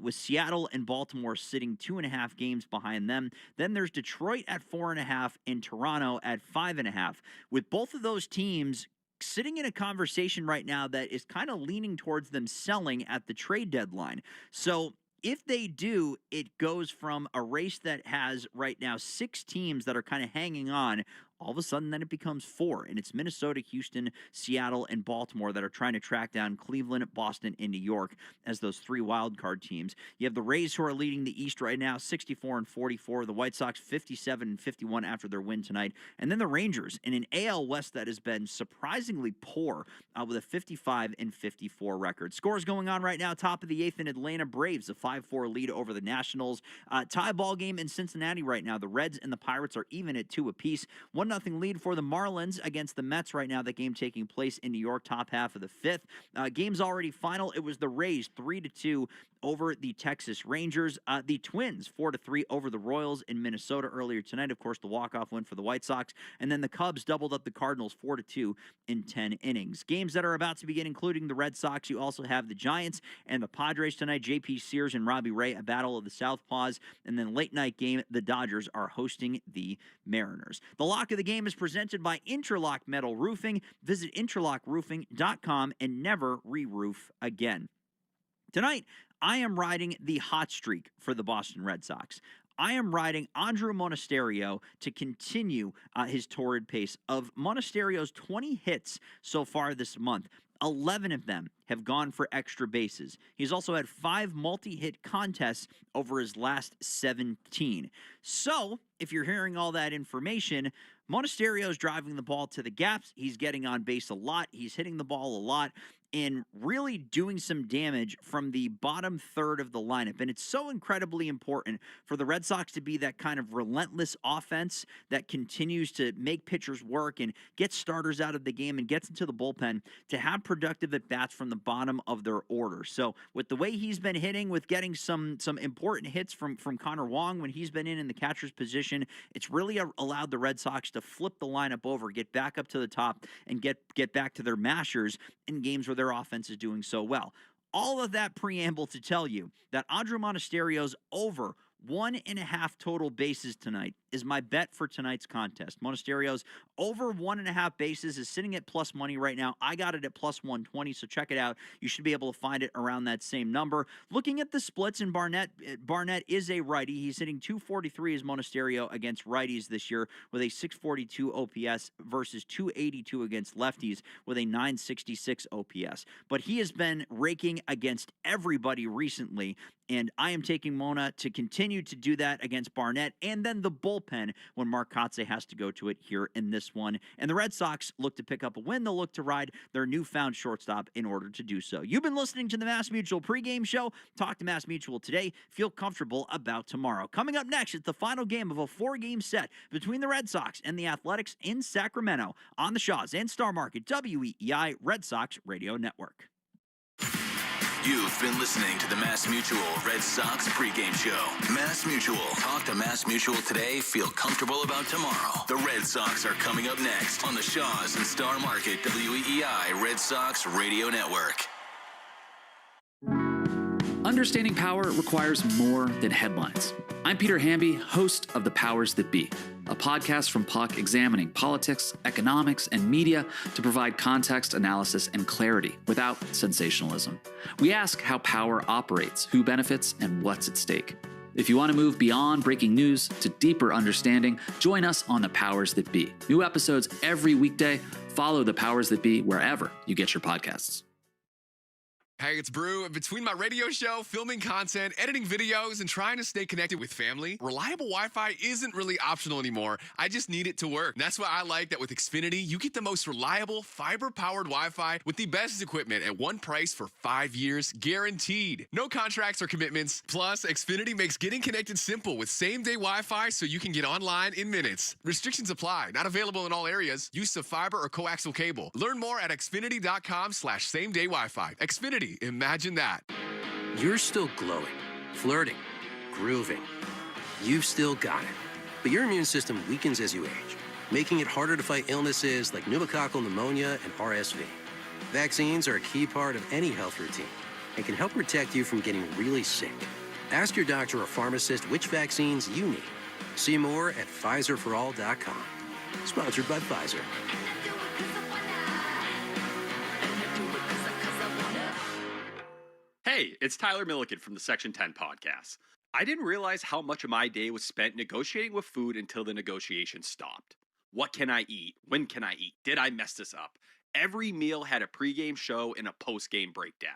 with Seattle and Baltimore sitting 2.5 games behind them. Then there's Detroit at 4.5 and Toronto at 5.5, with both of those teams sitting in a conversation right now that is kind of leaning towards them selling at the trade deadline. So if they do, it goes from a race that has right now 6 teams that are kind of hanging on all of a sudden then it becomes 4, and it's Minnesota, Houston, Seattle, and Baltimore that are trying to track down Cleveland, Boston, and New York as those 3 wild card teams. You have the Rays, who are leading the East right now, 64-44. The White Sox, 57-51 after their win tonight. And then the Rangers in an AL West that has been surprisingly poor with a 55-54 record. Scores going on right now, top of the 8th in Atlanta. Braves, a 5-4 lead over the Nationals. Tie ball game in Cincinnati right now. The Reds and the Pirates are even at 2 apiece. 1-0 lead for the Marlins against the Mets right now. That game taking place in New York, top half of the 5th. Game's already final. It was the Rays 3-2 over the Texas Rangers. The Twins 4-3 over the Royals in Minnesota earlier tonight. Of course, the walk-off win for the White Sox. And then the Cubs doubled up the Cardinals 4-2 in 10 innings. Games that are about to begin, including the Red Sox. You also have the Giants and the Padres tonight. J.P. Sears and Robbie Ray, a battle of the Southpaws. And then late night game, the Dodgers are hosting the Mariners. The lock of the game is presented by Interlock Metal Roofing. Visit interlockroofing.com and never re-roof again. Tonight, I am riding the hot streak for the Boston Red Sox. I am riding Andrew Monasterio to continue his torrid pace. Of Monasterio's 20 hits so far this month, 11 of them have gone for extra bases. He's also had 5 multi-hit contests over his last 17. So, if you're hearing all that information, Monasterio's driving the ball to the gaps. He's getting on base a lot. He's hitting the ball a lot and really doing some damage from the bottom third of the lineup. And it's so incredibly important for the Red Sox to be that kind of relentless offense that continues to make pitchers work and get starters out of the game and gets into the bullpen to have productive at-bats from the bottom of their order. So with the way he's been hitting, with getting some important hits from Connor Wong when he's been in the catcher's position, it's really allowed the Red Sox to flip the lineup over, get back up to the top, and get back to their mashers in games where their offense is doing so well. All of that preamble to tell you that Andrew Monasterio's over 1.5 total bases tonight is my bet for tonight's contest. Monasterio's over 1.5 bases is sitting at plus money right now. I got it at plus 120, so check it out. You should be able to find it around that same number. Looking at the splits in Barnett is a righty. He's hitting 243 as Monasterio against righties this year with a 642 OPS versus 282 against lefties with a 966 OPS. But he has been raking against everybody recently, and I am taking Mona to continue to do that against Barnett and then the bullpen when Mark Kotze has to go to it here in this one. And the Red Sox look to pick up a win. They'll look to ride their newfound shortstop in order to do so. You've been listening to the Mass Mutual pregame show. Talk to Mass Mutual today. Feel comfortable about tomorrow. Coming up next is the final game of a 4-game set between the Red Sox and the Athletics in Sacramento on the Shaws and Star Market WEEI Red Sox Radio Network.
You've been listening to the Mass Mutual Red Sox pregame show. Mass Mutual. Talk to Mass Mutual today. Feel comfortable about tomorrow. The Red Sox are coming up next on the Shaws and Star Market WEEI Red Sox Radio Network.
Understanding power requires more than headlines. I'm Peter Hamby, host of The Powers That Be, a podcast from Puck examining politics, economics, and media to provide context, analysis, and clarity without sensationalism. We ask how power operates, who benefits, and what's at stake. If you want to move beyond breaking news to deeper understanding, join us on The Powers That Be. New episodes every weekday. Follow The Powers That Be wherever you get your podcasts.
Hey, it's Brew. Between my radio show, filming content, editing videos, and trying to stay connected with family, reliable Wi-Fi isn't really optional anymore. I just need it to work. And that's why I like that with Xfinity, you get the most reliable, fiber-powered Wi-Fi with the best equipment at one price for 5 years, guaranteed. No contracts or commitments. Plus, Xfinity makes getting connected simple with same-day Wi-Fi so you can get online in minutes. Restrictions apply. Not available in all areas. Use of fiber or coaxial cable. Learn more at xfinity.com/same-day Wi-Fi. Xfinity. Imagine that.
You're still glowing, flirting, grooving. You've still got it. But your immune system weakens as you age, making it harder to fight illnesses like pneumococcal pneumonia and RSV. Vaccines are a key part of any health routine and can help protect you from getting really sick. Ask your doctor or pharmacist which vaccines you need. See more at PfizerForAll.com. Sponsored by Pfizer.
Hey, it's Tyler Milliken from the Section 10 podcast. I didn't realize how much of my day was spent negotiating with food until the negotiation stopped. What can I eat? When can I eat? Did I mess this up? Every meal had a pregame show and a postgame breakdown.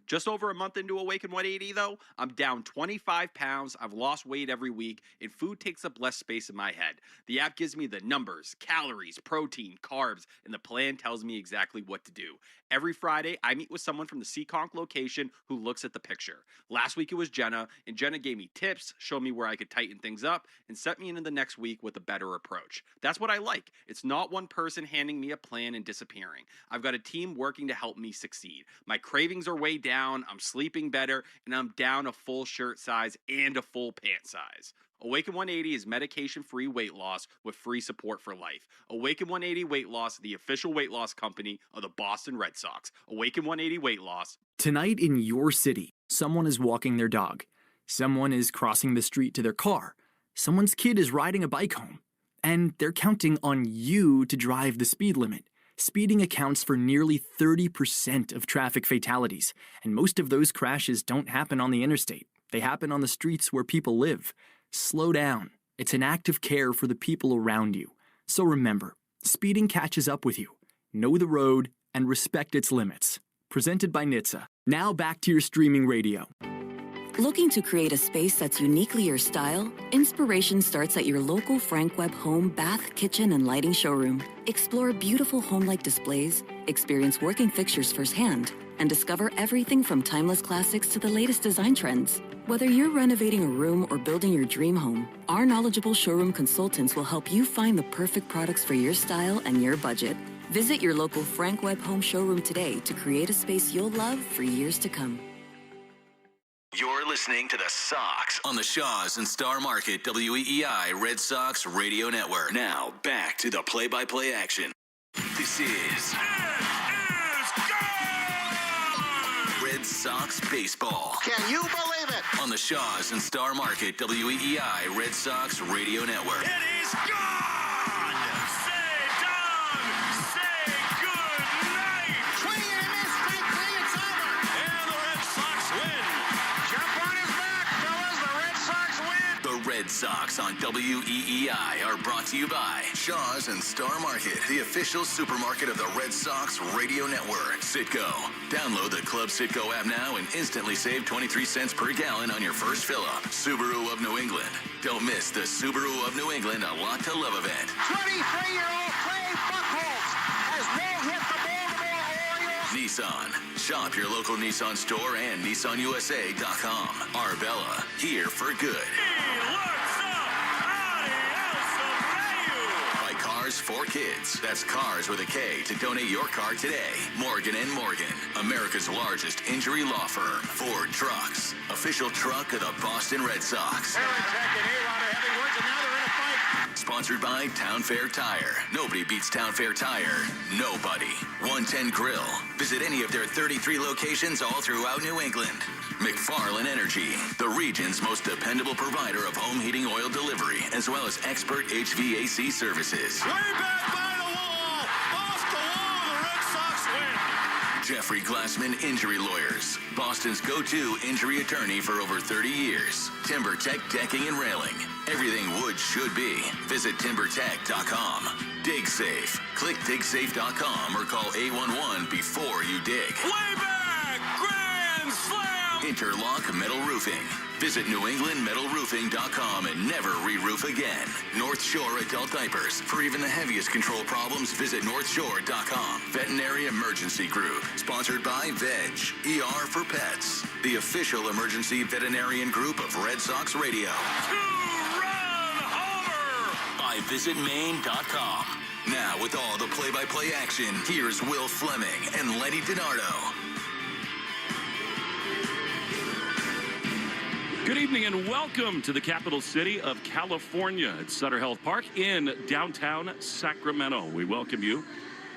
Just over a month into Awaken 180, though, I'm down 25 pounds, I've lost weight every week, and food takes up less space in my head. The app gives me the numbers, calories, protein, carbs, and the plan tells me exactly what to do. Every Friday, I meet with someone from the Seekonk location who looks at the picture. Last week it was Jenna, and Jenna gave me tips, showed me where I could tighten things up, and set me into the next week with a better approach. That's what I like. It's not one person handing me a plan and disappearing. I've got a team working to help me succeed. My cravings are way down, I'm sleeping better, and I'm down a full shirt size and a full pant size. Awaken 180 is medication-free weight loss with free support for life. Awaken 180 Weight Loss, the official weight loss company of the Boston Red Sox. Awaken 180 Weight Loss.
Tonight in your city, someone is walking their dog. Someone is crossing the street to their car. Someone's kid is riding a bike home. And they're counting on you to drive the speed limit. Speeding accounts for nearly 30% of traffic fatalities, and most of those crashes don't happen on the interstate. They happen on the streets where people live. Slow down. It's an act of care for the people around you. So remember, speeding catches up with you. Know the road and respect its limits. Presented by NHTSA. Now back to your streaming radio.
Looking to create a space that's uniquely your style? Inspiration starts at your local Frank Webb home, bath, kitchen, and lighting showroom. Explore beautiful home-like displays, experience working fixtures firsthand, and discover everything from timeless classics to the latest design trends. Whether you're renovating a room or building your dream home, our knowledgeable showroom consultants will help you find the perfect products for your style and your budget. Visit your local Frank Webb home showroom today to create a space you'll love for years to come.
You're listening to the Sox on the Shaws and Star Market WEEI Red Sox Radio Network. Now, back to the play-by-play action. This is Red Sox Baseball.
Can you believe it?
On the Shaws and Star Market WEEI Red Sox Radio Network.
It is gone! Say down! Say good night! Swing and a miss, strike three, it's over! And the Red Sox win! Jump on his back, fellas, the Red Sox win!
The Red Sox on WEEI are brought to you by Shaws and Star Market, the official supermarket of the Red Sox Radio Network. Citgo. Download the Club Citgo app now and instantly save 23 cents per gallon on your first fill-up. Subaru of New England. Don't miss the Subaru of New England A Lot to Love event.
23-year-old Clay Buchholz has no-hit the Baltimore Orioles.
Nissan. Shop your local Nissan store and NissanUSA.com. Arbella. Here for good. Cars for Kids. That's Cars with a K to donate your car today. Morgan & Morgan, America's largest injury law firm. Ford Trucks, official truck of the Boston Red Sox. Sponsored by Town Fair Tire. Nobody beats Town Fair Tire. Nobody. 110 Grill. Visit any of their 33 locations all throughout New England. McFarland Energy, the region's most dependable provider of home heating oil delivery, as well as expert HVAC services.
Way back by the wall! Off the wall, the Red Sox win!
Jeffrey Glassman Injury Lawyers, Boston's go-to injury attorney for over 30 years. TimberTech Decking and Railing. Everything wood should be. Visit timbertech.com. Dig Safe. Click digsafe.com or call 811 before you dig.
Way back! Grand slam!
Interlock Metal Roofing. Visit NewEnglandMetalRoofing.com and never re-roof again. North Shore Adult Diapers. For even the heaviest control problems, visit NorthShore.com. Veterinary Emergency Group. Sponsored by Veg. ER for Pets. The official emergency veterinarian group of Red Sox Radio.
Two-run homer!
By VisitMaine.com. Now, with all the play-by-play action, here's Will Fleming and Lenny DiNardo.
Good evening and welcome to the capital city of California at Sutter Health Park in downtown Sacramento. We welcome you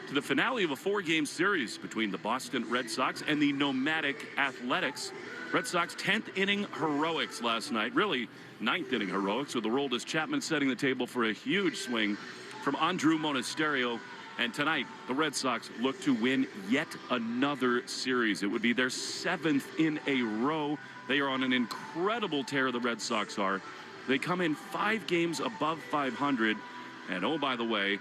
to the finale of a 4-game series between the Boston Red Sox and the Nomadic Athletics. Red Sox 10th inning heroics last night, really 9th inning heroics, with Aroldis Chapman setting the table for a huge swing from Andrew Monasterio. And tonight, the Red Sox look to win yet another series. It would be their 7th in a row. They are on an incredible tear, the Red Sox are. They come in 5 games above 500. And oh, by the way,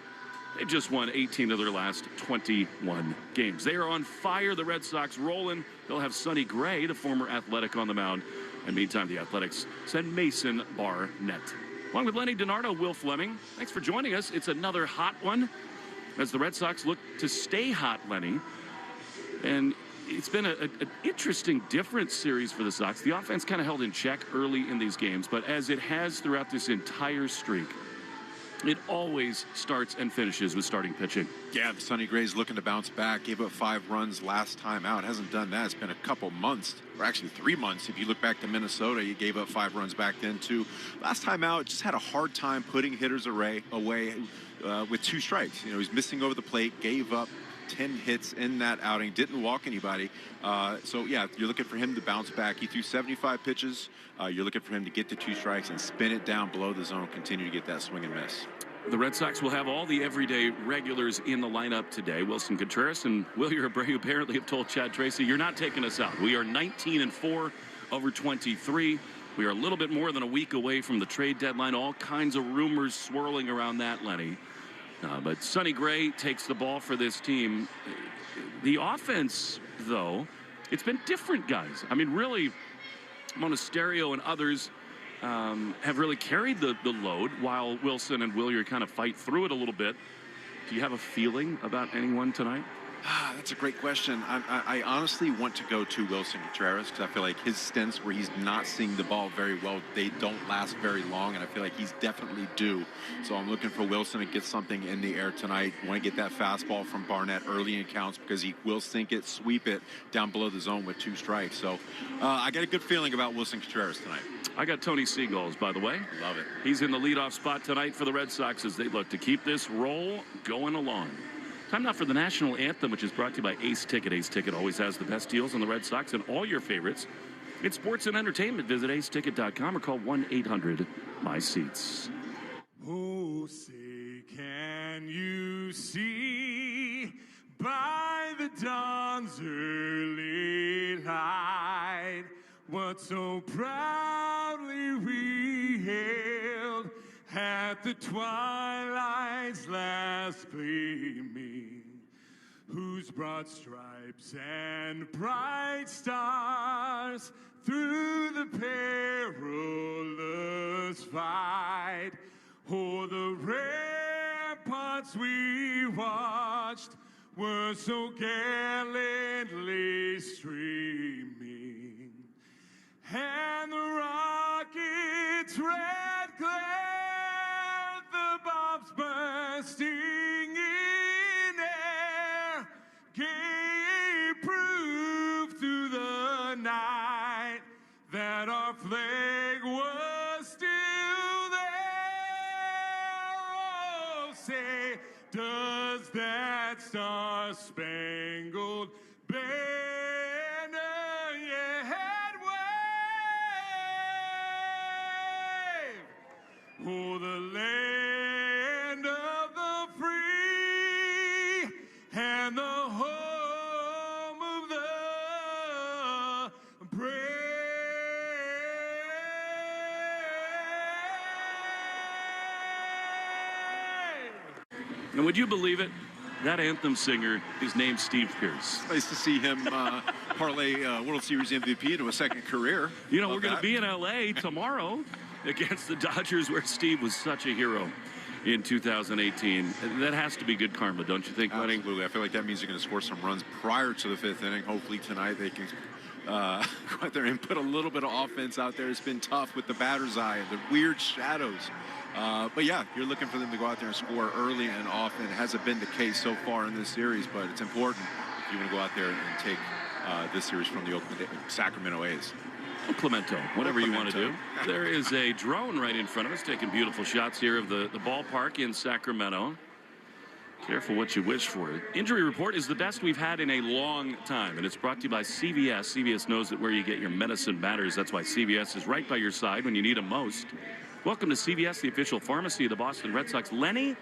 they just won 18 of their last 21 games. They are on fire. The Red Sox rolling. They'll have Sonny Gray, the former Athletic, on the mound. And meantime, the Athletics send Mason Barnett. Along with Lenny DiNardo, Will Fleming, thanks for joining us. It's another hot one as the Red Sox look to stay hot, Lenny. And it's been an interesting, different series for the Sox. The offense kind of held in check early in these games, but as it has throughout this entire streak, it always starts and finishes with starting pitching.
Yeah, Sonny Gray's looking to bounce back. Gave up 5 runs last time out. Hasn't done that. It's been a couple months, or actually 3 months. If you look back to Minnesota, you gave up 5 runs back then too. Last time out, just had a hard time putting hitters away with 2 strikes. You know, he's missing over the plate. Gave up 10 hits in that outing. Didn't walk anybody. So yeah, you're looking for him to bounce back. He threw 75 pitches. You're looking for him to get to 2 strikes and spin it down below the zone. Continue to get that swing and miss.
The Red Sox will have all the everyday regulars in the lineup today. Wilson Contreras and Wilyer Abreu apparently have told Chad Tracy, you're not taking us out. We are 19-4 over 23. We are a little bit more than a week away from the trade deadline. All kinds of rumors swirling around that, Lenny. But Sonny Gray takes the ball for this team. The offense, though, it's been different, guys. I mean, really, Monasterio and others have really carried the load while Wilson and Wilyer kind of fight through it a little bit. Do you have a feeling about anyone tonight?
That's a great question. I honestly want to go to Wilson Contreras because I feel like his stints where he's not seeing the ball very well, they don't last very long, and I feel like he's definitely due. So I'm looking for Wilson to get something in the air tonight. Want to get that fastball from Barnett early in counts because he will sink it, sweep it down below the zone with 2 strikes. So I got a good feeling about Wilson Contreras tonight.
I got Tony Seagulls, by the way.
Love it.
He's in the leadoff spot tonight for the Red Sox as they look to keep this roll going along. Time now for the National Anthem, which is brought to you by Ace Ticket. Ace Ticket always has the best deals on the Red Sox and all your favorites. It's sports and entertainment. Visit aceticket.com or call 1-800-MY-SEATS.
Oh, say, can you see by the dawn's early light what so proudly we hailed at the twilight's last gleaming, whose broad stripes and bright stars through the perilous fight o'er the ramparts we watched were so gallantly streaming, and the rocket's red glare, the bombs bursting in air, gave proof through the night that our flag was still there. Oh, say, does that star-spangled banner yet wave? Oh, the land of the free and the home of the brave.
And would you believe it? That anthem singer is named Steve Pierce.
Nice to see him parlay World Series MVP into a second career.
You know, we're going to be in L.A. tomorrow against the Dodgers, where Steve was such a hero in 2018. That has to be good karma, don't you think, Lenny?
Absolutely. I feel like that means you're going to score some runs prior to the 5th inning. Hopefully tonight they can go out there and put a little bit of offense out there. It's been tough with the batter's eye and the weird shadows. But yeah, you're looking for them to go out there and score early and often. It hasn't been the case so far in this series, but it's important if you want to go out there and take this series from the Oakland, Sacramento A's.
Clemento, whatever you want to do. There is a drone right in front of us taking beautiful shots here of the ballpark in Sacramento. Careful what you wish for. Injury report is the best we've had in a long time, and it's brought to you by CVS. CVS knows that where you get your medicine matters. That's why CVS is right by your side when you need them most. Welcome to CVS, the official pharmacy of the Boston Red Sox. Lenny,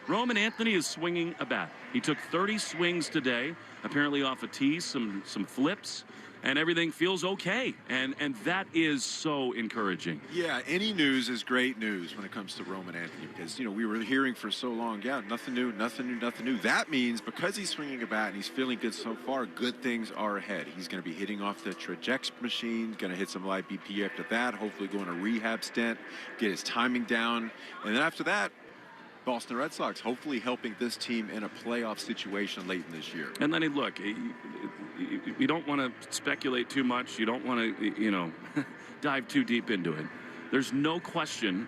Roman Anthony is swinging a bat. He took 30 swings today, apparently off a tee, some flips, and everything feels okay. And that is so encouraging.
Yeah, any news is great news when it comes to Roman Anthony because, we were hearing for so long, nothing new. That means because he's swinging a bat and he's feeling good so far, good things are ahead. He's going to be hitting off the Trajex machine, going to hit some light BP after that, hopefully go on a rehab stint, get his timing down. And then after that, Boston Red Sox hopefully helping this team in a playoff situation late in this year.
And Lenny, look, you don't want to speculate too much. You don't want to, dive too deep into it. There's no question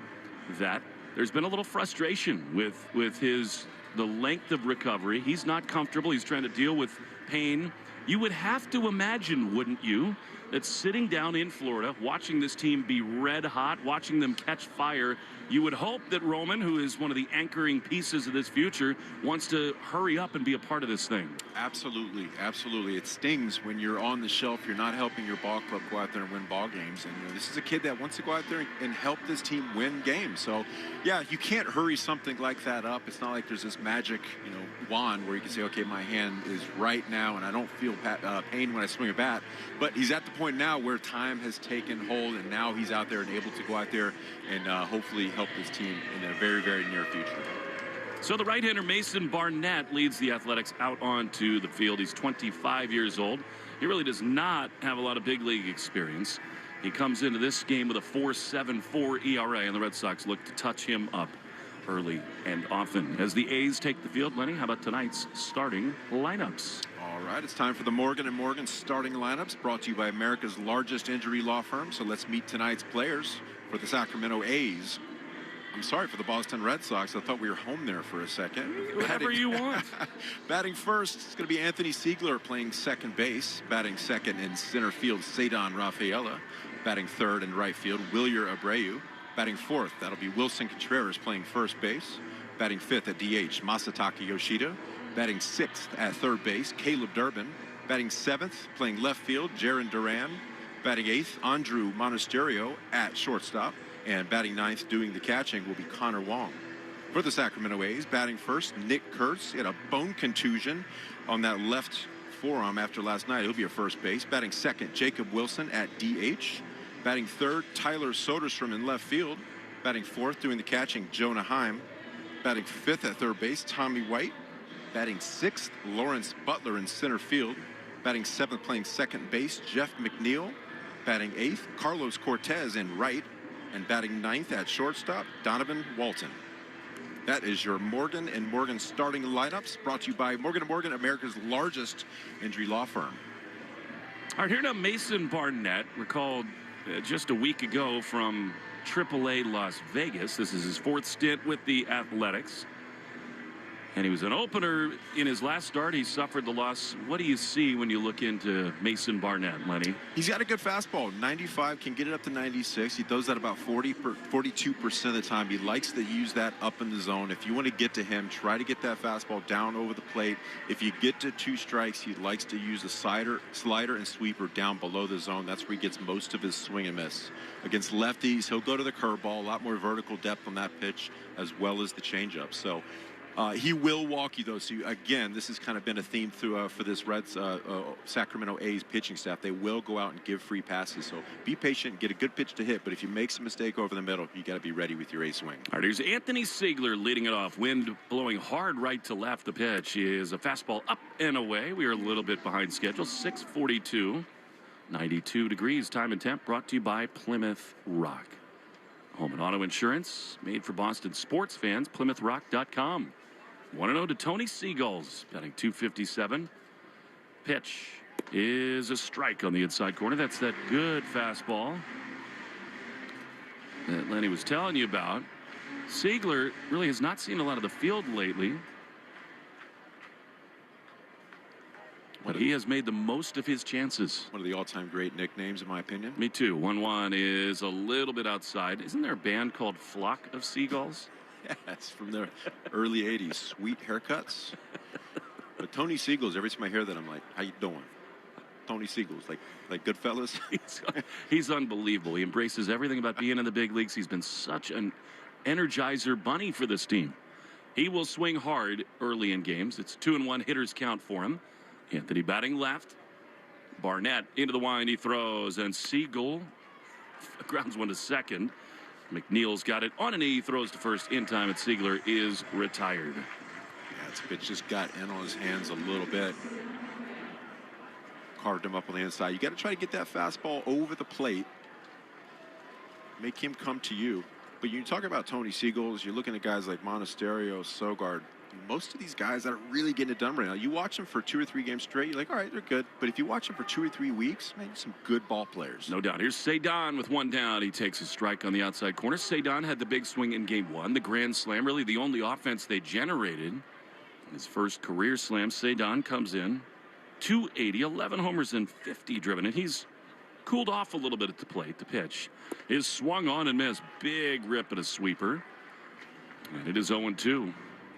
that there's been a little frustration with the length of recovery. He's not comfortable. He's trying to deal with pain. You would have to imagine, wouldn't you, that sitting down in Florida, watching this team be red hot, watching them catch fire, you would hope that Roman, who is one of the anchoring pieces of this future, wants to hurry up and be a part of this thing.
Absolutely. It stings when you're on the shelf. You're not helping your ball club go out there and win ball games. And this is a kid that wants to go out there and help this team win games. So, yeah, you can't hurry something like that up. It's not like there's this magic, wand where you can say, okay, my hand is right now and I don't feel pain when I swing a bat. But he's at the point now where time has taken hold, and now he's out there and able to go out there and hopefully help this team in the very, very near future.
So the right-hander Mason Barnett leads the Athletics out onto the field. He's 25 years old. He really does not have a lot of big league experience. He comes into this game with a 4.74 ERA, and the Red Sox look to touch him up early and often. As the A's take the field, Lenny, how about tonight's starting lineups?
All right, it's time for the Morgan & Morgan starting lineups, brought to you by America's largest injury law firm. So let's meet tonight's players for the Sacramento A's. I'm sorry, for the Boston Red Sox. I thought we were home there for a second.
Whatever you want.
Batting first, it's going to be Anthony Siegler playing second base. Batting second in center field, Cedon Rafaela. Batting third in right field, Wilyer Abreu. Batting fourth, that'll be Wilson Contreras playing first base. Batting fifth at DH, Masataka Yoshida. Batting sixth at third base, Caleb Durbin. Batting seventh, playing left field, Jaron Duran. Batting eighth, Andrew Monasterio at shortstop. And batting ninth, doing the catching, will be Connor Wong. For the Sacramento A's, batting first, Nick Kurtz. He had a bone contusion on that left forearm after last night. He'll be at first base. Batting second, Jacob Wilson at DH. Batting third, Tyler Soderstrom in left field. Batting fourth, doing the catching, Jonah Heim. Batting fifth at third base, Tommy White. Batting sixth, Lawrence Butler in center field. Batting seventh, playing second base, Jeff McNeil. Batting eighth, Carlos Cortez in right. And batting ninth at shortstop, Donovan Walton. That is your Morgan & Morgan starting lineups, brought to you by Morgan & Morgan, America's largest injury law firm.
All right, here now Mason Barnett, recalled just a week ago from AAA Las Vegas. This is his fourth stint with the Athletics. And he was an opener in his last start. He suffered the loss. What do you see when you look into Mason Barnett, Lenny?
He's got a good fastball. 95, can get it up to 96. He does that about 42% of the time. He likes to use that up in the zone. If you want to get to him, try to get that fastball down over the plate. If you get to two strikes, he likes to use the slider and sweeper down below the zone. That's where he gets most of his swing and miss. Against lefties, he'll go to the curveball. A lot more vertical depth on that pitch, as well as the changeup. So he will walk you, though. So, again, this has kind of been a theme through for this Sacramento A's pitching staff. They will go out and give free passes. So be patient, get a good pitch to hit. But if you make some mistake over the middle, you got to be ready with your A swing.
All right, here's Anthony Siegler leading it off. Wind blowing hard right to left. The pitch is a fastball up and away. We are a little bit behind schedule. 6:42, 92 degrees. Time and temp brought to you by Plymouth Rock. Home and auto insurance made for Boston sports fans. PlymouthRock.com. 1-0 to Tony Seagulls, batting .257. Pitch is a strike on the inside corner. That's that good fastball that Lenny was telling you about. Siegler really has not seen a lot of the field lately, but he has made the most of his chances.
One of the all-time great nicknames, in my opinion.
Me too. 1-1 is a little bit outside. Isn't there a band called Flock of Seagulls?
Yes, from the early 80s. Sweet haircuts. But Tony Seagulls, every time I hear that, I'm like, how you doing? Tony Seagulls, like Goodfellas.
He's unbelievable. He embraces everything about being in the big leagues. He's been such an energizer bunny for this team. He will swing hard early in games. It's 2-1 hitters count for him. Anthony batting left. Barnett into the wind. He throws, and Siegel grounds one to second. McNeil's got it on a knee. He throws to first in time, and Siegler is retired.
Yeah, it's pitch just got in on his hands a little bit. Carved him up on the inside. You got to try to get that fastball over the plate. Make him come to you. But you talk about Tony Siegels, you're looking at guys like Monasterio, Sogard. Most of these guys that are really getting it done right now, you watch them for 2 or 3 games straight, you're like, all right, they're good. But if you watch them for 2 or 3 weeks, man, some good ball players.
No doubt. Here's Cedon with one down. He takes a strike on the outside corner. Cedon had the big swing in game 1, the grand slam, really the only offense they generated. His first career slam, Cedon comes in, 280, 11 homers and 50 driven, and he's cooled off a little bit at the plate. The pitch is swung on and missed. Big rip at a sweeper. And it is 0-2.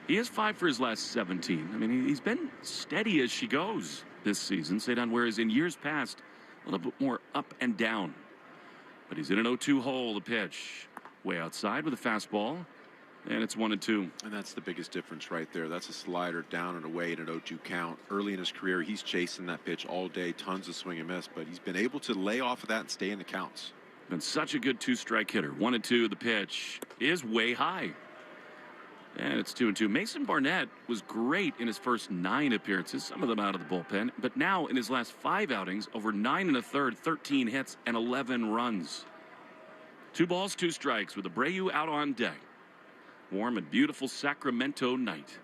He has 5 for his last 17. I mean, he's been steady as she goes this season, Cedon, whereas in years past, a little bit more up and down. But he's in an 0-2 hole. The pitch way outside with a fastball. And it's 1-2.
And that's the biggest difference right there. That's a slider down and away in an 0-2 count. Early in his career, he's chasing that pitch all day, tons of swing and miss, but he's been able to lay off of that and stay in the counts.
Been such a good 2-strike hitter. 1-2. The pitch is way high. And it's 2-2. Mason Barnett was great in his first 9 appearances, some of them out of the bullpen. But now in his last 5 outings, over 9 1/3, 13 hits, and 11 runs. 2 balls, 2 strikes with Abreu out on deck. Warm and beautiful Sacramento night.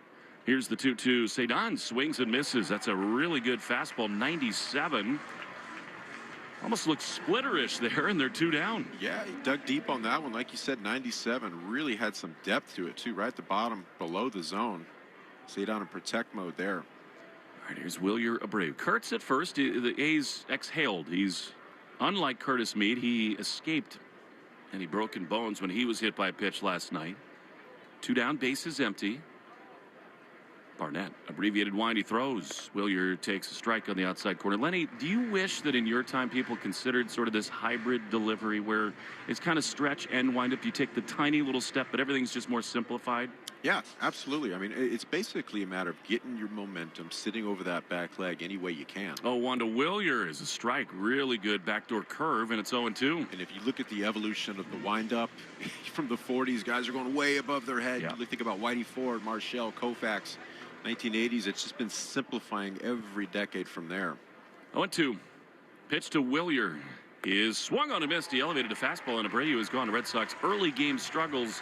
Here's the 2-2. Cedon swings and misses. That's a really good fastball. 97. Almost looks splitterish there, and they're 2 down.
Yeah, he dug deep on that one. Like you said, 97 really had some depth to it, too. Right at the bottom, below the zone. Cedon in protect mode there.
All right, here's Wilyer Abreu. Kurtz at first. The A's exhaled. He's unlike Curtis Mead. He escaped any broken bones when he was hit by a pitch last night. 2 down, bases empty. Barnett, abbreviated wind, he throws. Wilyer takes a strike on the outside corner. Lenny, do you wish that in your time people considered sort of this hybrid delivery where it's kind of stretch and wind up? You take the tiny little step, but everything's just more simplified?
Yeah, absolutely. I mean, it's basically a matter of getting your momentum, sitting over that back leg any way you can.
0-1 to Wilyer is a strike. Really good backdoor curve, and it's 0-2.
And if you look at the evolution of the windup from the 40s, guys are going way above their head.
Yeah.
You think about Whitey Ford, Marshall, Koufax, 1980s. It's just been simplifying every decade from there.
0-2. Pitch to Wilyer is swung on and missed. He elevated a fastball, and Abreu is gone. The Red Sox early game struggles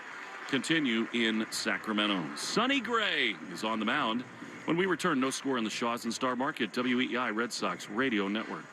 continue in Sacramento. Sonny Gray is on the mound. When we return, no score on the Shaws and Star Market. WEEI Red Sox Radio Network.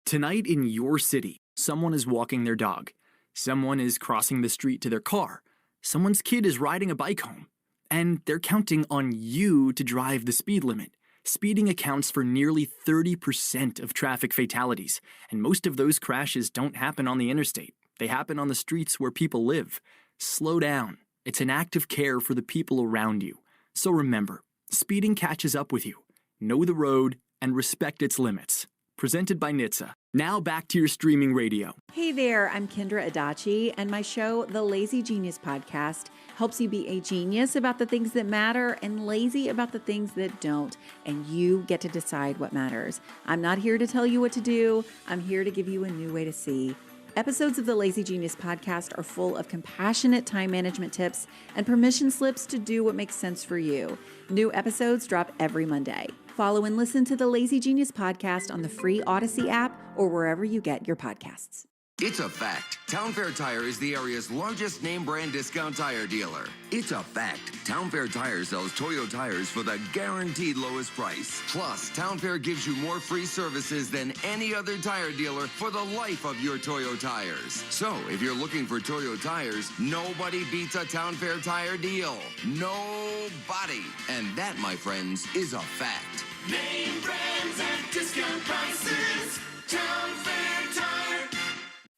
Tonight in your city, someone is walking their dog. Someone is crossing the street to their car. Someone's kid is riding a bike home. And they're counting on you to drive the speed limit. Speeding accounts for nearly 30% of traffic fatalities, and most of those crashes don't happen on the interstate. They happen on the streets where people live. Slow down. It's an act of care for the people around you. So remember, speeding catches up with you. Know the road and respect its limits. Presented by NHTSA. Now back to your streaming radio.
Hey there, I'm Kendra Adachi, and my show, The Lazy Genius Podcast, helps you be a genius about the things that matter and lazy about the things that don't, and you get to decide what matters. I'm not here to tell you what to do. I'm here to give you a new way to see. Episodes of the Lazy Genius Podcast are full of compassionate time management tips and permission slips to do what makes sense for you. New episodes drop every Monday. Follow and listen to the Lazy Genius Podcast on the free Odyssey app or wherever you get your podcasts.
It's a fact. Town Fair Tire is the area's largest name brand discount tire dealer. It's a fact. Town Fair Tire sells Toyo tires for the guaranteed lowest price. Plus, Town Fair gives you more free services than any other tire dealer for the life of your Toyo tires. So, if you're looking for Toyo tires, nobody beats a Town Fair Tire deal. Nobody. And that, my friends, is a fact.
Name brands at discount prices. Town Fair Tire.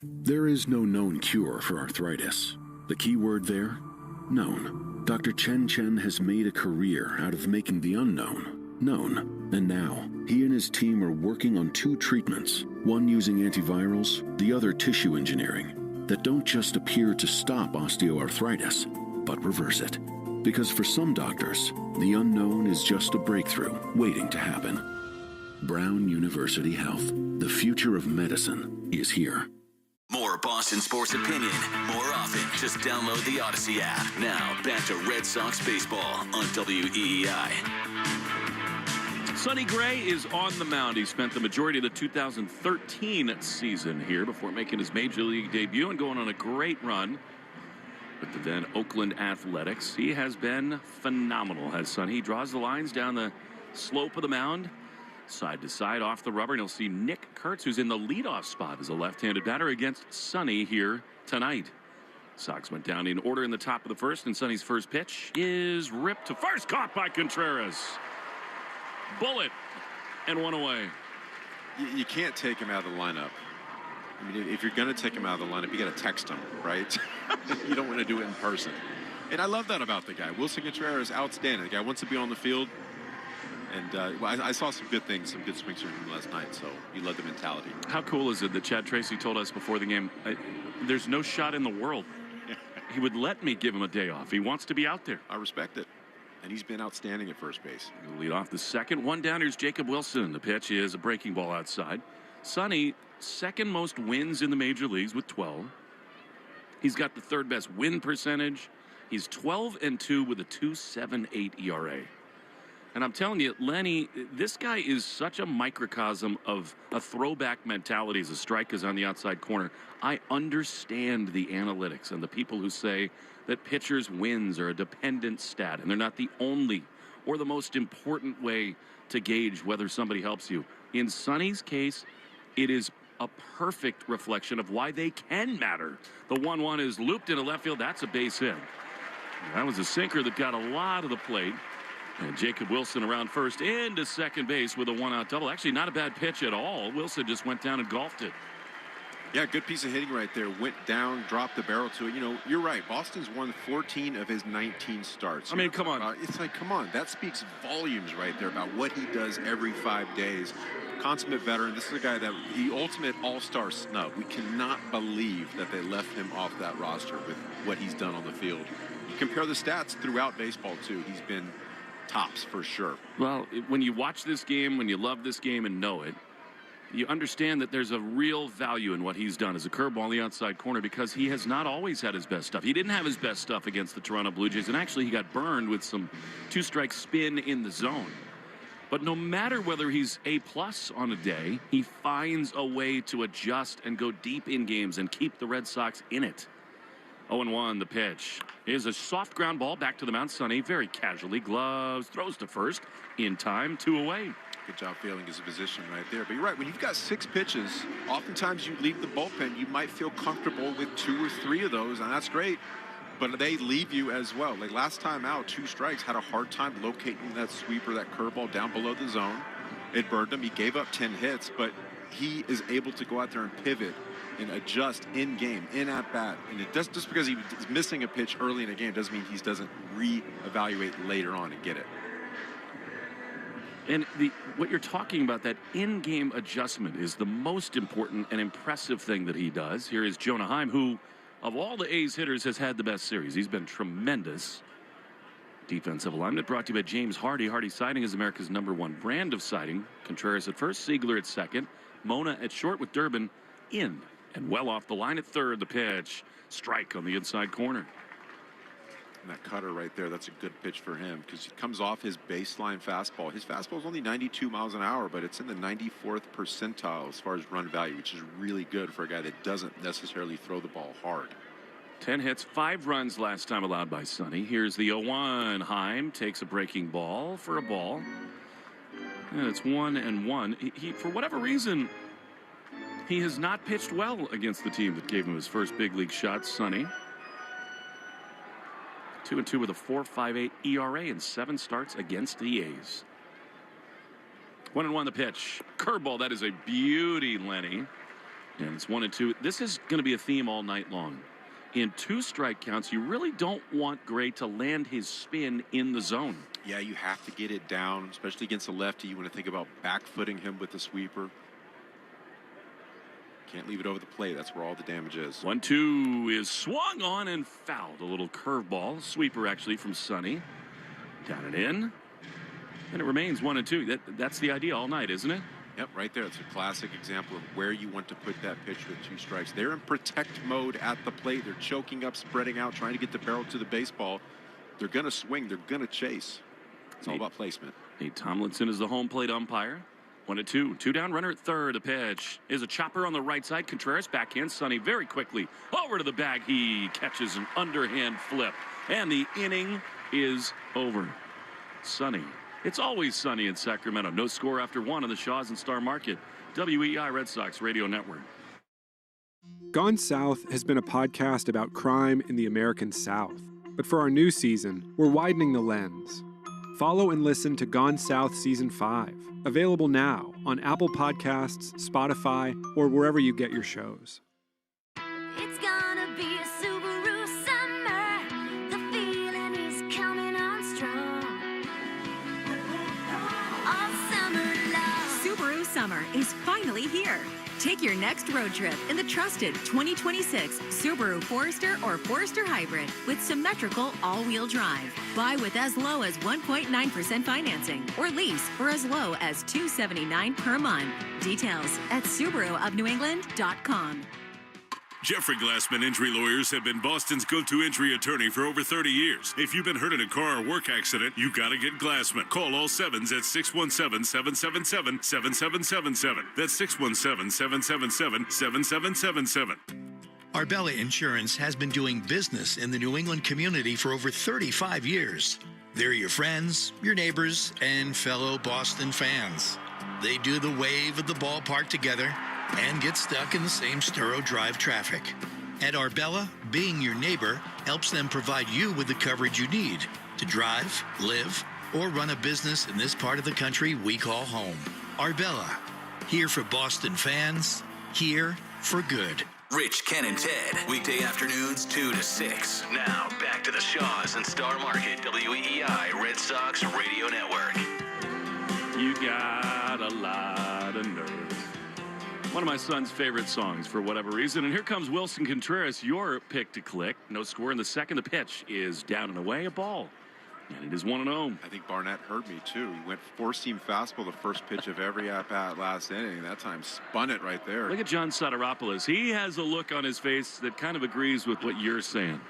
There is no known cure for arthritis. The key word there? Known. Dr. Chen Chen has made a career out of making the unknown known. And now, he and his team are working on 2 treatments, one using antivirals, the other tissue engineering, that don't just appear to stop osteoarthritis, but reverse it. Because for some doctors, the unknown is just a breakthrough waiting to happen. Brown University Health. The future of medicine is here.
More Boston sports opinion, more often. Just download the Odyssey app. Now, back to Red Sox baseball on WEEI.
Sonny Gray is on the mound. He spent the majority of the 2013 season here before making his major league debut and going on a great run with the then Oakland Athletics. He has been phenomenal, has Sonny. He draws the lines down the slope of the mound, side to side off the rubber, and you'll see Nick Kurtz, who's in the leadoff spot as a left-handed batter against Sonny here tonight. Sox went down in order in the top of the first, and Sonny's first pitch is ripped to first, caught by Contreras. Bullet, and one away.
You can't take him out of the lineup. I mean, if you're going to take him out of the lineup, you got to text him, right? You don't want to do it in person. And I love that about the guy. Wilson Contreras, outstanding. The guy wants to be on the field. And I saw some good things, some good swings from him last night, so you love the mentality.
How cool is it that Chad Tracy told us before the game, there's no shot in the world he would let me give him a day off. He wants to be out there.
I respect it. And he's been outstanding at first base.
He'll lead off the second. One down. Here's Jacob Wilson. The pitch is a breaking ball outside. Sonny, second most wins in the major leagues with 12. He's got the third best win percentage. He's 12-2 with a 2.78 ERA. And I'm telling you, Lenny, this guy is such a microcosm of a throwback mentality as a striker's on the outside corner. I understand the analytics and the people who say that pitchers' wins are a dependent stat, and they're not the only or the most important way to gauge whether somebody helps you. In Sonny's case, it is a perfect reflection of why they can matter. The 1-1 is looped into left field. That's a base hit. That was a sinker that got a lot of the plate. And Jacob Wilson around first into second base with a one-out double. Actually, not a bad pitch at all. Wilson just went down and golfed it.
Yeah, good piece of hitting right there. Went down, dropped the barrel to it. You know, you're right. Boston's won 14 of his 19 starts.
I mean, come on.
It's like, come on. That speaks volumes right there about what he does every 5 days. Consummate veteran. This is a guy that the ultimate all-star snub. We cannot believe that they left him off that roster with what he's done on the field. You compare the stats throughout baseball, too. He's been tops for sure.
Well, when you watch this game, when you love this game and know it, you understand that there's a real value in what he's done as a curveball on the outside corner, because he has not always had his best stuff. He didn't have his best stuff against the Toronto Blue Jays, and actually he got burned with some two-strike spin in the zone. But no matter whether he's A+ on a day, he finds a way to adjust and go deep in games and keep the Red Sox in it. 0-1, the pitch is a soft ground ball back to the mound. Sonny very casually, gloves, throws to first in time, 2 away.
Good job feeling his position right there. But you're right, when you've got 6 pitches, oftentimes you leave the bullpen. You might feel comfortable with 2 or 3 of those, and that's great. But they leave you as well. Like last time out, 2 strikes, had a hard time locating that sweeper, that curveball down below the zone. It burned him. He gave up 10 hits, but he is able to go out there and pivot and adjust in game, in at bat. And it does, just because he's missing a pitch early in a game doesn't mean he doesn't reevaluate later on and get it.
And what you're talking about, that in-game adjustment, is the most important and impressive thing that he does. Here is Jonah Heim, who, of all the A's hitters, has had the best series. He's been tremendous. Defensive alignment brought to you by James Hardy. Hardy Siding is America's #1 brand of siding. Contreras at first, Siegler at second, Mona at short with Durbin in and well off the line at third. The pitch, strike on the inside corner.
And that cutter right there, that's a good pitch for him because he comes off his baseline fastball. His fastball is only 92 miles an hour, but it's in the 94th percentile as far as run value, which is really good for a guy that doesn't necessarily throw the ball hard.
10 hits, 5 runs last time allowed by Sonny. Here's the 0-1. Heim takes a breaking ball for a ball. And it's 1-1. He, for whatever reason, he has not pitched well against the team that gave him his first big league shot, Sonny. 2-2 with a 4.58 ERA and 7 starts against the A's. 1-1 the pitch. Curveball, that is a beauty, Lenny. And it's 1-2. This is going to be a theme all night long. In 2 strike counts, you really don't want Gray to land his spin in the zone.
Yeah, you have to get it down, especially against a lefty. You want to think about back-footing him with the sweeper. Can't leave it over the plate. That's where all the damage is.
1-2 is swung on and fouled. A little curveball. Sweeper, actually, from Sonny. Down and in. And it remains 1-2. That's the idea all night, isn't it?
Yep, right there. It's a classic example of where you want to put that pitch with 2 strikes. They're in protect mode at the plate. They're choking up, spreading out, trying to get the barrel to the baseball. They're going to swing. They're going to chase. It's all about placement.
Nate Tomlinson is the home plate umpire. 1-2. 2 down, runner at third. The pitch is a chopper on the right side. Contreras backhand. Sonny very quickly over to the bag. He catches an underhand flip. And the inning is over. Sonny. It's always sunny in Sacramento. No score after 1 on the Shaws and Star Market. WEI Red Sox Radio Network.
Gone South has been a podcast about crime in the American South. But for our new season, we're widening the lens. Follow and listen to Gone South Season 5. Available now on Apple Podcasts, Spotify, or wherever you get your shows.
It's gonna be a Subaru summer. The feeling is coming on strong. All summer long.
Subaru Summer is finally here. Take your next road trip in the trusted 2026 Subaru Forester or Forester Hybrid with symmetrical all-wheel drive. Buy with as low as 1.9% financing or lease for as low as $279 per month. Details at SubaruofNewEngland.com.
Jeffrey Glassman Injury Lawyers have been Boston's go-to injury attorney for over 30 years. If you've been hurt in a car or work accident, you gotta get Glassman. Call all 7s at 617-777-7777. That's 617-777-7777.
Arbella Insurance has been doing business in the New England community for over 35 years. They're your friends, your neighbors, and fellow Boston fans. They do the wave at the ballpark together and get stuck in the same Sturrow Drive traffic. At Arbella, being your neighbor helps them provide you with the coverage you need to drive, live, or run a business in this part of the country we call home. Arbella, here for Boston fans, here for good.
Rich, Ken, and Ted, weekday afternoons 2 to 6. Now, back to the Shaws and Star Market, WEI Red Sox Radio Network.
You got a lot of nerve. One of my son's favorite songs for whatever reason. And here comes Wilson Contreras, your pick to click. No score in the second. The pitch is down and away, a ball. And it is 1-0.
I think Barnett heard me, too. He went 4-seam fastball the first pitch of every at-bat last inning. That time spun it right there.
Look at John Soteropoulos. He has a look on his face that kind of agrees with what you're saying.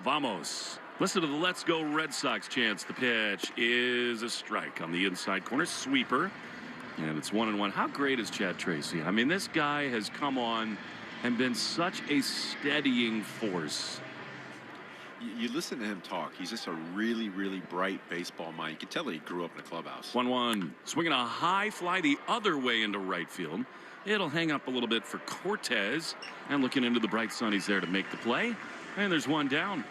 Vamos. Listen to the Let's Go Red Sox chants. The pitch is a strike on the inside corner. Sweeper. And it's 1-1. How great is Chad Tracy? I mean, this guy has come on and been such a steadying force.
You listen to him talk. He's just a really, really bright baseball mind. You can tell that he grew up in a clubhouse.
1-1. Swinging a high fly the other way into right field. It'll hang up a little bit for Cortez. And looking into the bright sun, he's there to make the play. And there's one down.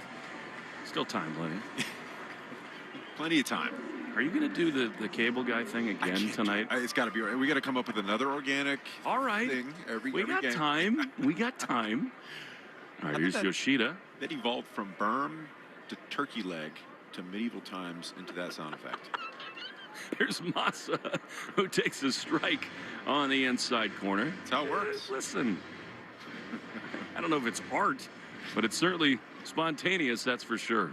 Still time, Lenny.
Plenty of time.
Are you going to do the cable guy thing again tonight?
It's got to be right. We got to come up with another organic thing every game.
We got time. We got time. All right, here's Yoshida.
That evolved from berm to turkey leg to medieval times into that sound effect.
Here's Massa, who takes a strike on the inside corner.
That's how it works.
Listen, I don't know if it's art, but it's certainly spontaneous, that's for sure.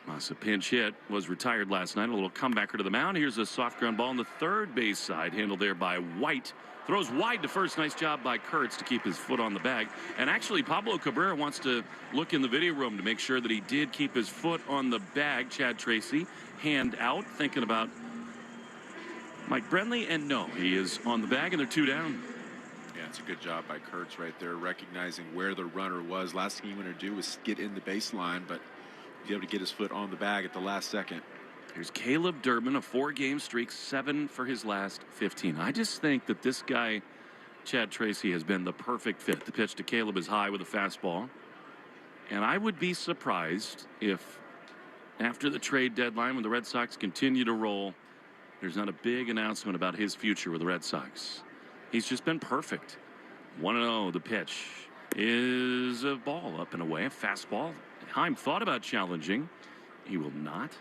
Massa pinch hit, was retired last night. A little comebacker to the mound. Here's a soft ground ball on the third base side, handled there by White. Throws wide to first. Nice job by Kurtz to keep his foot on the bag. And actually, Pablo Cabrera wants to look in the video room to make sure that he did keep his foot on the bag. Chad Tracy, hand out, thinking about Mike Brenly, and no, he is on the bag, and they're 2 down.
Yeah, it's a good job by Kurtz right there, recognizing where the runner was. Last thing you want to do is get in the baseline, but be able to get his foot on the bag at the last second.
Here's Caleb Durbin, a 4-game streak, 7 for his last 15. I just think that this guy, Chad Tracy, has been the perfect fit. The pitch to Caleb is high with a fastball. And I would be surprised if after the trade deadline, when the Red Sox continue to roll, there's not a big announcement about his future with the Red Sox. He's just been perfect. 1-0, the pitch is a ball up and away, a fastball. Heim thought about challenging. He will not.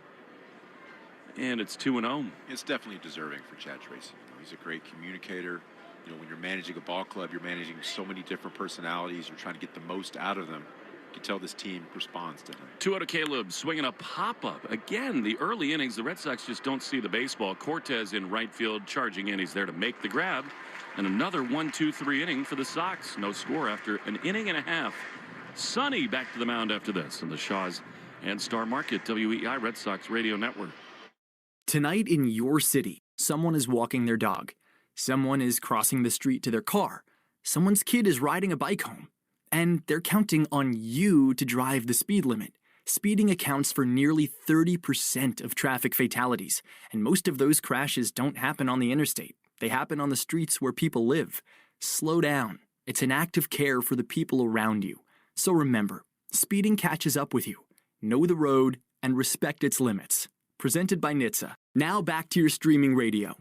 And it's 2-0.
It's definitely deserving for Chad Tracy. He's a great communicator, when you're managing a ball club, you're managing so many different personalities. You're trying to get the most out of them. You can tell this team responds to him.
2-0 Caleb swinging a pop-up. Again, the early innings, the Red Sox just don't see the baseball. Cortez in right field charging in. He's there to make the grab. And another 1-2-3 inning for the Sox. No score after an inning and a half. Sonny back to the mound after this in the Shaw's and Star Market, WEI Red Sox Radio Network.
Tonight in your city, someone is walking their dog. Someone is crossing the street to their car. Someone's kid is riding a bike home. And they're counting on you to drive the speed limit. Speeding accounts for nearly 30% of traffic fatalities, and most of those crashes don't happen on the interstate. They happen on the streets where people live. Slow down. It's an act of care for the people around you. So remember, speeding catches up with you. Know the road and respect its limits. Presented by NHTSA. Now back to your streaming radio.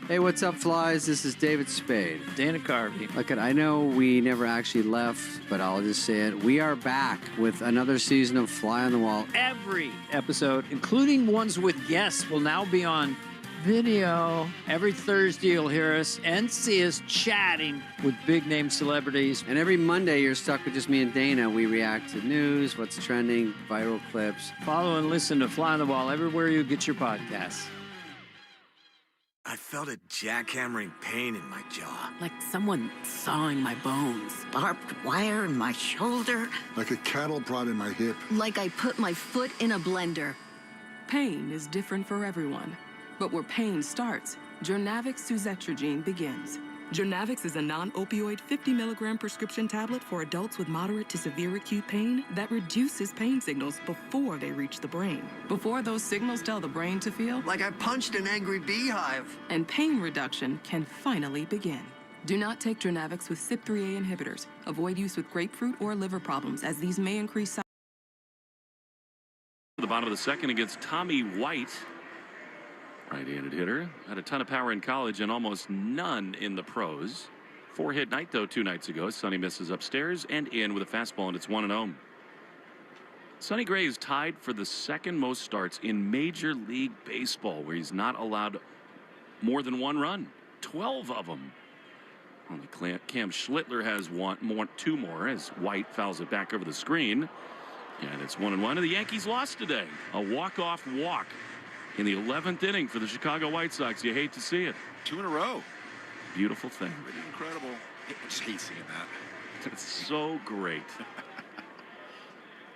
Hey, what's up, flies? This is David Spade.
Dana Carvey.
Look, I know we never actually left, but I'll just say it. We are back with another season of Fly on the Wall.
Every episode, including ones with guests, will now be on video. Every Thursday, you'll hear us and see us chatting with big-name celebrities.
And every Monday, you're stuck with just me and Dana. We react to news, what's trending, viral clips.
Follow and listen to Fly on the Wall everywhere you get your podcasts.
I felt a jackhammering pain in my jaw.
Like someone sawing my bones. Barbed wire in my shoulder.
Like a cattle prod in my hip.
Like I put my foot in a blender.
Pain is different for everyone. But where pain starts, Jurnavix suzetrigine begins. Jurnavix is a non-opioid 50-milligram prescription tablet for adults with moderate to severe acute pain that reduces pain signals before they reach the brain. Before those signals tell the brain to feel
like I punched an angry beehive.
And pain reduction can finally begin. Do not take Jurnavix with CYP3A inhibitors. Avoid use with grapefruit or liver problems, as these may increase.
The bottom of the second against Tommy White. Right-handed hitter. Had a ton of power in college and almost none in the pros. 4-hit night, though, 2 nights ago. Sonny misses upstairs and in with a fastball, and it's 1-0. Sonny Gray is tied for the second most starts in Major League Baseball, where he's not allowed more than 1 run. 12 of them. Only Cam Schlittler has 2 more as White fouls it back over the screen. And it's 1-1. And the Yankees lost today. A walk-off walk in the 11th inning for the Chicago White Sox. You hate to see it.
2 in a row.
Beautiful thing.
Pretty incredible. I just hate seeing that.
It's so great.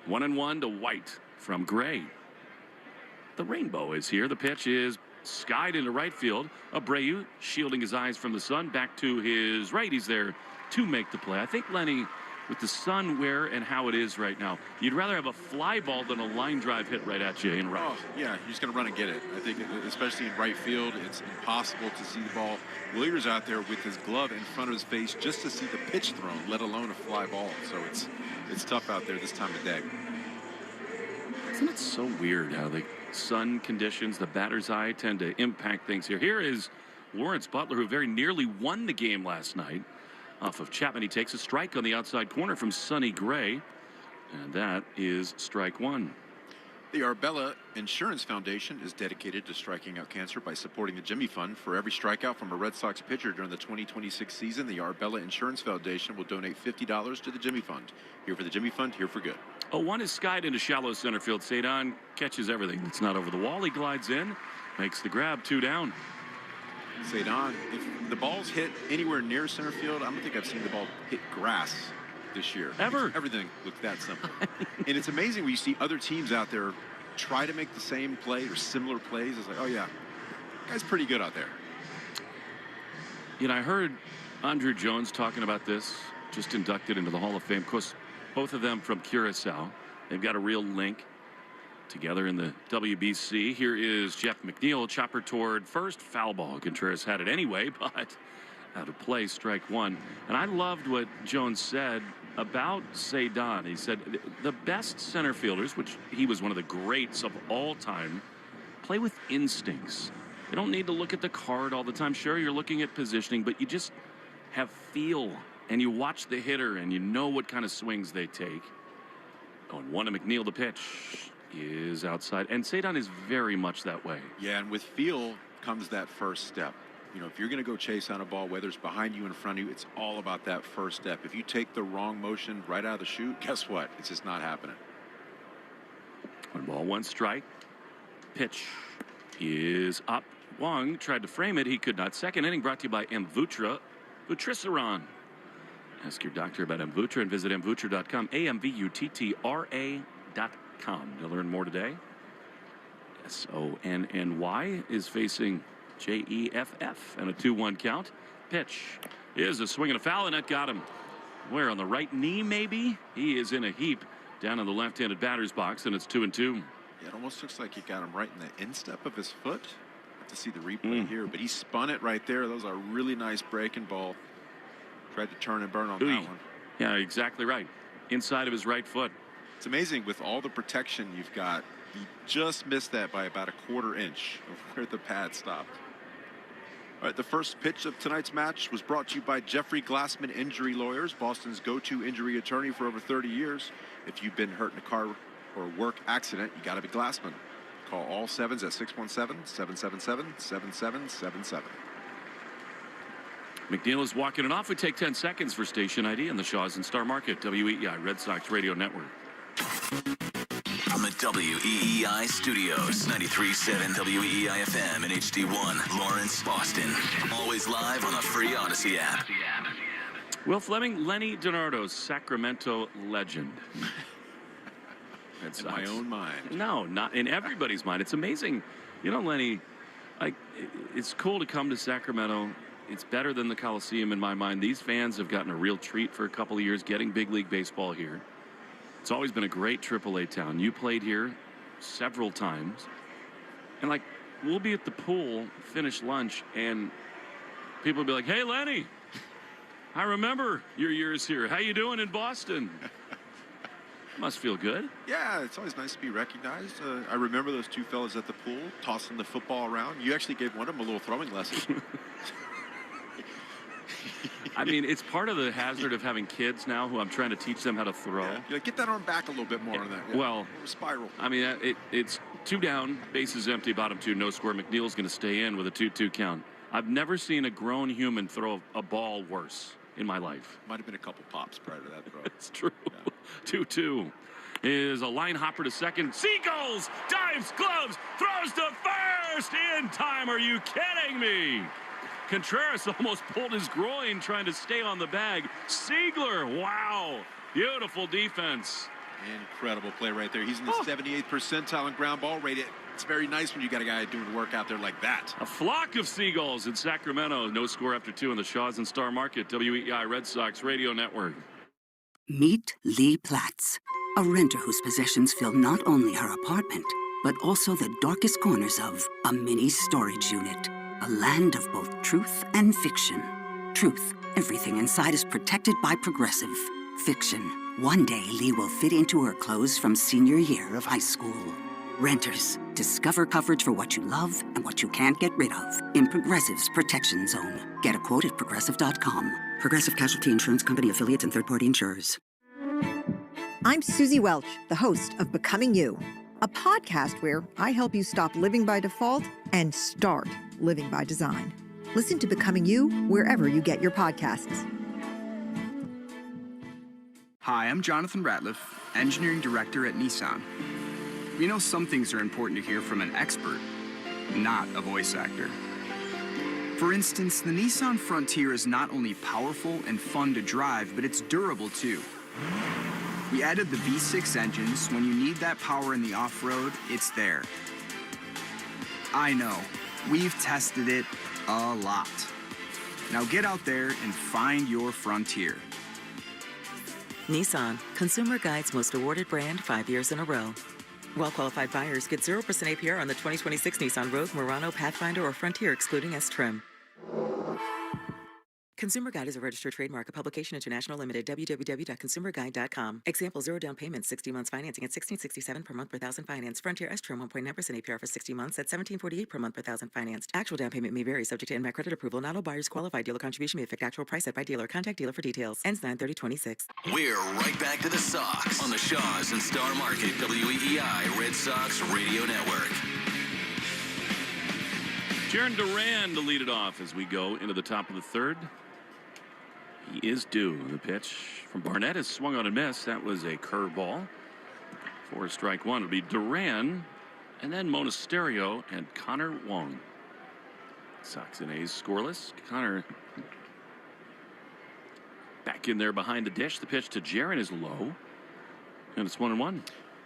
1-1 to White from Gray. The rainbow is here. The pitch is skied into right field. Abreu shielding his eyes from the sun. Back to his right. He's there to make the play. I think, Lenny, with the sun where and how it is right now, you'd rather have a fly ball than a line drive hit right at you in right.
Oh, yeah, you're just going to run and get it. I think, especially in right field, it's impossible to see the ball. Williams out there with his glove in front of his face just to see the pitch thrown, let alone a fly ball. So it's tough out there this time of day.
Isn't it so weird how the sun conditions, the batter's eye, tend to impact things here? Here is Lawrence Butler, who very nearly won the game last night. Off of Chapman, he takes a strike on the outside corner from Sonny Gray, and that is strike 1.
The Arbella Insurance Foundation is dedicated to striking out cancer by supporting the Jimmy Fund. For every strikeout from a Red Sox pitcher during the 2026 season, the Arbella Insurance Foundation will donate $50 to the Jimmy Fund. Here for the Jimmy Fund, here for good.
1 is skied into shallow center field. Cedon catches everything. It's not over the wall. He glides in, makes the grab, 2 down.
Cedon, if the ball's hit anywhere near center field, I don't think I've seen the ball hit grass this year.
Ever.
Everything looks that simple. And it's amazing when you see other teams out there try to make the same play or similar plays. It's like, oh, yeah, that guy's pretty good out there.
You know, I heard Andrew Jones talking about this, just inducted into the Hall of Fame. Of course, both of them from Curacao. They've got a real link together in the WBC. Here is Jeff McNeil, chopper toward first, foul ball. Contreras had it anyway, but out of play, strike 1. And I loved what Jones said about Cedon. He said the best center fielders, which he was one of the greats of all time, play with instincts. You don't need to look at the card all the time. Sure, you're looking at positioning, but you just have feel, and you watch the hitter, and you know what kind of swings they take. Going 1 to McNeil, the pitch is outside, and Cedon is very much that way.
Yeah, and with feel comes that first step. You know, if you're going to go chase on a ball, whether it's behind you, in front of you, it's all about that first step. If you take the wrong motion right out of the chute, guess what? It's just not happening.
1 ball, 1 strike. Pitch is up. Wong tried to frame it. He could not. Second inning brought to you by Mvutra. Vutriceron. Ask your doctor about Mvutra and visit mvutra.com. AMVUTTRA.com. To learn more today. SONNY is facing JEFF and a 2-1 count. Pitch is a swing and a foul, and that got him. Where, on the right knee, maybe? He is in a heap down in the left-handed batter's box, and it's 2-2.
Yeah, it almost looks like he got him right in the instep of his foot. Have to see the replay here, but he spun it right there. That was a really nice breaking ball. Tried to turn and burn on that one.
Yeah, exactly right. Inside of his right foot.
It's amazing with all the protection you've got. He just missed that by about a 1/4 inch of where the pad stopped. All right, the first pitch of tonight's match was brought to you by Jeffrey Glassman Injury Lawyers, Boston's go-to injury attorney for over 30 years. If you've been hurt in a car or work accident, you got to be Glassman. Call all 7s at 617-777-7777.
McNeil is walking it off. We take 10 seconds for station ID in the Shaws and Star Market, WEEI Red Sox Radio Network.
From the WEEI studios, 93.7 WEEI FM and HD1, Lawrence, Boston. Always live on the free Odyssey app.
Will Fleming, Lenny DiNardo's Sacramento legend.
In my own mind.
No, not in everybody's mind. It's amazing. You know, Lenny, it's cool to come to Sacramento. It's better than the Coliseum in my mind. These fans have gotten a real treat for a couple of years getting big league baseball here. It's always been a great AAA town. You played here several times. And, like, we'll be at the pool, finish lunch, and people will be like, hey, Lenny, I remember your years here. How you doing in Boston? Must feel good.
Yeah, it's always nice to be recognized. I remember those two fellas at the pool tossing the football around. You actually gave one of them a little throwing lesson.
I mean, it's part of the hazard of having kids now who I'm trying to teach them how to throw.
Yeah. You're like, get that arm back a little bit more on that. Yeah.
Well,
spiral.
I mean, it's 2 down, bases empty, bottom 2, no score. McNeil's going to stay in with a 2-2 count. I've never seen a grown human throw a ball worse in my life.
Might have been a couple pops prior to that throw.
It's true. 2-2 is a line hopper to second. Seagulls dives, gloves, throws to first in time. Are you kidding me? Contreras almost pulled his groin trying to stay on the bag. Siegler, wow, beautiful defense.
Incredible play right there. He's in the 78th percentile in ground ball rate. It's very nice when you got a guy doing work out there like that.
A flock of seagulls in Sacramento. No score after 2 in the Shaws and Star Market. WEEI Red Sox Radio Network.
Meet Lee Platts, a renter whose possessions fill not only her apartment, but also the darkest corners of a mini storage unit. A land of both truth and fiction. Truth, everything inside is protected by Progressive. Fiction, one day Lee will fit into her clothes from senior year of high school. Renters, discover coverage for what you love and what you can't get rid of in Progressive's Protection Zone. Get a quote at Progressive.com. Progressive Casualty Insurance Company affiliates and third-party insurers.
I'm Susie Welch, the host of Becoming You, a podcast where I help you stop living by default and start living by design. Listen to Becoming You wherever you get your podcasts.
Hi, I'm Jonathan Ratliff, Engineering Director at Nissan. You know, some things are important to hear from an expert, not a voice actor. For instance, the Nissan Frontier is not only powerful and fun to drive, but it's durable too. We added the V6 engines. When you need that power in the off-road, it's there. I know, we've tested it a lot. Now get out there and find your Frontier.
Nissan, Consumer Guide's most awarded brand 5 years in a row. Well-qualified buyers get 0% APR on the 2026 Nissan Rogue, Murano, Pathfinder, or Frontier, excluding S-Trim. Consumer Guide is a registered trademark, a publication international limited, www.consumerguide.com. Example, 0 down payment, 60 months financing at $1,667 per month per thousand financed. Frontier S-Trim 1.9% APR for 60 months at $1,748 per month per thousand financed. Actual down payment may vary, subject to NMAC credit approval. Not all buyers qualify. Dealer contribution may affect actual price set by dealer. Contact dealer for details. Ends 9/30/26.
We're right back to the Sox on the Shaws and Star Market WEEI Red Sox Radio Network.
Jaron Duran to lead it off as we go into the top of the third. He is due. The pitch from Barnett is swung on and missed. That was a curveball. For strike one, it'll be Duran, and then Monasterio and Connor Wong. Sox and A's scoreless. Connor back in there behind the dish. The pitch to Jaron is low, and it's 1-1.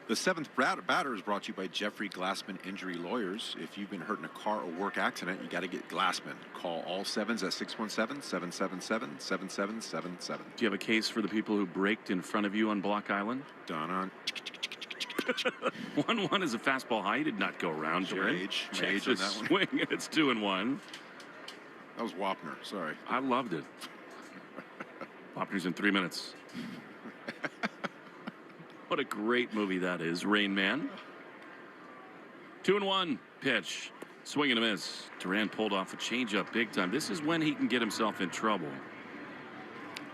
The seventh batter is brought to you by Jeffrey Glassman Injury Lawyers. If you've been hurt in a car or work accident, you got to get Glassman. Call all sevens at 617-777-7777.
Do you have a case for the people who braked in front of you on Block Island?
Done on.
1-1 is a fastball high. He did not go around.
Rage on that one.
Swing, and it's 2-1.
That was Wapner. Sorry.
I loved it. Wapner's in 3 minutes. What a great movie that is, Rain Man. 2-1 pitch. Swing and a miss. Duran pulled off a changeup big time. This is when he can get himself in trouble.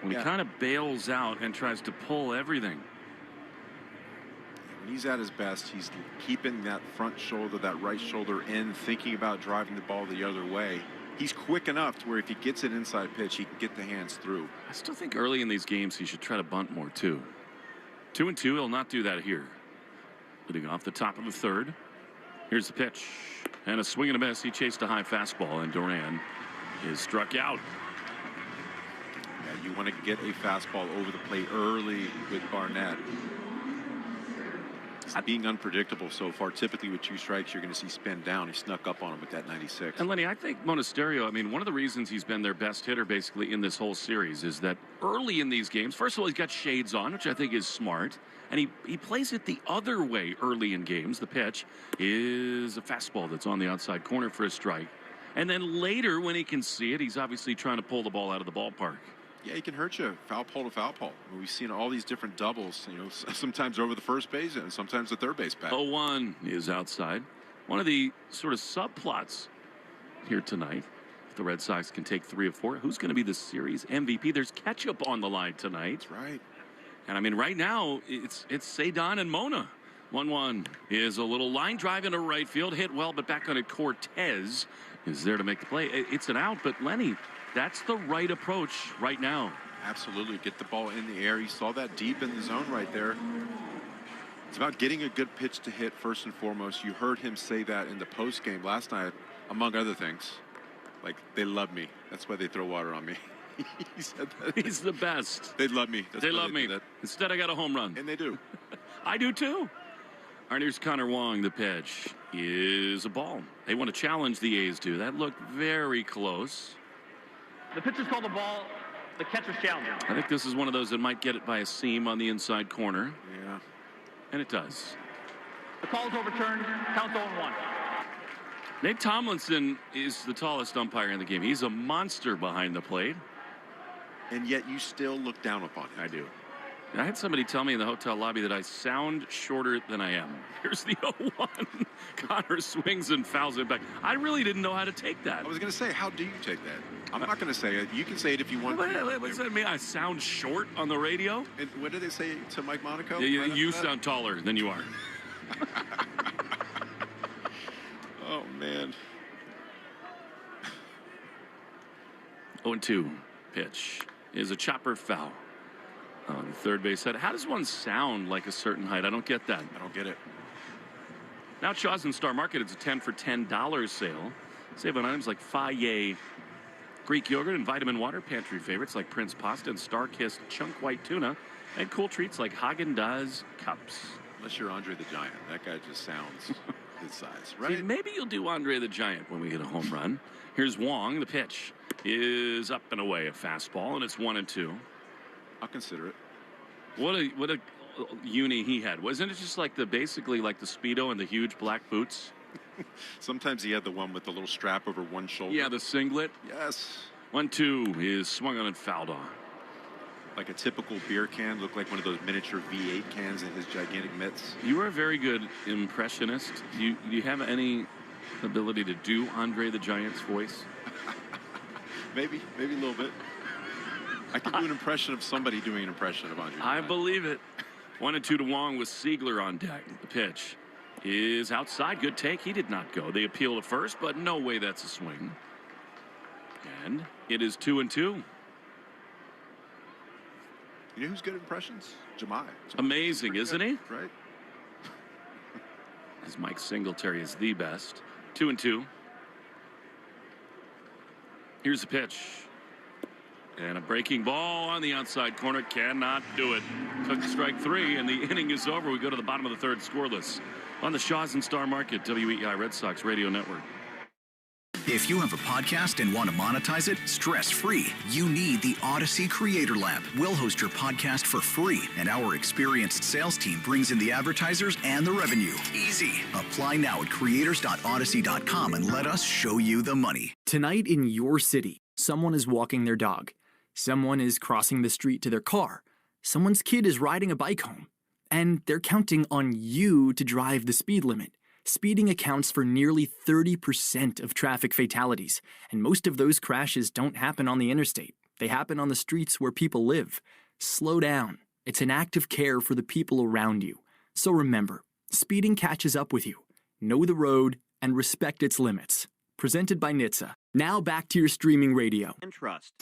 When he kind of bails out and tries to pull everything.
When he's at his best, he's keeping that front shoulder, that right shoulder in, thinking about driving the ball the other way. He's quick enough to where if he gets an inside pitch, he can get the hands through.
I still think early in these games he should try to bunt more too. 2-2, he'll not do that here. Leading off the top of the third. Here's the pitch. And a swing and a miss. He chased a high fastball, and Duran is struck out.
Yeah, you want to get a fastball over the plate early with Barnett. It's being unpredictable so far. Typically with 2 strikes, you're going to see spin down. He snuck up on him with that 96.
And Lenny, I think Monasterio, I mean, one of the reasons he's been their best hitter basically in this whole series is that early in these games, first of all, he's got shades on, which I think is smart. And he plays it the other way early in games. The pitch is a fastball that's on the outside corner for a strike. And then later, when he can see it, he's obviously trying to pull the ball out of the ballpark.
Yeah, he can hurt you. Foul pole to foul pole. We've seen all these different doubles, you know, sometimes over the first base and sometimes the third base pad.
0-1 is outside. One of the sort of subplots here tonight, if the Red Sox can take 3 of 4, who's going to be the series MVP? There's ketchup on the line tonight.
That's right.
And I mean, right now, it's Cedon and Mona. 1-1 is a little line drive into right field. Hit well, but back on it, Cortez is there to make the play. It's an out, but Lenny, that's the right approach right now.
Absolutely. Get the ball in the air. He saw that deep in the zone right there. It's about getting a good pitch to hit first and foremost. You heard him say that in the post game last night, among other things. Like, they love me. That's why they throw water on me. He said that.
He's the best.
They love me.
They love me. Instead, I got a home run.
And they do.
I do too. All right, here's Connor Wong. The pitch is a ball. They want to challenge the A's too. That looked very close.
The pitch is called a ball. The catcher's challenging.
I think this is one of those that might get it by a seam on the inside corner.
Yeah.
And it does.
The call is overturned. Count 0-1.
Nate Tomlinson is the tallest umpire in the game. He's a monster behind the plate.
And yet you still look down upon him.
I do. I had somebody tell me in the hotel lobby that I sound shorter than I am. Here's the 0-1. Connor swings and fouls it back. I really didn't know how to take that.
I was going to say, how do you take that? I'm not going to say it. You can say it if you want to.
What does that mean? I sound short on the radio?
And what did they say to Mike Monaco?
Yeah, you sound taller than you are.
Oh, man.
0-2 pitch is a chopper foul on the third base side. How does one sound like a certain height? I don't get that.
I don't get it.
Now at Shaw's and Star Market, it's a 10 for $10 sale. Save on items like Fage Greek yogurt and vitamin water, pantry favorites like Prince Pasta and Star-Kissed chunk white tuna, and cool treats like Haagen-Dazs cups.
Unless you're Andre the Giant. That guy just sounds his size, right?
See, maybe you'll do Andre the Giant when we hit a home run. Here's Wong. The pitch is up and away, a fastball, and it's 1-2.
I'll consider it.
What a uni he had. Wasn't it just like basically like the Speedo and the huge black boots?
Sometimes he had the one with the little strap over one shoulder.
Yeah, the singlet.
Yes.
1-2 is swung on and fouled on.
Like a typical beer can, looked like one of those miniature V8 cans in his gigantic mitts.
You are a very good impressionist. Do you have any ability to do Andre the Giant's voice?
Maybe a little bit. I can do an impression of somebody doing an impression of Andre.
I believe it. 1-2 to Wong with Siegler on deck. The pitch is outside. Good take. He did not go. They appeal to first, but no way that's a swing. And it is 2-2.
You know who's good at impressions? Jemai.
Amazing, isn't he?
Right.
As Mike Singletary is the best. 2-2. Here's the pitch. And a breaking ball on the outside corner. Cannot do it. Took strike 3, and the inning is over. We go to the bottom of the third scoreless on the Shaws and Star Market, WEI Red Sox Radio Network.
If you have a podcast and want to monetize it stress-free, you need the Odyssey Creator Lab. We'll host your podcast for free, and our experienced sales team brings in the advertisers and the revenue. Easy. Apply now at creators.odyssey.com and let us show you the money.
Tonight in your city, someone is walking their dog. Someone is crossing the street to their car. Someone's kid is riding a bike home. And they're counting on you to drive the speed limit. Speeding accounts for nearly 30% of traffic fatalities, and most of those crashes don't happen on the interstate. They happen on the streets where people live. Slow down. It's an act of care for the people around you. So remember, speeding catches up with you. Know the road and respect its limits. Presented by NHTSA. Now back to your streaming radio.
And trust.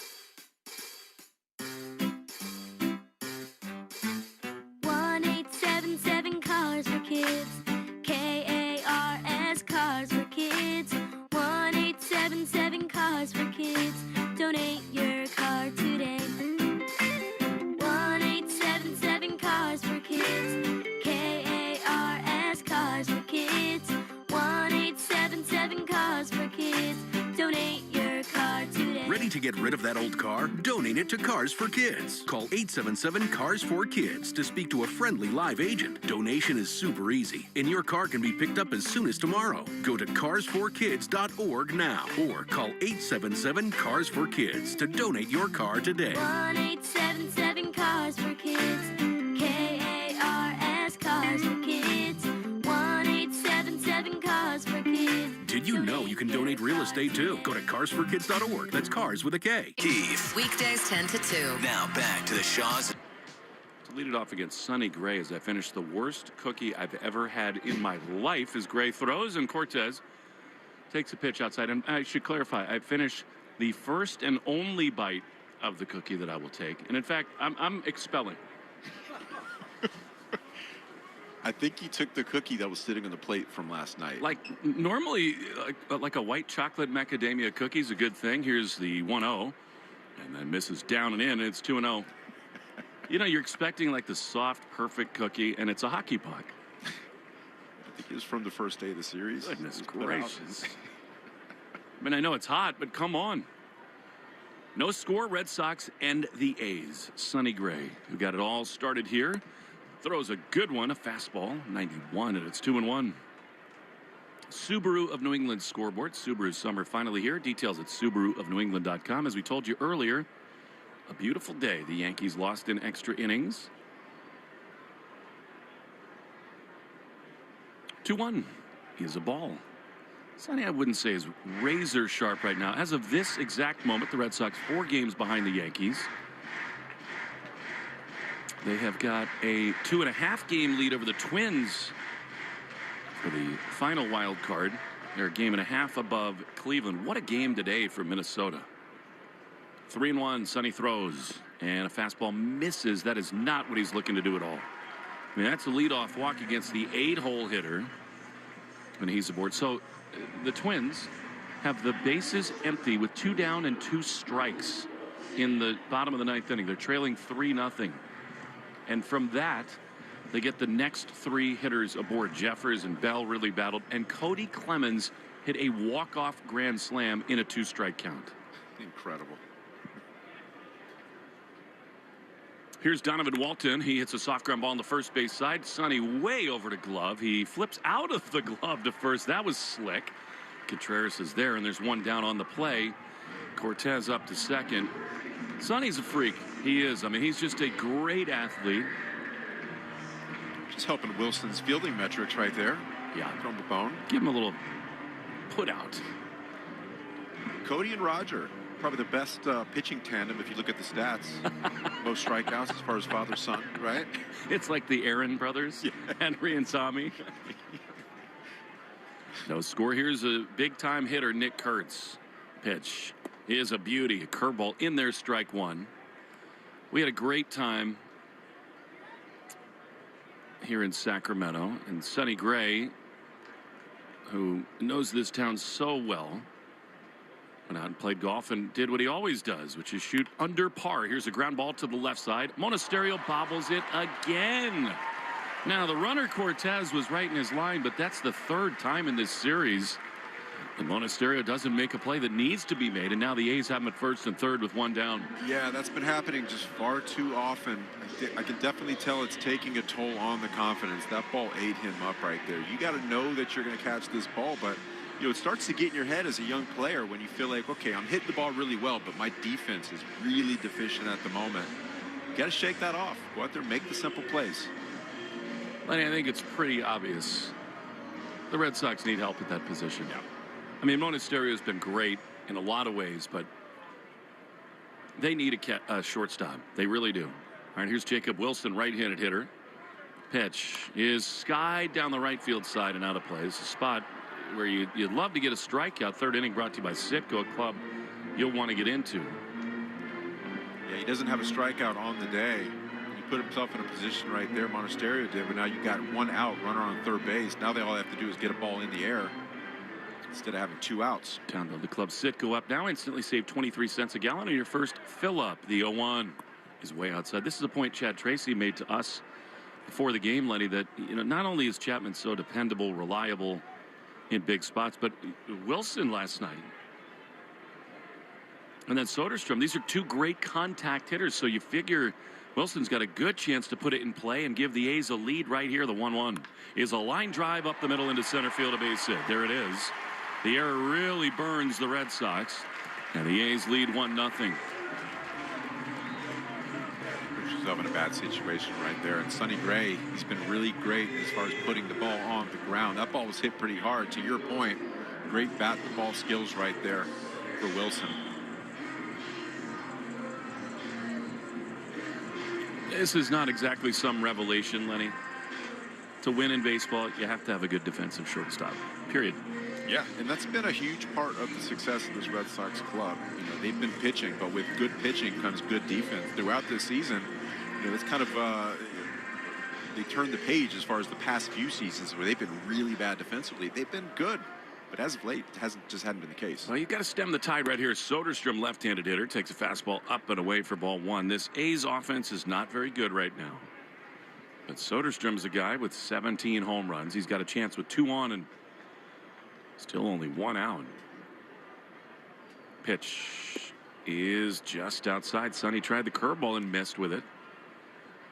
1-877 Cars for Kids. KARS Cars for Kids. 1-877 Cars for Kids. Donate your car today. 1-877 Cars for Kids. KARS Cars for Kids. 1-877 Cars for Kids. Donate your car today.
Ready to get rid of that old car? Donate it to Cars for Kids. Call 877 Cars for Kids to speak to a friendly live agent. Donation is super easy, and your car can be picked up as soon as tomorrow. Go to carsforkids.org now or call 877 Cars for Kids to donate your car today.
1-877 Cars for Kids. KARS Cars for Kids. 1-877 Cars for Kids.
Did you know you can donate real estate too? Go to carsforkids.org. That's cars with a K.
Keith.
Weekdays 10 to 2.
Now back to the Shaws.
To lead it off against Sonny Gray as I finish the worst cookie I've ever had in my life as Gray throws and Cortez takes a pitch outside. And I should clarify, I finish the first and only bite of the cookie that I will take. And in fact, I'm expelling.
I think he took the cookie that was sitting on the plate from last night.
Like normally, like a white chocolate macadamia cookie is a good thing. Here's the 1-0, and then misses down and in. And it's 2-0. You know, you're expecting like the soft, perfect cookie, and it's a hockey puck.
I think it was from the first day of the series.
Goodness gracious. I mean, I know it's hot, but come on. No score, Red Sox and the A's. Sonny Gray, who got it all started here, throws a good one, a fastball, 91, and it's 2-1. Subaru of New England scoreboard. Subaru summer finally here. Details at SubaruofNewEngland.com. As we told you earlier, a beautiful day. The Yankees lost in extra innings. 2-1. Is a ball. Sonny, I wouldn't say is razor sharp right now. As of this exact moment, the Red Sox 4 games behind the Yankees. They have got a 2.5 game lead over the Twins for the final wild card. They're a game and a half above Cleveland. What a game today for Minnesota. 3-1, Sonny throws, and a fastball misses. That is not what he's looking to do at all. I mean, that's a leadoff walk against the 8-hole hitter, and he's aboard. So the Twins have the bases empty with 2 down and 2 strikes in the bottom of the 9th inning. They're trailing 3-0. And from that, they get the next 3 hitters aboard. Jeffers and Bell really battled. And Cody Clemens hit a walk-off grand slam in a 2-strike count.
Incredible.
Here's Donovan Walton. He hits a soft ground ball on the first base side. Sonny way over to glove. He flips out of the glove to first. That was slick. Contreras is there, and there's 1 down on the play. Cortez up to second. Sonny's a freak. He is. I mean, he's just a great athlete.
Just helping Wilson's fielding metrics right there.
Yeah.
On the bone.
Give him a little put out.
Cody and Roger, probably the best pitching tandem if you look at the stats. Most strikeouts as far as father-son, right?
It's like the Aaron brothers, yeah. Henry and Tommy. No score. Here's a big-time hitter, Nick Kurtz. Pitch is a beauty. A curveball in there, strike one. We had a great time here in Sacramento. And Sonny Gray, who knows this town so well, went out and played golf and did what he always does, which is shoot under par. Here's a ground ball to the left side. Monasterio bobbles it again. Now, the runner Cortez was right in his line, but that's the third time in this series. And Monasterio doesn't make a play that needs to be made, and now the A's have him at first and third with one down.
Yeah, that's been happening just far too often. I can definitely tell it's taking a toll on the confidence. That ball ate him up right there. You got to know that you're going to catch this ball, but it starts to get in your head as a young player when you feel like, okay, I'm hitting the ball really well, but my defense is really deficient at the moment. You got to shake that off. Go out there, make the simple plays.
Lenny, I think it's pretty obvious. The Red Sox need help at that position. Yeah. I mean, Monasterio's been great in a lot of ways, but they need a shortstop. They really do. All right, here's Jacob Wilson, right-handed hitter. Pitch is skied down the right field side and out of play. It's a spot where you'd love to get a strikeout. Third inning brought to you by Citgo, a club you'll want to get into.
Yeah, he doesn't have a strikeout on the day. He put himself in a position right there. Monasterio did, but now you got one out, runner on third base. Now they all have to do is get a ball in the air instead of having two outs.
Down to the club Citgo up now. Instantly save 23 cents a gallon on your first fill up. The 0-1 is way outside. This is a point Chad Tracy made to us before the game, Lenny, that not only is Chapman so dependable, reliable in big spots, but Wilson last night and then Soderstrom, these are two great contact hitters, so you figure Wilson's got a good chance to put it in play and give the A's a lead right here. The 1-1 is a line drive up the middle into center field, a base hit. There it is. The error really burns the Red Sox, and the A's lead 1-0.
Puts yourself in a bad situation right there. And Sonny Gray, he's been really great as far as putting the ball on the ground. That ball was hit pretty hard. To your point, great bat-to-ball skills right there for Wilson.
This is not exactly some revelation, Lenny. To win in baseball, you have to have a good defensive shortstop, period.
Yeah, and that's been a huge part of the success of this Red Sox club. They've been pitching, but with good pitching comes good defense. Throughout this season, it's kind of they turned the page as far as the past few seasons where they've been really bad defensively. They've been hadn't but as of late, it hadn't been the case.
Well, you've got to stem the tide right here. Soderstrom, left-handed hitter, takes a fastball up and away for ball one. This A's offense is not very good right now. But Soderstrom's a guy with 17 home runs. He's got a chance with 2 on and still only 1 out. Pitch is just outside. Sonny tried the curveball and missed with it.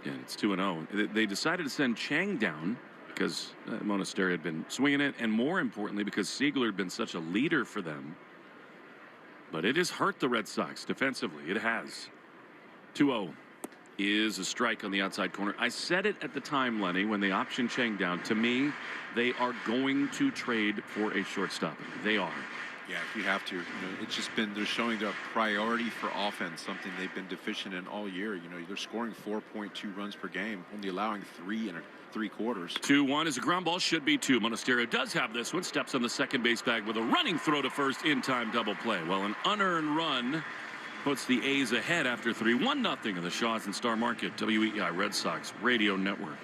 And it's 2-0. They decided to send Chang down because Monasterio had been swinging it, and more importantly, because Siegler had been such a leader for them. But it has hurt the Red Sox defensively. It has. 2-0 is a strike on the outside corner. I said it at the time, Lenny, when they optioned Chang down. To me, they are going to trade for a shortstop. They are.
Yeah, if you have to. It's just been, they're showing their priority for offense, something they've been deficient in all year. They're scoring 4.2 runs per game, only allowing 3 3/4.
2-1 is a ground ball, should be 2. Monasterio does have this one, steps on the second base bag with a running throw to first, in time double play. Well, an unearned run puts the A's ahead after 3. 1-0 in the Shaws and Star Market, WEI Red Sox Radio Network.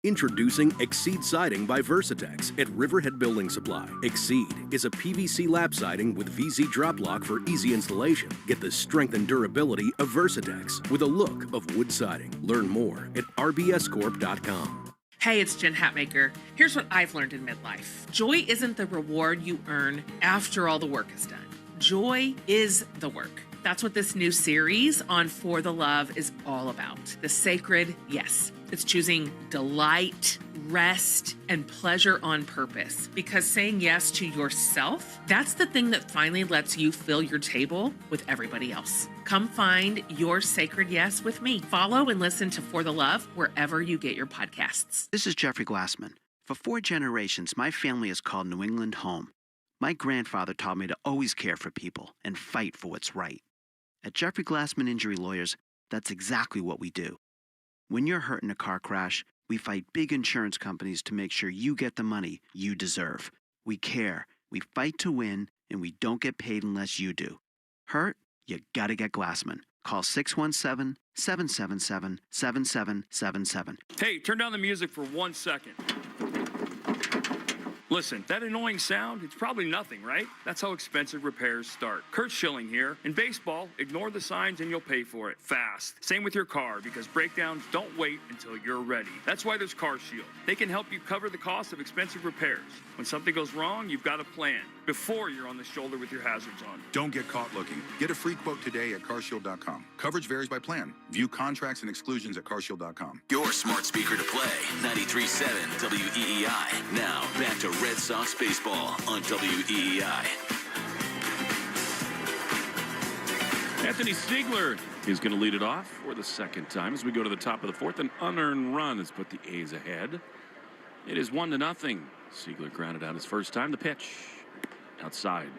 Introducing Exceed Siding by Versatex at Riverhead Building Supply. Exceed is a PVC lap siding with VZ drop lock for easy installation. Get the strength and durability of Versatex with a look of wood siding. Learn more at rbscorp.com.
Hey, it's Jen Hatmaker. Here's what I've learned in midlife. Joy isn't the reward you earn after all the work is done. Joy is the work. That's what this new series on For the Love is all about. The sacred yes. It's choosing delight, rest, and pleasure on purpose. Because saying yes to yourself, that's the thing that finally lets you fill your table with everybody else. Come find your sacred yes with me. Follow and listen to For the Love wherever you get your podcasts.
This is Jeffrey Glassman. For 4 generations, my family has called New England home. My grandfather taught me to always care for people and fight for what's right. At Jeffrey Glassman Injury Lawyers, that's exactly what we do. When you're hurt in a car crash, we fight big insurance companies to make sure you get the money you deserve. We care, we fight to win, and we don't get paid unless you do. Hurt? You gotta get Glassman. Call 617-777-7777.
Hey, turn down the music for 1 second. Listen, that annoying sound, it's probably nothing, right? That's how expensive repairs start. Kurtz Schilling here. In baseball, ignore the signs and you'll pay for it fast. Same with your car, because breakdowns don't wait until you're ready. That's why there's Car Shield. They can help you cover the cost of expensive repairs. When something goes wrong, you've got a plan before you're on the shoulder with your hazards on.
Don't get caught looking. Get a free quote today at carshield.com. Coverage varies by plan. View contracts and exclusions at carshield.com.
Your smart speaker to play, 93.7 WEEI. Now, back to Red Sox baseball on WEEI.
Anthony Stiegler is going to lead it off for the second time as we go to the top of the fourth. An unearned run has put the A's ahead. It is 1-0. Stiegler grounded out his first time. The pitch outside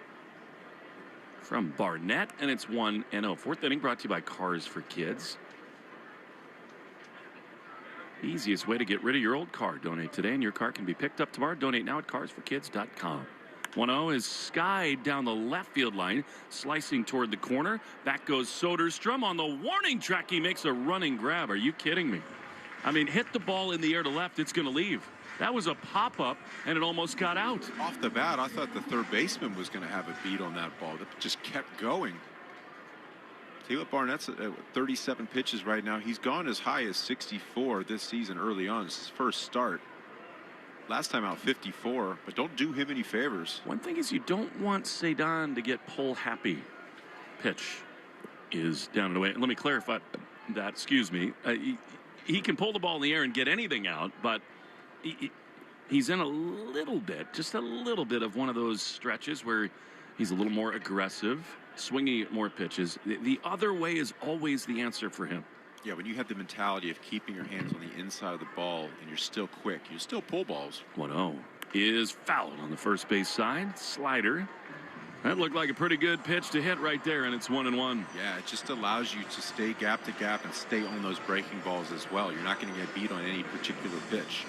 from Barnett, and it's 1-0. Fourth inning brought to you by Cars for Kids. Easiest way to get rid of your old car. Donate today and your car can be picked up tomorrow. Donate now at carsforkids.com. 1-0 is skied down the left field line, slicing toward the corner. Back goes Soderstrom on the warning track. He makes a running grab. Are you kidding me? I mean, hit the ball in the air to left. It's going to leave. That was a pop-up, and it almost got out.
Off the bat, I thought the third baseman was going to have a beat on that ball. That just kept going. Taylor Barnett's at 37 pitches right now. He's gone as high as 64 this season early on. It's his first start. Last time out 54, but don't do him any favors.
One thing is you don't want Cedon to get pull happy. Pitch is down and away. Let me clarify that. Excuse me. He can pull the ball in the air and get anything out, but he's in a little bit, just a little bit of one of those stretches where he's a little more aggressive, swinging at more pitches. The other way is always the answer for him.
Yeah, when you have the mentality of keeping your hands on the inside of the ball and you're still quick, you still pull balls.
1-0 is fouled on the first base side. Slider. That looked like a pretty good pitch to hit right there, and it's 1-1.
Yeah, it just allows you to stay gap to gap and stay on those breaking balls as well. You're not going to get beat on any particular pitch.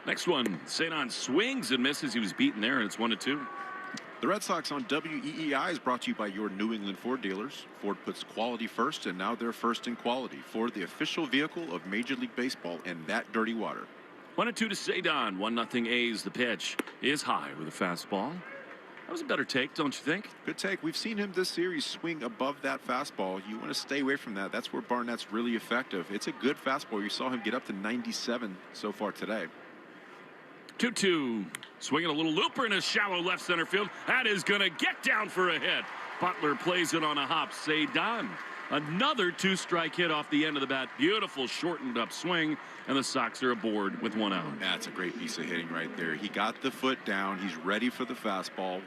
Next one, Cedon swings and misses. He was beaten there, and it's 1-2.
The Red Sox on WEEI is brought to you by your New England Ford dealers. Ford puts quality first, and now they're first in quality. Ford, the official vehicle of Major League Baseball and that dirty water.
1-2 to Cedon. 1-0 A's. The pitch is high with a fastball. That was a better take, don't you think?
Good take. We've seen him this series swing above that fastball. You want to stay away from that. That's where Barnett's really effective. It's a good fastball. You saw him get up to 97 so far today.
2-2. Swinging a little looper in a shallow left center field. That is going to get down for a hit. Butler plays it on a hop. Cedon. Another two-strike hit off the end of the bat. Beautiful shortened up swing, and the Sox are aboard with 1 out.
That's a great piece of hitting right there. He got the foot down. He's ready for the fastball.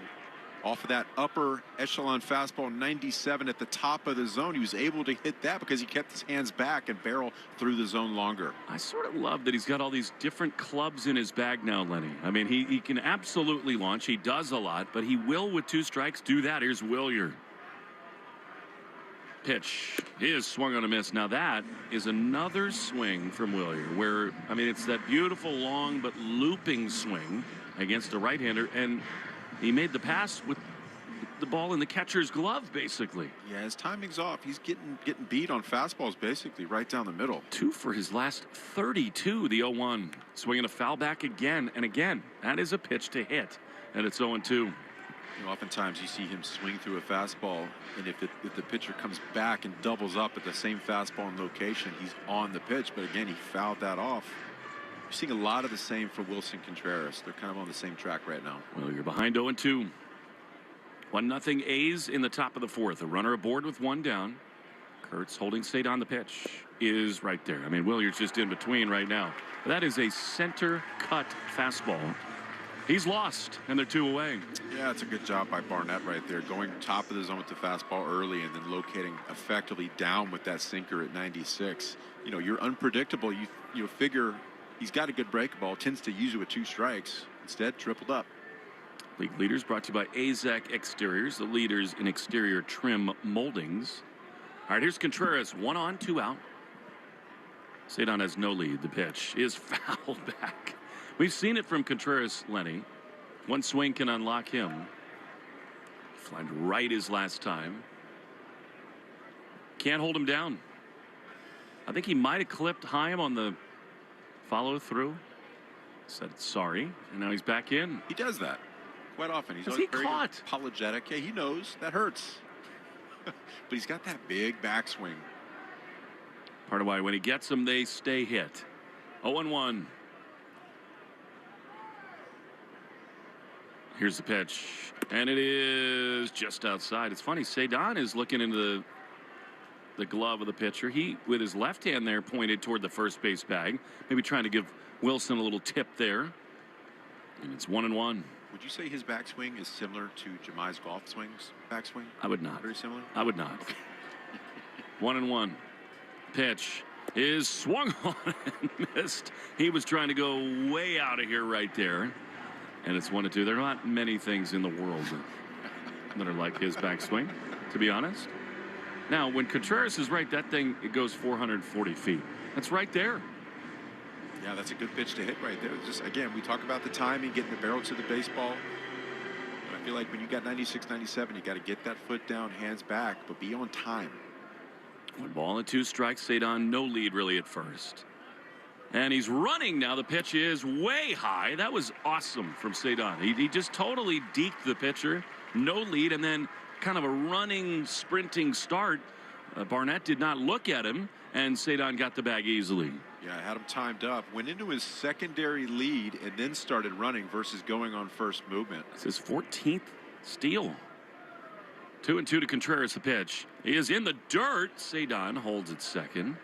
Off of that upper echelon fastball, 97 at the top of the zone. He was able to hit that because he kept his hands back and barrel through the zone longer.
I sort of love that he's got all these different clubs in his bag now, Lenny. I mean, he can absolutely launch. He does a lot, but he will, with 2 strikes, do that. Here's Willier. Pitch is swung on a miss. Now that is another swing from Willier where, I mean, it's that beautiful long but looping swing against a right-hander, and he made the pass with the ball in the catcher's glove, basically.
Yeah, his timing's off. He's getting beat on fastballs, basically, right down the middle.
2 for his last 32, the 0-1. Swinging a foul back again and again. That is a pitch to hit, and it's 0-2.
You know, oftentimes you see him swing through a fastball, and if the pitcher comes back and doubles up at the same fastball and location, he's on the pitch. But again, he fouled that off. You're seeing a lot of the same for Wilson Contreras. They're kind of on the same track right now.
Well, you're behind 0-2. 1-0 A's in the top of the fourth. A runner aboard with 1 down. Kurtz holding Cedon. The pitch is right there. I mean, Willier's just in between right now. That is a center cut fastball. He's lost, and they're 2 away.
Yeah, it's a good job by Barnett right there, going top of the zone with the fastball early and then locating effectively down with that sinker at 96. You know, you're unpredictable. You figure he's got a good break ball, tends to use it with 2 strikes. Instead, tripled up.
League leaders brought to you by AZEC Exteriors, the leaders in exterior trim moldings. All right, here's Contreras. 1 on, 2 out. Cedon has no lead. The pitch is fouled back. We've seen it from Contreras, Lenny. One swing can unlock him. Flied right his last time. Can't hold him down. I think he might have clipped Chaim on the follow through. Said sorry, and now he's back in.
He does that quite often. He's
he
very
caught?
apologetic. Yeah, he knows that hurts. But he's got that big backswing.
Part of why when he gets them, they stay hit. 0-1. Here's the pitch, and it is just outside. It's funny, Cedon is looking into the glove of the pitcher. He, with his left hand there, pointed toward the first base bag, maybe trying to give Wilson a little tip there. And it's 1-1.
Would you say his backswing is similar to Jami's golf swings backswing?
I would not.
Very similar?
I would not. 1-1. Pitch is swung on and missed. He was trying to go way out of here right there. And it's 1-2. There are not many things in the world that are like his backswing, to be honest. Now, when Contreras is right, that thing, it goes 440 feet. That's right there.
Yeah, that's a good pitch to hit right there. Just, again, we talk about the timing, getting the barrel to the baseball. I feel like when you got 96, 97, you got to get that foot down, hands back, but be on time.
1-2 strikes. Cedon, no lead really at first. And he's running now. The pitch is way high. That was awesome from Cedon. He just totally deked the pitcher. No lead, and then kind of a running, sprinting start. Barnett did not look at him, and Cedon got the bag easily.
Yeah, had him timed up. Went into his secondary lead and then started running versus going on first movement.
It's his 14th steal. 2-2 to Contreras. The pitch. He is in the dirt. Cedon holds it second.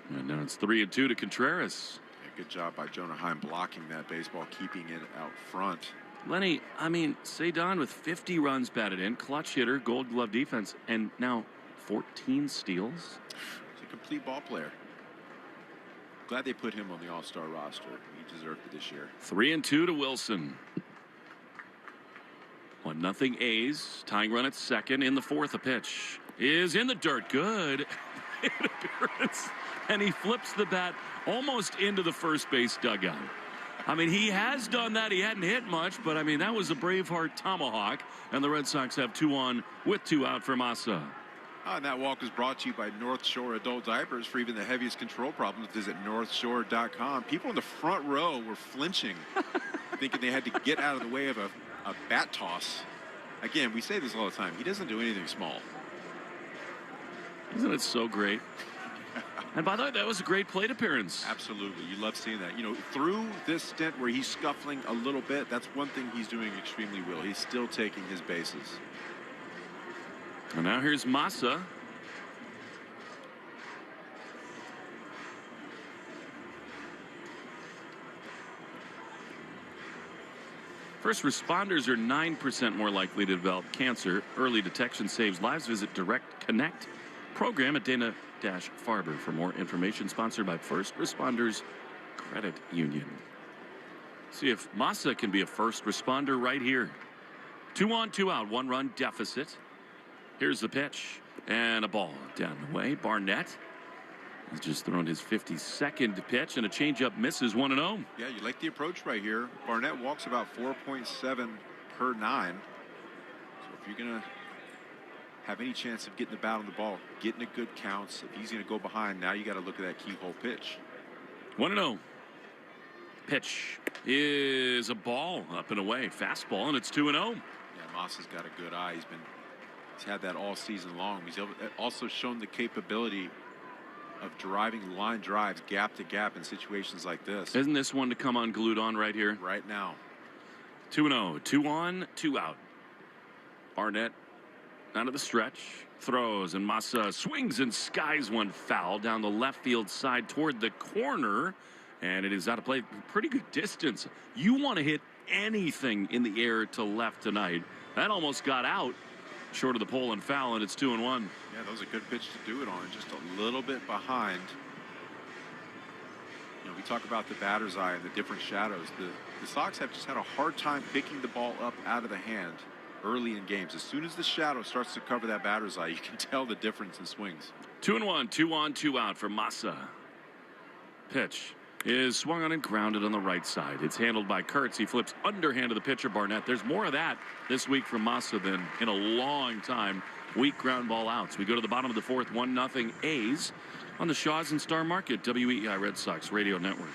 And now it's 3-2 to Contreras.
Yeah, good job by Jonah Heim blocking that baseball, keeping it out front.
Lenny, I mean, Cedon with 50 runs batted in, clutch hitter, gold glove defense, and now 14 steals.
He's a complete ball player. Glad they put him on the All-Star roster. He deserved it this year.
3-2 to Wilson. 1-0 A's. Tying run at second in the fourth. A pitch is in the dirt. Good appearance. And he flips the bat almost into the first base dugout. I mean, he has done that. He hadn't hit much, but I mean, that was a Braveheart tomahawk. And the Red Sox have 2 on with 2 out for Massa.
And that walk is brought to you by North Shore Adult Diapers. For even the heaviest control problems, visit northshore.com. People in the front row were flinching, thinking they had to get out of the way of a bat toss. Again, we say this all the time. He doesn't do anything small.
Isn't it so great? And by the way, that was a great plate appearance.
Absolutely. You love seeing that. You know, through this stint where he's scuffling a little bit, that's one thing he's doing extremely well. He's still taking his bases.
And now here's Massa. First responders are 9% more likely to develop cancer. Early detection saves lives. Visit Direct Connect program at Dana-Farber for more information. Sponsored by First Responders Credit Union. See if Massa can be a first responder right here. 2 on, 2 out, 1-run deficit. Here's the pitch and a ball down the way. Barnett has just thrown his 52nd pitch, and a changeup misses. 1-0.
Yeah, you like the approach right here. Barnett walks about 4.7 per 9. So if you're going to have any chance of getting the bat on the ball, getting a good counts, if he's going to go behind, now you got to look at that keyhole pitch.
1-0. Pitch is a ball up and away. Fastball, and it's 2-0.
Yeah, Massa's got a good eye. He's had that all season long. He's also shown the capability of driving line drives gap to gap in situations like this.
Isn't this one to come unglued on right here?
Right now.
2-0. 2 on, 2 out. Barnett out of the stretch. Throws, and Massa swings and skies one foul down the left field side toward the corner. And it is out of play. Pretty good distance. You want to hit anything in the air to left tonight. That almost got out. Short of the pole and foul, and it's 2-1.
Yeah, that was a good pitch to do it on. Just a little bit behind. You know, we talk about the batter's eye and the different shadows. The Sox have just had a hard time picking the ball up out of the hand early in games. As soon as the shadow starts to cover that batter's eye, you can tell the difference in swings.
2-1, 2 on, 2 out for Massa. Pitch is swung on and grounded on the right side. It's handled by Kurtz. He flips underhand to the pitcher, Barnett. There's more of that this week from Massa than in a long time. Weak ground ball outs. We go to the bottom of the fourth, 1-0 A's on the Shaws and Star Market, WEI Red Sox Radio Network.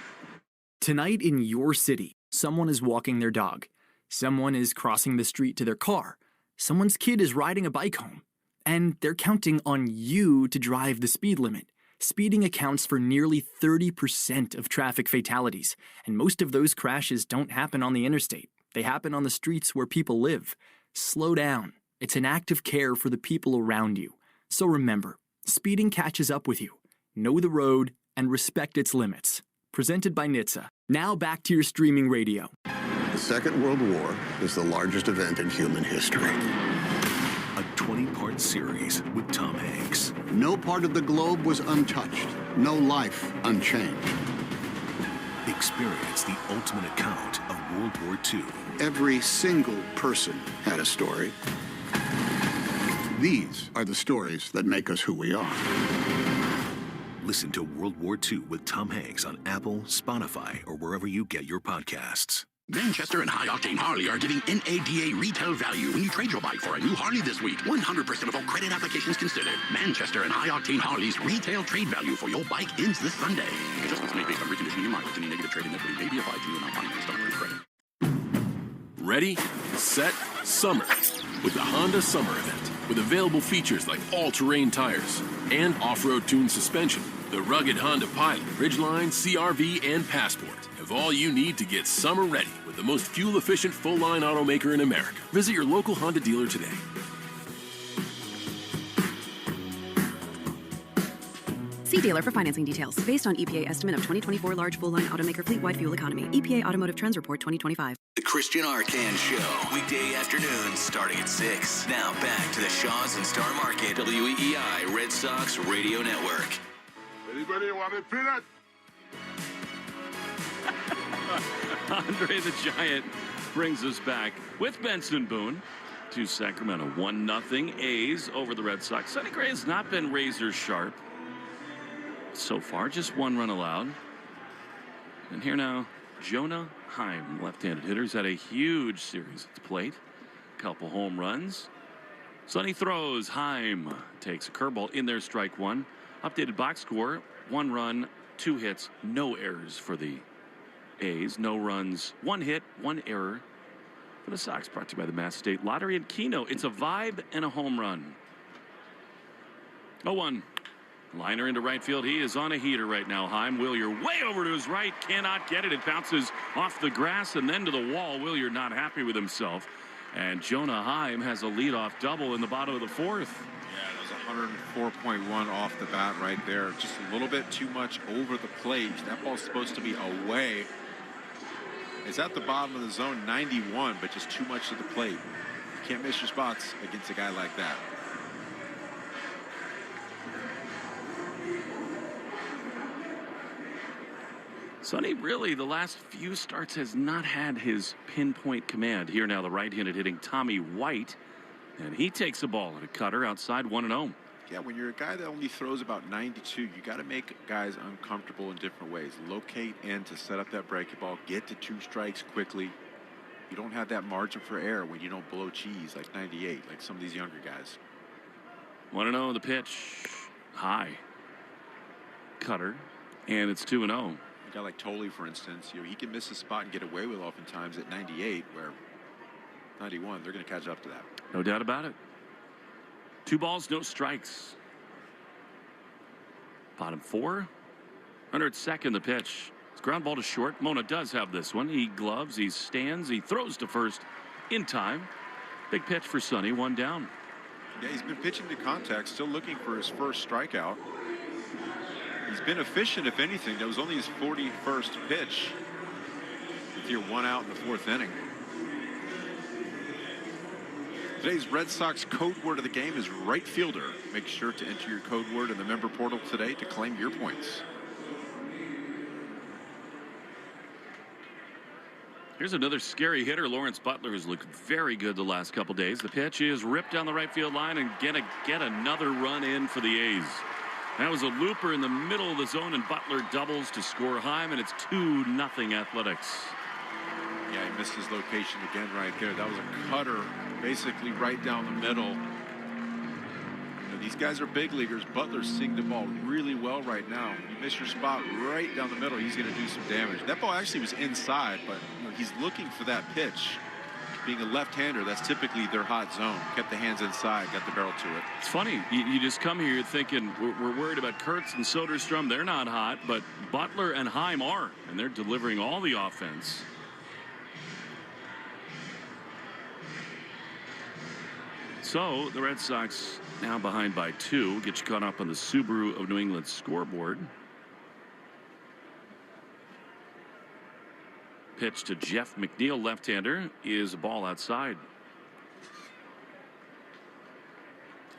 Tonight in your city, someone is walking their dog. Someone is crossing the street to their car. Someone's kid is riding a bike home. And they're counting on you to drive the speed limit. Speeding accounts for nearly 30% of traffic fatalities, and most of those crashes don't happen on the interstate. They happen on the streets where people live. Slow down. It's an act of care for the people around you. So remember, speeding catches up with you. Know the road and respect its limits. Presented by NHTSA. Now back to your streaming radio.
The Second World War is the largest event in human history.
A 20-part series with Tom Hanks.
No part of the globe was untouched. No life unchanged.
Experience the ultimate account of World War II.
Every single person had a story. These are the stories that make us who we are.
Listen to World War II with Tom Hanks on Apple, Spotify, or wherever you get your podcasts.
Manchester and High Octane Harley are giving NADA retail value when you trade your bike for a new Harley this week. 100% of all credit applications considered. Manchester and High Octane Harley's retail trade value for your bike ends this Sunday. Adjustments made based on reconditioning your mileage. Any negative trade-in equity may be applied to you and not financed on credit.
Ready, set, summer with the Honda Summer Event. With available features like all-terrain tires and off-road tuned suspension, the rugged Honda Pilot, Ridgeline, CR-V, and Passport have all you need to get summer ready with the most fuel-efficient full-line automaker in America. Visit your local Honda dealer today.
See dealer for financing details. Based on EPA estimate of 2024 large full-line automaker fleet-wide fuel economy. EPA Automotive Trends Report 2025.
The Christian Arcan Show, weekday afternoons starting at 6. Now back to the Shaws and Star Market, WEI Red Sox Radio Network.
Anybody want to feel it?
Andre the Giant brings us back with Benson Boone to Sacramento. 1-0 A's over the Red Sox. Sonny Gray has not been razor sharp so far, just one run allowed. And here now, Jonah Heim, left-handed hitter, has had a huge series at the plate. Couple home runs. Sonny throws. Heim takes a curveball in there, strike one. Updated box score, 1 run, 2 hits, no errors for the A's. No runs, 1 hit, 1 error for the Sox. Brought to you by the Mass State Lottery and Keno. It's a vibe and a home run. 0-1. Liner into right field. He is on a heater right now. Heim. Willier way over to his right. Cannot get it. It bounces off the grass and then to the wall. Willier not happy with himself. And Jonah Heim has a leadoff double in the bottom of the fourth.
Yeah, it was 104.1 off the bat right there. Just a little bit too much over the plate. That ball's supposed to be away. It's at the bottom of the zone, 91, but just too much to the plate. You can't miss your spots against a guy like that.
Sonny really, the last few starts, has not had his pinpoint command. Here now, the right-handed hitting Tommy White. And he takes a ball and a cutter outside 1-0.
Yeah, when you're a guy that only throws about 92, you got to make guys uncomfortable in different ways. Locate in to set up that breaking ball, get to 2 strikes quickly. You don't have that margin for error when you don't blow cheese like 98, like some of these younger guys.
1-0 the pitch. High. Cutter. And it's 2-0.
A guy like Tolley, for instance, he can miss a spot and get away with oftentimes at 98, where 91, they're going to catch up to that.
No doubt about it. 2 balls, no strikes. Bottom 4. Under at second, the pitch. It's ground ball to short. Mona does have this one. He gloves, he stands, he throws to first in time. Big pitch for Sonny, 1 down.
Yeah, he's been pitching to contact, still looking for his first strikeout. He's been efficient, if anything. That was only his 41st pitch. With your 1 out in the 4th inning. Today's Red Sox code word of the game is right fielder. Make sure to enter your code word in the member portal today to claim your points.
Here's another scary hitter. Lawrence Butler has looked very good the last couple days. The pitch is ripped down the right field line and get another run in for the A's. That was a looper in the middle of the zone, and Butler doubles to score high, and it's 2-0 Athletics.
Yeah, he missed his location again right there. That was a cutter, basically right down the middle. You know, these guys are big leaguers. Butler's seeing the ball really well right now. You miss your spot right down the middle, he's going to do some damage. That ball actually was inside, but you know, he's looking for that pitch. Being a left-hander, that's typically their hot zone. Kept the hands inside, got the barrel to it.
It's funny. You just come here, you're thinking, we're worried about Kurtz and Soderstrom. They're not hot, but Butler and Heim are, and they're delivering all the offense. So the Red Sox now behind by 2. Get you caught up on the Subaru of New England scoreboard. Pitch to Jeff McNeil, left-hander, is a ball outside.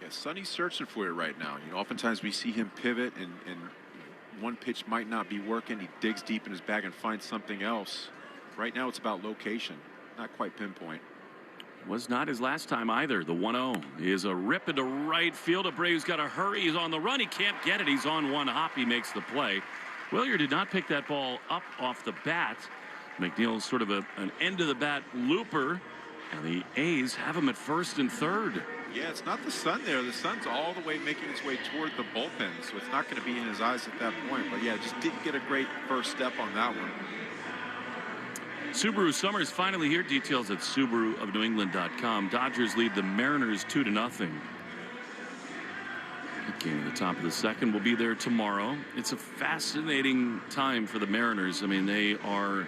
Yeah, Sonny's searching for it right now. You know, oftentimes we see him pivot and one pitch might not be working. He digs deep in his bag and finds something else. Right now it's about location, not quite pinpoint.
Was not his last time either. The 1-0 is a rip into right field. Abreu's got to hurry. He's on the run. He can't get it. He's on one hop. He makes the play. Willier did not pick that ball up off the bat. McNeil's sort of an end of the bat looper, and the A's have him at first and third.
Yeah, it's not the sun there. The sun's all the way making its way toward the bullpen, so it's not going to be in his eyes at that point. But yeah, just didn't get a great first step on that one.
Subaru summer is finally here. Details at SubaruofNewEngland.com. Dodgers lead the Mariners 2-0. Game at the top of the second will be there tomorrow. It's a fascinating time for the Mariners. I mean, they are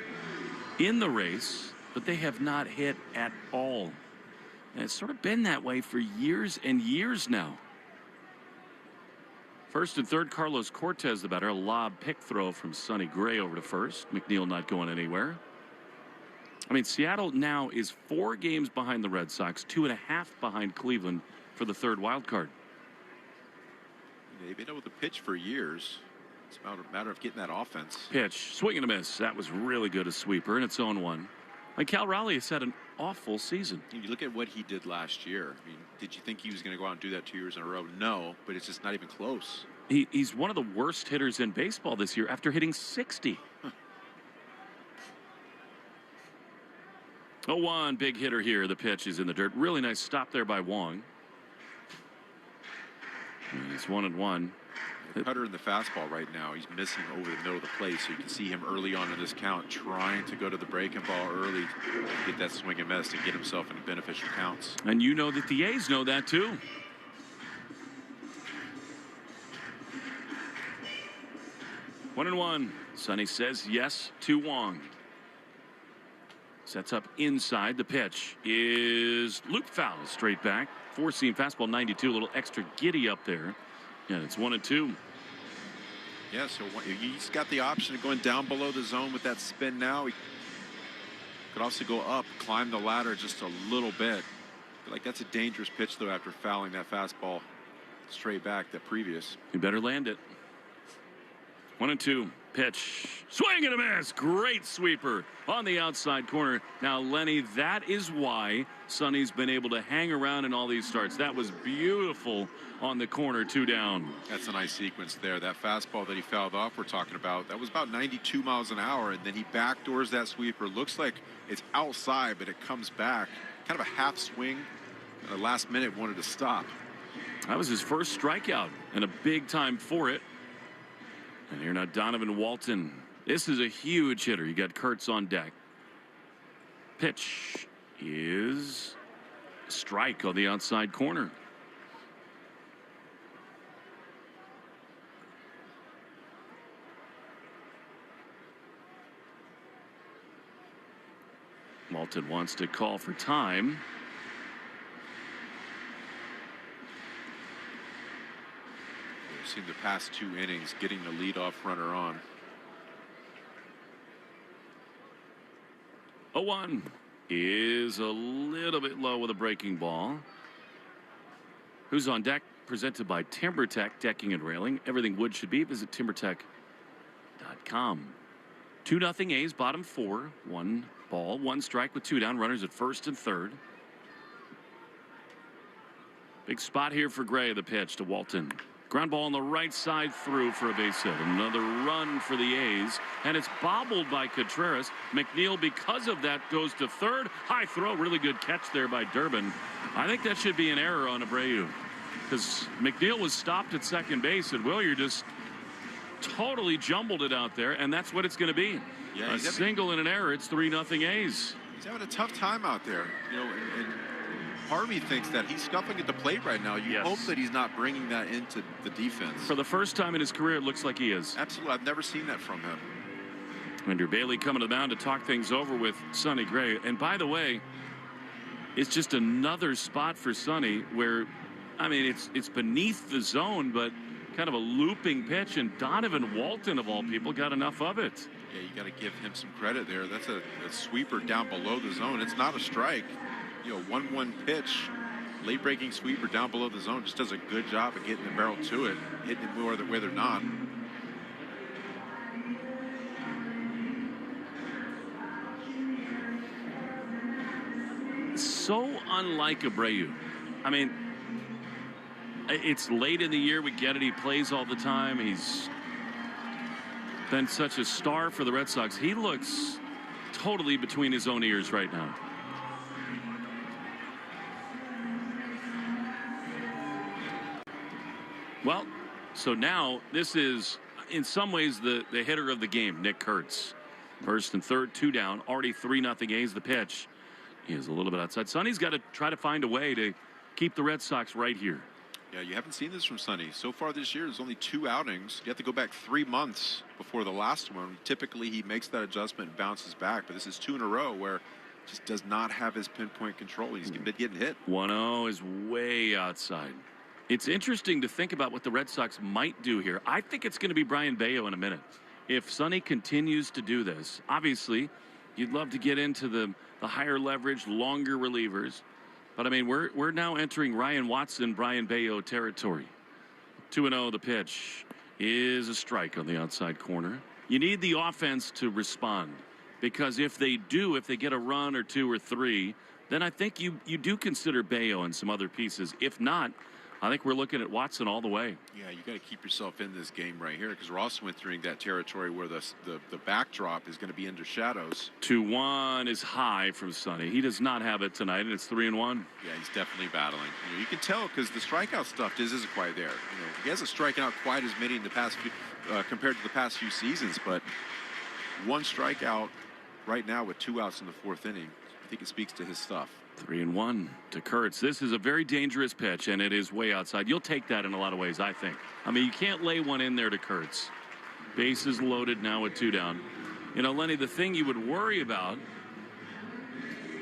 in the race, but they have not hit at all. And it's sort of been that way for years and years now. First and third, Carlos Cortez the batter. A lob pick throw from Sonny Gray over to first. McNeil not going anywhere. I mean, Seattle now is 4 games behind the Red Sox, 2.5 behind Cleveland for the third wild card.
They've been able to pitch for years. It's about a matter of getting that offense.
Pitch, swing and a miss. That was really good, a sweeper, and it's 0-1. And Cal Raleigh has had an awful season.
You look at what he did last year. I mean, did you think he was going to go out and do that 2 years in a row? No, but it's just not even close.
He's one of the worst hitters in baseball this year after hitting 60. 0-1, big hitter here. The pitch is in the dirt. Really nice stop there by Wong. And it's 1-1.
The cutter in the fastball right now, he's missing over the middle of the plate, so you can see him early on in this count trying to go to the breaking ball early to get that swing and miss and get himself into beneficial counts.
And you know that the A's know that too. 1-1. Sonny says yes to Wong. Sets up inside. The pitch is loop foul, straight back. 4-seam fastball, 92. A little extra giddy up there. And it's 1-2.
Yeah, so he's got the option of going down below the zone with that spin now. He could also go up, climb the ladder just a little bit. But like that's a dangerous pitch though after fouling that fastball straight back the previous.
You better land it. 1-2. Pitch. Swing and a miss. Great sweeper on the outside corner. Now, Lenny, that is why Sonny's been able to hang around in all these starts. That was beautiful on the corner, 2 down.
That's a nice sequence there. That fastball that he fouled off we're talking about, that was about 92 miles an hour, and then he backdoors that sweeper. Looks like it's outside, but it comes back. Kind of a half swing. And the last minute wanted to stop.
That was his first strikeout, and a big time for it. And here now Donovan Walton. This is a huge hitter. You got Kurtz on deck. Pitch is a strike on the outside corner. Walton wants to call for time.
We've seen the past 2 innings getting the leadoff runner on.
0-1 is a little bit low with a breaking ball. Who's on deck? Presented by TimberTech Decking and Railing. Everything wood should be. Visit timbertech.com. 2-0 A's, bottom 4. 1 ball, 1 strike with 2 down. Runners at first and third. Big spot here for Gray. The pitch to Walton. Ground ball on the right side through for a base hit. Another run for the A's, and it's bobbled by Contreras. McNeil, because of that, goes to third. High throw, really good catch there by Durbin. I think that should be an error on Abreu, because McNeil was stopped at second base, and Willier just totally jumbled it out there, and that's what it's going to be.
Yeah,
a single and an error. It's 3-0 A's.
He's having a tough time out there, you know, and part of me thinks that he's scuffling at the plate right now. You hope that he's not bringing that into the defense.
For the first time in his career, it looks like he is.
Absolutely. I've never seen that from him.
Andrew Bailey coming to the mound to talk things over with Sonny Gray. And by the way, it's just another spot for Sonny where, I mean, it's beneath the zone, but kind of a looping pitch, and Donovan Walton, of all people, got enough of it.
Yeah, you got to give him some credit there. That's a sweeper down below the zone. It's not a strike. You know, 1-1 pitch, late breaking sweeper down below the zone, just does a good job of getting the barrel to it, hitting it more where they're not.
So unlike Abreu. I mean, it's late in the year. We get it. He plays all the time. He's been such a star for the Red Sox. He looks totally between his own ears right now. Well, so now this is in some ways the hitter of the game, Nick Kurtz. First and third, 2 down, already 3-0 A's. The pitch is a little bit outside. Sonny's got to try to find a way to keep the Red Sox right here.
Yeah, you haven't seen this from Sonny. So far this year, there's only 2 outings. You have to go back 3 months before the last one. Typically, he makes that adjustment and bounces back, but this is 2 in a row where just does not have his pinpoint control. He's been getting hit.
1-0 is way outside. It's interesting to think about what the Red Sox might do here. I think it's going to be Brian Bayo in a minute. If Sonny continues to do this, obviously, you'd love to get into the higher leverage, longer relievers. But, I mean, we're now entering Ryan Watson, Brian Bayo territory. 2-0, the pitch is a strike on the outside corner. You need the offense to respond, because if they get a run or 2 or 3, then I think you do consider Bayo and some other pieces. If not, I think we're looking at Watson all the way.
Yeah, you got to keep yourself in this game right here, because we're also entering that territory where the backdrop is going to be under shadows.
2-1 is high from Sonny. He does not have it tonight, and it's 3-1.
Yeah, he's definitely battling. You can tell because the strikeout stuff isn't quite there. He hasn't striken out quite as many in the past few, compared to the past few seasons, but 1 strikeout right now with 2 outs in the 4th inning. I think it speaks to his stuff.
3-1 to Kurtz. This is a very dangerous pitch, and it is way outside. You'll take that in a lot of ways, I think. I mean, you can't lay one in there to Kurtz. Bases loaded now with 2 down. You know, Lenny, the thing you would worry about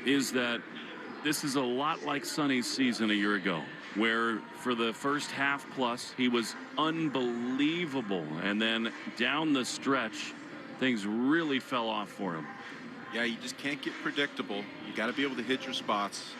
is that this is a lot like Sonny's season a year ago, where for the first half plus, he was unbelievable. And then down the stretch, things really fell off for him.
Yeah, you just can't get predictable. You got to be able to hit your spots.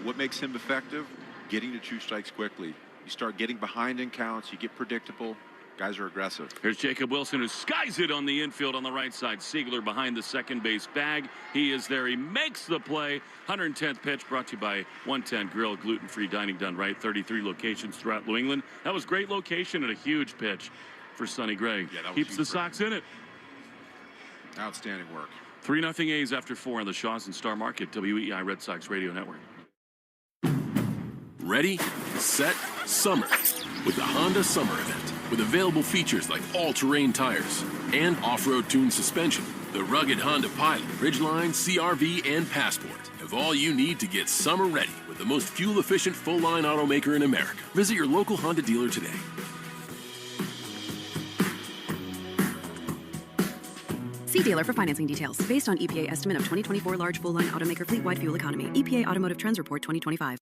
What makes him effective? Getting to 2 strikes quickly. You start getting behind in counts. You get predictable. Guys are aggressive.
Here's Jacob Wilson, who skies it on the infield on the right side. Siegler behind the second base bag. He is there. He makes the play. 110th pitch brought to you by 110 Grill, gluten-free dining done right. 33 locations throughout New England. That was great location and a huge pitch for Sonny Gray.
Yeah, that was
keeps the Sox in it.
Outstanding work.
3-0 A's after 4 on the Shaws and Star Market, WEI Red Sox Radio Network.
Ready, set, summer with the Honda Summer Event. With available features like all-terrain tires and off-road tuned suspension, the rugged Honda Pilot, Ridgeline, CR-V, and Passport have all you need to get summer ready with the most fuel-efficient full-line automaker in America. Visit your local Honda dealer today.
See dealer for financing details. Based on EPA estimate of 2024 large full-line automaker fleet-wide fuel economy. EPA Automotive Trends Report 2025.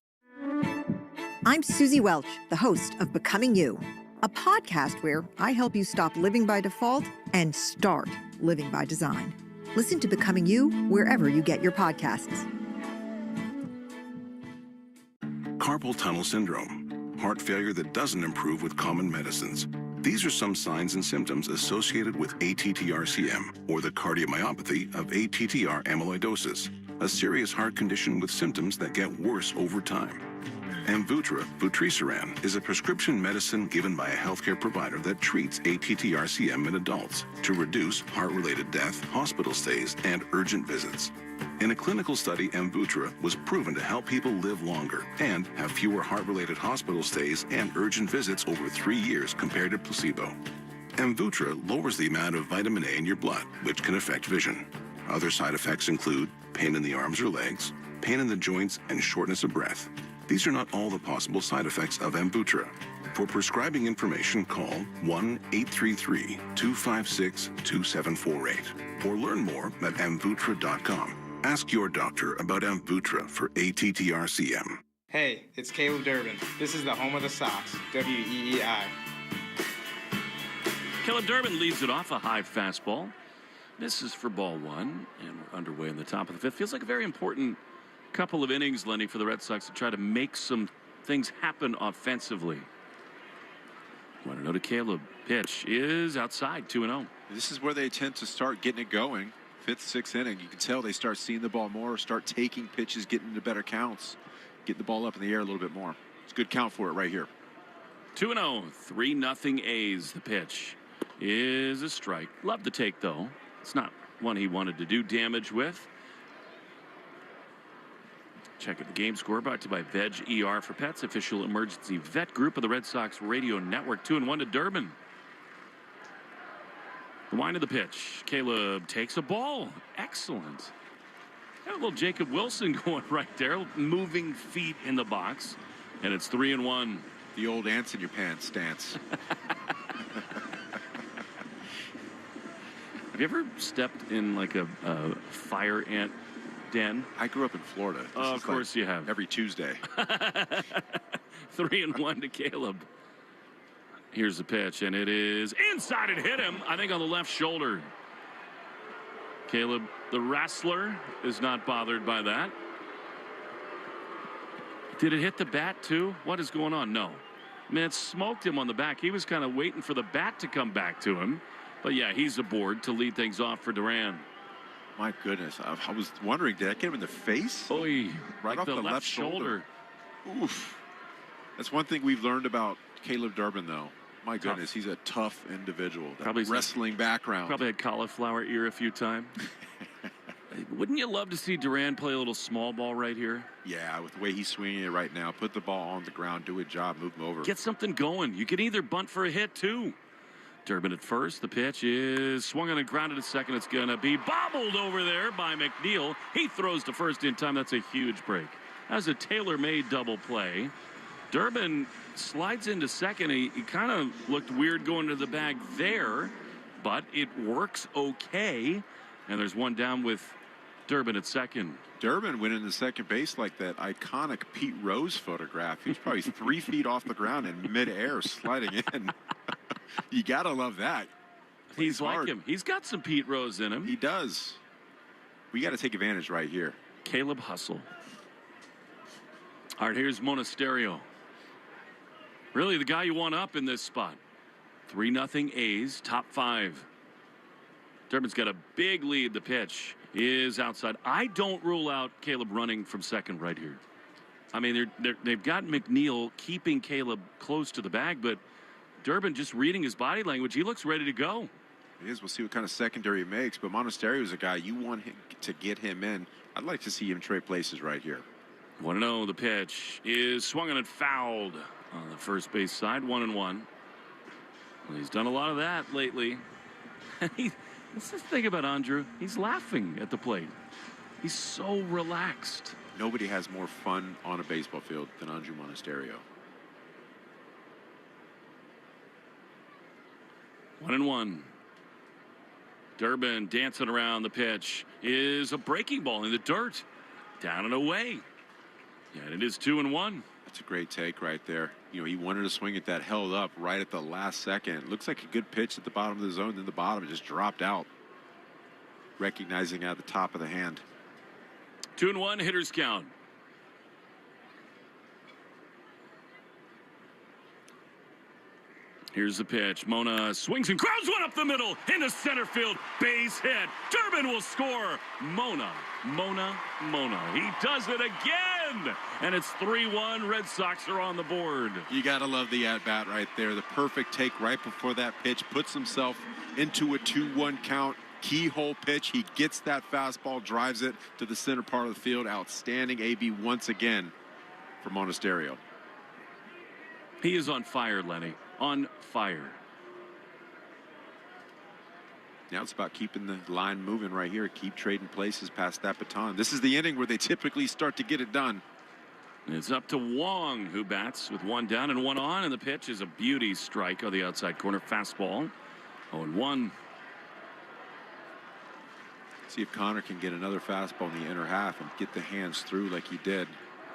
I'm Susie Welch, the host of Becoming You, a podcast where I help you stop living by default and start living by design. Listen to Becoming You wherever you get your podcasts.
Carpal tunnel syndrome, heart failure that doesn't improve with common medicines. These are some signs and symptoms associated with ATTR-CM, or the cardiomyopathy of ATTR amyloidosis, a serious heart condition with symptoms that get worse over time. Amvuttra vutrisiran is a prescription medicine given by a healthcare provider that treats ATTR-CM in adults to reduce heart-related death, hospital stays, and urgent visits. In a clinical study, Amvuttra was proven to help people live longer and have fewer heart-related hospital stays and urgent visits over 3 years compared to placebo. Amvuttra lowers the amount of vitamin A in your blood, which can affect vision. Other side effects include pain in the arms or legs, pain in the joints, and shortness of breath. These are not all the possible side effects of Amvuttra. For prescribing information, call 1-833-256-2748 or learn more at amvuttra.com. Ask your doctor about Amvuttra for ATTR-CM.
Hey, it's Caleb Durbin. This is the home of the Sox, WEEI.
Caleb Durbin leads it off, a high fastball. This is for ball one, and we're underway in the top of the fifth. Feels like a very important couple of innings, Lenny, for the Red Sox to try to make some things happen offensively. 1-0 to Caleb. Pitch is outside, 2-0.
This is where they tend to start getting it going. Fifth, sixth inning, you can tell they start seeing the ball more, start taking pitches, getting into better counts, getting the ball up in the air a little bit more. It's a good count for it right here.
2-0, 3-0 A's. The pitch is a strike. Love the take, though. It's not one he wanted to do damage with. Check out the game score brought to you by Veg ER for Pets, official emergency vet group of the Red Sox radio network. 2-1 to Durbin. The wind of the pitch. Caleb takes a ball. Excellent. Got a little Jacob Wilson going right there. Moving feet in the box. And it's 3-1.
The old ants in your pants stance.
Have you ever stepped in like a fire ant den?
I grew up in Florida.
Of course you have.
Every Tuesday.
3-1 to Caleb. Here's the pitch, and it is inside. It hit him, I think, on the left shoulder. Caleb, the wrestler, is not bothered by that. Did it hit the bat, too? What is going on? No. I mean, it smoked him on the back. He was kind of waiting for the bat to come back to him. But, yeah, he's aboard to lead things off for Duran.
My goodness. I was wondering, did I get him in the face?
Oy,
right
like
off
the
left shoulder. Oof. That's one thing we've learned about Caleb Durbin, though. My goodness, he's a tough individual. That
Probably
wrestling background.
Probably had cauliflower ear a few times. Wouldn't you love to see Duran play a little small ball right here?
Yeah, with the way he's swinging it right now. Put the ball on the ground, do a job, move him over.
Get something going. You can either bunt for a hit, too. Durbin at first. The pitch is swung on and grounded at second. It's going to be bobbled over there by McNeil. He throws to first in time. That's a huge break. That's a tailor-made double play. Durbin slides into second. He kind of looked weird going to the bag there, but it works okay. And there's one down with Durbin at second.
Durbin went into second base like that iconic Pete Rose photograph. He was probably 3 feet off the ground in midair sliding in. You got to love that.
He's like him. He's got some Pete Rose in him.
He does. We got to take advantage right here.
Caleb Hustle. All right, here's Monasterio. Really the guy you want up in this spot. 3-0 A's, top 5. Durbin's got a big lead. The pitch is outside. I don't rule out Caleb running from second right here. I mean, they've got McNeil keeping Caleb close to the bag, but Durbin just reading his body language. He looks ready to go.
He is. We'll see what kind of secondary he makes, but Monasterio is a guy you want him to get him in. I'd like to see him trade places right here.
1-0. The pitch is swung and fouled on the first base side. 1-1. Well, he's done a lot of that lately. That's the thing about Andrew. He's laughing at the plate. He's so relaxed.
Nobody has more fun on a baseball field than Andrew Monasterio.
1-1. Durbin dancing around. The pitch is a breaking ball in the dirt. Down and away. Yeah, and it is 2-1.
That's a great take right there. You know, he wanted to swing at that, held up right at the last second. Looks like a good pitch at the bottom of the zone. Then the bottom just dropped out. Recognizing at the top of the hand.
2-1, hitters count. Here's the pitch. Mona swings and grounds one up the middle into center field. Base hit. Durbin will score. Mona. He does it again. in. And it's 3-1. Red Sox are on the board.
You got to love the at-bat right there. The perfect take right before that pitch. Puts himself into a 2-1 count. Keyhole pitch. He gets that fastball, drives it to the center part of the field. Outstanding AB once again for Monasterio.
He is on fire, Lenny. On fire.
Now it's about keeping the line moving right here. Keep trading places past that baton. This is the inning where they typically start to get it done.
It's up to Wong, who bats with 1 down and 1 on, and the pitch is a beauty strike on the outside corner. Fastball. 0-1.
See if Connor can get another fastball in the inner half and get the hands through like he did.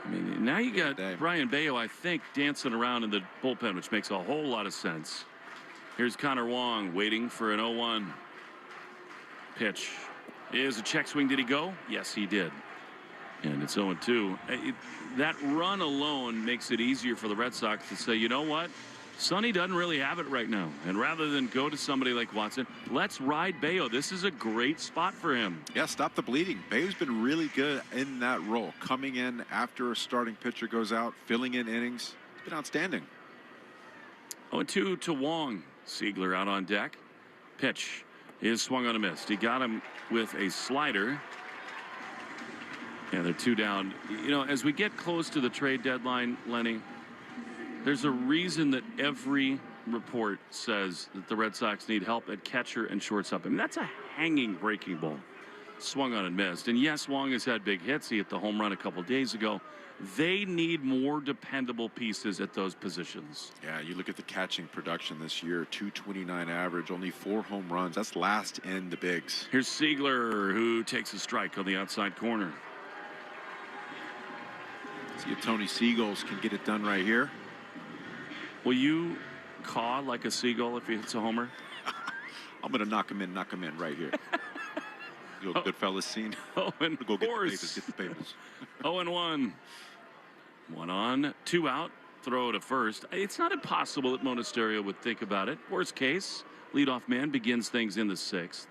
I mean, now you got Brian Bayo, I think, dancing around in the bullpen, which makes a whole lot of sense. Here's Connor Wong waiting for an 0-1. Pitch is a check swing. Did he go? Yes, he did. And it's 0-2. That run alone makes it easier for the Red Sox to say, you know what? Sonny doesn't really have it right now. And rather than go to somebody like Watson, let's ride Bayo. This is a great spot for him.
Yeah, stop the bleeding. Bayo's been really good in that role. Coming in after a starting pitcher goes out, filling in innings. It's been outstanding.
0-2 to Wong. Siegler out on deck. Pitch is swung on a miss. He got him with a slider. And they're 2 down. You know, as we get close to the trade deadline, Lenny, there's a reason that every report says that the Red Sox need help at catcher and shortstop. I mean, that's a hanging breaking ball. Swung on and missed. And yes, Wong has had big hits. He hit the home run a couple days ago. They need more dependable pieces at those positions.
Yeah, you look at the catching production this year, 229 average, only 4 home runs. That's last in the bigs.
Here's Siegler, who takes a strike on the outside corner.
See if Tony Seagulls can get it done right here.
Will you caw like a seagull if he hits a homer?
I'm going to knock him in right here. The old Goodfellas scene.
Oh, and
go get the papers.
0-1. 1 on, 2 out. Throw to first. It's not impossible that Monasterio would think about it. Worst case, leadoff man begins things in the 6th.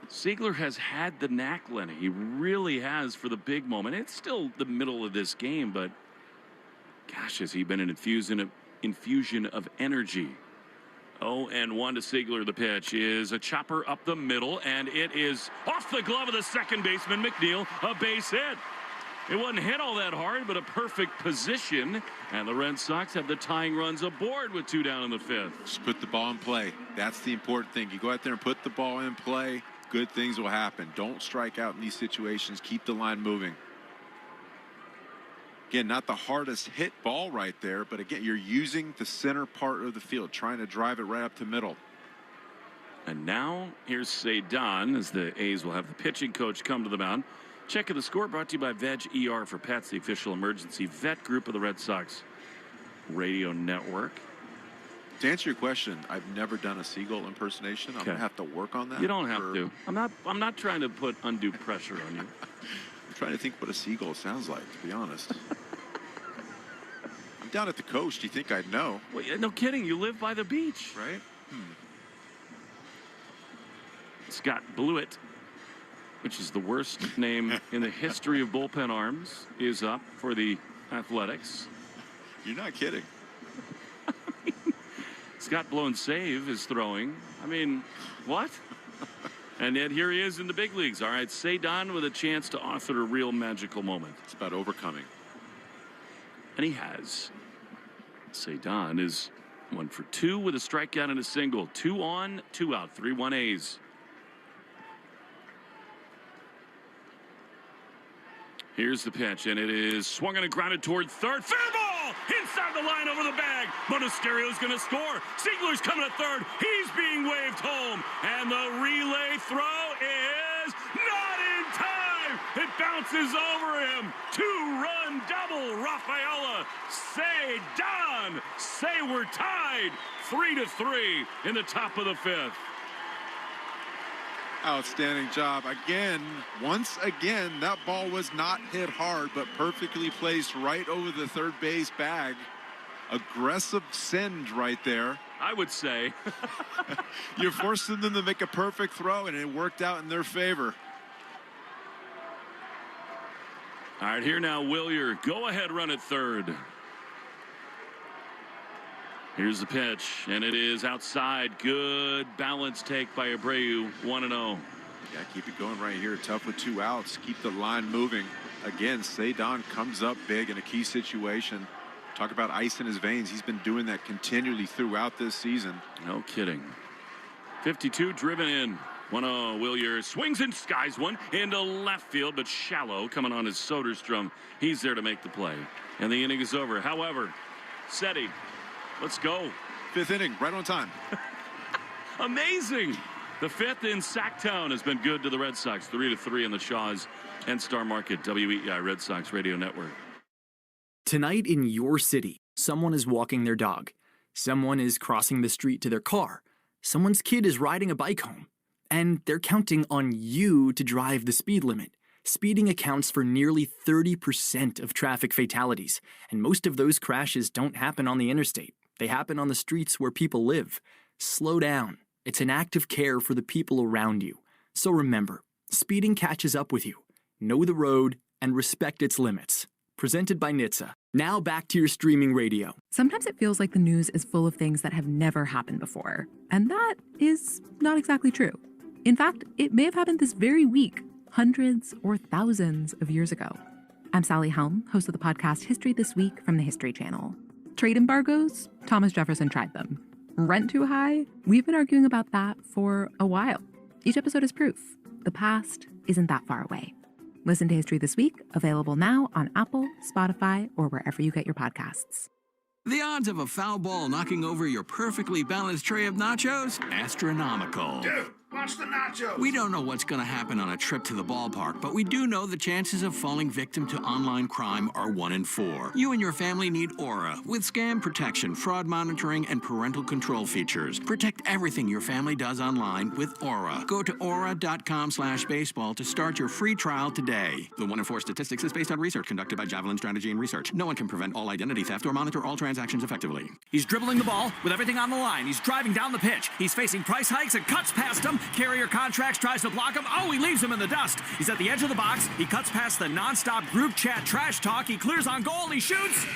Siegler has had the knack, Lenny. He really has for the big moment. It's still the middle of this game, but gosh, has he been an infusion of energy. 0-1 to Siegler. The pitch is a chopper up the middle, and it is off the glove of the second baseman, McNeil. A base hit. It wasn't hit all that hard, but a perfect position. And the Red Sox have the tying runs aboard with 2 down in the 5th.
Just put the ball in play. That's the important thing. You go out there and put the ball in play, good things will happen. Don't strike out in these situations. Keep the line moving. Again, not the hardest hit ball right there, but again, you're using the center part of the field, trying to drive it right up to middle.
And now here's Cedon as the A's will have the pitching coach come to the mound. Check of the score brought to you by Veg ER for Pets, the official emergency vet group of the Red Sox radio network.
To answer your question, I've never done a seagull impersonation. I'm going to have to work on that.
You don't have to. I'm not trying to put undue pressure on you.
I'm trying to think what a seagull sounds like, to be honest. I'm down at the coast. Do you think I'd know?
Well, no kidding. You live by the beach.
Right?
Scott Blewett, which is the worst name in the history of bullpen arms, is up for the Athletics.
You're not kidding.
Scott Blown Save is throwing. I mean, what? And yet here he is in the big leagues. All right, Cedon with a chance to author a real magical moment.
It's about overcoming.
And he has. Cedon is 1 for 2 with a strikeout and a single. 2 on, 2 out. 3-1 A's. Here's the pitch, and it is swung and grounded toward third. Fair ball! Inside the line over the bag. Monasterio's going to score. Siegler's coming to third. He's being waved home. And the relay throw is not in time. It bounces over him. 2-run double. Rafaela. Cedon. Say we're tied. 3-3 in the top of the 5th.
Outstanding job. Again, once again, that ball was not hit hard, but perfectly placed right over the third base bag. Aggressive send right there.
I would say.
You're forcing them to make a perfect throw, and it worked out in their favor.
All right, here now, Willier. Go ahead, run at third. Here's the pitch, and it is outside. Good balance take by Abreu, 1-0.
Yeah, keep it going right here. Tough with 2 outs. Keep the line moving. Again, Cedon comes up big in a key situation. Talk about ice in his veins. He's been doing that continually throughout this season.
No kidding. 52 driven in. 1-0. Willier swings and skies one into left field, but shallow coming on his Soderstrom. He's there to make the play. And the inning is over. However, Seti, let's go.
5th inning, right on time.
Amazing. The 5th in Sacktown has been good to the Red Sox. 3-3 in the Shaws and Star Market, WEEI Red Sox Radio Network.
Tonight in your city, someone is walking their dog. Someone is crossing the street to their car. Someone's kid is riding a bike home. And they're counting on you to drive the speed limit. Speeding accounts for nearly 30% of traffic fatalities, and most of those crashes don't happen on the interstate. They happen on the streets where people live. Slow down. It's an act of care for the people around you. So remember, speeding catches up with you. Know the road and respect its limits. Presented by NHTSA. Now back to your streaming radio.
Sometimes it feels like the news is full of things that have never happened before, and that is not exactly true. In fact, it may have happened this very week, hundreds or thousands of years ago. I'm Sally Helm, host of the podcast History This Week from the History Channel. Trade embargoes? Thomas Jefferson tried them. Rent too high? We've been arguing about that for a while. Each episode is proof. The past isn't that far away. Listen to History This Week, available now on Apple, Spotify, or wherever you get your podcasts.
The odds of a foul ball knocking over your perfectly balanced tray of nachos? Astronomical.
Dude, watch the nachos.
We don't know what's going to happen on a trip to the ballpark, but we do know the chances of falling victim to online crime are 1 in 4. You and your family need Aura with scam protection, fraud monitoring, and parental control features. Protect everything your family does online with Aura. Go to aura.com/baseball to start your free trial today. The 1 in 4 statistics is based on research conducted by Javelin Strategy and Research. No one can prevent all identity theft or monitor all transactions effectively.
He's dribbling the ball with everything on the line. He's driving down the pitch. He's facing price hikes and cuts past him. Carrier Contracts tries to block him. Oh, he leaves him in the dust. He's at the edge of the box. He cuts past the nonstop group chat trash talk. He clears on goal. He shoots. Goal!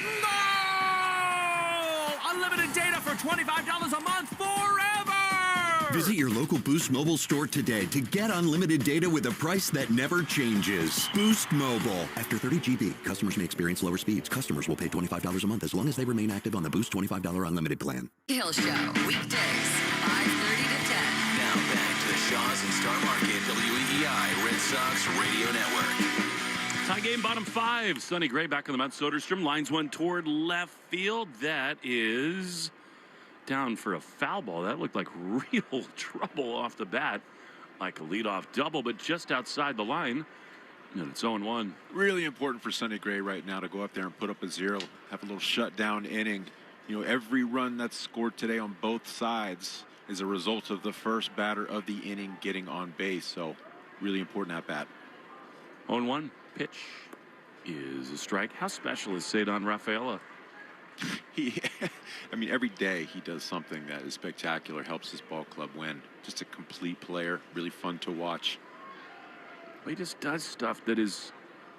Unlimited data for $25 a month forever!
Visit your local Boost Mobile store today to get unlimited data with a price that never changes. Boost Mobile. After 30 GB, customers may experience lower speeds. Customers will pay $25 a month as long as they remain active on the Boost $25 unlimited plan.
Hill Show, weekdays, 5:30 to 10.
Now back to the Shaws and Star Market, WEEI Red Sox Radio Network.
Tie game, bottom 5. Sonny Gray back on the mound. Soderstrom lines one toward left field. That is down for a foul ball. That looked like real trouble off the bat. Like a leadoff double, but just outside the line. And it's 0-1.
Really important for Sonny Gray right now to go up there and put up a 0. Have a little shutdown inning. You know, every run that's scored today on both sides is a result of the first batter of the inning getting on base. So really important at bat.
0-1 pitch is a strike. How special is Cedon Rafaela?
I mean, every day he does something that is spectacular, helps his ball club win. Just a complete player, really fun to watch.
He just does stuff that is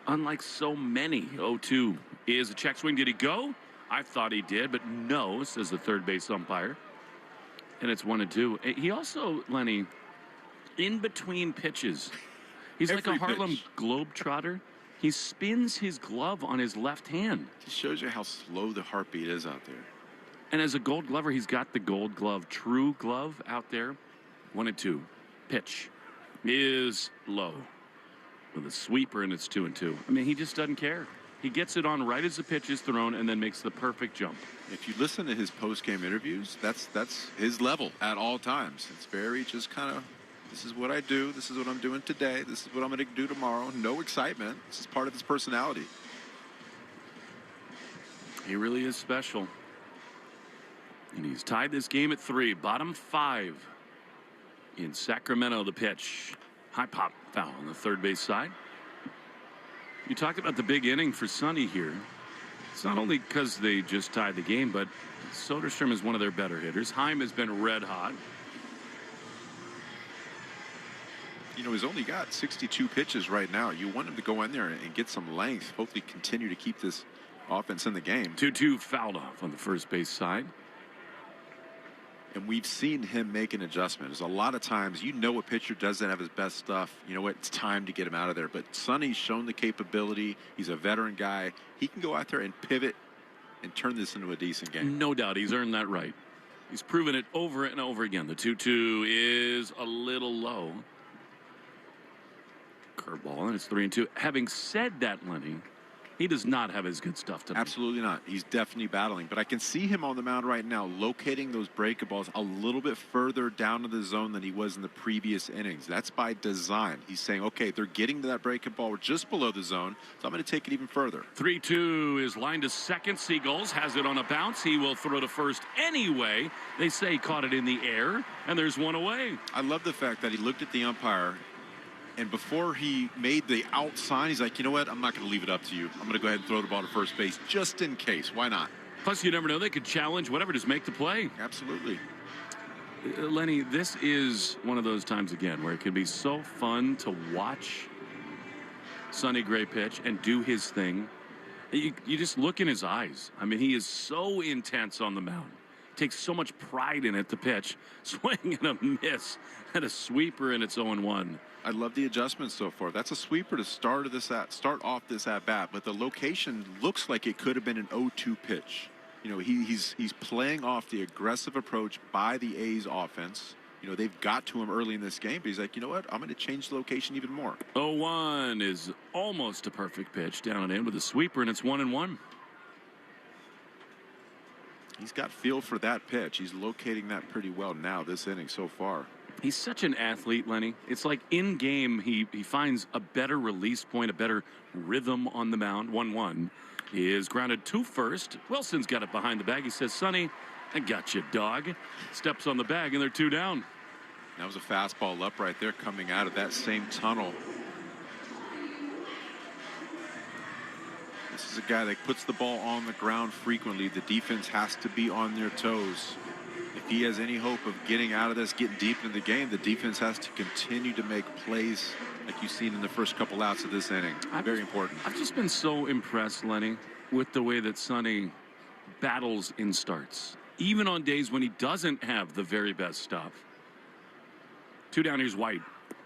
unlike so many. 0-2 is a check swing. Did he go? I thought he did, but no, says the third base umpire. And it's 1-2. He also, Lenny, in between pitches, he's like a Harlem Globetrotter. He spins his glove on his left hand.
It shows you how slow the heartbeat is out there.
And as a Gold Glover, he's got the Gold Glove True Glove out there. 1-2. Pitch is low with a sweeper, and it's 2-2. I mean, he just doesn't care. He gets it on right as the pitch is thrown and then makes the perfect jump.
If you listen to his post-game interviews, that's his level at all times. It's very just kind of, this is what I do. This is what I'm doing today. This is what I'm going to do tomorrow. No excitement. This is part of his personality.
He really is special. And he's tied this game at 3. Bottom 5 in Sacramento. The pitch. High pop foul on the third base side. You talked about the big inning for Sonny here. It's not only because they just tied the game, but Soderstrom is one of their better hitters. Heim has been red hot.
You know, he's only got 62 pitches right now. You want him to go in there and get some length, hopefully continue to keep this offense in the game.
2-2 fouled off on the first base side.
And we've seen him make an adjustment. There's a lot of times, you know, a pitcher doesn't have his best stuff. You know what? It's time to get him out of there. But Sonny's shown the capability. He's a veteran guy. He can go out there and pivot and turn this into a decent game.
No doubt. He's earned that right. He's proven it over and over again. The 2-2 is a little low. Curveball, and it's 3-2. Having said that, Lenny, he does not have his good stuff tonight.
Absolutely not. He's definitely battling. But I can see him on the mound right now locating those breaking balls a little bit further down to the zone than he was in the previous innings. That's by design. He's saying, okay, they're getting to that breaking ball. We're just below the zone, so I'm going to take it even further.
3-2 is lined to second. Seagulls has it on a bounce. He will throw to first anyway. They say he caught it in the air, and there's one away.
I love the fact that he looked at the umpire, and before he made the out sign, he's like, you know what? I'm not going to leave it up to you. I'm going to go ahead and throw the ball to first base just in case. Why not?
Plus, you never know. They could challenge whatever. Just make the play.
Absolutely.
Lenny, this is one of those times, again, where it can be so fun to watch Sonny Gray pitch and do his thing. You just look in his eyes. I mean, he is so intense on the mound. Takes so much pride in it, the pitch. Swing and a miss and a sweeper, and it's 0-1.
I love the adjustments so far. That's a sweeper to start off this at bat, but the location looks like it could have been an 0-2 pitch. You know, he's playing off the aggressive approach by the A's offense. You know, they've got to him early in this game, but he's like, you know what? I'm going to change the location even more.
0-1 is almost a perfect pitch down and in with a sweeper, and it's 1-1.
He's got feel for that pitch. He's locating that pretty well now this inning so far.
He's such an athlete, Lenny. It's like in game, he finds a better release point, a better rhythm on the mound. 1-1 is grounded to first. Wilson's got it behind the bag. He says, Sonny, I got you, dog. Steps on the bag, and they're 2 down.
That was a fastball up right there coming out of that same tunnel. This is a guy that puts the ball on the ground frequently. The defense has to be on their toes. If he has any hope of getting out of this, getting deep in the game, the defense has to continue to make plays like you've seen in the first couple outs of this inning. Very important.
I've just been so impressed, Lenny, with the way that Sonny battles in starts. Even on days when he doesn't have the very best stuff. 2 down, here's White.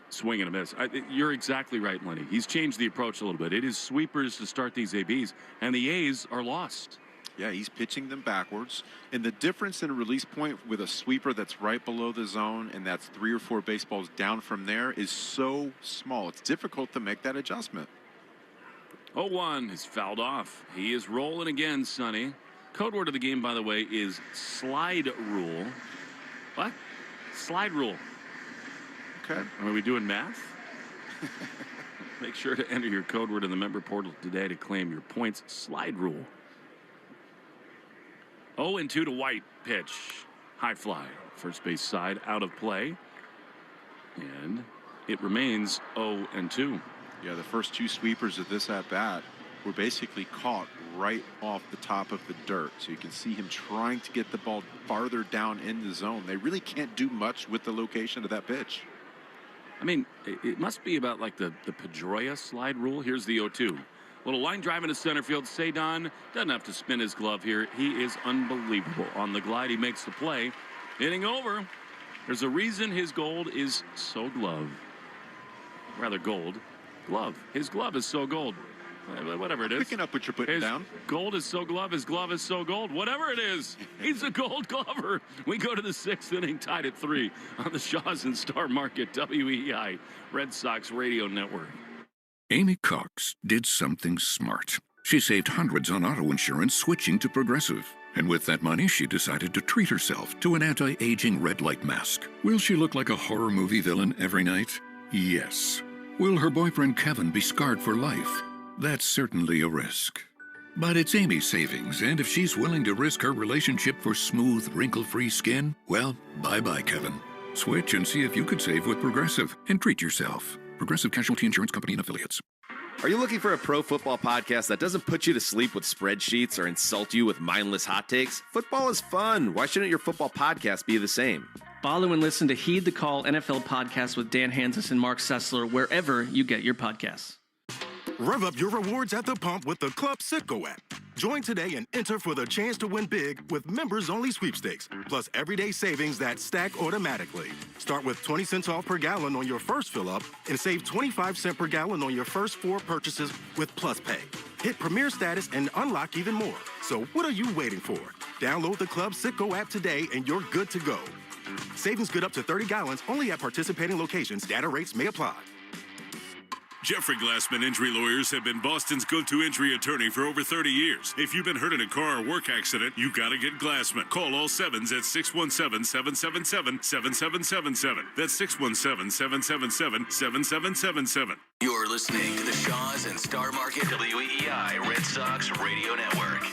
Swing and a miss. You're exactly right, Lenny. He's changed the approach a little bit. It is sweepers to start these ABs, and the A's are lost.
Yeah, he's pitching them backwards. And the difference in a release point with a sweeper that's right below the zone and that's 3 or 4 baseballs down from there is so small. It's difficult to make that adjustment.
0-1 is fouled off. He is rolling again, Sonny. Code word of the game, by the way, is slide rule. What? Slide rule.
Okay.
Are we doing math? Make sure to enter your code word in the member portal today to claim your points. Slide rule. 0-2 to White. Pitch. High fly. First base side out of play. And it remains 0-2.
Yeah, the first 2 sweepers of this at-bat were basically caught right off the top of the dirt. So you can see him trying to get the ball farther down in the zone. They really can't do much with the location of that pitch.
I mean, it must be about like the Pedroia slide rule. Here's the 0-2. Little line drive into center field. Cedon doesn't have to spin his glove here. He is unbelievable. On the glide, he makes the play. Hitting over. There's a reason his gold is so glove. Rather gold. Glove. His glove is so gold. Whatever it is.
Picking up what you're putting down.
Gold is so glove. His glove is so gold. Whatever it is, he's a gold glover. We go to the 6th inning, tied at 3 on the Shaw's and Star Market WEI Red Sox Radio Network.
Amy Cox did something smart. She saved hundreds on auto insurance switching to Progressive. And with that money, she decided to treat herself to an anti-aging red light mask. Will she look like a horror movie villain every night? Yes. Will her boyfriend Kevin be scarred for life? That's certainly a risk. But it's Amy's savings, and if she's willing to risk her relationship for smooth, wrinkle-free skin, well, bye-bye, Kevin. Switch and see if you could save with Progressive and treat yourself. Progressive Casualty Insurance Company and Affiliates.
Are you looking for a pro football podcast that doesn't put you to sleep with spreadsheets or insult you with mindless hot takes? Football is fun. Why shouldn't your football podcast be the same?
Follow and listen to Heed the Call NFL podcast with Dan Hansis and Mark Sessler wherever you get your podcasts.
Rev up your rewards at the pump with the Club Citgo app. Join today and enter for the chance to win big with members-only sweepstakes, plus everyday savings that stack automatically. Start with 20 cents off per gallon on your first fill-up and save 25 cents per gallon on your first 4 purchases with Plus Pay. Hit Premier status and unlock even more. So what are you waiting for? Download the Club Citgo app today and you're good to go. Savings good up to 30 gallons only at participating locations. Data rates may apply.
Jeffrey Glassman Injury Lawyers have been Boston's go-to injury attorney for over 30 years. If you've been hurt in a car or work accident, you gotta get Glassman. Call all sevens at 617-777-7777. That's 617-777-7777.
You're listening to the Shaws and Star Market WEEI Red Sox Radio Network.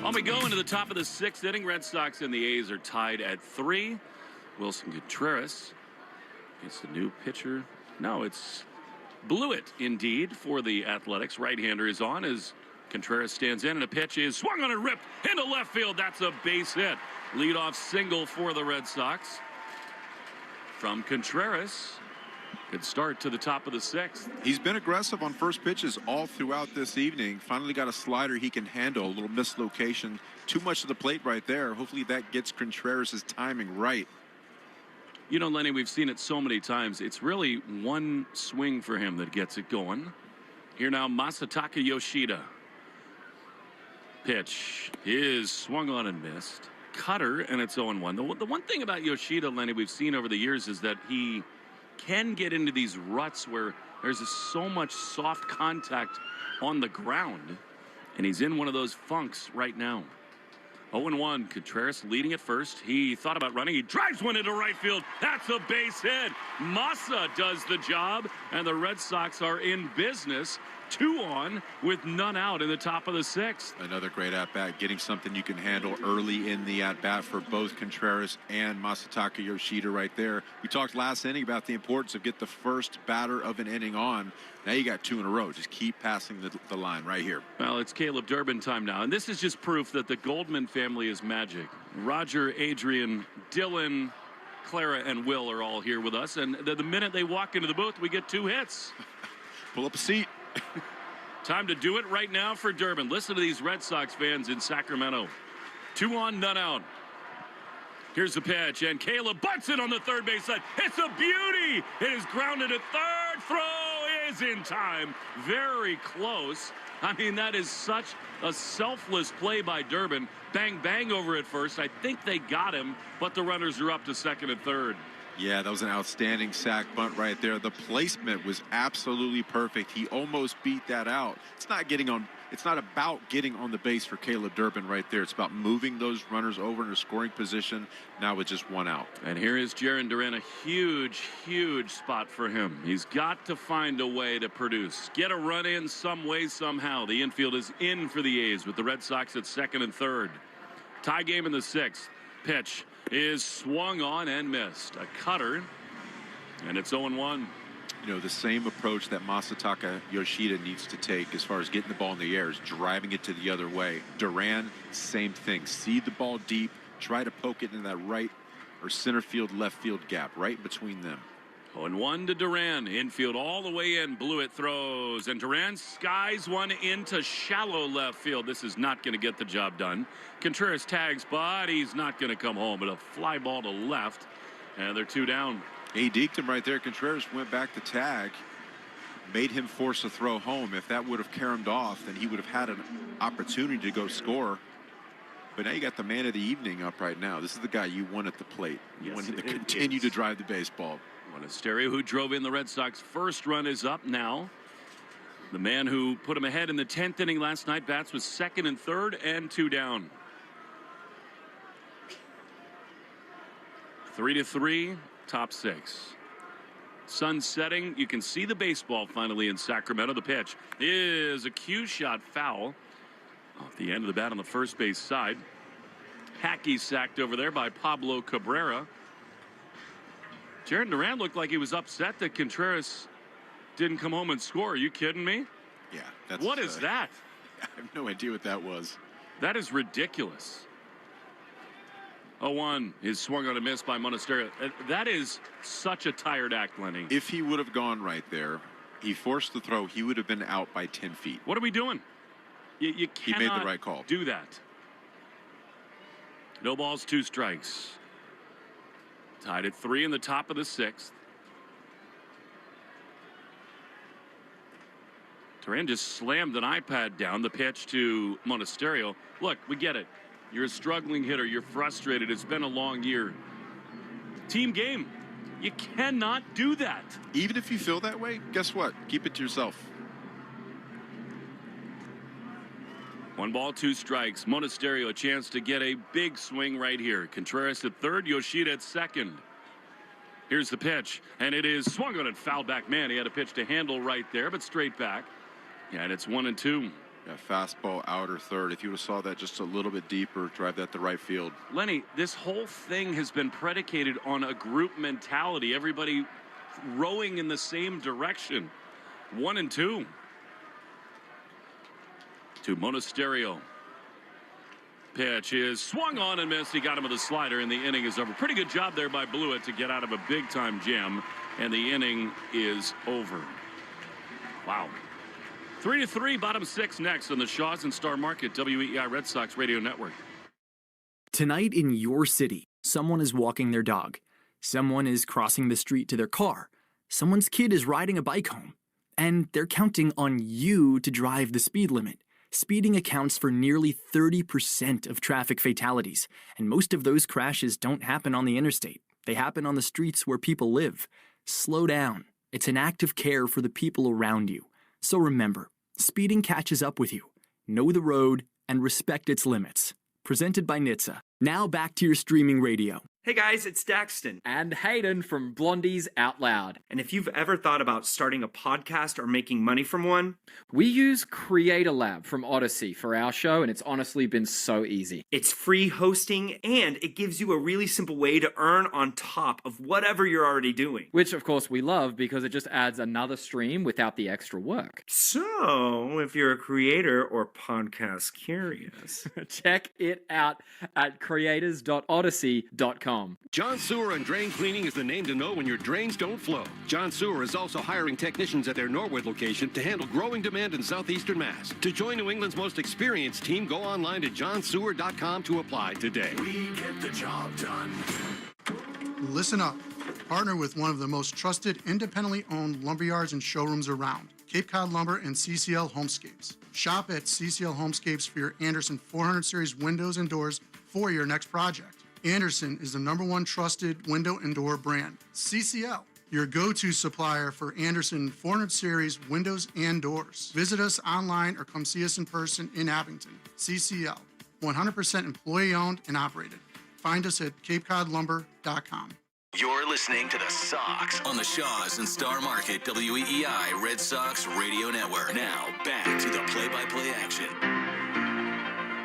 On we go into the top of the 6th inning. Red Sox and the A's are tied at 3. Wilson Contreras gets the new pitcher. No, it's Blewett indeed for the Athletics. Right-hander is on as Contreras stands in, and a pitch is swung on and ripped into left field. That's a base hit. Leadoff single for the Red Sox from Contreras. Good start to the top of the 6th.
He's been aggressive on first pitches all throughout this evening. Finally got a slider he can handle. A little mislocation. Too much of the plate right there. Hopefully that gets Contreras' timing right.
You know, Lenny, we've seen it so many times. It's really one swing for him that gets it going. Here now, Masataka Yoshida. Pitch is swung on and missed. Cutter, and it's 0-1. The one thing about Yoshida, Lenny, we've seen over the years is that he can get into these ruts where there's so much soft contact on the ground, and he's in one of those funks right now. 0-1, Contreras leading at first. He thought about running. He drives one into right field. That's a base hit. Massa does the job, and the Red Sox are in business. 2 on with none out in the top of the 6th.
Another great at-bat, getting something you can handle early in the at-bat for both Contreras and Masataka Yoshida right there. We talked last inning about the importance of get the first batter of an inning on. Now you got 2 in a row. Just keep passing the line right here.
Well, it's Caleb Durbin time now, and this is just proof that the Goldman family is magic. Roger, Adrian, Dylan, Clara, and Will are all here with us, and the minute they walk into the booth, we get 2 hits.
Pull up a seat.
Time to do it right now for Durbin. Listen to these Red Sox fans in Sacramento. 2 on, none out. Here's the pitch, and Caleb butts it on the third base side. It's a beauty. It is grounded at third. Throw is in time. Very close. I mean, that is such a selfless play by Durbin. Bang, bang over at first. I think they got him, but the runners are up to second and third.
Yeah, that was an outstanding sac bunt right there. The placement was absolutely perfect. He almost beat that out. It's not about getting on the base for Caleb Durbin right there. It's about moving those runners over in a scoring position now with just 1 out.
And here is Jarren Duran, a huge, huge spot for him. He's got to find a way to produce. Get a run in some way, somehow. The infield is in for the A's with the Red Sox at second and third. Tie game in the 6th. Pitch is swung on and missed. A cutter, and it's 0-1.
You know, the same approach that Masataka Yoshida needs to take as far as getting the ball in the air is driving it to the other way. Duran, same thing. See the ball deep, try to poke it in that right or center field, left field gap, right between them.
0-1 to Duran. Infield all the way in. Blewett throws, and Duran skies one into shallow left field. This is not going to get the job done. Contreras tags, but he's not going to come home. But a fly ball to left, and they're 2 down.
He deked him right there. Contreras went back to tag, made him force a throw home. If that would have caromed off, then he would have had an opportunity to go score. But now you got the man of the evening up right now. This is the guy you want at the plate. You want him to continue to drive the baseball.
Monasterio, who drove in the Red Sox first run, is up now. The man who put him ahead in the 10th inning last night bats with second and third and 2 down. 3-3, top 6. Sun setting. You can see the baseball finally in Sacramento. The pitch is a cue shot foul off the end of the bat on the first base side. Hackey sacked over there by Pablo Cabrera. Jarren Duran looked like he was upset that Contreras didn't come home and score. Are you kidding me?
Yeah.
What is that?
I have no idea what that was.
That is ridiculous. 0-1 is swung on a miss by Monasterio. That is such a tired act, Lenny.
If he would have gone right there, he forced the throw, he would have been out by 10 feet.
What are we doing? You cannot
he made the right call.
Do that. No balls, 2 strikes. Tied at 3 in the top of the 6th. Duran just slammed an iPad down. The pitch to Monasterio. Look, we get it. You're a struggling hitter. You're frustrated. It's been a long year. Team game. You cannot do that.
Even if you feel that way, guess what? Keep it to yourself.
1 ball, 2 strikes. Monasterio a chance to get a big swing right here. Contreras at third, Yoshida at second. Here's the pitch, and it is swung on and fouled back. Man, he had a pitch to handle right there, but straight back. Yeah, and it's 1-2.
Yeah, fastball outer third. If you would have saw that just a little bit deeper, drive that to right field.
Lenny, this whole thing has been predicated on a group mentality. Everybody rowing in the same direction. 1-2. To Monasterio. Pitch is swung on and missed. He got him with a slider, and the inning is over. Pretty good job there by Blewett to get out of a big-time jam, and the inning is over. Wow. 3-3, bottom 6 next on the Shaws and Star Market WEEI Red Sox Radio Network.
Tonight in your city, someone is walking their dog. Someone is crossing the street to their car. Someone's kid is riding a bike home. And they're counting on you to drive the speed limit. Speeding accounts for nearly 30% of traffic fatalities, and most of those crashes don't happen on the interstate. They happen on the streets where people live. Slow down. It's an act of care for the people around you. So remember, speeding catches up with you. Know the road and respect its limits. Presented by NHTSA. Now back to your streaming radio.
Hey guys, it's Daxton and Hayden from Blondies Out Loud. And if you've ever thought about starting a podcast or making money from one, we use Creator Lab from Odyssey for our show, and it's honestly been so easy. It's free hosting, and it gives you a really simple way to earn on top of whatever you're already doing.
Which, of course, we love because it just adds another stream without the extra work.
So, if you're a creator or podcast curious,
check it out at creators.odyssey.com.
John Sewer and Drain Cleaning is the name to know when your drains don't flow. John Sewer is also hiring technicians at their Norwood location to handle growing demand in southeastern Mass. To join New England's most experienced team, go online to johnsewer.com to apply today.
We get the job done.
Listen up. Partner with one of the most trusted, independently owned lumberyards and showrooms around, Cape Cod Lumber and CCL Homescapes. Shop at CCL Homescapes for your Anderson 400 Series windows and doors for your next project. Anderson is the #1 trusted window and door brand. CCL, your go-to supplier for Anderson 400 Series windows and doors. Visit us online or come see us in person in Abington. CCL, 100% employee-owned and operated. Find us at capecodlumber.com.
You're listening to the Sox on the Shaws and Star Market WEEI Red Sox Radio Network. Now, back to the play-by-play action.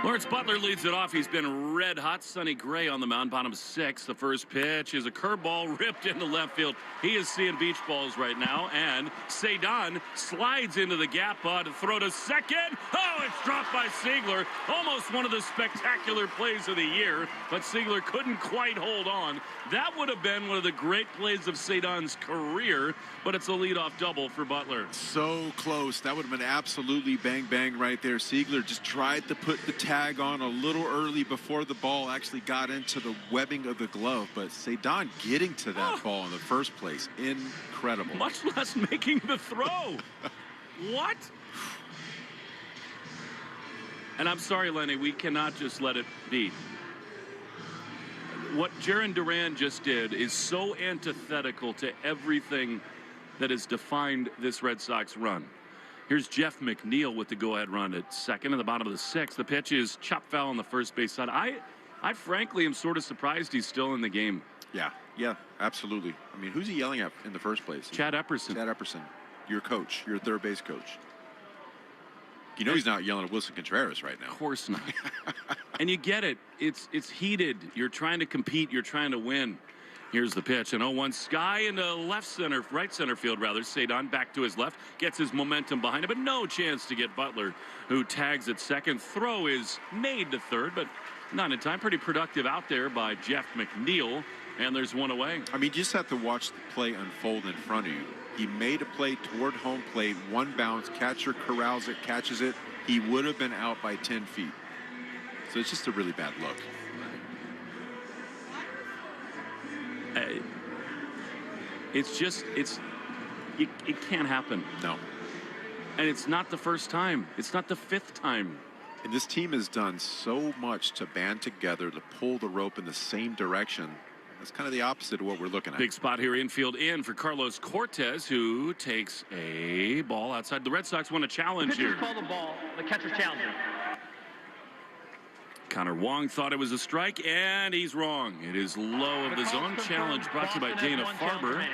Lawrence Butler leads it off. He's been red hot. Sonny Gray on the mound, bottom 6. The first pitch is a curveball ripped into left field. He is seeing beach balls right now, and Cedon slides into the gap to throw to second. Oh, it's dropped by Siegler. Almost one of the spectacular plays of the year, but Siegler couldn't quite hold on. That would have been one of the great plays of Cedon's career, but it's a leadoff double for Butler.
So close. That would have been absolutely bang right there. Siegler just tried to put the tag on a little early before the ball actually got into the webbing of the glove, but Cedon getting to that ball in the first place, incredible.
Much less making the throw. What? And I'm sorry, Lenny, we cannot just let it be. What Jarren Duran just did is so antithetical to everything that has defined this Red Sox run. Here's Jeff McNeil with the go-ahead run at second in the bottom of the 6th. The pitch is chopped foul on the first base side. I frankly am sort of surprised he's still in the game.
Yeah, absolutely. I mean, who's he yelling at in the first place?
Chad Epperson.
Chad Epperson, your coach, your third base coach. You know he's not yelling at Wilson Contreras right now.
Of course not. And you get it. It's heated. You're trying to compete. You're trying to win. Here's the pitch, and 0-1 Sky into right center field, rather. Cedon back to his left, gets his momentum behind him, but no chance to get Butler, who tags at second. Throw is made to third, but not in time. Pretty productive out there by Jeff McNeil, and there's one away.
I mean, you just have to watch the play unfold in front of you. He made a play toward home plate, one bounce, catcher corrals it, catches it. He would have been out by 10 feet. So it's just a really bad look.
It can't happen.
No.
And it's not the first time. It's not the fifth time.
And this team has done so much to band together, to pull the rope in the same direction. That's kind of the opposite of what we're looking at.
Big spot here, infield in for Carlos Cortez, who takes a ball outside. The Red Sox want a challenge here.
Call the ball. The catcher's challenging.
Connor Wong thought it was a strike, and he's wrong. It is low of the zone. Challenge brought to you by Dana Farber.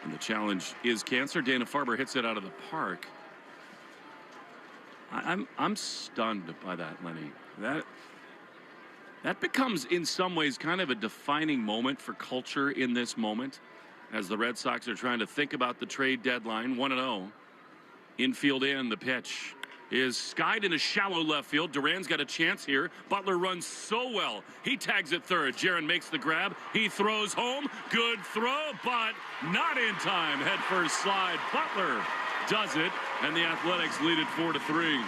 And the challenge is cancer. Dana Farber hits it out of the park. I'm stunned by that, Lenny. That becomes, in some ways, kind of a defining moment for culture in this moment, as the Red Sox are trying to think about the trade deadline. 1-0. Infield in, the pitch is skied in a shallow left field. Duran's got a chance here. Butler runs so well. He tags at third. Jaron makes the grab. He throws home. Good throw, but not in time. Head first slide. Butler does it, and the Athletics lead it 4-3.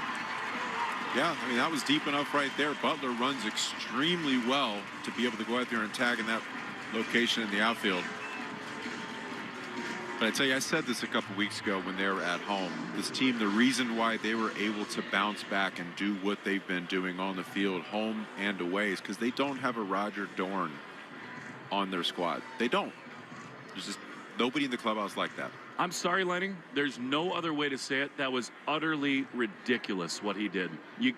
Yeah, I mean, that was deep enough right there. Butler runs extremely well to be able to go out there and tag in that location in the outfield. But I tell you, I said this a couple weeks ago when they were at home. This team, the reason why they were able to bounce back and do what they've been doing on the field, home and away, is because they don't have a Roger Dorn on their squad. They don't. There's just nobody in the clubhouse like that.
I'm sorry, Lenny. There's no other way to say it. That was utterly ridiculous what he did. You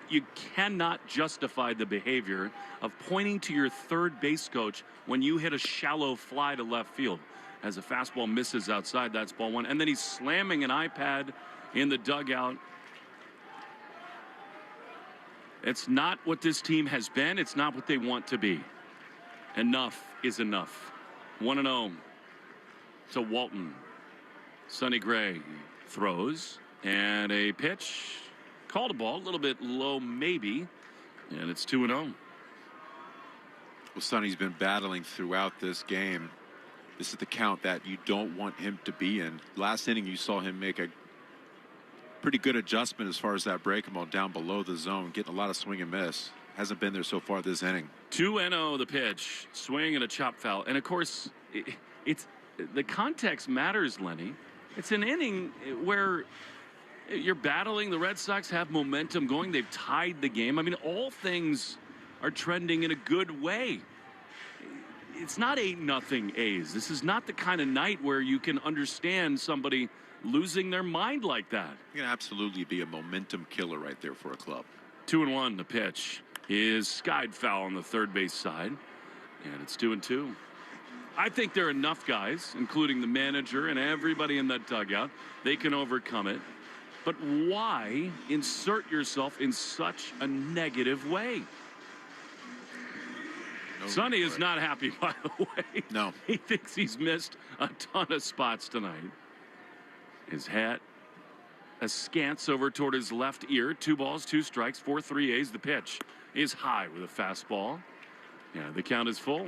cannot justify the behavior of pointing to your third base coach when you hit a shallow fly to left field. As a fastball misses outside, that's ball one. And then he's slamming an iPad in the dugout. It's not what this team has been. It's not what they want to be. Enough is enough. 1-0 to Walton. Sonny Gray throws, and a pitch. Called a ball, a little bit low maybe, and it's 2-0.
Well, Sonny's been battling throughout this game. This is the count that you don't want him to be in. Last inning, you saw him make a pretty good adjustment as far as that breaking ball down below the zone, getting a lot of swing and miss. Hasn't been there so far this inning.
2-0 the pitch, swing and a chop foul. And of course, it's the context matters, Lenny. It's an inning where you're battling. The Red Sox have momentum going. They've tied the game. I mean, all things are trending in a good way. It's not 8-0 A's. This is not the kind of night where you can understand somebody losing their mind like that.
It can absolutely be a momentum killer right there for a club.
2-1 the pitch is skied foul on the third base side, and it's 2-2. I think there are enough guys, including the manager and everybody in that dugout, they can overcome it. But why insert yourself in such a negative way? Sonny is not happy, by the way.
No.
He thinks he's missed a ton of spots tonight. His hat askance over toward his left ear. 2 balls, 2 strikes, 4-3 A's. The pitch is high with a fastball. Yeah, the count is full.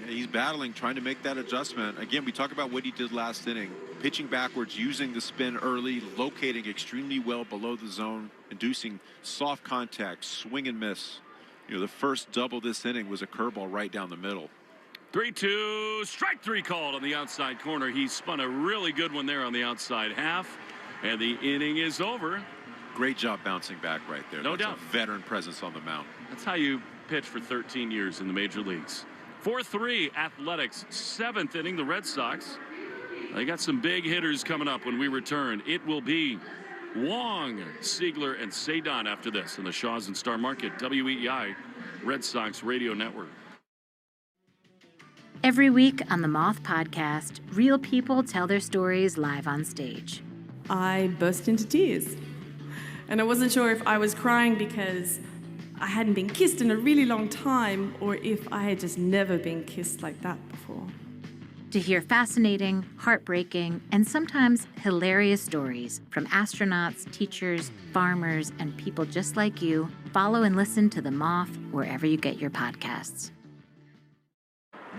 Yeah, he's battling, trying to make that adjustment. Again, we talk about what he did last inning. Pitching backwards, using the spin early, locating extremely well below the zone, inducing soft contact, swing and miss. You know, the first double this inning was a curveball right down the middle.
3-2, strike 3 called on the outside corner. He spun a really good one there on the outside half, and the inning is over.
Great job bouncing back right there.
No doubt.
A veteran presence on the mound.
That's how you pitch for 13 years in the major leagues. 4-3 Athletics, 7th inning. The Red Sox, they got some big hitters coming up when we return. It will be Wong, Siegler, and Cedon after this in the Shaws and Star Market, WEEI Red Sox Radio Network.
Every week on the Moth Podcast, real people tell their stories live on stage.
I burst into tears. And I wasn't sure if I was crying because I hadn't been kissed in a really long time, or if I had just never been kissed like that before.
To hear fascinating, heartbreaking, and sometimes hilarious stories from astronauts, teachers, farmers, and people just like you, follow and listen to The Moth wherever you get your podcasts.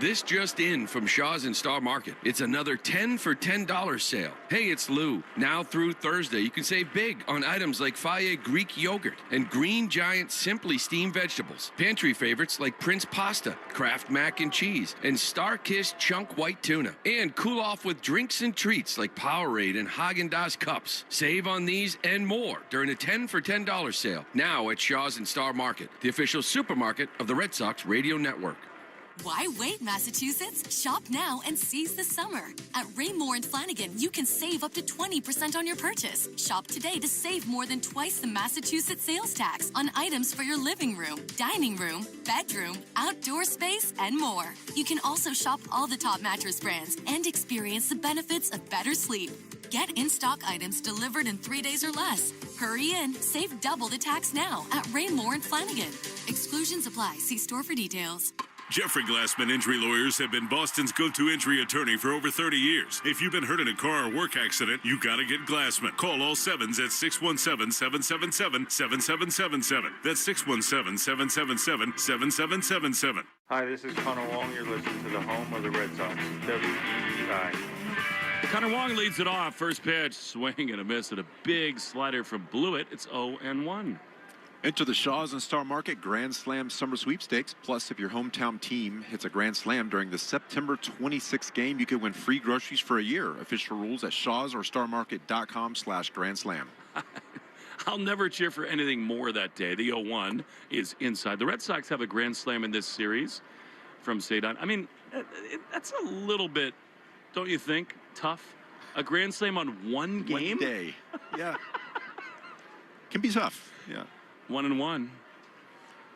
This just in from Shaw's and Star Market. It's another 10 for $10 sale. Hey, it's Lou. Now through Thursday, you can save big on items like Faye Greek yogurt and Green Giant Simply Steamed vegetables. Pantry favorites like Prince Pasta, Kraft Mac and Cheese, and Star-Kissed Chunk White Tuna. And cool off with drinks and treats like Powerade and Haagen-Dazs cups. Save on these and more during a 10 for $10 sale. Now at Shaw's and Star Market, the official supermarket of the Red Sox Radio Network.
Why wait, Massachusetts? Shop now and seize the summer. At Raymore and Flanigan, you can save up to 20% on your purchase. Shop today to save more than twice the Massachusetts sales tax on items for your living room, dining room, bedroom, outdoor space, and more. You can also shop all the top mattress brands and experience the benefits of better sleep. Get in-stock items delivered in 3 days or less. Hurry in, save double the tax now at Raymore and Flanigan. Exclusions apply. See store for details.
Jeffrey Glassman Injury Lawyers have been Boston's go-to injury attorney for over 30 years. If you've been hurt in a car or work accident, you gotta get Glassman. Call all sevens at 617-777-7777. That's 617-777-7777.
Hi, this is Connor Wong. You're listening to the home of the Red Sox, WEEI.
Connor Wong leads it off. First pitch, swing and a miss and a big slider from Blewett. It's 0-1.
Enter the Shaw's and Star Market Grand Slam Summer Sweepstakes. Plus, if your hometown team hits a Grand Slam during the September 26th game, you can win free groceries for a year. Official rules at Shaw's or starmarket.com/Grand Slam.
I'll never cheer for anything more that day. The 0-1 is inside. The Red Sox have a Grand Slam in this series from Cedon. I mean, that's a little bit, don't you think, tough? A Grand Slam on one game?
One day. Yeah. Can be tough. Yeah.
1-1.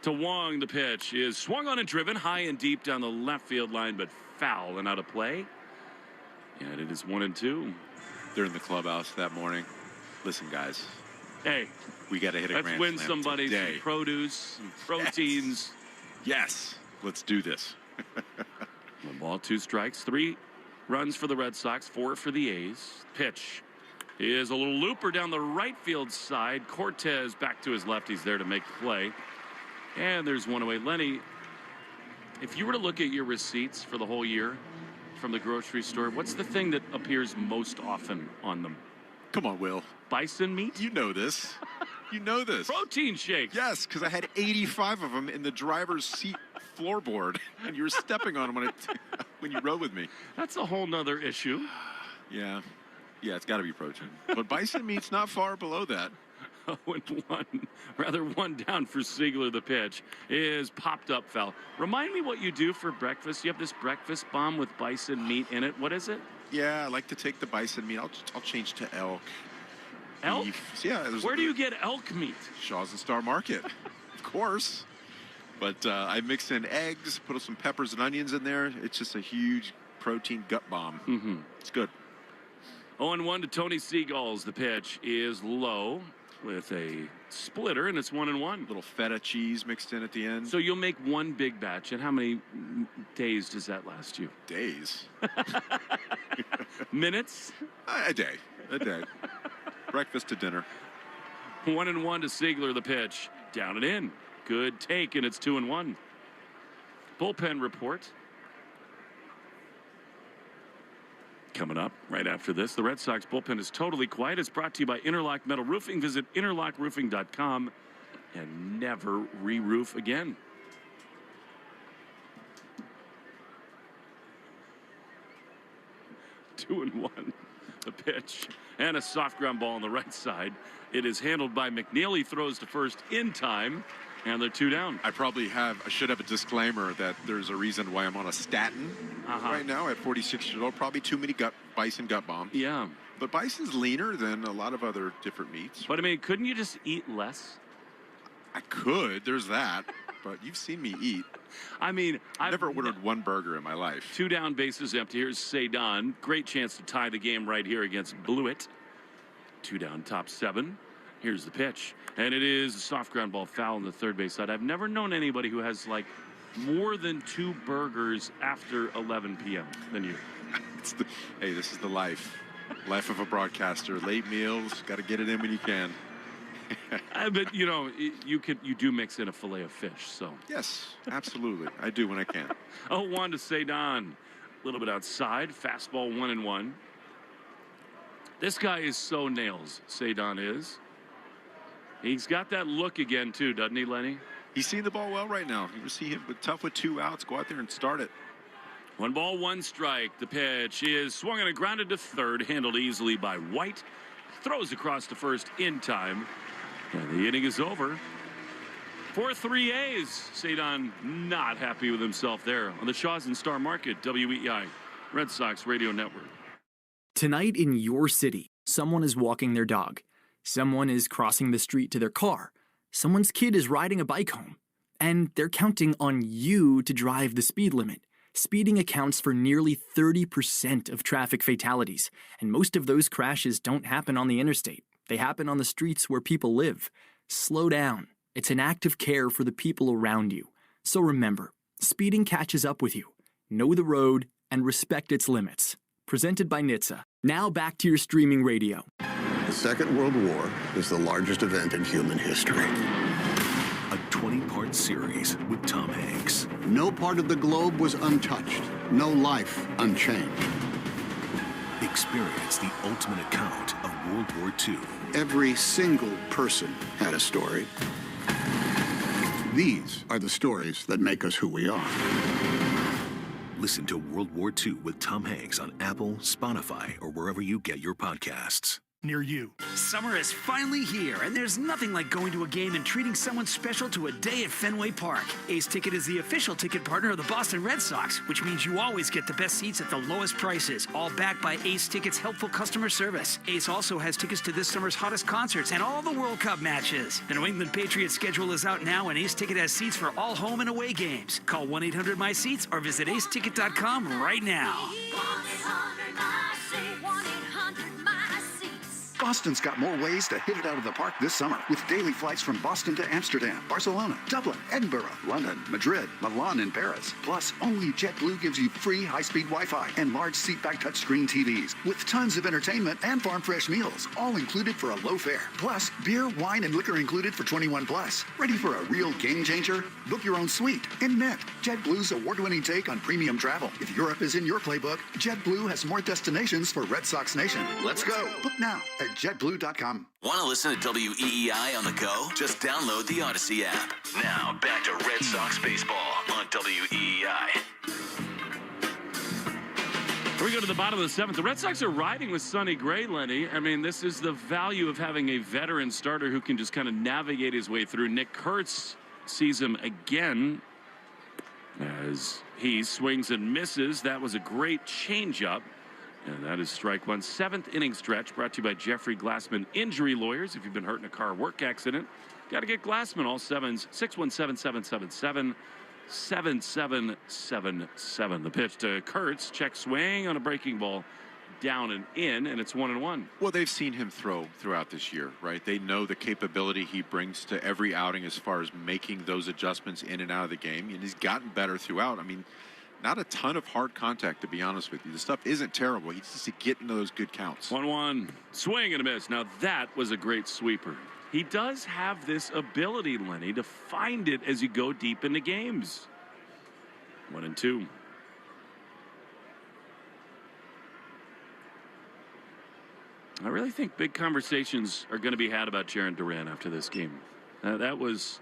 To Wong, the pitch is swung on and driven high and deep down the left field line, but foul and out of play. And it is 1-2.
They're in the clubhouse that morning. Listen, guys.
Hey,
we got to hit a Grand Slam.
Let's win somebody
today.
some produce, some proteins.
Yes. Let's do this.
1 ball, 2 strikes, 3 runs for the Red Sox, 4 for the A's. Pitch is a little looper down the right field side. Cortez back to his left. He's there to make the play. And there's one away. Lenny, if you were to look at your receipts for the whole year from the grocery store, what's the thing that appears most often on them?
Come on, Will.
Bison meat?
You know this. You know this.
Protein shakes.
Yes, because I had 85 of them in the driver's seat floorboard, and you were stepping on them when you rode with me.
That's a whole nother issue.
Yeah. Yeah, it's got to be protein. But bison meat's not far below that.
0-1. Rather one down for Siegler. The pitch is popped up foul. Remind me what you do for breakfast. You have this breakfast bomb with bison meat in it. What is it?
Yeah, I like to take the bison meat. I'll change to elk.
Elk?
Beef. Yeah.
Where do you get elk meat?
Shaw's and Star Market, of course. But I mix in eggs, put some peppers and onions in there. It's just a huge protein gut bomb.
Mm-hmm.
It's good.
0-1 to Tony Seagulls. The pitch is low with a splitter, and it's 1-1.
Little feta cheese mixed in at the end.
So you'll make one big batch, and how many days does that last you?
Days.
Minutes?
A day. Breakfast to dinner.
1-1 to Siegler. The pitch down and in. Good take, and it's 2-1. Bullpen report. Coming up right after this, the Red Sox bullpen is totally quiet. It's brought to you by Interlock Metal Roofing. Visit interlockroofing.com and never re-roof again. Two and one. The pitch and a soft ground ball on the right side. It is handled by McNeil. He throws to first in time, and they're 2 down.
I should have a disclaimer that there's a reason why I'm on a statin right now at 46 years old. Probably too many bison gut bombs.
Yeah.
But bison's leaner than a lot of other different meats.
But I mean, couldn't you just eat less?
I could. There's that. But you've seen me eat.
I mean,
I've never ordered one burger in my life.
2 down, bases empty. Here's Cedon. Great chance to tie the game right here against Blewett. 2 down, top 7. Here's the pitch. And it is a soft ground ball foul on the third base side. I've never known anybody who has, like, more than 2 burgers after 11 p.m. than you.
Hey, this is the life. Life of a broadcaster. Late meals, got to get it in when you can.
But, you know, you do mix in a fillet of fish, so.
Yes, absolutely. I do when I can.
0-1 to Cedon. A little bit outside. Fastball 1-1. This guy is so nails, Cedon is. He's got that look again, too, doesn't he, Lenny?
He's seeing the ball well right now. You see him tough with 2 outs. Go out there and start it.
1 ball, 1 strike. The pitch is swung and grounded to third, handled easily by White. Throws across to first in time. And the inning is over. 4-3 A's. Cedon not happy with himself there on the Shaws and Star Market, WEI, Red Sox Radio Network.
Tonight in your city, someone is walking their dog. Someone is crossing the street to their car. Someone's kid is riding a bike home. And they're counting on you to drive the speed limit. Speeding accounts for nearly 30% of traffic fatalities, and most of those crashes don't happen on the interstate. They happen on the streets where people live. Slow down. It's an act of care for the people around you. So remember, speeding catches up with you. Know the road and respect its limits. Presented by NHTSA. Now back to your streaming radio.
The Second World War is the largest event in human history.
A 20-part series with Tom Hanks.
No part of the globe was untouched. No life unchanged.
Experience the ultimate account of World War II.
Every single person had a story. These are the stories that make us who we are.
Listen to World War II with Tom Hanks on Apple, Spotify, or wherever you get your podcasts.
Near you. Summer is finally here, and there's nothing like going to a game and treating someone special to a day at Fenway Park. Ace Ticket is the official ticket partner of the Boston Red Sox, which means you always get the best seats at the lowest prices, all backed by Ace Ticket's helpful customer service. Ace also has tickets to this summer's hottest concerts and all the World Cup matches. The New England Patriots schedule is out now, and Ace Ticket has seats for all home and away games. Call 1-800-MY-SEATS or visit aceticket.com right now.
Boston's got more ways to hit it out of the park this summer with daily flights from Boston to Amsterdam, Barcelona, Dublin, Edinburgh, London, Madrid, Milan, and Paris. Plus, only JetBlue gives you free high-speed Wi-Fi and large seatback touchscreen TVs with tons of entertainment and farm-fresh meals, all included for a low fare. Plus, beer, wine, and liquor included for 21+. Ready for a real game changer? Book your own suite in Mint, JetBlue's award-winning take on premium travel. If Europe is in your playbook, JetBlue has more destinations for Red Sox Nation. Let's go. Book now at JetBlue.com.
Want to listen to WEEI on the go? Just download the Odyssey app. Now, back to Red Sox baseball on WEEI.
Here we go to the bottom of the 7th. The Red Sox are riding with Sonny Gray, Lenny. I mean, this is the value of having a veteran starter who can just kind of navigate his way through. Nick Kurtz sees him again as he swings and misses. That was a great changeup. And that is strike one. 7th inning stretch brought to you by Jeffrey Glassman Injury Lawyers. If you've been hurt in a car work accident, got to get Glassman. All 7s, 617-777-7777. The pitch to Kurtz. Check swing on a breaking ball. Down and in, and it's 1-1.
Well, they've seen him throw throughout this year, right? They know the capability he brings to every outing as far as making those adjustments in and out of the game. And he's gotten better throughout. I mean, not a ton of hard contact, to be honest with you. The stuff isn't terrible. He needs to get into those good counts.
1-1. Swing and a miss. Now, that was a great sweeper. He does have this ability, Lenny, to find it as you go deep into games. 1-2. I really think big conversations are going to be had about Jarren Duran after this game. That was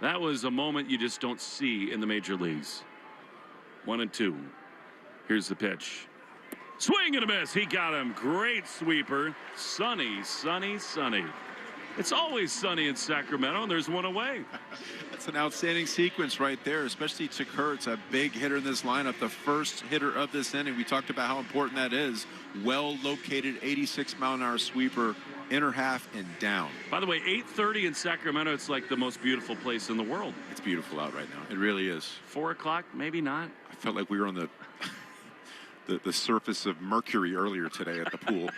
a moment you just don't see in the major leagues. 1-2. Here's the pitch. Swing and a miss. He got him. Great sweeper. Sunny, sunny, sunny. It's always sunny in Sacramento, and there's one away.
That's an outstanding sequence right there, especially to Kurtz, a big hitter in this lineup, the first hitter of this inning. We talked about how important that is. Well-located 86-mile-an-hour sweeper, inner half and down.
By the way, 8:30 in Sacramento, it's like the most beautiful place in the world.
It's beautiful out right now. It really is.
4 o'clock, maybe not.
I felt like we were on the surface of Mercury earlier today at the pool.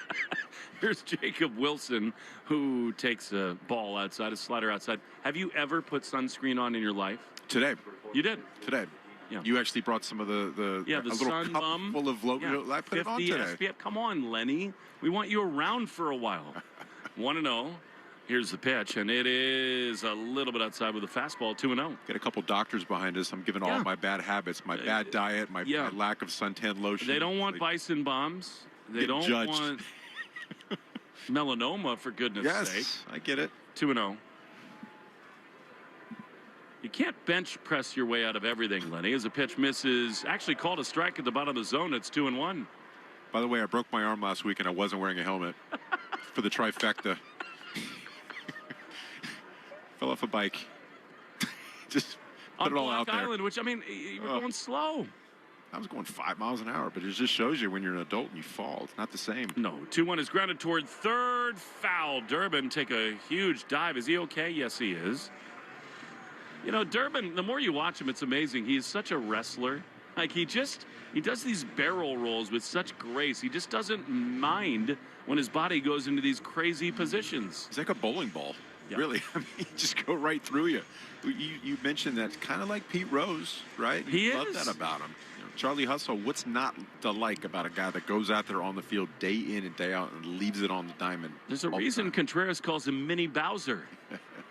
Here's Jacob Wilson, who takes a ball outside, a slider outside. Have you ever put sunscreen on in your life?
Today.
You did?
Today.
Yeah.
You actually brought some of the
a
little
sun
cup
bum
full of logo. I put it on
50
today.
SPF. Come on, Lenny. We want you around for a while. 1-0. Here's the pitch, and it is a little bit outside with a fastball, 2-0.
Got a couple doctors behind us. I'm giving all my bad habits, my bad diet, my lack of suntan lotion.
They don't want bison bombs. They don't want melanoma, for goodness sake.
Yes, I get it.
2-0. You can't bench press your way out of everything, Lenny. As a pitch misses, actually called a strike at the bottom of the zone. It's 2-1.
By the way, I broke my arm last week, and I wasn't wearing a helmet for the trifecta. Fell off a bike. Just put it all out there.
Island, which, I mean, you were going slow.
I was going 5 miles an hour, but it just shows you when you're an adult and you fall. It's not the same.
No, 2-1 is grounded toward third. Foul. Durbin take a huge dive. Is he okay? Yes, he is. You know, Durbin, the more you watch him, it's amazing. He's such a wrestler. Like, he does these barrel rolls with such grace. He just doesn't mind when his body goes into these crazy positions.
He's like a bowling ball. Yeah. Really, I mean, he just go right through you. You mentioned that's kind of like Pete Rose, right?
He
love that about him. You know, Charlie Hustle, what's not to like about a guy that goes out there on the field day in and day out and leaves it on the diamond?
There's a reason Contreras calls him Mini Bowser.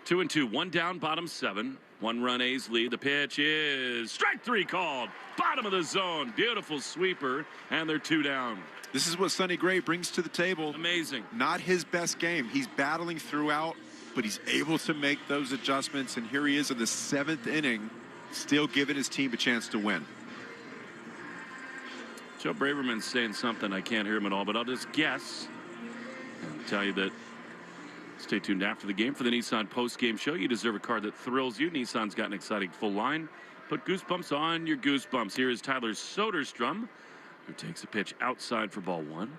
2-2, one down, bottom 7. 1-run A's lead. The pitch is strike 3 called. Bottom of the zone. Beautiful sweeper, and they're 2 down.
This is what Sonny Gray brings to the table.
Amazing.
Not his best game. He's battling throughout, but he's able to make those adjustments, and here he is in the 7th inning, still giving his team a chance to win.
Joe Braverman's saying something. I can't hear him at all, but I'll just guess and tell you that stay tuned after the game for the Nissan post-game show. You deserve a car that thrills you. Nissan's got an exciting full line. Put goosebumps on your goosebumps. Here is Tyler Soderstrom, who takes a pitch outside for ball 1.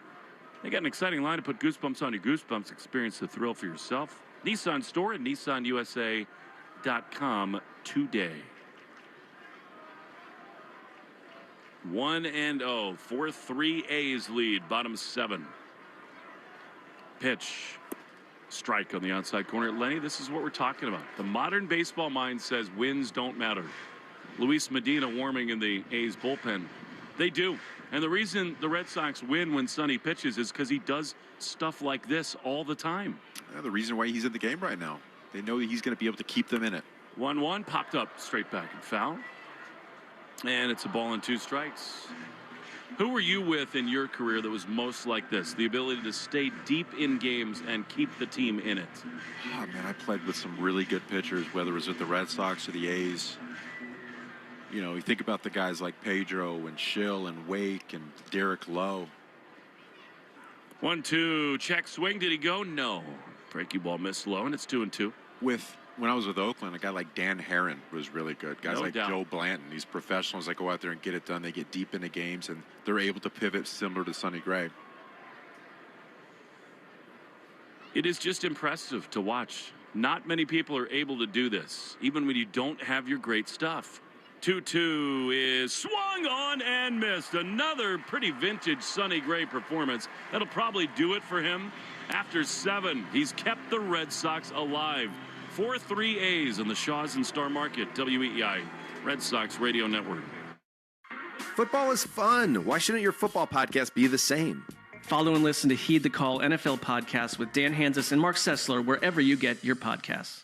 They got an exciting line to put goosebumps on your goosebumps. Experience the thrill for yourself. Nissan store at nissanusa.com today. 1-0. 4-3 A's lead. Bottom 7. Pitch. Strike on the outside corner. Lenny, this is what we're talking about. The modern baseball mind says wins don't matter. Luis Medina warming in the A's bullpen. They do. And the reason the Red Sox win when Sonny pitches is because he does stuff like this all the time.
Yeah, the reason why he's in the game right now. They know he's going to be able to keep them in it.
1-1, popped up straight back and foul. And it's a ball and 2 strikes. Who were you with in your career that was most like this? The ability to stay deep in games and keep the team in it.
Oh, man, I played with some really good pitchers, whether it was with the Red Sox or the A's. You know, you think about the guys like Pedro and Schill and Wake and Derek Lowe.
1-2, check swing. Did he go? No. Breaking ball missed low, and it's 2-2.
When I was with Oakland, a guy like Dan Herron was really good. Guys like Joe Blanton, these professionals that go out there and get it done. They get deep into games, and they're able to pivot similar to Sonny Gray.
It is just impressive to watch. Not many people are able to do this, even when you don't have your great stuff. 2-2 is swung on and missed. Another pretty vintage Sonny Gray performance. That'll probably do it for him. After 7, he's kept the Red Sox alive. 4-3 A's on the Shaws and Star Market, WEEI, Red Sox Radio Network.
Football is fun. Why shouldn't your football podcast be the same?
Follow and listen to Heed the Call NFL podcast with Dan Hanzus and Mark Sessler wherever you get your podcasts.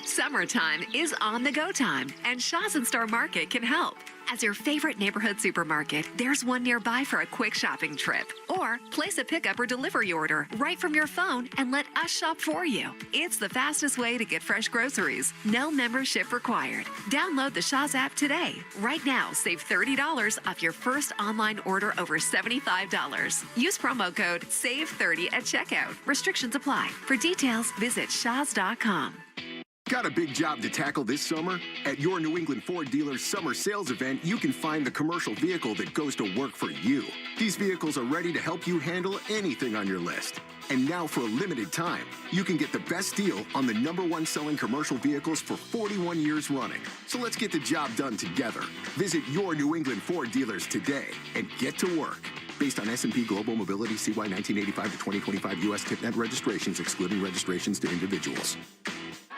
Summertime is on the go time, and Shaws and Star Market can help. As your favorite neighborhood supermarket, there's one nearby for a quick shopping trip. Or place a pickup or delivery order right from your phone and let us shop for you. It's the fastest way to get fresh groceries. No membership required. Download the Shaws app today. Right now, save $30 off your first online order over $75. Use promo code SAVE30 at checkout. Restrictions apply. For details, visit shaws.com.
Got a big job to tackle this summer? At your New England Ford dealer's summer sales event, you can find the commercial vehicle that goes to work for you. These vehicles are ready to help you handle anything on your list. And now for a limited time, you can get the best deal on the #1 selling commercial vehicles for 41 years running. So let's get the job done together. Visit your New England Ford dealers today and get to work. Based on S&P Global Mobility CY 1985 to 2025 U.S. TipNet registrations, excluding registrations to individuals.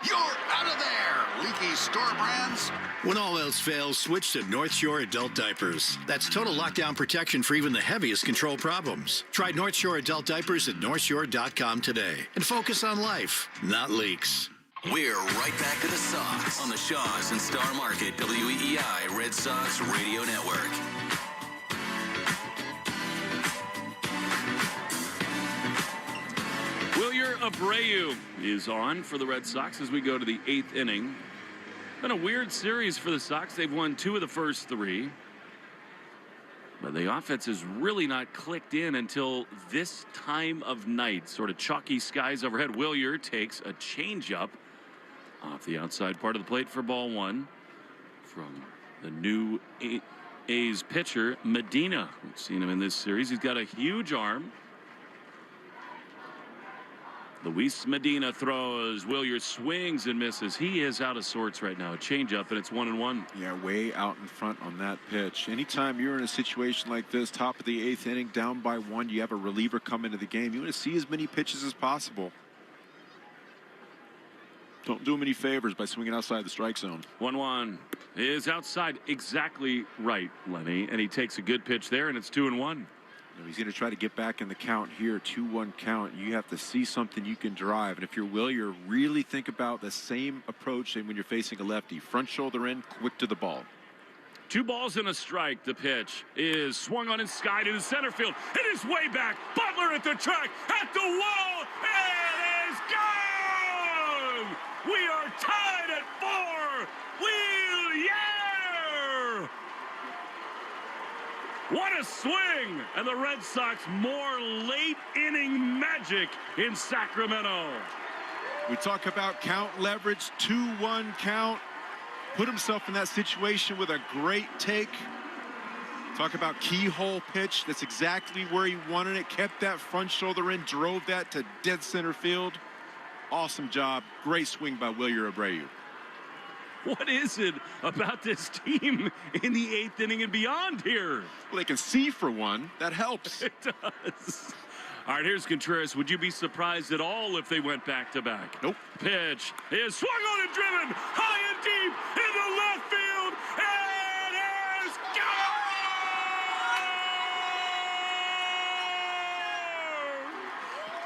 You're out of there, leaky store brands. When all else fails, switch to North Shore Adult Diapers. That's total lockdown protection for even the heaviest control problems. Try North Shore Adult Diapers at northshore.com today and focus on life, not leaks.
We're right back to the Sox on the Shaws and Star Market WEEI Red Sox Radio Network.
Wilyer Abreu is on for the Red Sox as we go to the 8th inning. Been a weird series for the Sox. They've won 2 of the first 3. But the offense has really not clicked in until this time of night. Sort of chalky skies overhead. Wilyer takes a changeup off the outside part of the plate for ball 1 from the new A's pitcher, Medina. We've seen him in this series. He's got a huge arm. Luis Medina throws. Wilyer swings and misses. He is out of sorts right now. A changeup, and it's 1-1.
Yeah, way out in front on that pitch. Anytime you're in a situation like this, top of the 8th inning, down by 1, you have a reliever come into the game. You want to see as many pitches as possible. Don't do him any favors by swinging outside the strike zone.
1-1 is outside, exactly right, Lenny, and he takes a good pitch there, and it's 2-1.
He's going to try to get back in the count here, 2-1 count. You have to see something you can drive. And if you're Wilyer, really think about the same approach when you're facing a lefty. Front shoulder in, quick to the ball.
2 balls and a strike. The pitch is swung on its sky to the center field. It is way back. Butler at the track, at the wall. It is gone! We are tied at 4. Wilyer! What a swing! And the Red Sox more late inning magic in Sacramento.
We talk about count leverage, 2-1 count. Put himself in that situation with a great take. Talk about keyhole pitch. That's exactly where he wanted it. Kept that front shoulder in, drove that to dead center field. Awesome job. Great swing by Wilyer Abreu.
What is it about this team in the 8th inning and beyond here?
Well, they can see for one. That helps.
It does. All right, here's Contreras. Would you be surprised at all if they went back-to-back?
Nope.
Pitch is swung on and driven high and deep into left field. It is gone!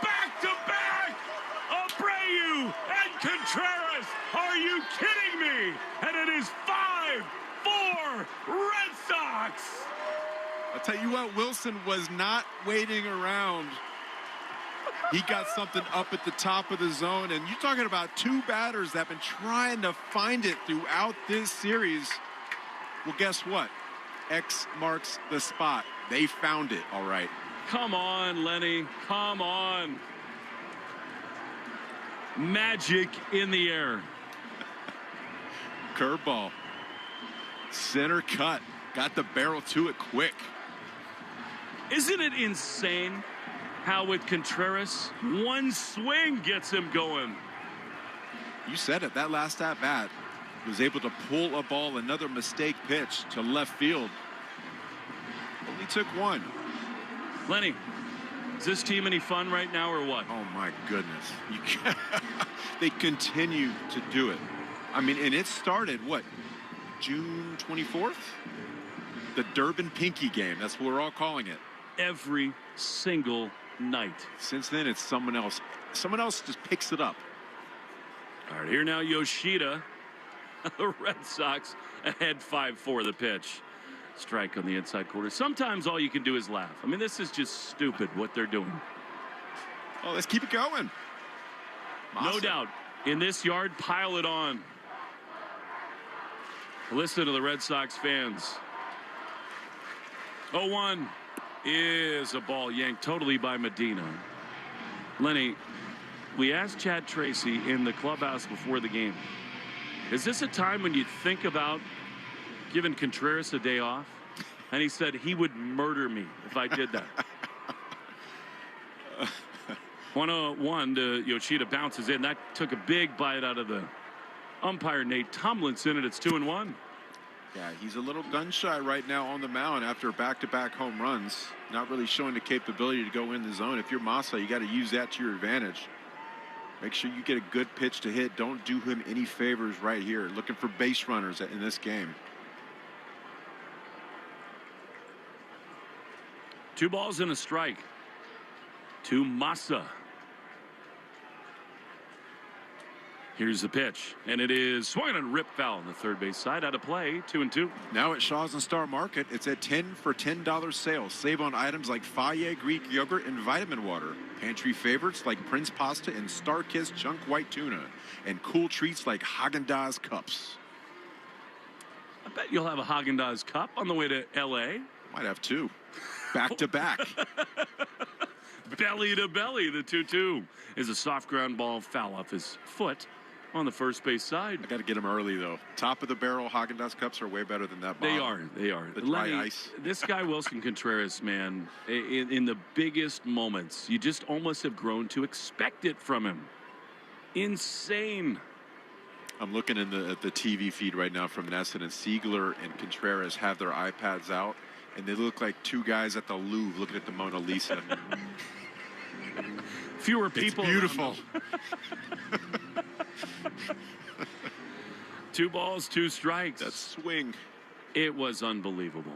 Back-to-back! Abreu and Contreras. Are you kidding me? And it is 5-4 Red Sox.
I'll tell you what, Wilson was not waiting around. He got something up at the top of the zone, and you're talking about 2 batters that have been trying to find it throughout this series. Well, guess what? X marks the spot. They found it, all right.
Come on, Lenny. Come on. Magic in the air.
Curveball. Center cut. Got the barrel to it quick.
Isn't it insane how with Contreras, one swing gets him going?
You said it. That last at-bat was able to pull a ball, another mistake pitch to left field. Only took 1.
Lenny, is this team any fun right now or what?
Oh, my goodness. They continue to do it. I mean, and it started, what, June 24th? The Durbin Pinky game. That's what we're all calling it.
Every single night.
Since then, it's someone else. Someone else just picks it up.
All right, here now Yoshida. The Red Sox ahead 5-4 the pitch. Strike on the inside corner. Sometimes all you can do is laugh. I mean, this is just stupid what they're doing.
Oh, let's keep it going.
No doubt. In this yard, pile it on. Listen to the Red Sox fans. 0-1 is a ball yanked totally by Medina. Lenny, We asked Chad Tracy in the clubhouse before the game, is this a time when you think about giving Contreras a day off? And he said he would murder me if I did that. 1-0-1 to Yoshida, bounces in. That took a big bite out of the umpire, Nate Tomlinson, and it's 2-1.
Yeah, he's a little gun shy right now on the mound after back-to-back home runs. Not really showing the capability to go in the zone. If you're Massa, you got to use that to your advantage. Make sure you get a good pitch to hit. Don't do him any favors right here. Looking for base runners in this game.
2 balls and a strike to Massa. Here's the pitch, and it is swung and ripped foul on the third base side. Out of play, 2-2.
Now at Shaw's and Star Market, it's a 10 for $10 sale. Save on items like Faye Greek yogurt and vitamin water. Pantry favorites like Prince pasta and Star Kiss chunk white tuna. And cool treats like Haagen-Dazs cups.
I bet you'll have a Haagen-Dazs cup on the way to L.A.
Might have 2. Back to back.
Belly to belly. The 2-2 is a soft ground ball, foul off his foot on the first base side.
I got to get him early, though. Top of the barrel Haagen-Dazs cups are way better than that bottom.
They are.
The dry ice.
This guy, Wilson Contreras, man, in the biggest moments, you just almost have grown to expect it from him. Insane.
I'm looking at the TV feed right now from Nesson, and Siegler and Contreras have their iPads out, and they look like 2 guys at the Louvre looking at the Mona Lisa.
Fewer people.
It's beautiful.
2 balls, 2 strikes.
That swing.
It was unbelievable.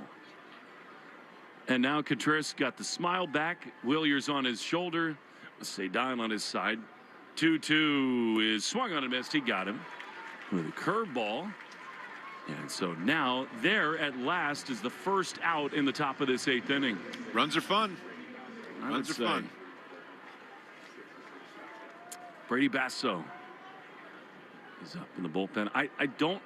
And now Contreras got the smile back. Williers on his shoulder. Sedan on his side. 2-2 is swung on and missed. He got him with a curveball. And so now there at last is the first out in the top of this 8th inning.
Runs are fun. Runs are fun.
Brady Basso is up in the bullpen. I don't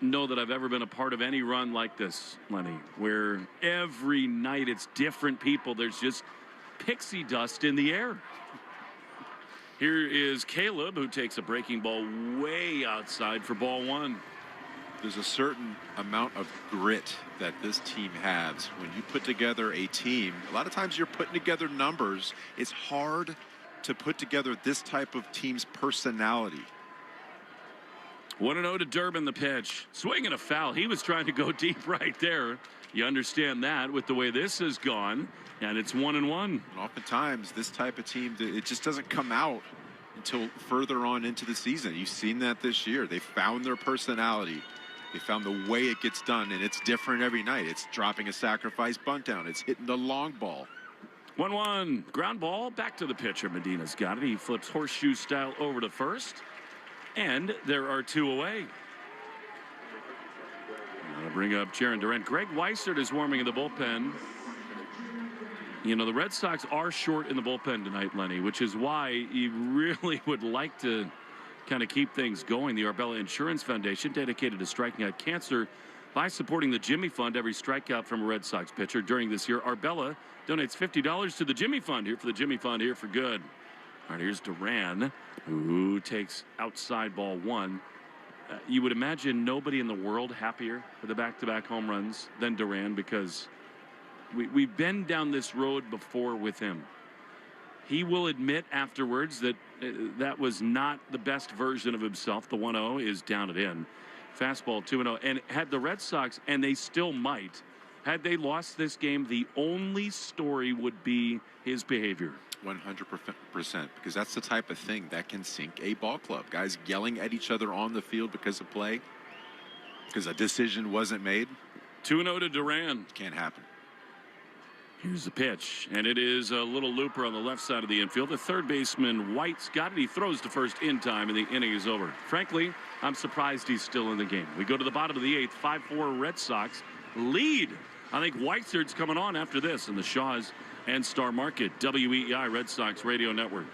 know that I've ever been a part of any run like this, Lenny, where every night it's different people. There's just pixie dust in the air. Here is Caleb, who takes a breaking ball way outside for ball 1.
There's a certain amount of grit that this team has. When you put together a team, a lot of times you're putting together numbers. It's hard to put together this type of team's personality.
1-0 to Durbin, the pitch. Swing and a foul. He was trying to go deep right there. You understand that with the way this has gone. And it's 1-1.
And oftentimes, this type of team, it just doesn't come out until further on into the season. You've seen that this year. They found their personality. They found the way it gets done, and it's different every night. It's dropping a sacrifice bunt down. It's hitting the long ball.
1-1. Ground ball back to the pitcher. Medina's got it. He flips horseshoe style over to first. And there are 2 away. I'm going to bring up Jaron Durant. Greg Weissert is warming in the bullpen. You know, the Red Sox are short in the bullpen tonight, Lenny, which is why you really would like to kind of keep things going. The Arbella Insurance Foundation, dedicated to striking out cancer by supporting the Jimmy Fund. Every strikeout from a Red Sox pitcher during this year, Arbella donates $50 to the Jimmy Fund. Here for the Jimmy Fund, here for good. All right, here's Duran, who takes outside ball 1. You would imagine nobody in the world happier for the back-to-back home runs than Duran, because we've been down this road before with him. He will admit afterwards that that was not the best version of himself. The 1-0 is down and in. Fastball 2-0. And had the Red Sox, and they still might, had they lost this game, the only story would be his behavior.
100%, because that's the type of thing that can sink a ball club. Guys yelling at each other on the field because of play, because a decision wasn't made.
2-0 to Duran.
Can't happen.
Here's the pitch, and it is a little looper on the left side of the infield. The third baseman, White's got it. He throws to first in time, and the inning is over. Frankly, I'm surprised he's still in the game. We go to the bottom of the 8th. 5-4 Red Sox lead. I think Whitesard's coming on after this in the Shaw's and Star Market, WEEI Red Sox Radio Network.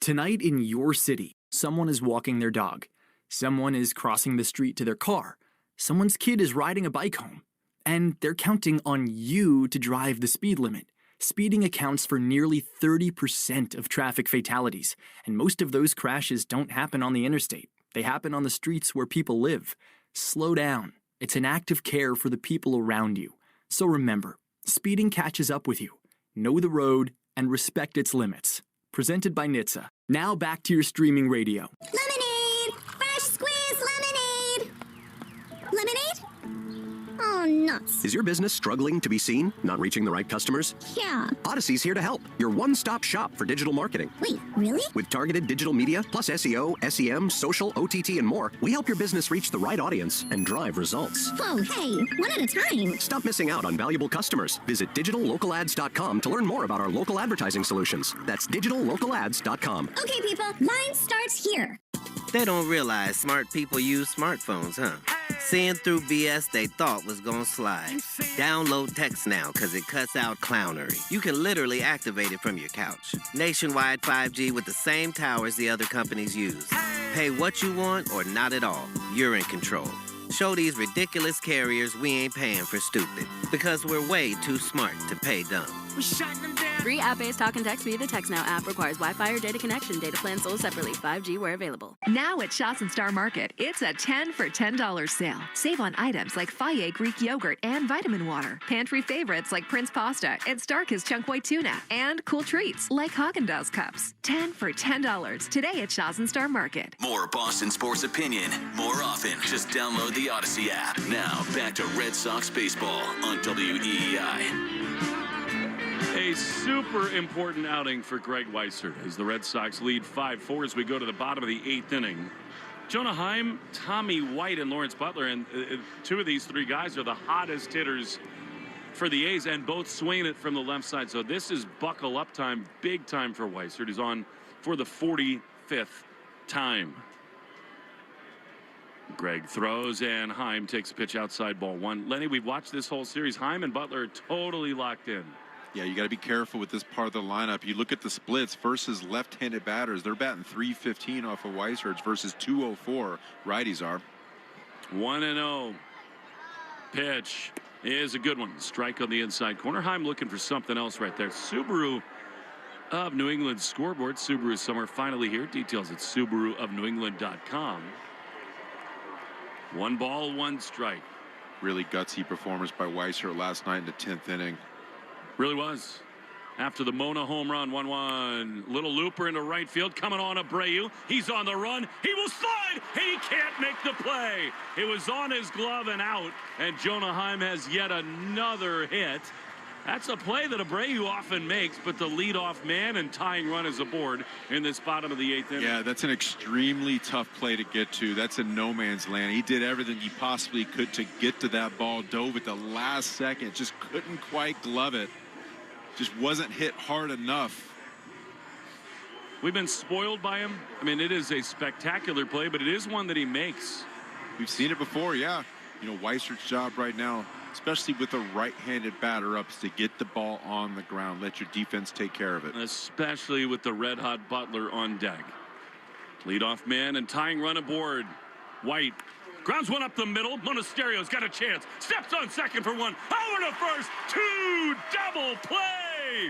Tonight in your city, someone is walking their dog. Someone is crossing the street to their car. Someone's kid is riding a bike home. And they're counting on you to drive the speed limit. Speeding accounts for nearly 30% of traffic fatalities, and most of those crashes don't happen on the interstate. They happen on the streets where people live. Slow down. It's an act of care for the people around you. So remember, speeding catches up with you. Know the road and respect its limits. Presented by NHTSA. Now back to your streaming radio.
Lemonade! Fresh squeezed lemonade! Lemonade? Oh, nuts.
Is your business struggling to be seen? Not reaching the right customers?
Yeah.
Odyssey's here to help. Your one-stop shop for digital marketing.
Wait, really?
With targeted digital media, plus SEO, SEM, social, OTT, and more, we help your business reach the right audience and drive results.
Whoa, hey, one at a time.
Stop missing out on valuable customers. Visit digitallocalads.com to learn more about our local advertising solutions. That's digitallocalads.com.
Okay, people, mine starts here.
They don't realize smart people use smartphones, huh? Seeing through BS they thought was gonna slide. Download Text Now, cause it cuts out clownery. You can literally activate it from your couch. Nationwide 5G with the same towers the other companies use. Pay what you want or not at all. You're in control. Show these ridiculous carriers we ain't paying for stupid. Because we're way too smart to pay dumb.
Free app-based talk and text via the Text Now app requires Wi-Fi or data connection. Data plans sold separately. 5G where available.
Now at Shaw's and Star Market, it's a 10 for $10 sale. Save on items like Faye Greek yogurt and vitamin water. Pantry favorites like Prince Pasta and Starkist Chunk White Tuna. And cool treats like Haagen-Dazs cups. 10 for $10 today at Shaw's and Star Market.
More Boston sports opinion, more often. Just download the Odyssey app. Now, back to Red Sox baseball on WEEI.
A super important outing for Greg Weissert as the Red Sox lead 5-4 as we go to the bottom of the 8th inning. Jonah Heim, Tommy White, and Lawrence Butler, and two of these three guys are the hottest hitters for the A's, and both swinging it from the left side. So this is buckle up time, big time for Weissert. He's on for the 45th time. Greg throws, and Heim takes a pitch outside, ball one. Lenny, we've watched this whole series. Heim and Butler are totally locked in.
Yeah, you got to be careful with this part of the lineup. You look at the splits versus left-handed batters. They're batting .315 off of Weissert's versus .204 righties are.
1-0. Pitch is a good one. Strike on the inside corner. Heim looking for something else right there. Subaru of New England scoreboard. Subaru summer finally here. Details at SubaruofNewEngland.com. 1 ball, 1 strike.
Really gutsy performance by Weissert last night in the 10th inning.
Really was. After the Mona home run, 1-1. Little looper into right field, coming on Abreu. He's on the run. He will slide. He can't make the play. It was on his glove and out, and Jonah Heim has yet another hit. That's a play that Abreu often makes, but the leadoff man and tying run is aboard in this bottom of the 8th inning.
Yeah, that's an extremely tough play to get to. That's a no man's land. He did everything he possibly could to get to that ball. Dove at the last second. Just couldn't quite glove it. Just wasn't hit hard enough.
We've been spoiled by him. I mean, it is a spectacular play, but it is one that he makes.
We've seen it before, yeah. You know, Weissert's job right now, especially with a right-handed batter up, is to get the ball on the ground. Let your defense take care of it.
Especially with the red-hot Butler on deck. Leadoff man and tying run aboard. White grounds one up the middle. Monasterio's got a chance. Steps on second for one. Over to first. 2 double play.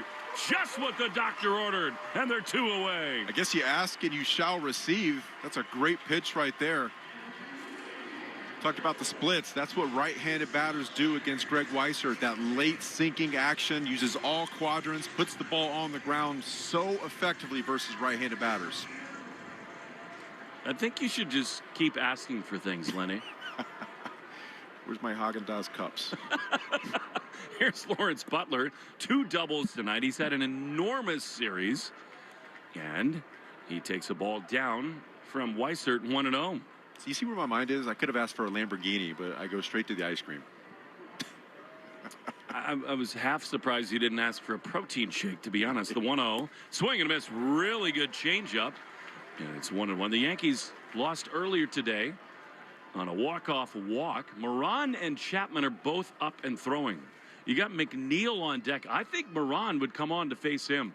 Just what the doctor ordered. And they're 2 away.
I guess you ask and you shall receive. That's a great pitch right there. Talked about the splits. That's what right-handed batters do against Greg Weissert. That late sinking action, uses all quadrants, puts the ball on the ground so effectively versus right-handed batters.
I think you should just keep asking for things, Lenny.
Where's my Haagen-Dazs cups?
Here's Lawrence Butler. 2 doubles tonight. He's had an enormous series. And he takes a ball down from Weissert, 1-0.
So you see where my mind is? I could have asked for a Lamborghini, but I go straight to the ice cream.
I was half surprised he didn't ask for a protein shake, to be honest. The 1-0. Swing and a miss. Really good changeup. And it's 1-1. The Yankees lost earlier today on a walk-off walk. Moran and Chapman are both up and throwing. You got McNeil on deck. I think Moran would come on to face him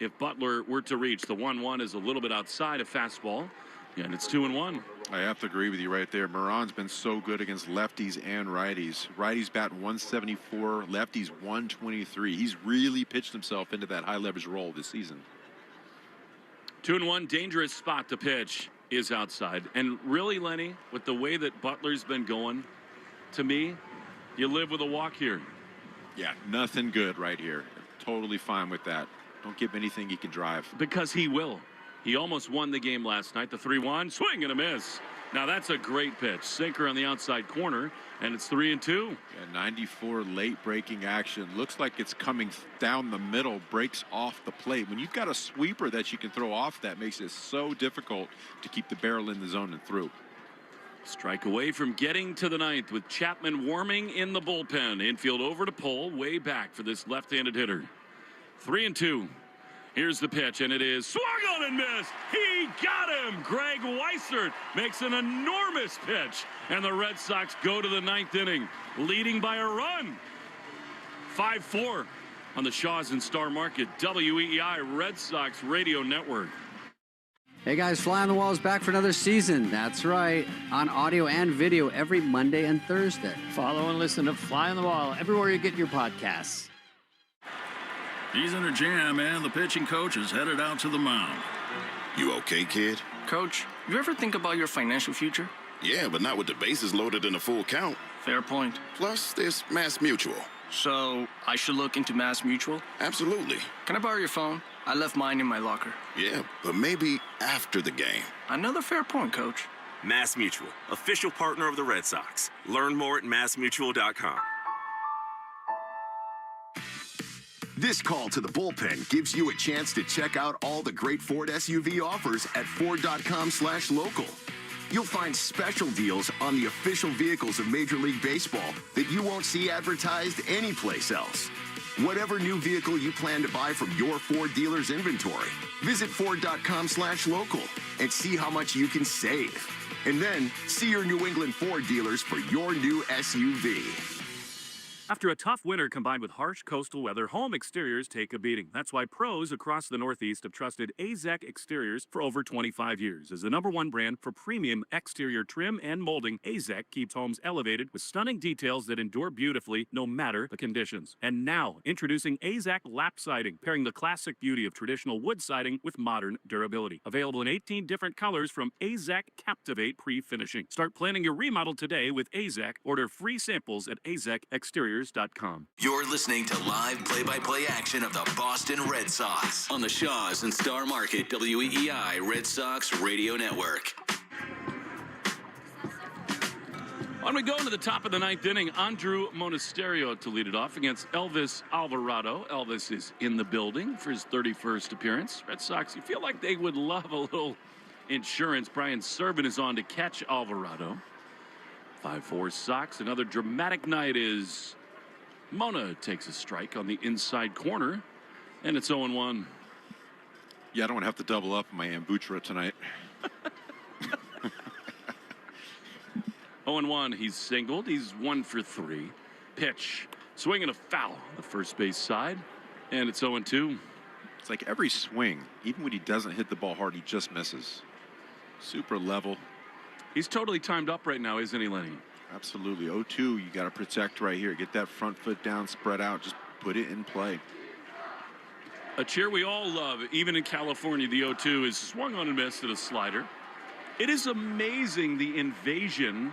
if Butler were to reach. The 1-1 is a little bit outside a fastball. And it's 2-1.
I have to agree with you right there. Moran's been so good against lefties and righties. Righties bat 174, lefties 123. He's really pitched himself into that high leverage role this season.
2-1, dangerous spot to pitch is outside. And really, Lenny, with the way that Butler's been going, to me, you live with a walk here.
Yeah, nothing good right here. Totally fine with that. Don't give him anything he can drive.
Because he will. He almost won the game last night. The 3-1, swing and a miss. Now that's a great pitch. Sinker on the outside corner, and it's 3-2.
Yeah, 94 late breaking action. Looks like it's coming down the middle, breaks off the plate. When you've got a sweeper that you can throw off, that makes it so difficult to keep the barrel in the zone and through.
Strike away from getting to the ninth with Chapman warming in the bullpen. Infield over to Pohl, way back for this left-handed hitter. 3-2. Here's the pitch, and it is swung on and missed. He got him. Greg Weissert makes an enormous pitch, and the Red Sox go to the ninth inning, leading by a run. 5-4 on the Shaws and Star Market WEEI Red Sox Radio Network.
Hey guys, Fly on the Wall is back for another season. That's right, on audio and video every Monday and Thursday.
Follow and listen to Fly on the Wall everywhere you get your podcasts.
He's in a jam, and the pitching coach is headed out to the mound.
You okay, kid?
Coach, you ever think about your financial future?
Yeah, but not with the bases loaded in a full count.
Fair point.
Plus, there's Mass Mutual.
So, I should look into Mass Mutual?
Absolutely.
Can I borrow your phone? I left mine in my locker.
Yeah, but maybe after the game.
Another fair point, Coach.
Mass Mutual, official partner of the Red Sox. Learn more at massmutual.com.
This call to the bullpen gives you a chance to check out all the great Ford SUV offers at Ford.com/local. You'll find special deals on the official vehicles of Major League Baseball that you won't see advertised anyplace else. Whatever new vehicle you plan to buy from your Ford dealer's inventory, visit Ford.com/local and see how much you can save. And then see your New England Ford dealers for your new SUV.
After a tough winter combined with harsh coastal weather, home exteriors take a beating. That's why pros across the Northeast have trusted AZEK Exteriors for over 25 years. As the #1 brand for premium exterior trim and molding, AZEK keeps homes elevated with stunning details that endure beautifully no matter the conditions. And now, introducing AZEK Lap Siding, pairing the classic beauty of traditional wood siding with modern durability. Available in 18 different colors from AZEK Captivate Pre-Finishing. Start planning your remodel today with AZEK. Order free samples at AZEKexteriors.com.
You're listening to live play-by-play action of the Boston Red Sox on the Shaws and Star Market WEEI Red Sox Radio Network.
On we go to the top of the ninth inning. Andrew Monasterio to lead it off against Elvis Alvarado. Elvis is in the building for his 31st appearance. Red Sox, you feel like they would love a little insurance. Brian Serban is on to catch Alvarado. 5-4 Sox. Another dramatic night is Mona takes a strike on the inside corner, and it's 0-1.
Yeah, I don't want to have to double up on my Ambutra tonight.
0-1. He's singled. He's 1 for 3. Pitch. Swing and a foul on the first base side, and it's 0-2.
It's like every swing, even when he doesn't hit the ball hard, he just misses. Super level.
He's totally timed up right now, isn't he, Lenny?
Absolutely. 0-2, you got to protect right here. Get that front foot down, spread out, just put it in play.
A cheer we all love, even in California. The 0-2 is swung on and missed at a slider. It is amazing the invasion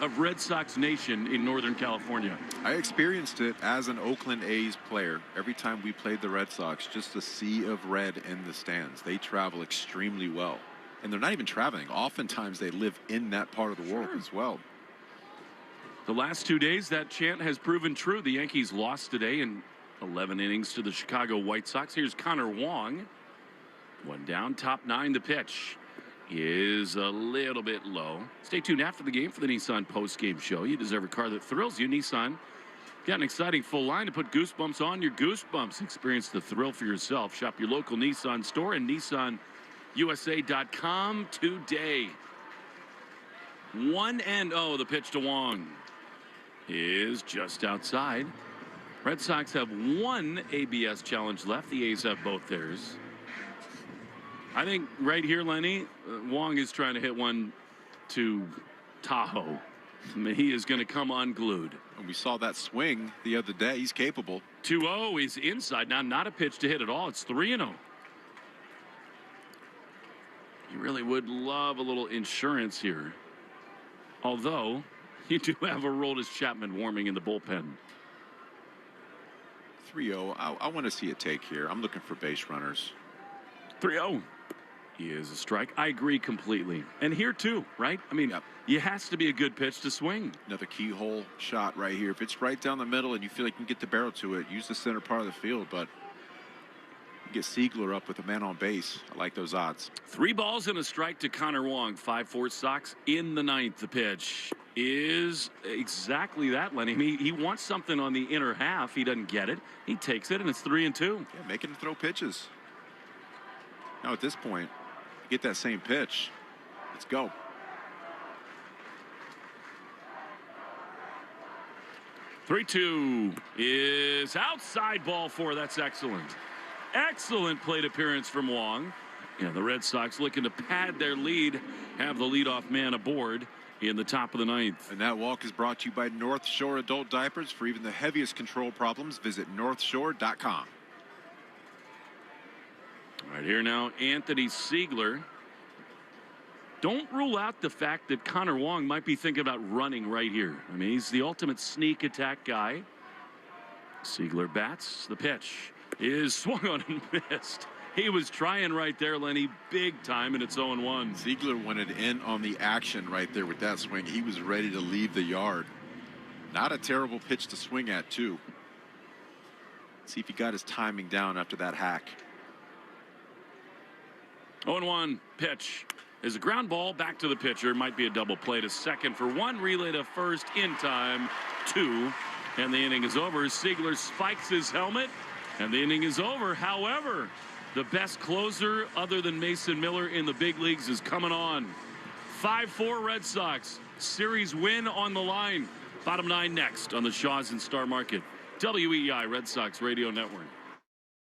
of Red Sox Nation in Northern California.
I experienced it as an Oakland A's player. Every time we played the Red Sox, just a sea of red in the stands. They travel extremely well. And they're not even traveling. Oftentimes they live in that part of the world as well.
The last 2 days, that chant has proven true. The Yankees lost today in 11 innings to the Chicago White Sox. Here's Connor Wong. 1 down, top 9. The pitch is a little bit low. Stay tuned after the game for the Nissan post-game show. You deserve a car that thrills you. Nissan got an exciting full line to put goosebumps on your goosebumps. Experience the thrill for yourself. Shop your local Nissan store and NissanUSA.com today. 1-0. The pitch to Wong is just outside. Red Sox have 1 ABS challenge left. The A's have both theirs. I think right here, Lenny, Wong is trying to hit one to Tahoe. I mean, he is going to come unglued.
And we saw that swing the other day. He's capable.
2-0 is inside. Now, not a pitch to hit at all. It's 3-0. You really would love a little insurance here. Although, you do have a Aroldis Chapman warming in the bullpen.
3-0. I want to see a take here. I'm looking for base runners.
3-0 is a strike. I agree completely. And here too, right? I mean, it has to be a good pitch to swing.
Another keyhole shot right here. If it's right down the middle and you feel like you can get the barrel to it, use the center part of the field. But you get Siegler up with a man on base. I like those odds.
3 balls and a strike to Connor Wong. 5-4 Sox in the 9th. The pitch is exactly that, Lenny. I mean, he wants something on the inner half. He doesn't get it. He takes it, and it's 3-2.
Yeah, making him throw pitches. Now at this point, you get that same pitch. Let's go.
Three-two is outside, ball 4. That's excellent. Excellent plate appearance from Wong. Yeah, the Red Sox looking to pad their lead, have the leadoff man aboard in the top of the 9th.
And that walk is brought to you by North Shore Adult Diapers. For even the heaviest control problems, visit northshore.com.
All right, here now, Anthony Siegler. Don't rule out the fact that Connor Wong might be thinking about running right here. I mean, he's the ultimate sneak attack guy. Siegler bats. The pitch is swung on and missed. He was trying right there, Lenny, big time, and it's 0-1.
Siegler wanted in on the action right there with that swing. He was ready to leave the yard. Not a terrible pitch to swing at, too. Let's see if he got his timing down after that hack.
0-1 pitch is a ground ball back to the pitcher. Might be a double play to second for 1. Relay to first in time. 2. And the inning is over. Siegler spikes his helmet, and the inning is over. However, the best closer other than Mason Miller in the big leagues is coming on. 5-4 Red Sox. Series win on the line. Bottom 9 next on the Shaws and Star Market. WEI Red Sox Radio Network.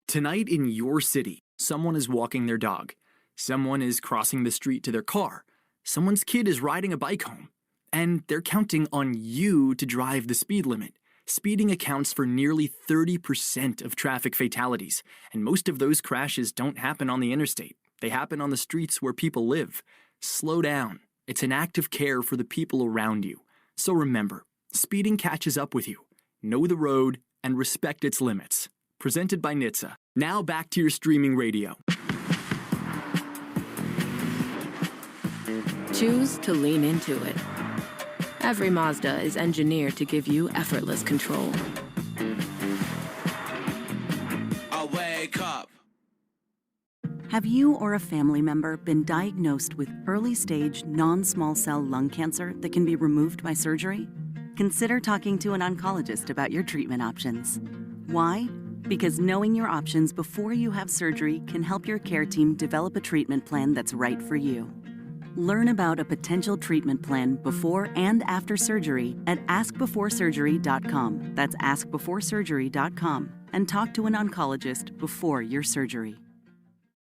Tonight in your city, someone is walking their dog. Someone is crossing the street to their car. Someone's kid is riding a bike home. And they're counting on you to drive the speed limit. Speeding accounts for nearly 30% of traffic fatalities, and most of those crashes don't happen on the interstate. They happen on the streets where people live. Slow down. It's an act of care for the people around you. So remember, speeding catches up with you. Know the road and respect its limits. Presented by NHTSA. Now back to your streaming radio.
Choose to lean into it. Every Mazda is engineered to give you effortless control.
I wake up.
Have you or a family member been diagnosed with early-stage non-small cell lung cancer that can be removed by surgery? Consider talking to an oncologist about your treatment options. Why? Because knowing your options before you have surgery can help your care team develop a treatment plan that's right for you. Learn about a potential treatment plan before and after surgery at askbeforesurgery.com. That's askbeforesurgery.com. And talk to an oncologist before your surgery.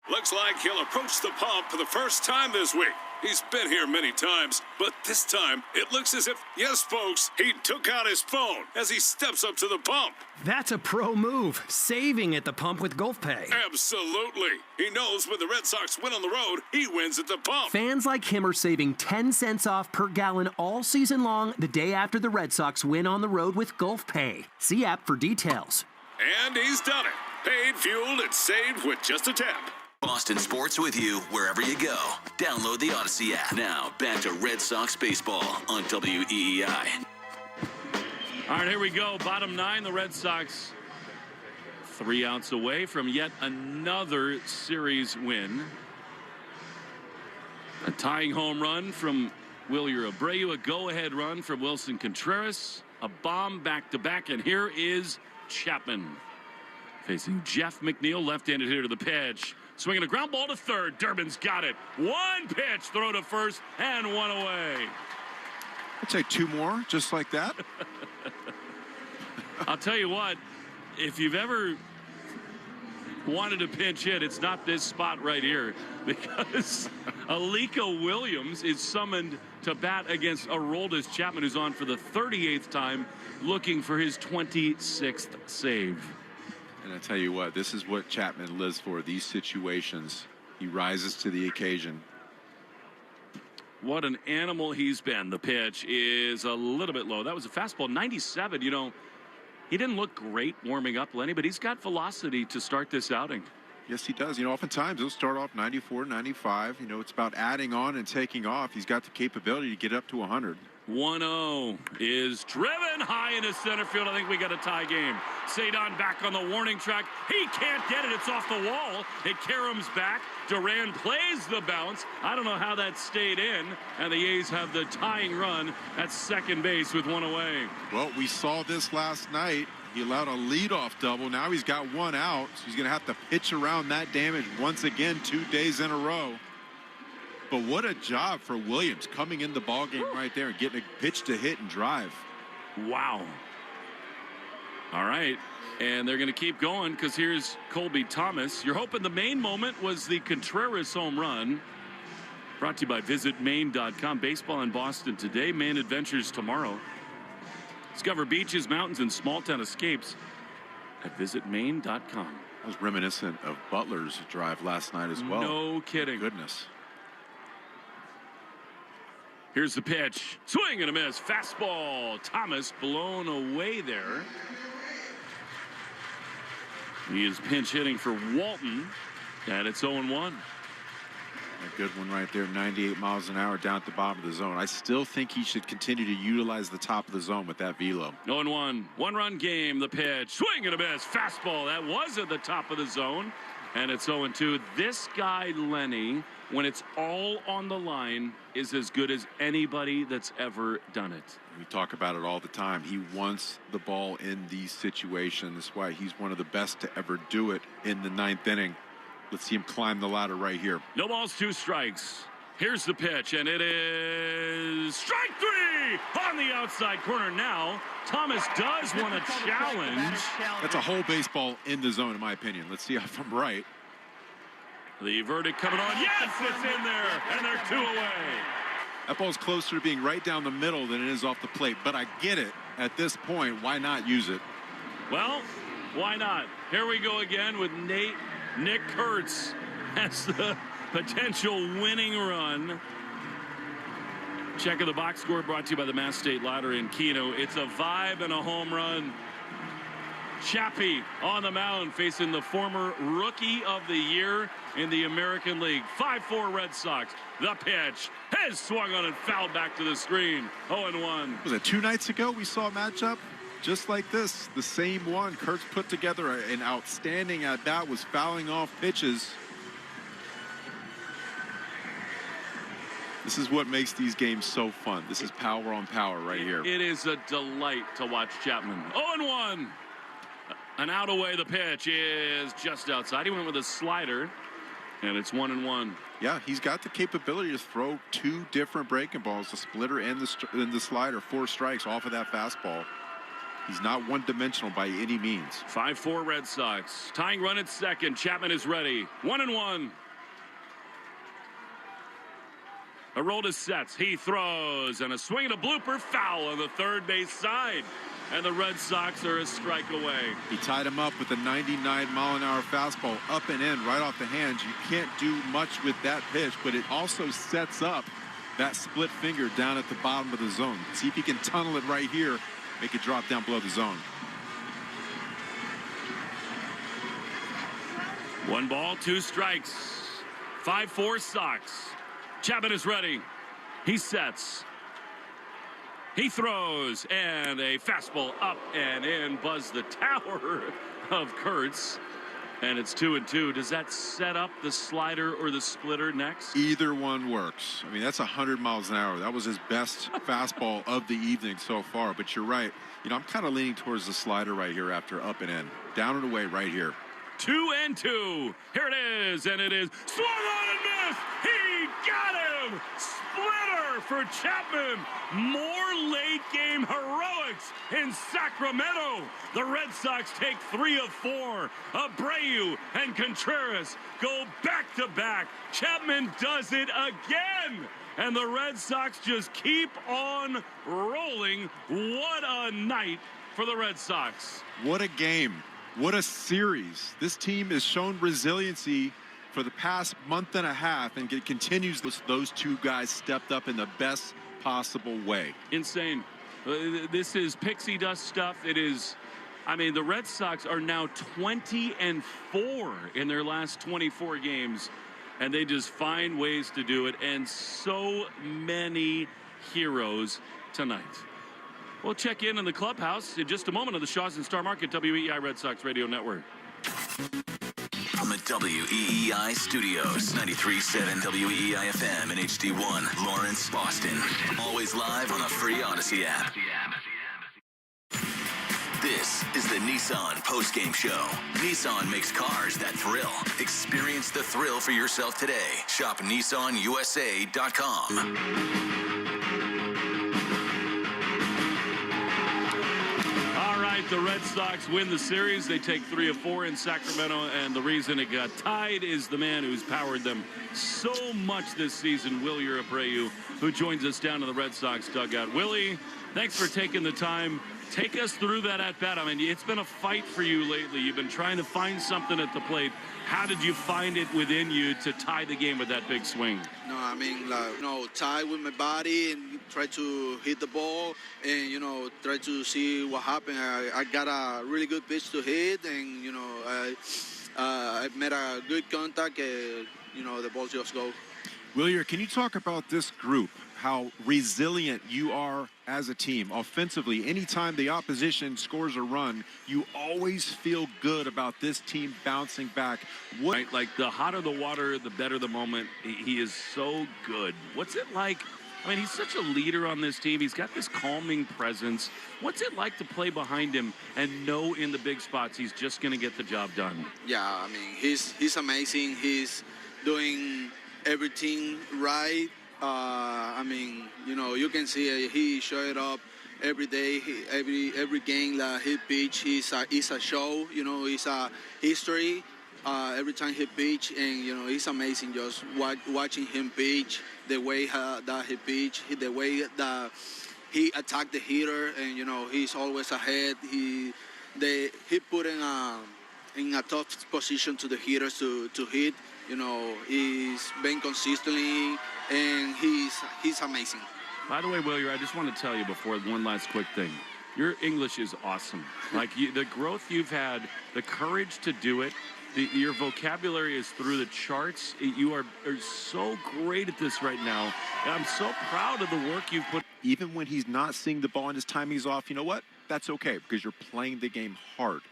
Looks like he'll approach the pump for the first time this week. He's been here many times, but this time it looks as if, yes, folks, he took out his phone as he steps up to the pump.
That's a pro move, saving at the pump with Gulf Pay.
Absolutely. He knows when the Red Sox win on the road, he wins at the pump.
Fans like him are saving 10 cents off per gallon all season long the day after the Red Sox win on the road with Gulf Pay. See app for details.
And he's done it. Paid, fueled, and saved with just a tap.
Boston sports with you wherever you go. Download the Odyssey app. Now, back to Red Sox baseball on WEEI.
All right, here we go. Bottom 9, the Red Sox 3 outs away from yet another series win. A tying home run from Wilyer Abreu, a go-ahead run from Wilson Contreras, a bomb back-to-back, and here is Chapman facing Jeff McNeil, left-handed hitter to the pitch. Swinging a ground ball to third. Durbin's got it. 1 pitch, throw to first, and 1 away.
I'd say 2 more, just like that.
I'll tell you what, if you've ever wanted to pinch hit. It's not this spot right here because Alika Williams is summoned to bat against Aroldis Chapman, who's on for the 38th time, looking for his 26th save.
And I tell you what, this is what Chapman lives for, these situations. He rises to the occasion.
What an animal he's been. The pitch is a little bit low. That was a fastball, 97. You know, he didn't look great warming up, Lenny, but he's got velocity to start this outing.
Yes, he does. You know, oftentimes he'll start off 94, 95. You know, it's about adding on and taking off. He's got the capability to get up to 100.
1-0 is driven high into center field. I think we got a tie game. Cedon back on the warning track. He can't get it. It's off the wall. It caroms back. Duran plays the bounce. I don't know how that stayed in. And the A's have the tying run at second base with one away.
Well, we saw this last night. He allowed a leadoff double. Now he's got one out. So he's going to have to pitch around that damage once again 2 days in a row. But what a job for Williams coming in the ballgame right there and getting a pitch to hit and drive.
Wow. All right. And they're going to keep going because here's Colby Thomas. You're hoping the main moment was the Contreras home run. Brought to you by visitmaine.com. Baseball in Boston today. Maine adventures tomorrow. Discover beaches, mountains, and small town escapes at visitmaine.com.
I was reminiscent of Butler's drive last night as well.
No kidding.
Goodness.
Here's the pitch. Swing and a miss. Fastball. Thomas blown away there. He is pinch hitting for Walton. And it's 0-1.
A good one right there. 98 miles an hour down at the bottom of the zone. I still think he should continue to utilize the top of the zone with that velo.
0-1. One-run game. The pitch. Swing and a miss. Fastball. That was at the top of the zone. And it's 0-2. This guy, Lenny, when it's all on the line, is as good as anybody that's ever done it.
We talk about it all the time. He wants the ball in these situations. That's why he's one of the best to ever do it in the 9th inning. Let's see him climb the ladder right here.
No balls, 2 strikes. Here's the pitch, and it is strike 3 on the outside corner. Now Thomas does want to challenge.
That's a whole baseball in the zone, in my opinion. Let's see if I'm right.
The verdict coming on. Yes, it's in there, and they're 2 away.
That ball's closer to being right down the middle than it is off the plate, but I get it. At this point, why not use it?
Well, why not? Here we go again with Nick Kurtz as the potential winning run. Check of the box score brought to you by the Mass State Lottery in Keno. It's a vibe and a home run. Chappie on the mound facing the former Rookie of the Year in the American League. 5-4 Red Sox. The pitch has swung on and fouled back to the screen. 0-1.
Was it 2 nights ago we saw a matchup just like this? The same one. Kurtz put together an outstanding at bat, was fouling off pitches. This is what makes these games so fun. This is power on power right here.
It is a delight to watch Chapman. 0-1. An out away. The pitch is just outside. He went with a slider, and it's 1-1.
Yeah, he's got the capability to throw 2 different breaking balls, the splitter and the slider. 4 strikes off of that fastball. He's not one-dimensional by any means.
5-4 Red Sox. Tying run at second. Chapman is ready. 1-1. Aroldis sets. He throws, and a swing and a blooper foul on the third base side. And the Red Sox are a strike away.
He tied him up with a 99-mile-an-hour fastball up and in right off the hands. You can't do much with that pitch, but it also sets up that split finger down at the bottom of the zone. See if he can tunnel it right here, make it drop down below the zone.
1 ball, 2 strikes. 5-4 Sox. Chapman is ready. He sets. He throws, and a fastball up and in. Buzz the tower of Kurtz. And it's 2-2. Does that set up the slider or the splitter next?
Either one works. I mean, that's 100 miles an hour. That was his best fastball of the evening so far. But you're right. You know, I'm kind of leaning towards the slider right here after up and in. Down and away right here.
2-2. Here it is, and it is swung on and missed. He got him. Splitter for Chapman. More late-game heroics in Sacramento. The Red Sox take 3 of 4. Abreu and Contreras go back-to-back. Chapman does it again. And the Red Sox just keep on rolling. What a night for the Red Sox.
What a game. What a series. This team has shown resiliency for the past month and a half, and it continues. Those two guys stepped up in the best possible way.
Insane. This is pixie dust stuff. It is, I mean, the Red Sox are now 20-4 in their last 24 games, and they just find ways to do it, and so many heroes tonight. We'll check in the clubhouse in just a moment on the Shaws and Star Market WEEI Red Sox Radio Network.
From the WEEI studios, 93.7 WEEI FM and HD1, Lawrence, Boston. Always live on the free Odyssey app. This is the Nissan post-game show. Nissan makes cars that thrill. Experience the thrill for yourself today. Shop NissanUSA.com.
The Red Sox win the series. They take 3 of 4 in Sacramento, and the reason it got tied is the man who's powered them so much this season, Wilyer Abreu, who joins us down in the Red Sox dugout. Willie, thanks for taking the time. Take us through that at-bat. I mean, it's been a fight for you lately. You've been trying to find something at the plate. How did you find it within you to tie the game with that big swing?
No, I mean, tie with my body and try to hit the ball and, try to see what happened. I got a really good pitch to hit and, I made a good contact and, the ball just go.
Wilyer, can you talk about this group, how resilient you are as a team offensively? Anytime the opposition scores a run, you always feel good about this team bouncing back.
Right, like the hotter the water, the better the moment. He is so good. What's it like? I mean, he's such a leader on this team. He's got this calming presence. What's it like to play behind him and know in the big spots he's just going to get the job done?
Yeah, I mean, he's amazing. He's doing everything right. I mean, you can see he showed up every day, every game that he pitch. It's a show, it's a history. Every time he pitch, and it's amazing just watching him pitch, the way that he pitch, the way that he attacked the hitter, and he's always ahead. He put in a tough position to the hitters to hit. He's been consistently, and he's amazing.
By the way, Wilyer, I just want to tell you before one last quick thing. Your English is awesome. Like the growth you've had, the courage to do it, your vocabulary is through the charts. You are so great at this right now. And I'm so proud of the work you've put.
Even when he's not seeing the ball and his timing's off, you know what? That's okay, because you're playing the game hard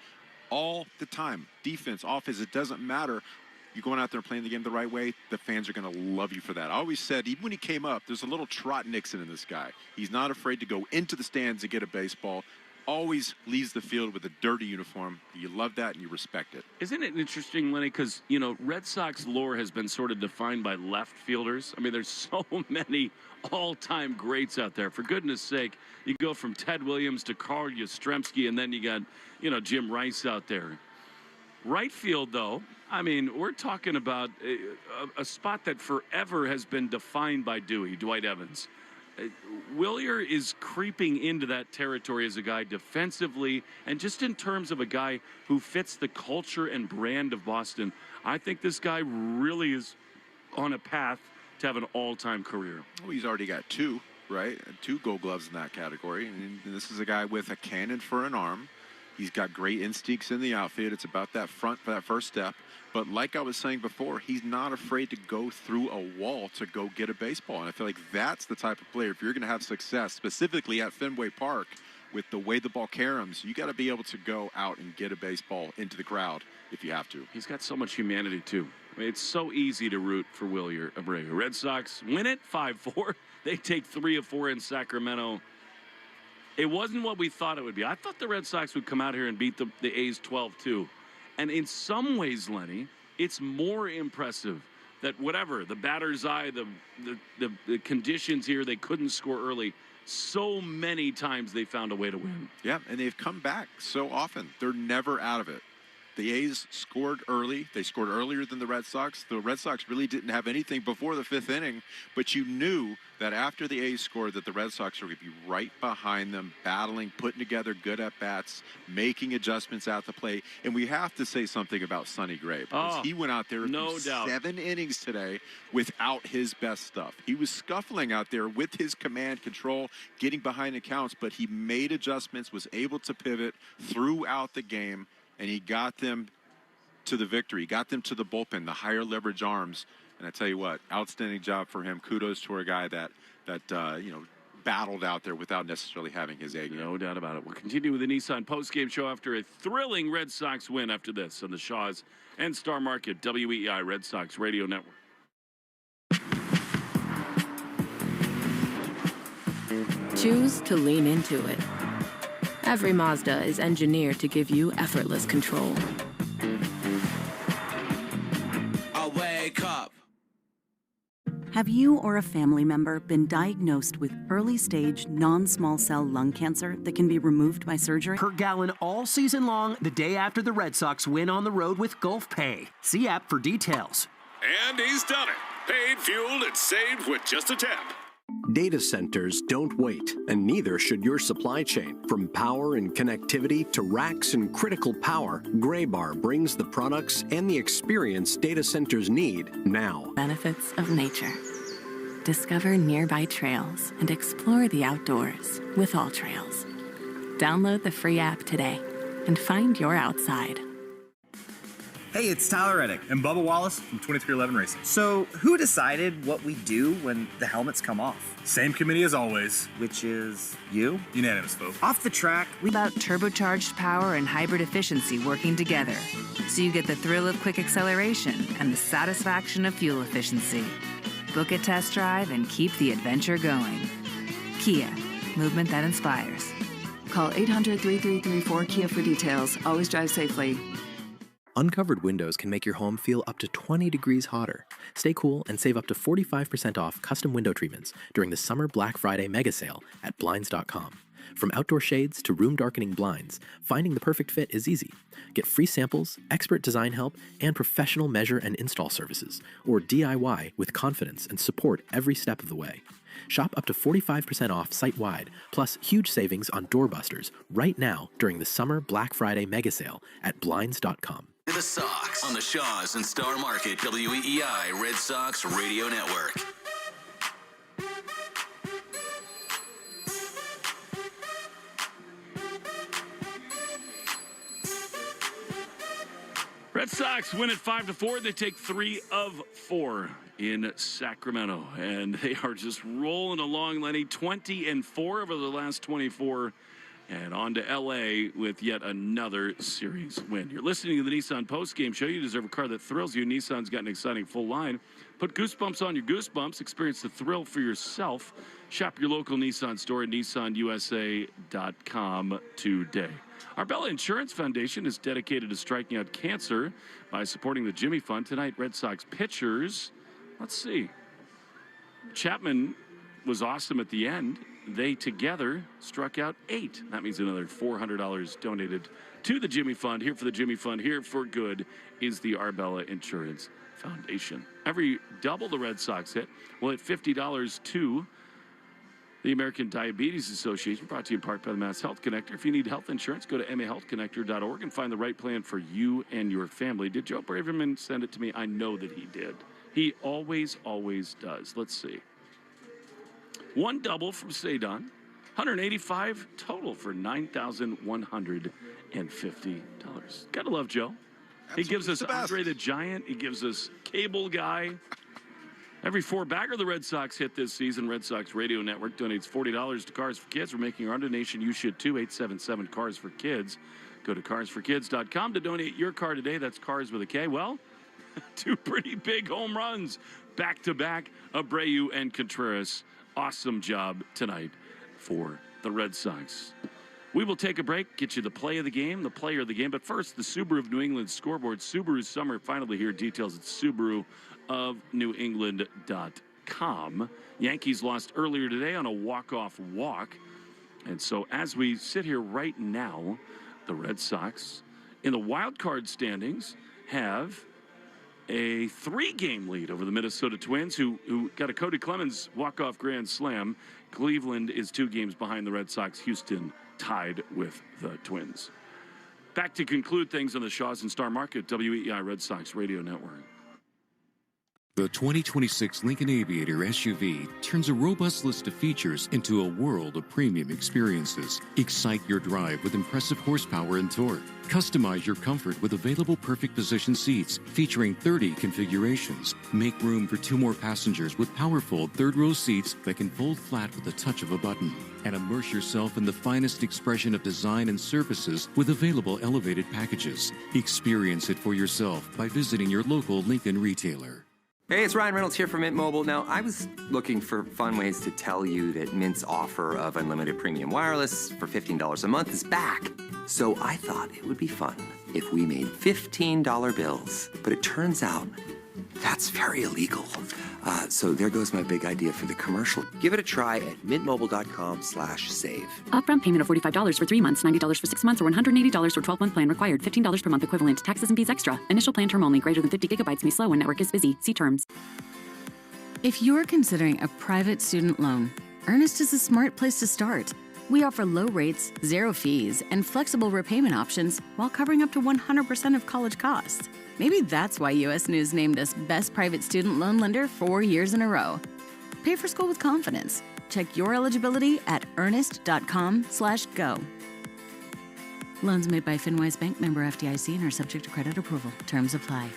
all the time. Defense, offense, it doesn't matter. You're going out there and playing the game the right way, the fans are going to love you for that. I always said, even when he came up, there's a little Trot Nixon in this guy. He's not afraid to go into the stands and get a baseball. Always leaves the field with a dirty uniform. You love that and you respect it.
Isn't it interesting, Lenny, because, Red Sox lore has been sort of defined by left fielders. I mean, there's so many all-time greats out there. For goodness sake, you go from Ted Williams to Carl Yastrzemski, and then you got, Jim Rice out there. Right field, though, I mean, we're talking about a spot that forever has been defined by Dwight Evans. Wilyer is creeping into that territory as a guy defensively and just in terms of a guy who fits the culture and brand of Boston. I think this guy really is on a path to have an all-time career.
Well, he's already got 2, right? 2 Gold Gloves in that category. And this is a guy with a cannon for an arm. He's got great instincts in the outfield. It's about that front for that first step. But like I was saying before, he's not afraid to go through a wall to go get a baseball. And I feel like that's the type of player, if you're going to have success, specifically at Fenway Park, with the way the ball caroms, you got to be able to go out and get a baseball into the crowd if you have to.
He's got so much humanity, too. I mean, it's so easy to root for Wilyer Abreu. Red Sox win it 5-4. They take 3 of 4 in Sacramento. It wasn't what we thought it would be. I thought the Red Sox would come out here and beat the A's 12-2. And in some ways, Lenny, it's more impressive that whatever, the batter's eye, the conditions here, they couldn't score early. So many times they found a way to win.
Yeah, and they've come back so often. They're never out of it. The A's scored early. They scored earlier than the Red Sox. The Red Sox really didn't have anything before the 5th inning, but you knew that after the A's scored that the Red Sox were going to be right behind them, battling, putting together good at-bats, making adjustments at the plate. And we have to say something about Sonny Gray, because he went out there
no doubt.
7 innings today without his best stuff. He was scuffling out there with his command control, getting behind the counts, but he made adjustments, was able to pivot throughout the game, and he got them to the victory, got them to the bullpen, the higher leverage arms. And I tell you what, outstanding job for him. Kudos to a guy that battled out there without necessarily having his A game.
No doubt about it. We'll continue with the Nissan postgame show after a thrilling Red Sox win after this on the Shaws and Star Market WEEI Red Sox Radio Network.
Choose to lean into it. Every Mazda is engineered to give you effortless control.
I wake up.
Have you or a family member been diagnosed with early-stage non-small cell lung cancer that can be removed by surgery?
Per gallon all season long, the day after the Red Sox win on the road with Gulf Pay. See app for details.
And he's done it. Paid, fueled, and saved with just a tap.
Data centers don't wait, and neither should your supply chain. From power and connectivity to racks and critical power, Graybar brings the products and the experience data centers need now.
Benefits of nature. Discover nearby trails and explore the outdoors with All Trails. Download the free app today and find your outside.
Hey, it's Tyler Reddick and Bubba Wallace from 2311 Racing. So, who decided what we do when the helmets come off? Same committee as always. Which is you? Unanimous vote. Off the track,
we about turbocharged power and hybrid efficiency working together. So you get the thrill of quick acceleration and the satisfaction of fuel efficiency. Book a test drive and keep the adventure going. Kia, movement that inspires.
Call 800-3334-KIA for details. Always drive safely.
Uncovered windows can make your home feel up to 20 degrees hotter. Stay cool and save up to 45% off custom window treatments during the summer Black Friday mega sale at Blinds.com. From outdoor shades to room darkening blinds, finding the perfect fit is easy. Get free samples, expert design help, and professional measure and install services, or DIY with confidence and support every step of the way. Shop up to 45% off site-wide, plus huge savings on doorbusters right now during the summer Black Friday mega sale at Blinds.com.
The Sox on the Shaws and Star Market WEEI Red Sox Radio Network.
Red Sox win at 5-4. They take 3 of 4 in Sacramento, and they are just rolling along, Lenny. 20-4 over the last 24. And on to L.A. with yet another series win. You're listening to the Nissan postgame show. You deserve a car that thrills you. Nissan's got an exciting full line. Put goosebumps on your goosebumps. Experience the thrill for yourself. Shop your local Nissan store at nissanusa.com today. Arbella Insurance Foundation is dedicated to striking out cancer by supporting the Jimmy Fund. Tonight, Red Sox pitchers. Let's see. Chapman was awesome at the end. They together struck out 8. That means another $400 donated to the Jimmy Fund. Here for the Jimmy Fund, here for good, is the Arbella Insurance Foundation. Every double the Red Sox hit will hit $50 to the American Diabetes Association, brought to you in part by the Mass Health Connector. If you need health insurance, go to mahealthconnector.org and find the right plan for you and your family. Did Joe Braverman send it to me? I know that he did. He always does. Let's see. 1 double from Sadon, 185 total for $9,150. Gotta love Joe. He gives us Andre the Giant. He gives us Cable Guy. Every 4-bagger the Red Sox hit this season, Red Sox Radio Network donates $40 to Cars for Kids. We're making our donation. You should too. 877-CARS-FOR-KIDS. Go to carsforkids.com to donate your car today. That's Cars with a K. Well, 2 pretty big home runs back-to-back, Abreu and Contreras. Awesome job tonight for the Red Sox. We will take a break, get you the play of the game, the player of the game. But first, the Subaru of New England scoreboard. Subaru's summer finally here. Details at Subaru of NewEngland.com. Yankees lost earlier today on a walk-off walk. And so as we sit here right now, the Red Sox in the wild card standings have a 3-game lead over the Minnesota Twins, who got a Cody Clemens walk-off grand slam. Cleveland is 2 games behind the Red Sox. Houston tied with the Twins. Back to conclude things on the Shaws and Star Market, WEEI Red Sox Radio Network.
The 2026 Lincoln Aviator SUV turns a robust list of features into a world of premium experiences. Excite your drive with impressive horsepower and torque. Customize your comfort with available perfect position seats featuring 30 configurations. Make room for 2 more passengers with powerful third-row seats that can fold flat with the touch of a button. And immerse yourself in the finest expression of design and services with available elevated packages. Experience it for yourself by visiting your local Lincoln retailer.
Hey, it's Ryan Reynolds here from Mint Mobile. Now, I was looking for fun ways to tell you that Mint's offer of unlimited premium wireless for $15 a month is back. So I thought it would be fun if we made $15 bills. But it turns out that's very illegal. So there goes my big idea for the commercial. Give it a try at mintmobile.com/save.
Upfront payment of $45 for 3 months, $90 for 6 months, or $180 for 12-month plan required. $15 per month equivalent. Taxes and fees extra. Initial plan term only. Greater than 50 gigabytes may slow when network is busy. See terms.
If you're considering a private student loan, Earnest is a smart place to start. We offer low rates, 0 fees, and flexible repayment options while covering up to 100% of college costs. Maybe that's why U.S. News named us Best Private Student Loan Lender 4 years in a row. Pay for school with confidence. Check your eligibility at earnest.com/go. Loans made by FinWise Bank, member FDIC, and are subject to credit approval. Terms apply.